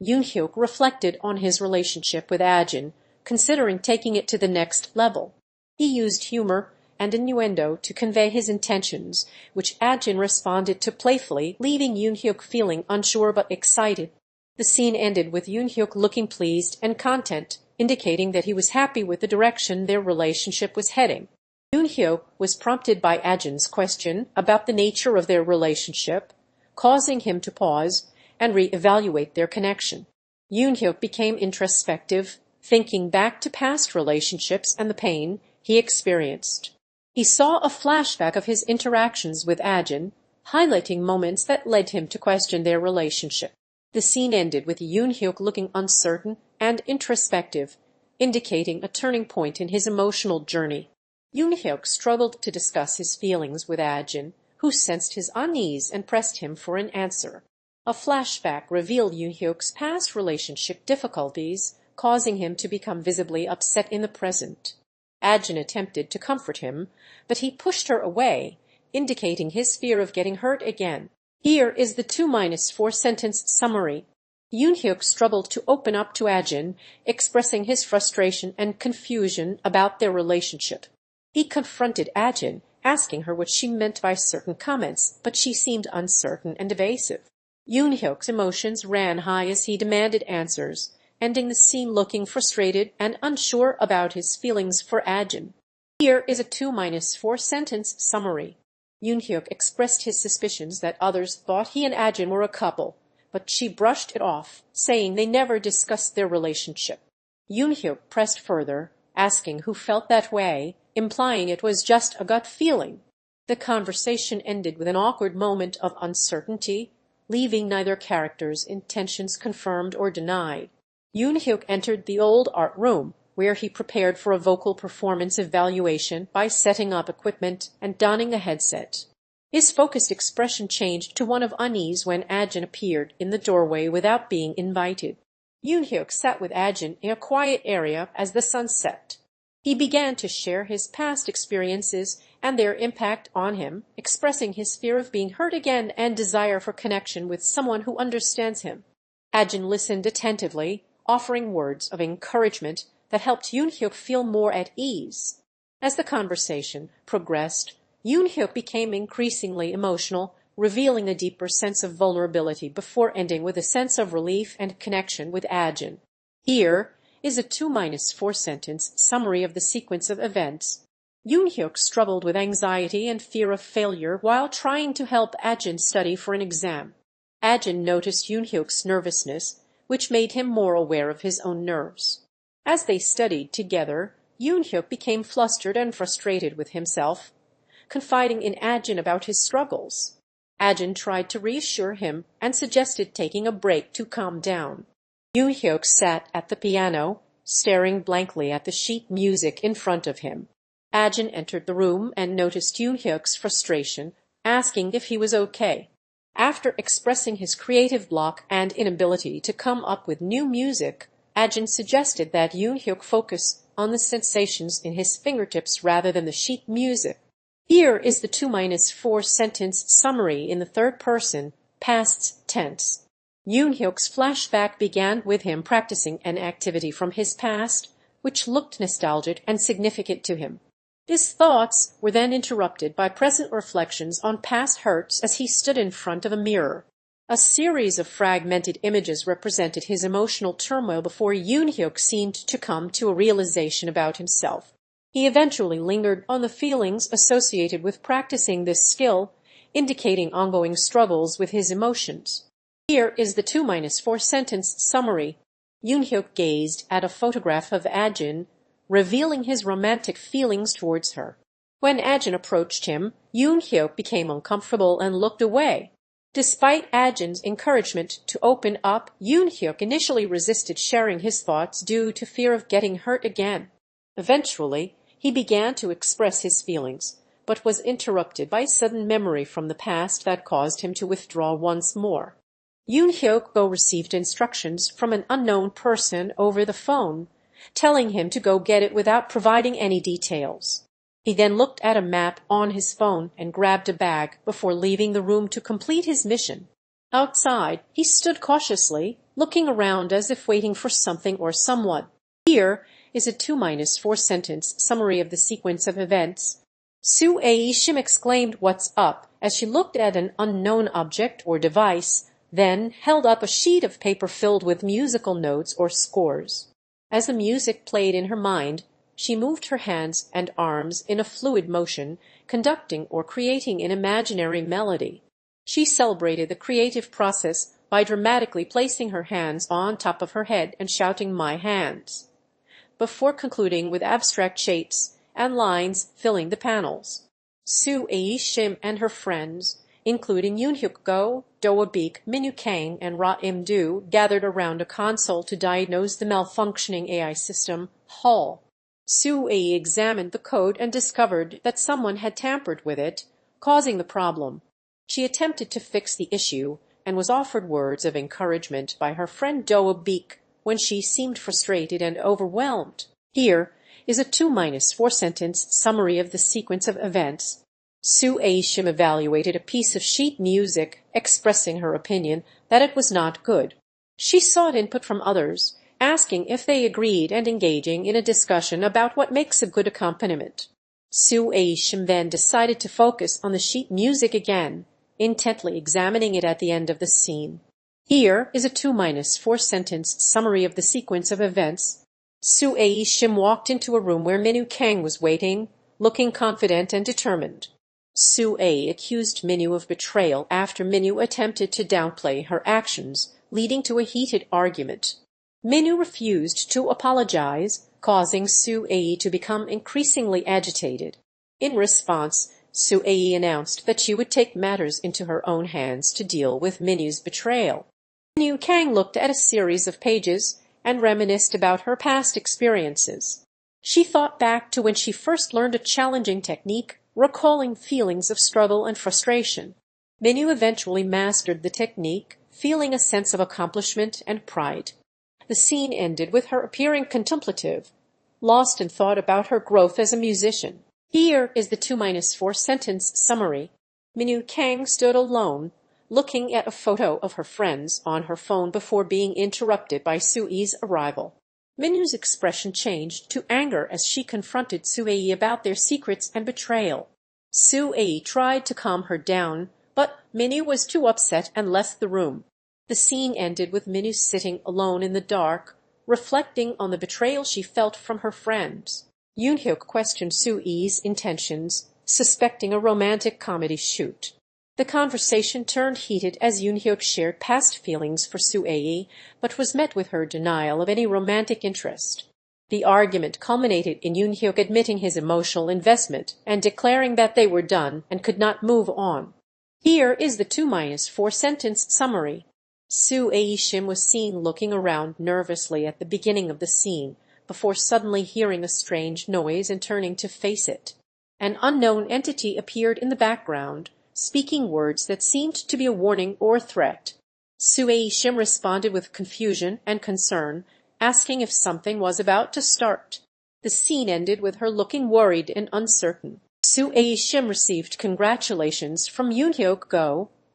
Eunhyeok reflected on his relationship with Ajin, considering taking it to the next level. He used humor and innuendo to convey his intentions, which Ajin responded to playfully, leaving Eunhyeok feeling unsure but excited. The scene ended with Eunhyeok looking pleased and content, indicating that he was happy with the direction their relationship was heading. Eunhyeok was prompted by Ajin's question about the nature of their relationship, causing him to pause and re-evaluate their connection. Eunhyeok became introspective, thinking back to past relationships and the pain he experienced. He saw a flashback of his interactions with Ajin, highlighting moments that led him to question their relationship. The scene ended with Eunhyeok looking uncertain and introspective, indicating a turning point in his emotional journey. Eunhyeok struggled to discuss his feelings with Ajin, who sensed his unease and pressed him for an answer. A flashback revealed Eunhyeok's past relationship difficulties, causing him to become visibly upset in the present. Ajin attempted to comfort him, but he pushed her away, indicating his fear of getting hurt again. Here is the 2-4 sentence summary. Eunhyeok struggled to open up to Ajin, expressing his frustration and confusion about their relationship. He confronted Ajin, asking her what she meant by certain comments, but she seemed uncertain and evasive. Eunhyeok's emotions ran high as he demanded answers, ending the scene looking frustrated and unsure about his feelings for Ajin. Here is a 2-4 sentence summary. Eunhyeok expressed his suspicions that others thought he and Ajin were a couple, but she brushed it off, saying they never discussed their relationship. Eunhyeok pressed further, asking who felt that way, implying it was just a gut feeling. The conversation ended with an awkward moment of uncertainty, leaving neither character's intentions confirmed or denied. Eunhyeok entered the old art room, where he prepared for a vocal performance evaluation by setting up equipment and donning a headset. His focused expression changed to one of unease when Ajin appeared in the doorway without being invited. Eunhyeok sat with Ajin in a quiet area as the sun set. He began to share his past experiences and their impact on him, expressing his fear of being hurt again and desire for connection with someone who understands him. Ajin listened attentively, offering words of encouragement that helped Eunhyeok feel more at ease. As the conversation progressed, Eunhyeok became increasingly emotional, revealing a deeper sense of vulnerability before ending with a sense of relief and connection with Ajin. Here is a 2-4 sentence summary of the sequence of events. Eunhyeok struggled with anxiety and fear of failure while trying to help Ajin study for an exam. Ajin noticed Eunhyeok's nervousness, which made him more aware of his own nerves. As they studied together, Eunhyeok became flustered and frustrated with himself, confiding in Ajin about his struggles. Ajin tried to reassure him and suggested taking a break to calm down. Eunhyeok sat at the piano, staring blankly at the sheet music in front of him. Ajin entered the room and noticed Eunhyeok's frustration, asking if he was okay. After expressing his creative block and inability to come up with new music, Ajin suggested that Eunhyeok focus on the sensations in his fingertips rather than the sheet music. Here is the 2-4 sentence summary in the third person, past tense. Eunhyeok's flashback began with him practicing an activity from his past, which looked nostalgic and significant to him. His thoughts were then interrupted by present reflections on past hurts as he stood in front of a mirror. A series of fragmented images represented his emotional turmoil before Eunhyeok seemed to come to a realization about himself. He eventually lingered on the feelings associated with practicing this skill, indicating ongoing struggles with his emotions. Here is the 2-4 sentence summary. Eunhyeok gazed at a photograph of Ajin, revealing his romantic feelings towards her. When Ajin approached him, Eunhyeok became uncomfortable and looked away. Despite Ajin's encouragement to open up, Eunhyeok initially resisted sharing his thoughts due to fear of getting hurt again. Eventually, he began to express his feelings, but was interrupted by sudden memory from the past that caused him to withdraw once more. Eunhyeok received instructions from an unknown person over the phone, telling him to go get it without providing any details. He then looked at a map on his phone and grabbed a bag before leaving the room to complete his mission. Outside, he stood cautiously, looking around as if waiting for something or someone. Here is a 2-4 sentence summary of the sequence of events. Su-ae Shim exclaimed, "What's up?" as she looked at an unknown object or device, then held up a sheet of paper filled with musical notes or scores. As the music played in her mind, she moved her hands and arms in a fluid motion, conducting or creating an imaginary melody. She celebrated the creative process by dramatically placing her hands on top of her head and shouting, "My hands," before concluding with abstract shapes and lines filling the panels. Su-ae Shim and her friends, including Eunhyeok, Dohwa Baek, Eunhyeok, and Ra Im-do, gathered around a console to diagnose the malfunctioning AI system, Hull. Su-ae examined the code and discovered that someone had tampered with it, causing the problem. She attempted to fix the issue and was offered words of encouragement by her friend Dohwa Baek when she seemed frustrated and overwhelmed. Here is a 2-4 sentence summary of the sequence of events. Su-ae Shim evaluated a piece of sheet music, expressing her opinion that it was not good. She sought input from others, asking if they agreed and engaging in a discussion about what makes a good accompaniment. Su-ae Shim then decided to focus on the sheet music again, intently examining it at the end of the scene. Here is a 2-4 sentence summary of the sequence of events. Su-ae Shim walked into a room where Eunhyeok was waiting, looking confident and determined. Su-ae accused Minyu of betrayal after Minyu attempted to downplay her actions, leading to a heated argument. Minyu refused to apologize, causing Su-ae to become increasingly agitated. In response, Su-ae announced that she would take matters into her own hands to deal with Minyu's betrayal. Eunhyeok looked at a series of pages and reminisced about her past experiences. She thought back to when she first learned a challenging technique, recalling feelings of struggle and frustration. Minyu eventually mastered the technique, feeling a sense of accomplishment and pride. The scene ended with her appearing contemplative, lost in thought about her growth as a musician. Here is the 2-4 sentence summary. Eunhyeok stood alone, looking at a photo of her friends on her phone before being interrupted by Su-ae's arrival. Minyu's expression changed to anger as she confronted Su-ae about their secrets and betrayal. Su-ae tried to calm her down, but Minyu was too upset and left the room. The scene ended with Minyu sitting alone in the dark, reflecting on the betrayal she felt from her friends. Eunhyeok questioned Su-ae's intentions, suspecting a romantic comedy shoot. The conversation turned heated as Eunhyeok shared past feelings for Su-ae, but was met with her denial of any romantic interest. The argument culminated in Eunhyeok admitting his emotional investment and declaring that they were done and could not move on. Here is the 2-4 sentence summary. Su-ae Shim was seen looking around nervously at the beginning of the scene, before suddenly hearing a strange noise and turning to face it. An unknown entity appeared in the background, speaking words that seemed to be a warning or threat. Su-ae Shim responded with confusion and concern, asking if something was about to start. The scene ended with her looking worried and uncertain. Su-ae Shim received congratulations from Eunhyeok,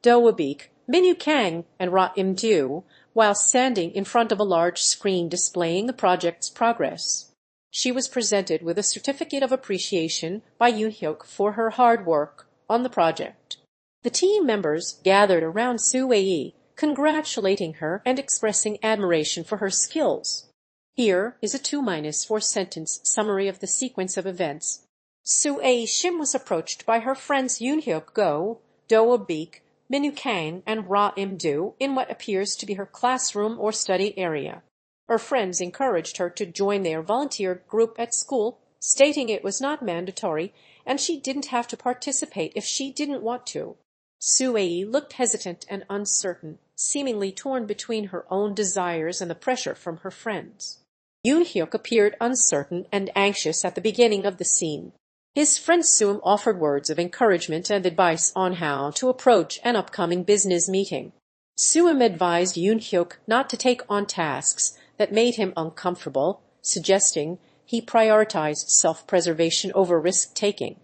Dohwa Baek, Eunhyeok, and Ra Im-do, while standing in front of a large screen displaying the project's progress. She was presented with a certificate of appreciation by Eunhyeok for her hard work on the project. The team members gathered around Su-ae, congratulating her and expressing admiration for her skills. Here is a 2-4 sentence summary of the sequence of events. Su-ae Shim was approached by her friends Eunhyeok Go, Dohwa Baek, Min Kang, and Ra Im-do in what appears to be her classroom or study area. Her friends encouraged her to join their volunteer group at school, stating it was not mandatory and she didn't have to participate if she didn't want to. Su-ae looked hesitant and uncertain, seemingly torn between her own desires and the pressure from her friends. Eunhyeok appeared uncertain and anxious at the beginning of the scene. His friend Su-ae offered words of encouragement and advice on how to approach an upcoming business meeting. Su-ae advised Eunhyeok not to take on tasks that made him uncomfortable, suggesting he prioritize self-preservation over risk-taking.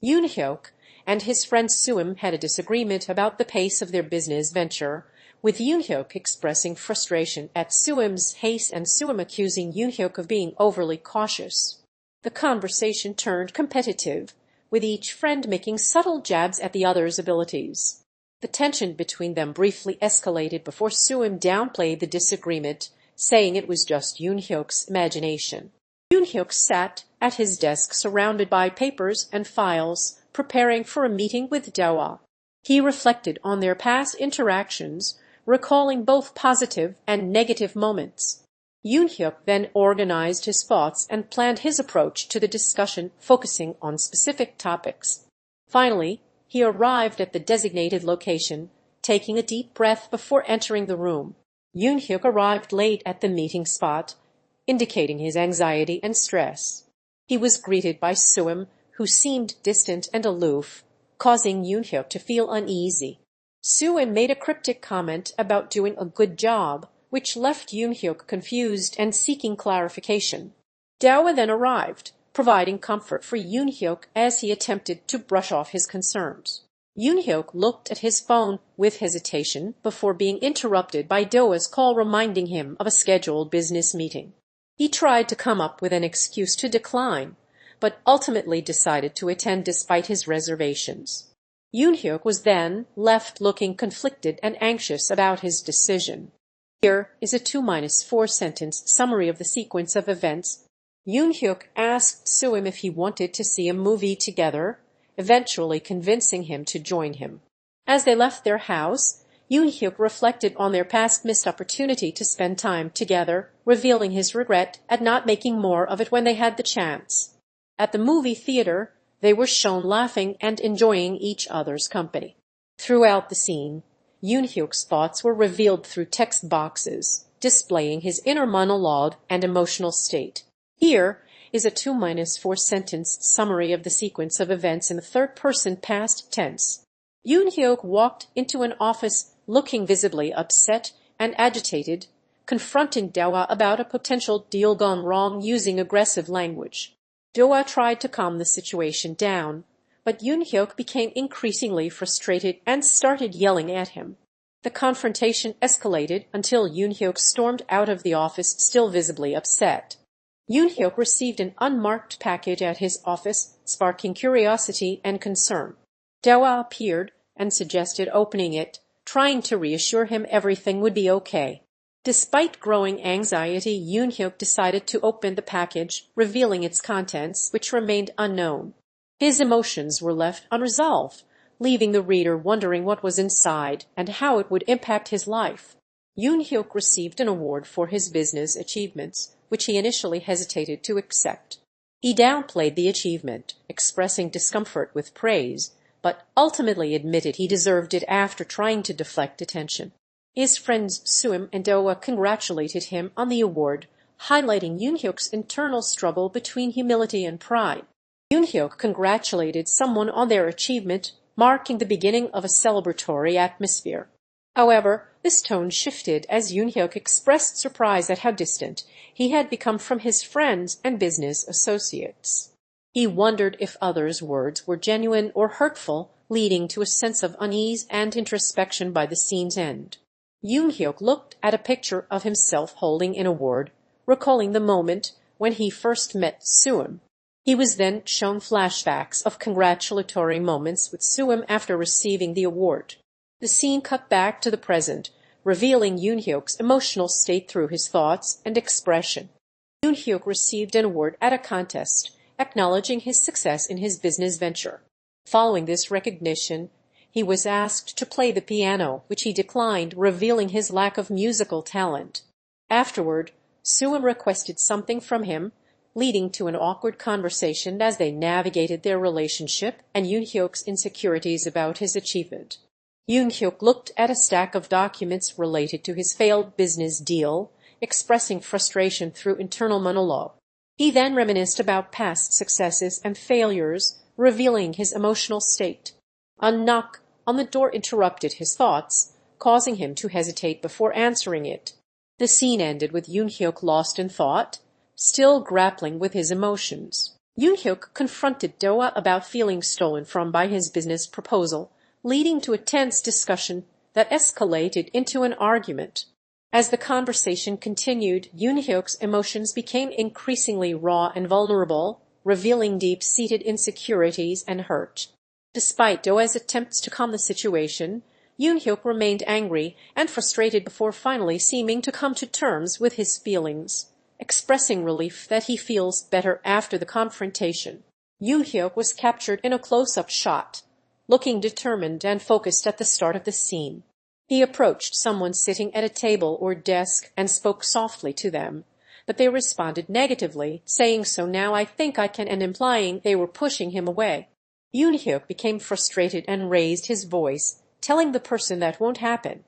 Eunhyeok and his friend Su-ae had a disagreement about the pace of their business venture, with Eunhyeok expressing frustration at Su-ae's haste and Su-ae accusing Eunhyeok of being overly cautious. The conversation turned competitive, with each friend making subtle jabs at the other's abilities. The tension between them briefly escalated before Su-ae downplayed the disagreement, saying it was just Eunhyeok's imagination. Eunhyeok sat at his desk surrounded by papers and files, preparing for a meeting with Dohwa. He reflected on their past interactions, recalling both positive and negative moments. Eunhyeok then organized his thoughts and planned his approach to the discussion, focusing on specific topics. Finally, he arrived at the designated location, taking a deep breath before entering the room. Eunhyeok arrived late at the meeting spot, indicating his anxiety and stress. He was greeted by Su-ae, who seemed distant and aloof, causing Eunhyeok to feel uneasy. Su-ae made a cryptic comment about doing a good job, which left Eunhyeok confused and seeking clarification. Dohwa then arrived, providing comfort for Eunhyeok as he attempted to brush off his concerns. Eunhyeok looked at his phone with hesitation before being interrupted by Dohwa's call reminding him of a scheduled business meeting. He tried to come up with an excuse to decline, but ultimately decided to attend despite his reservations. Eunhyeok was then left looking conflicted and anxious about his decision. Here is a 2-4 sentence summary of the sequence of events. Eunhyeok asked Su-ae if he wanted to see a movie together, eventually convincing him to join him. As they left their house, Eunhyeok reflected on their past missed opportunity to spend time together, revealing his regret at not making more of it when they had the chance. At the movie theater, they were shown laughing and enjoying each other's company. Throughout the scene, Eunhyeok's thoughts were revealed through text boxes, displaying his inner monologue and emotional state. Here is a 2-4 sentence summary of the sequence of events in the third-person past tense. Eunhyeok walked into an office looking visibly upset and agitated, confronting Dohwa about a potential deal gone wrong using aggressive language. Dohwa tried to calm the situation down, but Eunhyeok became increasingly frustrated and started yelling at him. The confrontation escalated until Eunhyeok stormed out of the office still visibly upset. Eunhyeok received an unmarked package at his office, sparking curiosity and concern. Dohwa appeared and suggested opening it, trying to reassure him everything would be okay. Despite growing anxiety, Eunhyeok decided to open the package, revealing its contents, which remained unknown. His emotions were left unresolved, leaving the reader wondering what was inside and how it would impact his life. Eunhyeok received an award for his business achievements, which he initially hesitated to accept. He downplayed the achievement, expressing discomfort with praise, but ultimately admitted he deserved it after trying to deflect attention. His friends Su-ae and Dohwa congratulated him on the award, highlighting Eunhyeok's internal struggle between humility and pride. Eunhyeok congratulated someone on their achievement, marking the beginning of a celebratory atmosphere. However, this tone shifted as Eunhyeok expressed surprise at how distant he had become from his friends and business associates. He wondered if others' words were genuine or hurtful, leading to a sense of unease and introspection by the scene's end. Eunhyeok looked at a picture of himself holding an award, recalling the moment when he first met Su-ae. He was then shown flashbacks of congratulatory moments with Su-ae after receiving the award. The scene cut back to the present, revealing Eunhyeok's emotional state through his thoughts and expression. Eunhyeok received an award at a contest, acknowledging his success in his business venture. Following this recognition, he was asked to play the piano, which he declined, revealing his lack of musical talent. Afterward, Su-ae requested something from him, leading to an awkward conversation as they navigated their relationship and Eunhyeok's insecurities about his achievement. Eunhyeok looked at a stack of documents related to his failed business deal, expressing frustration through internal monologue. He then reminisced about past successes and failures, revealing his emotional state. A knock on the door interrupted his thoughts, causing him to hesitate before answering it. The scene ended with Eunhyeok lost in thought, still grappling with his emotions. Eunhyeok confronted Dohwa about feeling stolen from by his business proposal, leading to a tense discussion that escalated into an argument. As the conversation continued, Eunhyeok's emotions became increasingly raw and vulnerable, revealing deep-seated insecurities and hurt. Despite Dohwa's attempts to calm the situation, Eunhyeok remained angry and frustrated before finally seeming to come to terms with his feelings, expressing relief that he feels better after the confrontation. Eunhyeok was captured in a close-up shot, looking determined and focused at the start of the scene. He approached someone sitting at a table or desk and spoke softly to them, but they responded negatively, saying "so now I think I can," and implying they were pushing him away. Eunhyeok became frustrated and raised his voice, telling the person that won't happen.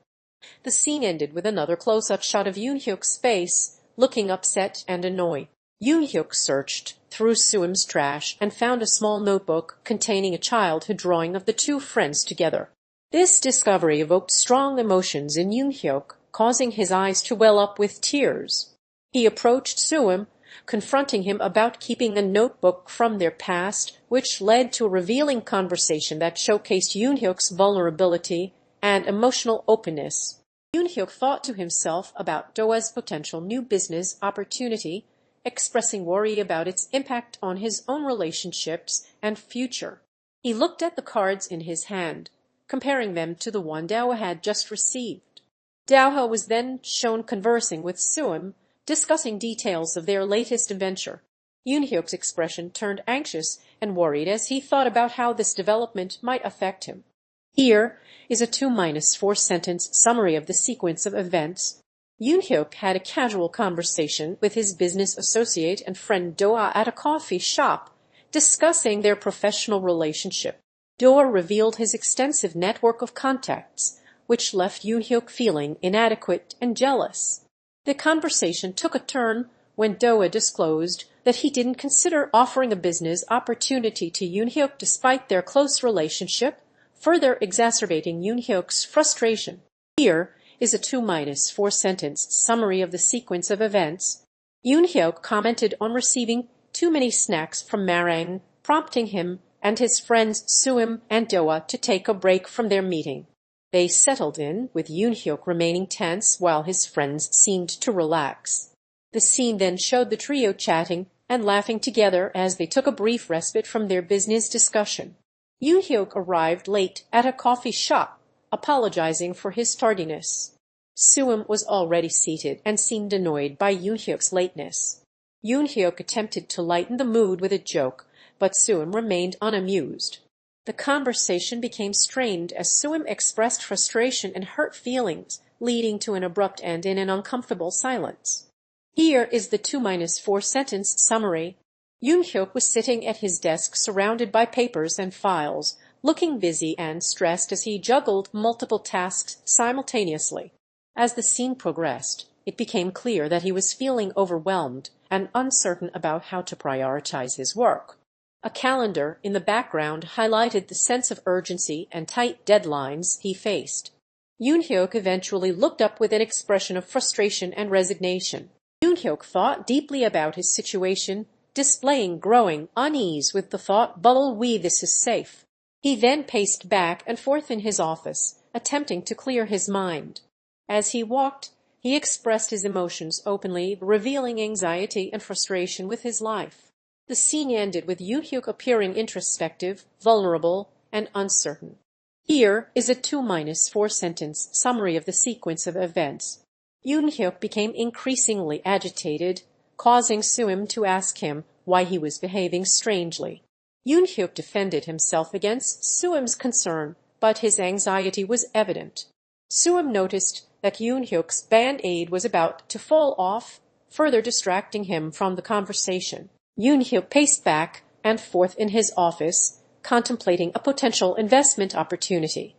The scene ended with another close-up shot of Eunhyeok's face, looking upset and annoyed. Eunhyeok searched through Su-ae's trash and found a small notebook containing a childhood drawing of the two friends together. This discovery evoked strong emotions in Eunhyeok, causing his eyes to well up with tears. He approached Su-ae, confronting him about keeping a notebook from their past, which led to a revealing conversation that showcased Eunhyeok's vulnerability and emotional openness. Eunhyeok thought to himself about Dohwa's potential new business opportunity, expressing worry about its impact on his own relationships and future. He looked at the cards in his hand, comparing them to the one Dohwa had just received. Dohwa was then shown conversing with Su-ae, discussing details of their latest adventure. Eunhyeok's expression turned anxious and worried as he thought about how this development might affect him. Here is a 2-4 sentence summary of the sequence of events. Eunhyeok had a casual conversation with his business associate and friend Dohwa at a coffee shop, discussing their professional relationship. Dohwa revealed his extensive network of contacts, which left Eunhyeok feeling inadequate and jealous. The conversation took a turn when Dohwa disclosed that he didn't consider offering a business opportunity to Eunhyeok despite their close relationship, further exacerbating Eunhyeok's frustration. Here is a 2-4 sentence summary of the sequence of events. Eunhyeok commented on receiving too many snacks from Marang, prompting him and his friends Su-ae and Dohwa to take a break from their meeting. They settled in, with Eunhyeok remaining tense while his friends seemed to relax. The scene then showed the trio chatting and laughing together as they took a brief respite from their business discussion. Eunhyeok arrived late at a coffee shop, apologizing for his tardiness. Su-ae was already seated and seemed annoyed by Eunhyeok's lateness. Eunhyeok attempted to lighten the mood with a joke, but Su-ae remained unamused. The conversation became strained as Su-ae expressed frustration and hurt feelings, leading to an abrupt end in an uncomfortable silence. Here is the 2-4 sentence summary. Eunhyeok was sitting at his desk surrounded by papers and files, looking busy and stressed as he juggled multiple tasks simultaneously. As the scene progressed, it became clear that he was feeling overwhelmed and uncertain about how to prioritize his work. A calendar in the background highlighted the sense of urgency and tight deadlines he faced. Eunhyeok eventually looked up with an expression of frustration and resignation. Eunhyeok thought deeply about his situation, displaying growing unease with the thought, this is safe." He then paced back and forth in his office, attempting to clear his mind. As he walked, He expressed his emotions openly, revealing anxiety and frustration with his life. The scene ended with Eunhyeok appearing introspective, vulnerable, and uncertain. Here is a 2-4 sentence summary of the sequence of events. Eunhyeok became increasingly agitated, causing Su-ae to ask him why he was behaving strangely. Eunhyeok defended himself against Su-ae's concern, but his anxiety was evident. Su-ae noticed that Eunhyeok's band-aid was about to fall off, further distracting him from the conversation. Eunhyeok paced back and forth in his office, contemplating a potential investment opportunity.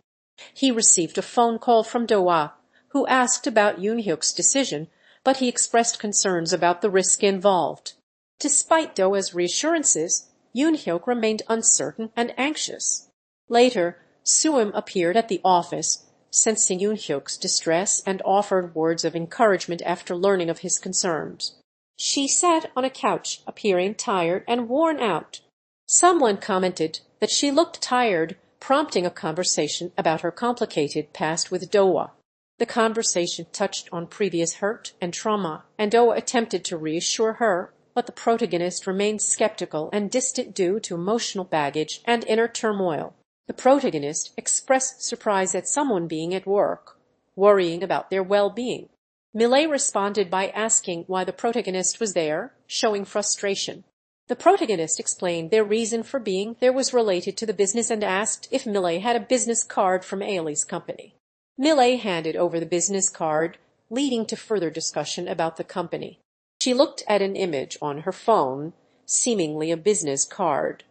He received a phone call from Dohwa, who asked about Eunhyeok's decision, but he expressed concerns about the risk involved. Despite Dohwa's reassurances, Eunhyeok remained uncertain and anxious. Later, Su-ae appeared at the office, sensing Eunhyeok's distress, and offered words of encouragement after learning of his concerns. She sat on a couch, appearing tired and worn out. Someone commented that she looked tired, prompting a conversation about her complicated past with Dohwa. The conversation touched on previous hurt and trauma, and Dohwa attempted to reassure her, but the protagonist remained skeptical and distant due to emotional baggage and inner turmoil. The protagonist expressed surprise at someone being at work, worrying about their well-being. Millet responded by asking why the protagonist was there, showing frustration. The protagonist explained their reason for being there was related to the business and asked if Millet had a business card from Ailey's company. Millet handed over the business card, leading to further discussion about the company. She looked at an image on her phone, seemingly a business card.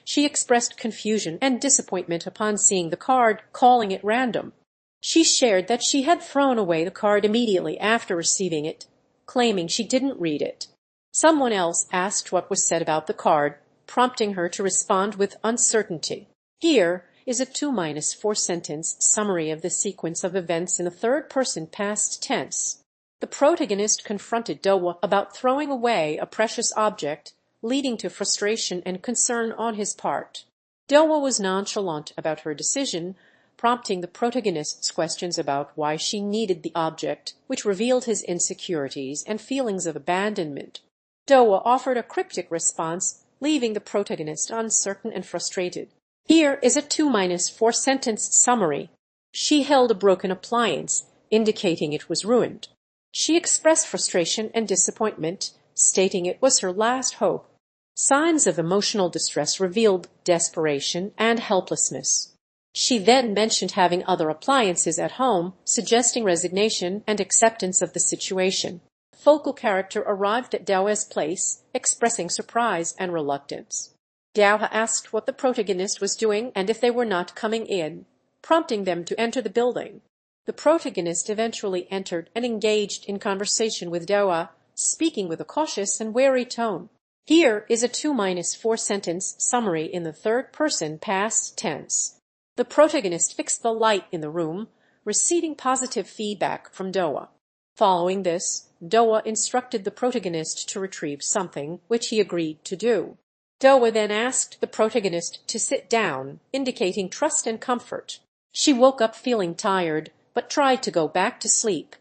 She expressed confusion and disappointment upon seeing the card, calling it random. She shared that she had thrown away the card immediately after receiving it, claiming she didn't read it. Someone else asked what was said about the card, prompting her to respond with uncertainty. Here is a 2-4 sentence summary of the sequence of events in the third-person past tense. The protagonist confronted Dohwa about throwing away a precious object, leading to frustration and concern on his part. Dohwa was nonchalant about her decision, prompting the protagonist's questions about why she needed the object, which revealed his insecurities and feelings of abandonment. Dohwa offered a cryptic response, leaving the protagonist uncertain and frustrated. Here is a 2-4 sentence summary. She held a broken appliance, indicating it was ruined. She expressed frustration and disappointment, stating it was her last hope. Signs of emotional distress revealed desperation and helplessness. She then mentioned having other appliances at home, suggesting resignation and acceptance of the situation. The focal character arrived at Dohwa's place, expressing surprise and reluctance. Dohwa asked what the protagonist was doing and if they were not coming in, prompting them to enter the building. The protagonist eventually entered and engaged in conversation with Dohwa, speaking with a cautious and wary tone. Here is a 2-4 sentence summary in the third-person past tense. The protagonist fixed the light in the room, receiving positive feedback from Dohwa. Following this, Dohwa instructed the protagonist to retrieve something, which he agreed to do. Dohwa then asked the protagonist to sit down, indicating trust and comfort. She woke up feeling tired, but tried to go back to sleep.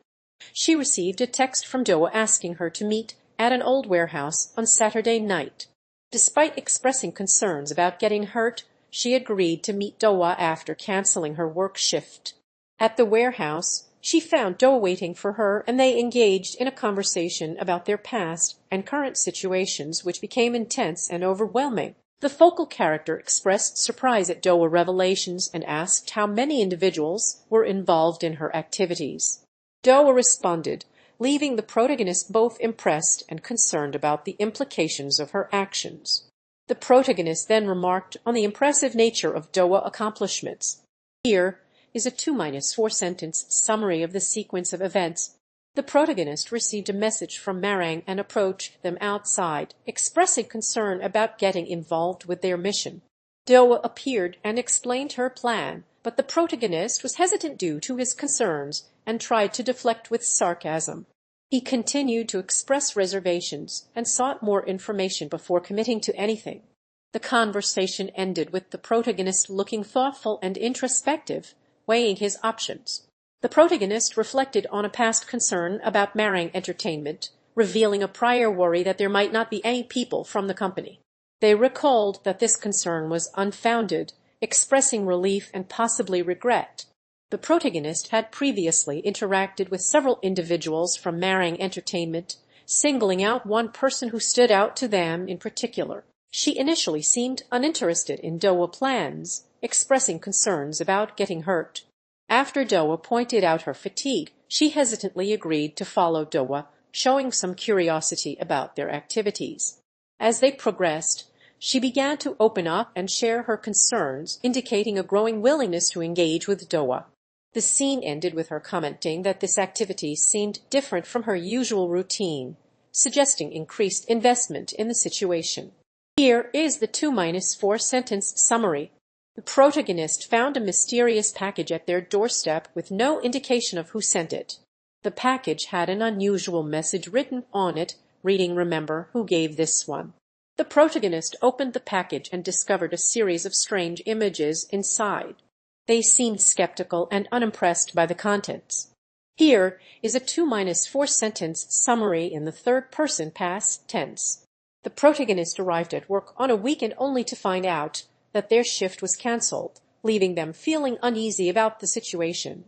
She received a text from Dohwa asking her to meet at an old warehouse on Saturday night. Despite expressing concerns about getting hurt, she agreed to meet Dohwa after canceling her work shift. At the warehouse, she found Dohwa waiting for her, and they engaged in a conversation about their past and current situations, which became intense and overwhelming. The focal character expressed surprise at Dohwa's revelations and asked how many individuals were involved in her activities. Dohwa responded, leaving the protagonist both impressed and concerned about the implications of her actions. The protagonist then remarked on the impressive nature of Dohwa's accomplishments. Here is a 2-4 sentence summary of the sequence of events. The protagonist received a message from Marang and approached them outside, expressing concern about getting involved with their mission. Dohwa appeared and explained her plan, but the protagonist was hesitant due to his concerns and tried to deflect with sarcasm. He continued to express reservations and sought more information before committing to anything. The conversation ended with the protagonist looking thoughtful and introspective, weighing his options. The protagonist reflected on a past concern about Marang Entertainment, revealing a prior worry that there might not be any people from the company. They recalled that this concern was unfounded, expressing relief and possibly regret. The protagonist had previously interacted with several individuals from Marang Entertainment, singling out one person who stood out to them in particular. She initially seemed uninterested in Dohwa plans, expressing concerns about getting hurt. After Dohwa pointed out her fatigue, she hesitantly agreed to follow Dohwa, showing some curiosity about their activities. As they progressed, she began to open up and share her concerns, indicating a growing willingness to engage with Dohwa. The scene ended with her commenting that this activity seemed different from her usual routine, suggesting increased investment in the situation. Here is the 2-4 sentence summary. The protagonist found a mysterious package at their doorstep with no indication of who sent it. The package had an unusual message written on it, reading, "Remember who gave this one." The protagonist opened the package and discovered a series of strange images inside. They seemed skeptical and unimpressed by the contents. Here is a 2-4 sentence summary in the third person past tense. The protagonist arrived at work on a weekend only to find out that their shift was cancelled, leaving them feeling uneasy about the situation.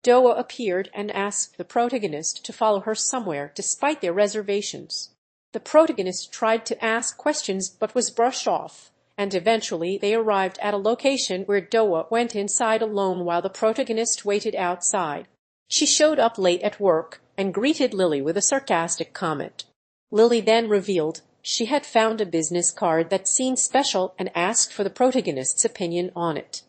Dohwa appeared and asked the protagonist to follow her somewhere despite their reservations. The protagonist tried to ask questions but was brushed off, and eventually they arrived at a location where Dohwa went inside alone while the protagonist waited outside. She showed up late at work and greeted Lily with a sarcastic comment. Lily then revealed she had found a business card that seemed special and asked for the protagonist's opinion on it.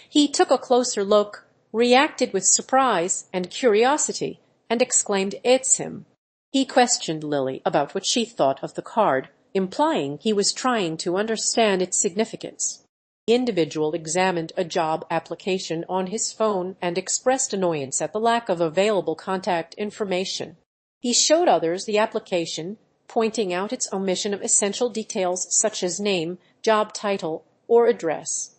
He took a closer look, reacted with surprise and curiosity, and exclaimed, "It's him." He questioned Lily about what she thought of the card, implying he was trying to understand its significance. The individual examined a job application on his phone and expressed annoyance at the lack of available contact information. He showed others the application, pointing out its omission of essential details such as name, job title, or address.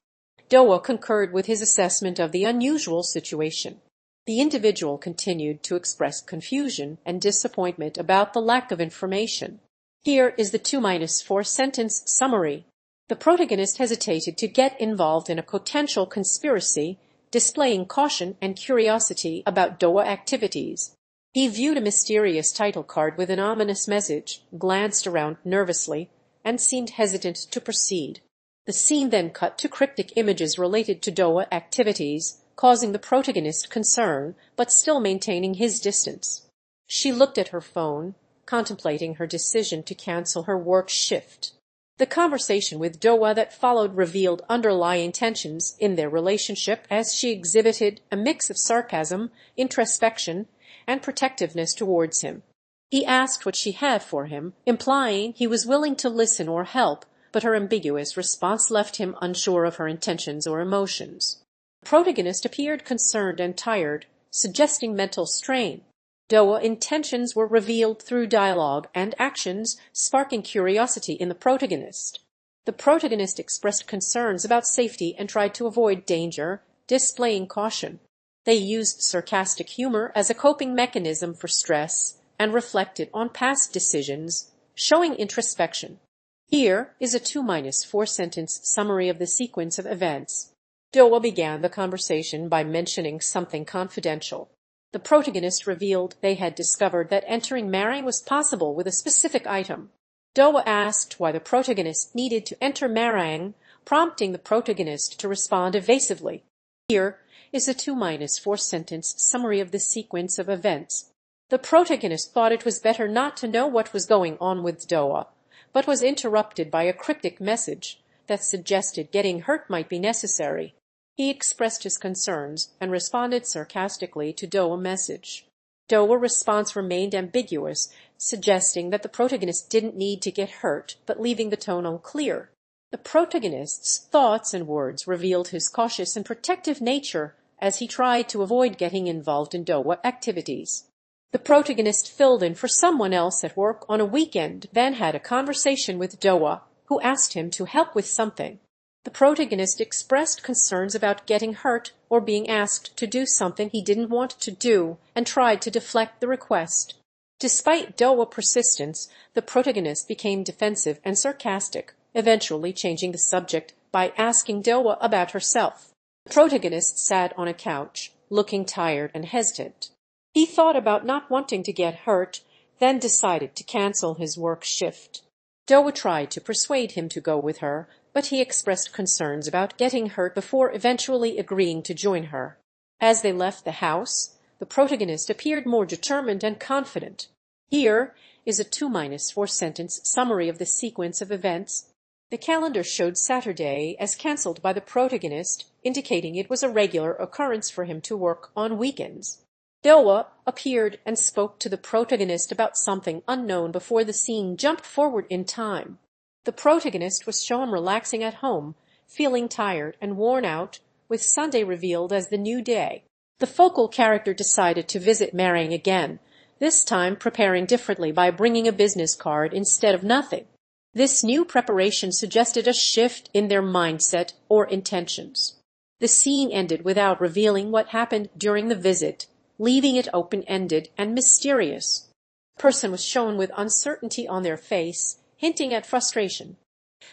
Dohwa concurred with his assessment of the unusual situation. The individual continued to express confusion and disappointment about the lack of information. Here is the 2-4 sentence summary. The protagonist hesitated to get involved in a potential conspiracy, displaying caution and curiosity about Dohwa activities. He viewed a mysterious title card with an ominous message, glanced around nervously, and seemed hesitant to proceed. The scene then cut to cryptic images related to Dohwa activities, causing the protagonist concern, but still maintaining his distance. She looked at her phone, contemplating her decision to cancel her work shift. The conversation with Dohwa that followed revealed underlying tensions in their relationship as she exhibited a mix of sarcasm, introspection, and protectiveness towards him. He asked what she had for him, implying he was willing to listen or help, but her ambiguous response left him unsure of her intentions or emotions. The protagonist appeared concerned and tired, suggesting mental strain. Dohwa's intentions were revealed through dialogue and actions, sparking curiosity in the protagonist. The protagonist expressed concerns about safety and tried to avoid danger, displaying caution. They used sarcastic humor as a coping mechanism for stress and reflected on past decisions, showing introspection. Here is a 2-4 sentence summary of the sequence of events. Dohwa began the conversation by mentioning something confidential. The protagonist revealed they had discovered that entering Marang was possible with a specific item. Dohwa asked why the protagonist needed to enter Marang, prompting the protagonist to respond evasively. Here is a 2-4 sentence summary of the sequence of events. The protagonist thought it was better not to know what was going on with Dohwa, but was interrupted by a cryptic message that suggested getting hurt might be necessary. He expressed his concerns and responded sarcastically to Dohwa's message. Dohwa's response remained ambiguous, suggesting that the protagonist didn't need to get hurt, but leaving the tone unclear. The protagonist's thoughts and words revealed his cautious and protective nature as he tried to avoid getting involved in Dohwa activities. The protagonist filled in for someone else at work on a weekend, then had a conversation with Dohwa, who asked him to help with something. The protagonist expressed concerns about getting hurt or being asked to do something he didn't want to do and tried to deflect the request. Despite Dohwa's persistence, the protagonist became defensive and sarcastic, eventually changing the subject by asking Dohwa about herself. The protagonist sat on a couch, looking tired and hesitant. He thought about not wanting to get hurt, then decided to cancel his work shift. Dohwa tried to persuade him to go with her, but he expressed concerns about getting hurt before eventually agreeing to join her. As they left the house, the protagonist appeared more determined and confident. Here is a 2-4 sentence summary of the sequence of events. The calendar showed Saturday as cancelled by the protagonist, indicating it was a regular occurrence for him to work on weekends. Dohwa appeared and spoke to the protagonist about something unknown before the scene jumped forward in time. The protagonist was shown relaxing at home, feeling tired and worn out, with Sunday revealed as the new day. The focal character decided to visit Marang again, this time preparing differently by bringing a business card instead of nothing. This new preparation suggested a shift in their mindset or intentions. The scene ended without revealing what happened during the visit, leaving it open-ended and mysterious. The person was shown with uncertainty on their face, hinting at frustration.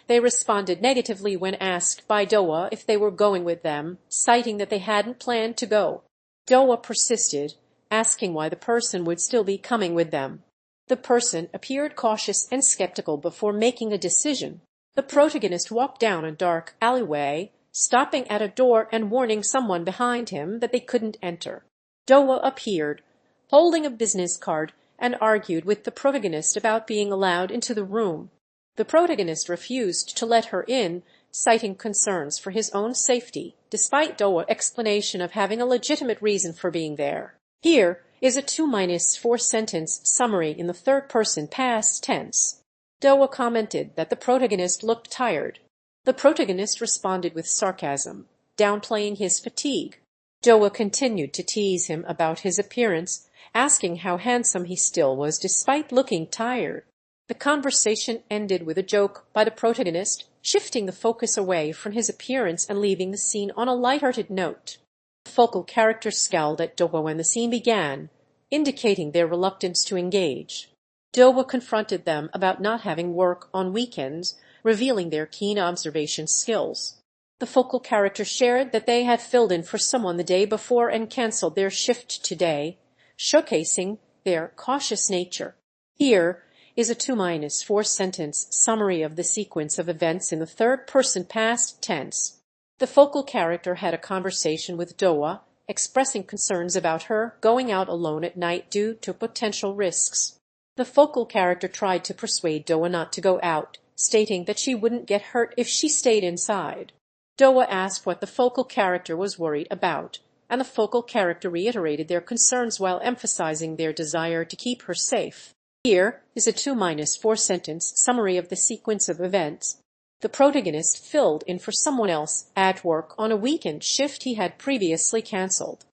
They responded negatively when asked by Dohwa if they were going with them, citing that they hadn't planned to go. Dohwa persisted, asking why the person would still be coming with them. The person appeared cautious and skeptical before making a decision. The protagonist walked down a dark alleyway, stopping at a door and warning someone behind him that they couldn't enter. Dohwa appeared, holding a business card, and argued with the protagonist about being allowed into the room. The protagonist refused to let her in, citing concerns for his own safety, despite Dohwa's explanation of having a legitimate reason for being there. Here is a 2-4 sentence summary in the third-person past tense. Dohwa commented that the protagonist looked tired. The protagonist responded with sarcasm, downplaying his fatigue. Dohwa continued to tease him about his appearance, asking how handsome he still was despite looking tired. The conversation ended with a joke by the protagonist, shifting the focus away from his appearance and leaving the scene on a light-hearted note. The focal character scowled at Dohwa when the scene began, indicating their reluctance to engage. Dohwa confronted them about not having work on weekends, revealing their keen observation skills. The focal character shared that they had filled in for someone the day before and cancelled their shift today, showcasing their cautious nature. Here is a 2-4 sentence summary of the sequence of events in the third-person past tense. The focal character had a conversation with Dohwa, expressing concerns about her going out alone at night due to potential risks. The focal character tried to persuade Dohwa not to go out, stating that she wouldn't get hurt if she stayed inside. Dohwa asked what the focal character was worried about, and the focal character reiterated their concerns while emphasizing their desire to keep her safe. Here is a 2-4 sentence summary of the sequence of events. The protagonist filled in for someone else at work on a weekend shift he had previously cancelled.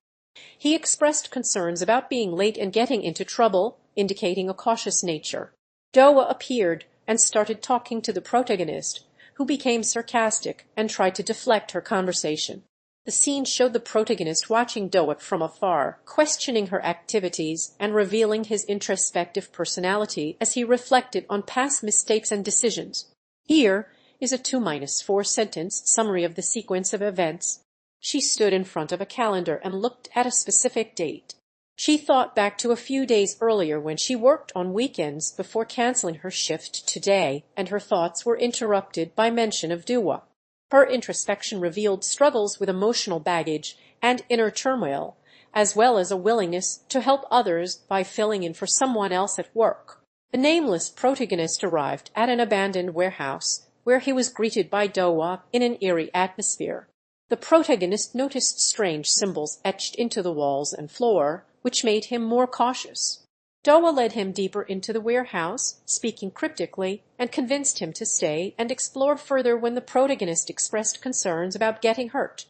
He expressed concerns about being late and getting into trouble, indicating a cautious nature. Dohwa appeared and started talking to the protagonist, who became sarcastic and tried to deflect her conversation. The scene showed the protagonist watching Dohwa from afar, questioning her activities and revealing his introspective personality as he reflected on past mistakes and decisions. Here is a 2-4 sentence summary of the sequence of events. She stood in front of a calendar and looked at a specific date. She thought back to a few days earlier when she worked on weekends before canceling her shift today, and her thoughts were interrupted by mention of Dohwa. Her introspection revealed struggles with emotional baggage and inner turmoil, as well as a willingness to help others by filling in for someone else at work. The nameless protagonist arrived at an abandoned warehouse, where he was greeted by Dohwa in an eerie atmosphere. The protagonist noticed strange symbols etched into the walls and floor, which made him more cautious. Dohwa led him deeper into the warehouse, speaking cryptically, and convinced him to stay and explore further when the protagonist expressed concerns about getting hurt.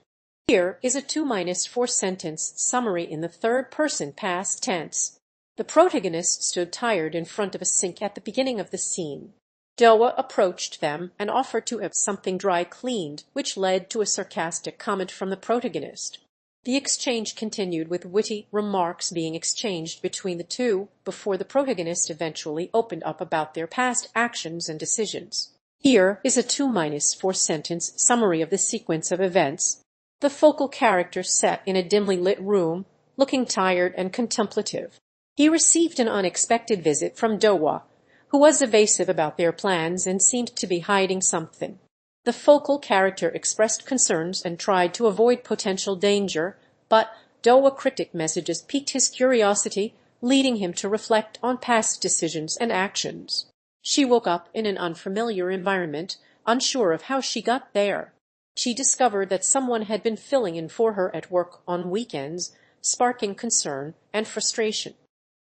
Here is a 2-4 sentence summary in the third-person past tense. The protagonist stood tired in front of a sink at the beginning of the scene. Dohwa approached them and offered to have something dry cleaned, which led to a sarcastic comment from the protagonist. The exchange continued with witty remarks being exchanged between the two before the protagonist eventually opened up about their past actions and decisions. Here is a 2-4 sentence summary of the sequence of events. The focal character sat in a dimly lit room, looking tired and contemplative. He received an unexpected visit from Dohwa, who was evasive about their plans and seemed to be hiding something. The focal character expressed concerns and tried to avoid potential danger, but Dohwa cryptic messages piqued his curiosity, leading him to reflect on past decisions and actions. She woke up in an unfamiliar environment, unsure of how she got there. She discovered that someone had been filling in for her at work on weekends, sparking concern and frustration.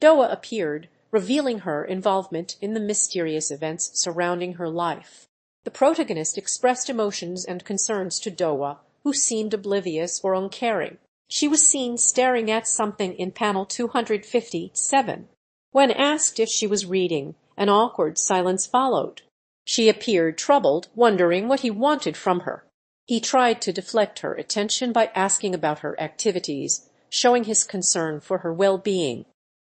Dohwa appeared, revealing her involvement in the mysterious events surrounding her life. The protagonist expressed emotions and concerns to Dohwa, who seemed oblivious or uncaring. She was seen staring at something in panel 257. When asked if she was reading, an awkward silence followed. She appeared troubled, wondering what he wanted from her. He tried to deflect her attention by asking about her activities, showing his concern for her well-being.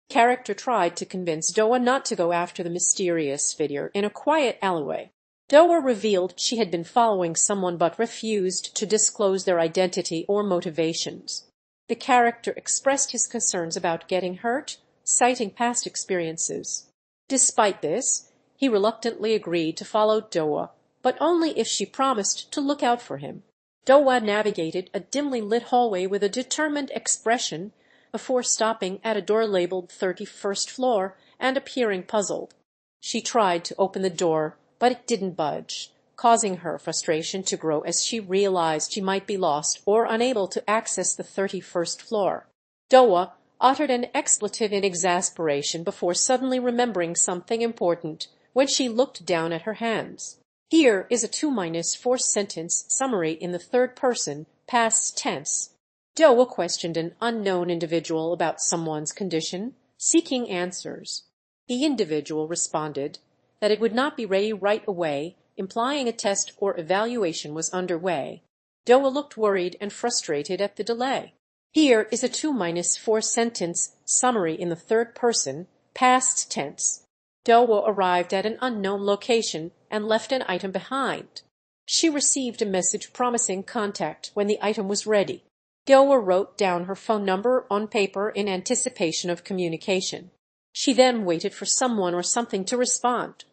Character tried to convince Dohwa not to go after the mysterious figure in a quiet alleyway. Dohwa revealed she had been following someone but refused to disclose their identity or motivations. The character expressed his concerns about getting hurt, citing past experiences. Despite this, he reluctantly agreed to follow Dohwa, but only if she promised to look out for him. Dohwa navigated a dimly lit hallway with a determined expression before stopping at a door labeled 31st floor and appearing puzzled. She tried to open the door, but it didn't budge, causing her frustration to grow as she realized she might be lost or unable to access the 31st floor. Dohwa uttered an expletive in exasperation before suddenly remembering something important when she looked down at her hands. Here is a 2-4 sentence summary in the third person, past tense. Dohwa questioned an unknown individual about someone's condition, seeking answers. The individual responded that it would not be ready right away, implying a test or evaluation was underway. Dohwa looked worried and frustrated at the delay. Here is a 2-4 sentence summary in the third person, past tense. Dohwa arrived at an unknown location and left an item behind. She received a message promising contact when the item was ready. Dohwa wrote down her phone number on paper in anticipation of communication. She then waited for someone or something to respond.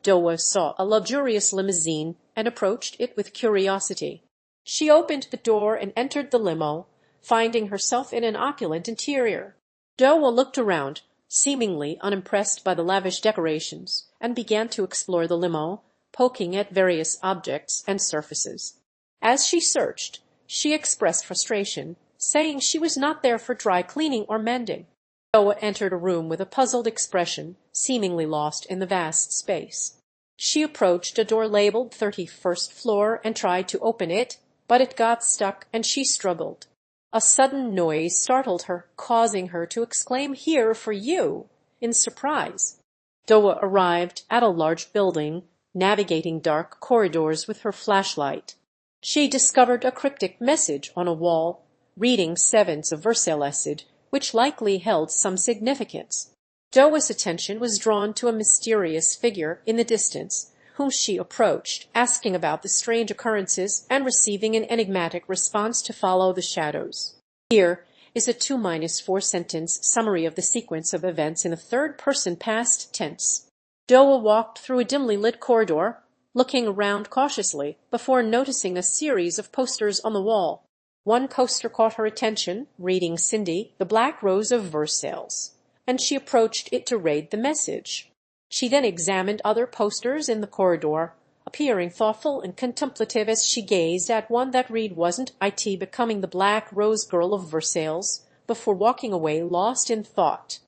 Dohwa saw a luxurious limousine and approached it with curiosity. She opened the door and entered the limo, finding herself in an opulent interior. Dohwa looked around, seemingly unimpressed by the lavish decorations, and began to explore the limo, poking at various objects and surfaces. As she searched, she expressed frustration, saying she was not there for dry cleaning or mending. Dohwa entered a room with a puzzled expression, seemingly lost in the vast space. She approached a door labeled 31st floor and tried to open it, but it got stuck and she struggled. A sudden noise startled her, causing her to exclaim, "Here for you!" in surprise. Dohwa arrived at a large building, navigating dark corridors with her flashlight. She discovered a cryptic message on a wall, reading Sevens of Versailles, which likely held some significance. Dohwa's attention was drawn to a mysterious figure in the distance, whom she approached, asking about the strange occurrences and receiving an enigmatic response to follow the shadows. Here is a 2-4 sentence summary of the sequence of events in the third person past tense. Dohwa walked through a dimly lit corridor, looking around cautiously before noticing a series of posters on the wall. One poster caught her attention, reading Cindy, the Black Rose of Versailles, and she approached it to read the message. She then examined other posters in the corridor, appearing thoughtful and contemplative as she gazed at one that read "Wasn't it becoming the Black Rose Girl of Versailles?" before walking away lost in thought.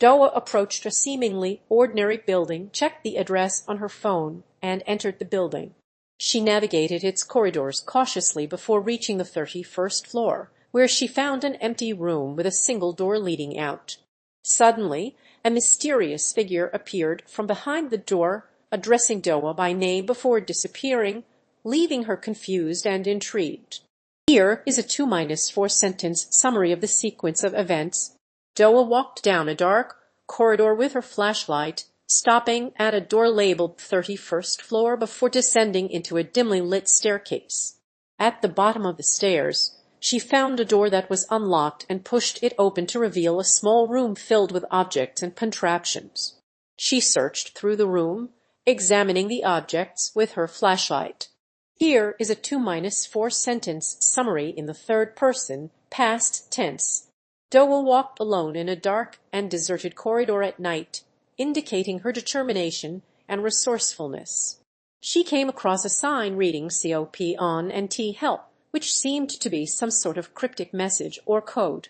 Dohwa approached a seemingly ordinary building, checked the address on her phone, and entered the building. She navigated its corridors cautiously before reaching the 31st floor, where she found an empty room with a single door leading out. Suddenly, a mysterious figure appeared from behind the door, addressing Dohwa by name before disappearing, leaving her confused and intrigued. Here is a 2-4 sentence summary of the sequence of events. Dohwa walked down a dark corridor with her flashlight, stopping at a door labeled 31st floor before descending into a dimly lit staircase. At the bottom of the stairs, she found a door that was unlocked and pushed it open to reveal a small room filled with objects and contraptions. She searched through the room, examining the objects with her flashlight. Here is a 2-4 sentence summary in the third person, past tense. Dohwa walked alone in a dark and deserted corridor at night, indicating her determination and resourcefulness. She came across a sign reading COP on and T help, which seemed to be some sort of cryptic message or code.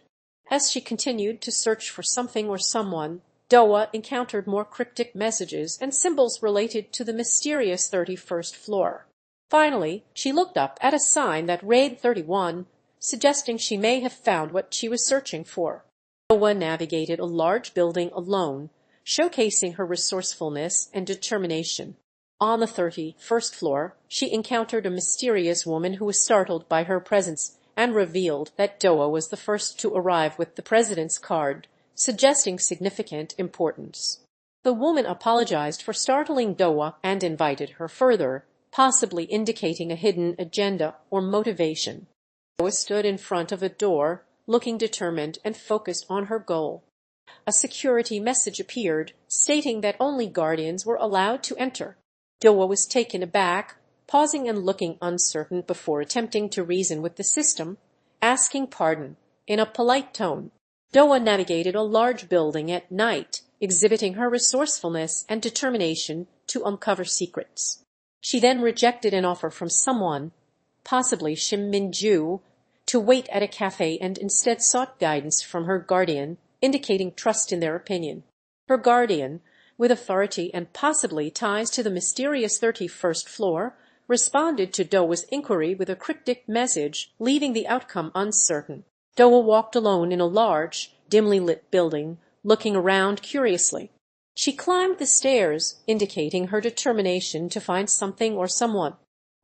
As she continued to search for something or someone, Dohwa encountered more cryptic messages and symbols related to the mysterious 31st floor. Finally, she looked up at a sign that read 31, suggesting she may have found what she was searching for. Dohwa navigated a large building alone, showcasing her resourcefulness and determination. On the 31st floor, she encountered a mysterious woman who was startled by her presence and revealed that Dohwa was the first to arrive with the president's card, suggesting significant importance. The woman apologized for startling Dohwa and invited her further, possibly indicating a hidden agenda or motivation. Dohwa stood in front of a door, looking determined and focused on her goal. A security message appeared, stating that only guardians were allowed to enter. Dohwa was taken aback, pausing and looking uncertain before attempting to reason with the system, asking pardon in a polite tone. Dohwa navigated a large building at night, exhibiting her resourcefulness and determination to uncover secrets. She then rejected an offer from someone, possibly Shim Min-ju, to wait at a cafe and instead sought guidance from her guardian, indicating trust in their opinion. Her guardian, with authority and possibly ties to the mysterious 31st floor, responded to Dohwa's inquiry with a cryptic message, leaving the outcome uncertain. Dohwa walked alone in a large, dimly lit building, looking around curiously. She climbed the stairs, indicating her determination to find something or someone.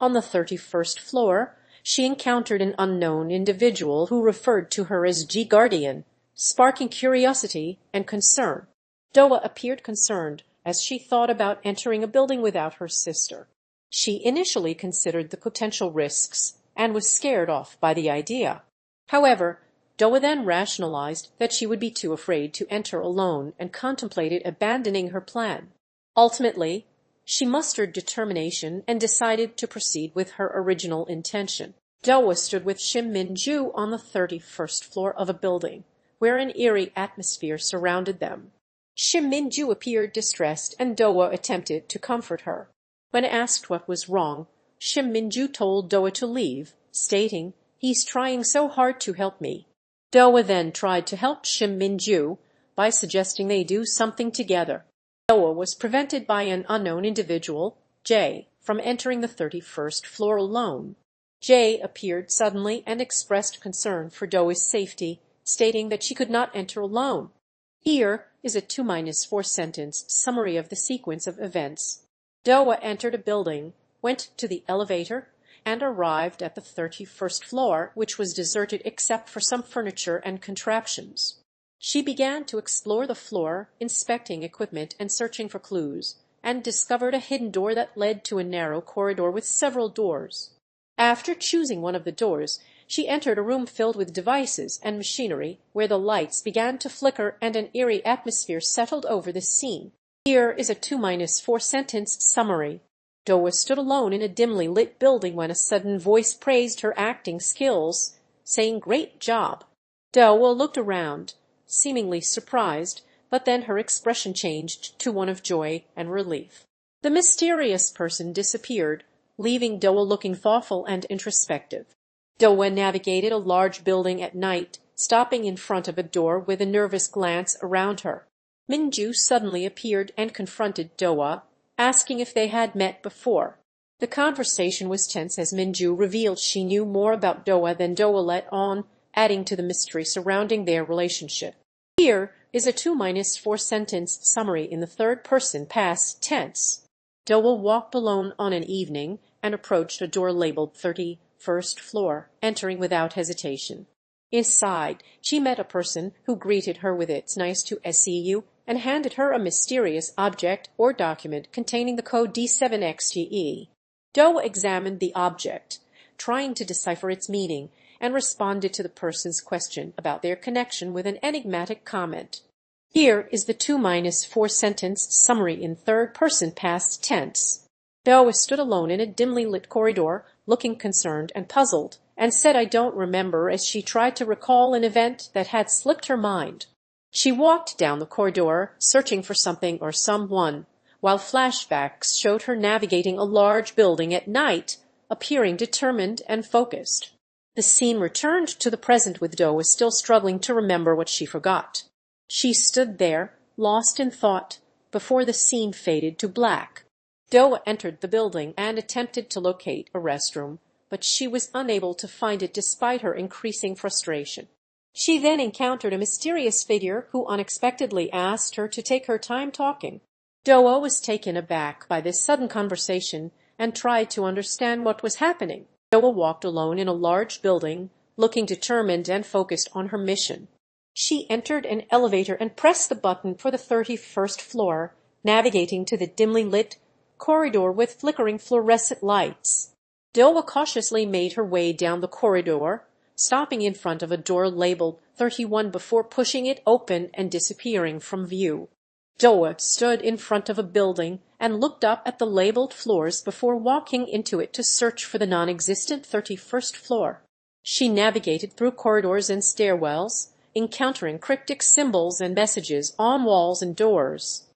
On the 31st floor, she encountered an unknown individual who referred to her as G Guardian, sparking curiosity and concern. Dohwa appeared concerned as she thought about entering a building without her sister. She initially considered the potential risks and was scared off by the idea. However, Dohwa then rationalized that she would be too afraid to enter alone and contemplated abandoning her plan. Ultimately, she mustered determination and decided to proceed with her original intention. Dohwa stood with Shim Min-ju on the 31st floor of a building, where an eerie atmosphere surrounded them. Shim Min-ju appeared distressed, and Dohwa attempted to comfort her. When asked what was wrong, Shim Min-ju told Dohwa to leave, stating, "He's trying so hard to help me." Dohwa then tried to help Shim Min-ju by suggesting they do something together. Dohwa was prevented by an unknown individual, Jay, from entering the 31st floor alone. Jay appeared suddenly and expressed concern for Dohwa's safety, stating that she could not enter alone. Here is a 2-4 sentence summary of the sequence of events. Dohwa entered a building, went to the elevator, and arrived at the 31st floor, which was deserted except for some furniture and contraptions. She began to explore the floor, inspecting equipment and searching for clues, and discovered a hidden door that led to a narrow corridor with several doors. After choosing one of the doors, she entered a room filled with devices and machinery, where the lights began to flicker and an eerie atmosphere settled over the scene. Here is a 2-4 sentence summary. Dohwa stood alone in a dimly lit building when a sudden voice praised her acting skills, saying, "Great job." Dohwa looked around, seemingly surprised, but then her expression changed to one of joy and relief. The mysterious person disappeared, leaving Dohwa looking thoughtful and introspective. Dohwa navigated a large building at night, stopping in front of a door with a nervous glance around her. Min-ju suddenly appeared and confronted Dohwa, asking if they had met before. The conversation was tense as Min-ju revealed she knew more about Dohwa than Dohwa let on, adding to the mystery surrounding their relationship. Here is a 2-4 sentence summary in the third person past tense. Dohwa walked alone on an evening and approached a door labeled 31st floor, entering without hesitation. Inside, she met a person who greeted her with "It's nice to see you," and handed her a mysterious object or document containing the code D7XGE. Dohwa examined the object, trying to decipher its meaning, and responded to the person's question about their connection with an enigmatic comment. Here is the 2-4 sentence summary in third person past tense. Dohwa stood alone in a dimly lit corridor, looking concerned and puzzled, and said "I don't remember" as she tried to recall an event that had slipped her mind. She walked down the corridor, searching for something or someone, while flashbacks showed her navigating a large building at night, appearing determined and focused. The scene returned to the present with Dohwa still struggling to remember what she forgot. She stood there, lost in thought, before the scene faded to black. Dohwa entered the building and attempted to locate a restroom, but she was unable to find it despite her increasing frustration. She then encountered a mysterious figure who unexpectedly asked her to take her time talking. Dohwa was taken aback by this sudden conversation and tried to understand what was happening. Dohwa walked alone in a large building, looking determined and focused on her mission. She entered an elevator and pressed the button for the 31st floor, navigating to the dimly lit corridor with flickering fluorescent lights. Dohwa cautiously made her way down the corridor, stopping in front of a door labeled 31 before pushing it open and disappearing from view. Dohwa stood in front of a building and looked up at the labeled floors before walking into it to search for the non-existent 31st floor. She navigated through corridors and stairwells, encountering cryptic symbols and messages on walls and doors.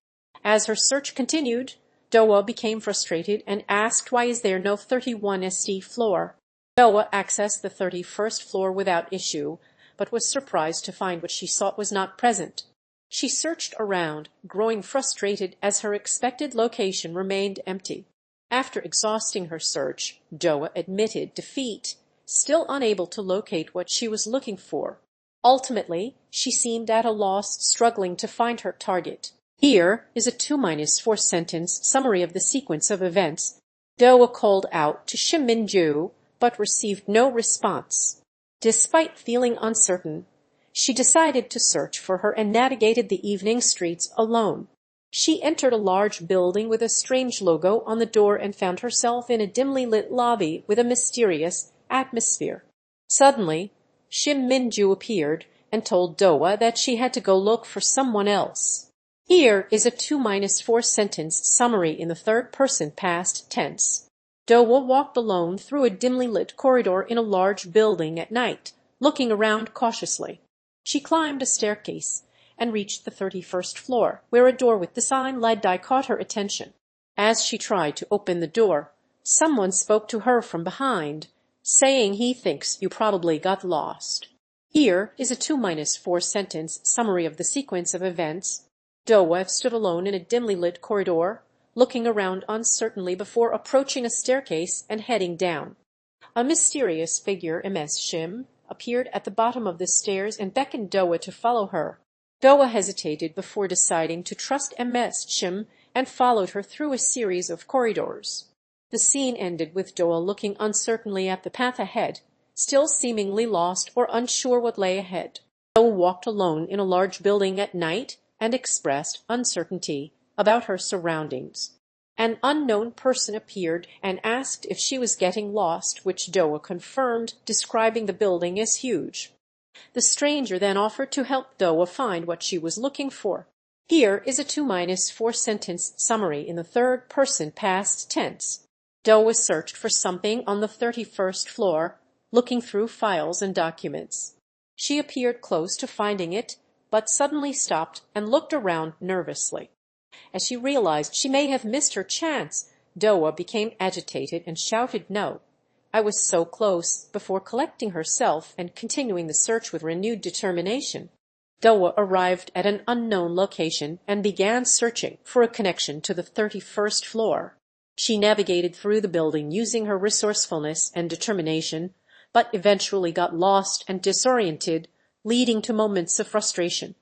As her search continued, Dohwa became frustrated and asked why is there no 31st floor. Dohwa accessed the 31st floor without issue, but was surprised to find what she sought was not present. She searched around, growing frustrated as her expected location remained empty. After exhausting her search, Dohwa admitted defeat, still unable to locate what she was looking for. Ultimately, she seemed at a loss, struggling to find her target. Here is a 2-4 sentence summary of the sequence of events. Dohwa called out to Shim Min-ju, but received no response. Despite feeling uncertain, she decided to search for her and navigated the evening streets alone. She entered a large building with a strange logo on the door and found herself in a dimly lit lobby with a mysterious atmosphere. Suddenly, Shim Min-ju appeared and told Dohwa that she had to go look for someone else. Here is a 2-4 sentence summary in the third person past tense. Dohwa walked alone through a dimly lit corridor in a large building at night, looking around cautiously. She climbed a staircase and reached the 31st floor, where a door with the sign "Ladai" caught her attention. As she tried to open the door, someone spoke to her from behind, saying he thinks you probably got lost. Here is a 2-4 sentence summary of the sequence of events. Dohwa stood alone in a dimly lit corridor, looking around uncertainly before approaching a staircase and heading down. A mysterious figure, Su-ae Shim, appeared at the bottom of the stairs and beckoned Dohwa to follow her. Dohwa hesitated before deciding to trust Su-ae Shim and followed her through a series of corridors. The scene ended with Dohwa looking uncertainly at the path ahead, still seemingly lost or unsure what lay ahead. Dohwa walked alone in a large building at night and expressed uncertainty about her surroundings. An unknown person appeared and asked if she was getting lost, which Dohwa confirmed, describing the building as huge. The stranger then offered to help Dohwa find what she was looking for. Here is a 2-4 sentence summary in the third person past tense. Dohwa searched for something on the 31st floor, looking through files and documents. She appeared close to finding it, but suddenly stopped and looked around nervously. As she realized she may have missed her chance, Dohwa became agitated and shouted no. "I was so close," before collecting herself and continuing the search with renewed determination. Dohwa arrived at an unknown location and began searching for a connection to the 31st floor. She navigated through the building using her resourcefulness and determination, but eventually got lost and disoriented, leading to moments of frustration.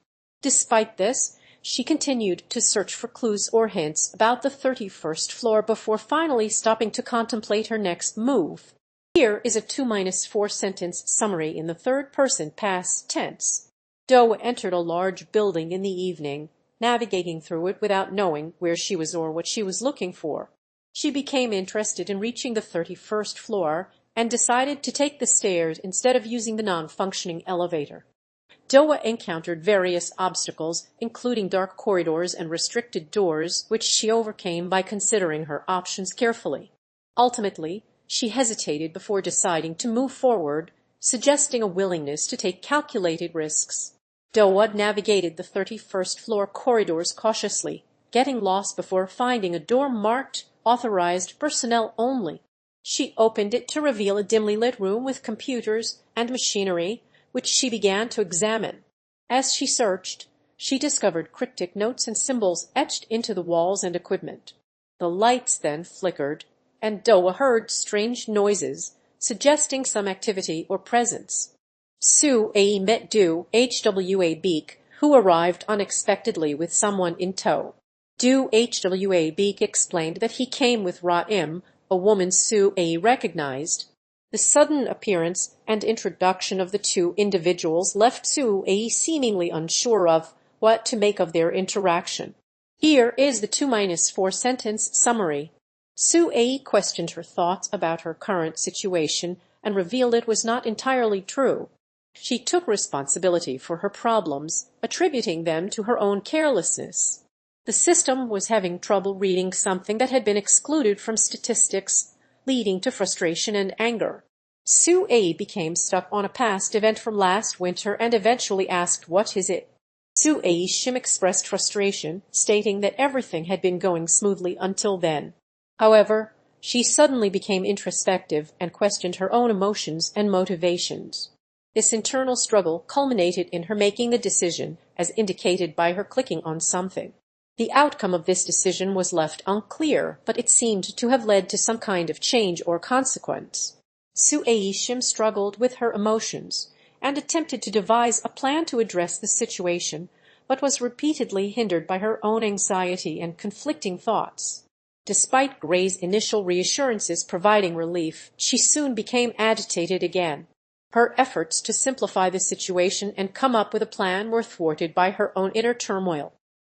Despite this, she continued to search for clues or hints about the 31st floor before finally stopping to contemplate her next move. Here is a 2-4 sentence summary in the third person past tense. Dohwa entered a large building in the evening, navigating through it without knowing where she was or what she was looking for. She became interested in reaching the 31st floor and decided to take the stairs instead of using the non-functioning elevator. Dohwa encountered various obstacles, including dark corridors and restricted doors, which she overcame by considering her options carefully. Ultimately, she hesitated before deciding to move forward, suggesting a willingness to take calculated risks. Dohwa navigated the 31st floor corridors cautiously, getting lost before finding a door marked "Authorized Personnel Only." She opened it to reveal a dimly lit room with computers and machinery, which she began to examine. As she searched, she discovered cryptic notes and symbols etched into the walls and equipment. The lights then flickered, and Dohwa heard strange noises, suggesting some activity or presence. Su-ae met Dohwa Baek, who arrived unexpectedly with someone in tow. Dohwa Baek explained that he came with Ra-im, a woman Su-ae recognized. The sudden appearance and introduction of the two individuals left Su-ae seemingly unsure of what to make of their interaction. Here is the 2-4 sentence summary. Su-ae questioned her thoughts about her current situation and revealed it was not entirely true. She took responsibility for her problems, attributing them to her own carelessness. The system was having trouble reading something that had been excluded from statistics, leading to frustration and anger. Su-ae became stuck on a past event from last winter and eventually asked, "What is it?" Su-ae Shim expressed frustration, stating that everything had been going smoothly until then. However, she suddenly became introspective and questioned her own emotions and motivations. This internal struggle culminated in her making the decision, as indicated by her clicking on something. The outcome of this decision was left unclear, but it seemed to have led to some kind of change or consequence. Su-ae Shim struggled with her emotions and attempted to devise a plan to address the situation, but was repeatedly hindered by her own anxiety and conflicting thoughts. Despite Gray's initial reassurances providing relief, she soon became agitated again. Her efforts to simplify the situation and come up with a plan were thwarted by her own inner turmoil.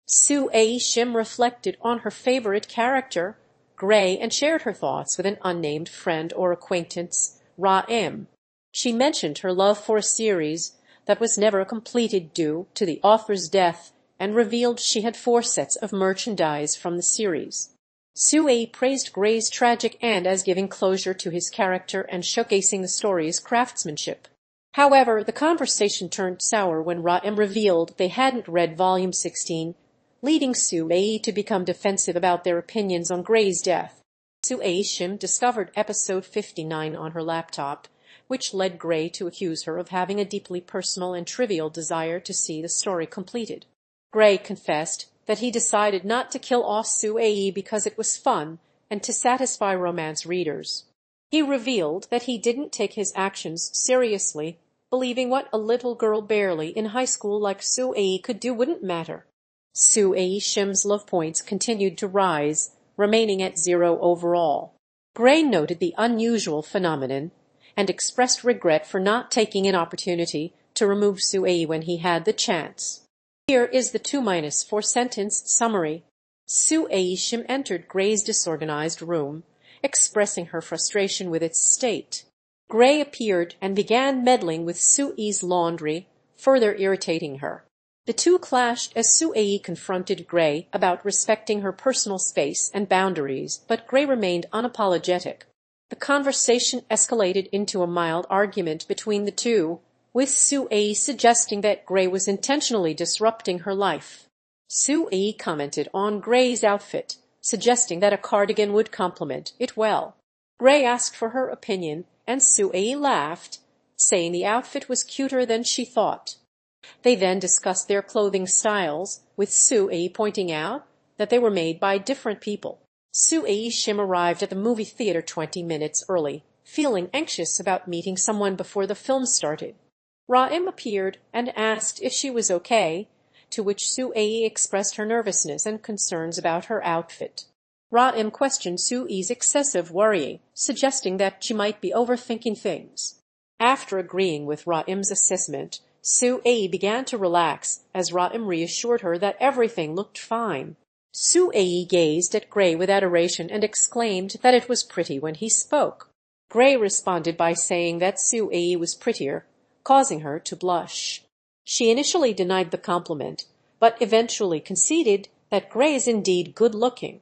Su-ae Shim reflected on her favorite character, Gray, and shared her thoughts with an unnamed friend or acquaintance, Ra-im. She mentioned her love for a series that was never completed due to the author's death and revealed she had 4 sets of merchandise from the series. Su-ae praised Gray's tragic end as giving closure to his character and showcasing the story's craftsmanship. However, the conversation turned sour when Ra-im revealed they hadn't read Volume 16, leading Su-ae to become defensive about their opinions on Gray's death. Su-ae Shim discovered episode 59 on her laptop, which led Gray to accuse her of having a deeply personal and trivial desire to see the story completed. Gray confessed that he decided not to kill off Su-ae because it was fun and to satisfy romance readers. He revealed that he didn't take his actions seriously, believing what a little girl barely in high school like Su-ae could do wouldn't matter. Su-ae Shim's love points continued to rise, remaining at 0 overall. Gray noted the unusual phenomenon and expressed regret for not taking an opportunity to remove Su-ae when he had the chance. Here is the 2-4 sentence summary. Su-ae Shim entered Gray's disorganized room, expressing her frustration with its state. Gray appeared and began meddling with Su-ae's laundry, further irritating her. The two clashed as Su-ae confronted Gray about respecting her personal space and boundaries, but Gray remained unapologetic. The conversation escalated into a mild argument between the two, with Su-ae suggesting that Gray was intentionally disrupting her life. Su-ae commented on Gray's outfit, suggesting that a cardigan would complement it well. Gray asked for her opinion, and Su-ae laughed, saying the outfit was cuter than she thought. They then discussed their clothing styles, with Su-ae pointing out that they were made by different people. Su-ae Shim arrived at the movie theater 20 minutes early, feeling anxious about meeting someone before the film started. Ra-im appeared and asked if she was okay, to which Su-ae expressed her nervousness and concerns about her outfit. Ra-im questioned Su-e's excessive worrying, suggesting that she might be overthinking things. After agreeing with Ra-im's assessment, Su-ae began to relax as Ra-im reassured her that everything looked fine. Su-ae gazed at Gray with adoration and exclaimed that it was pretty when he spoke. Gray responded by saying that Su-ae was prettier, causing her to blush. She initially denied the compliment, but eventually conceded that Gray is indeed good-looking.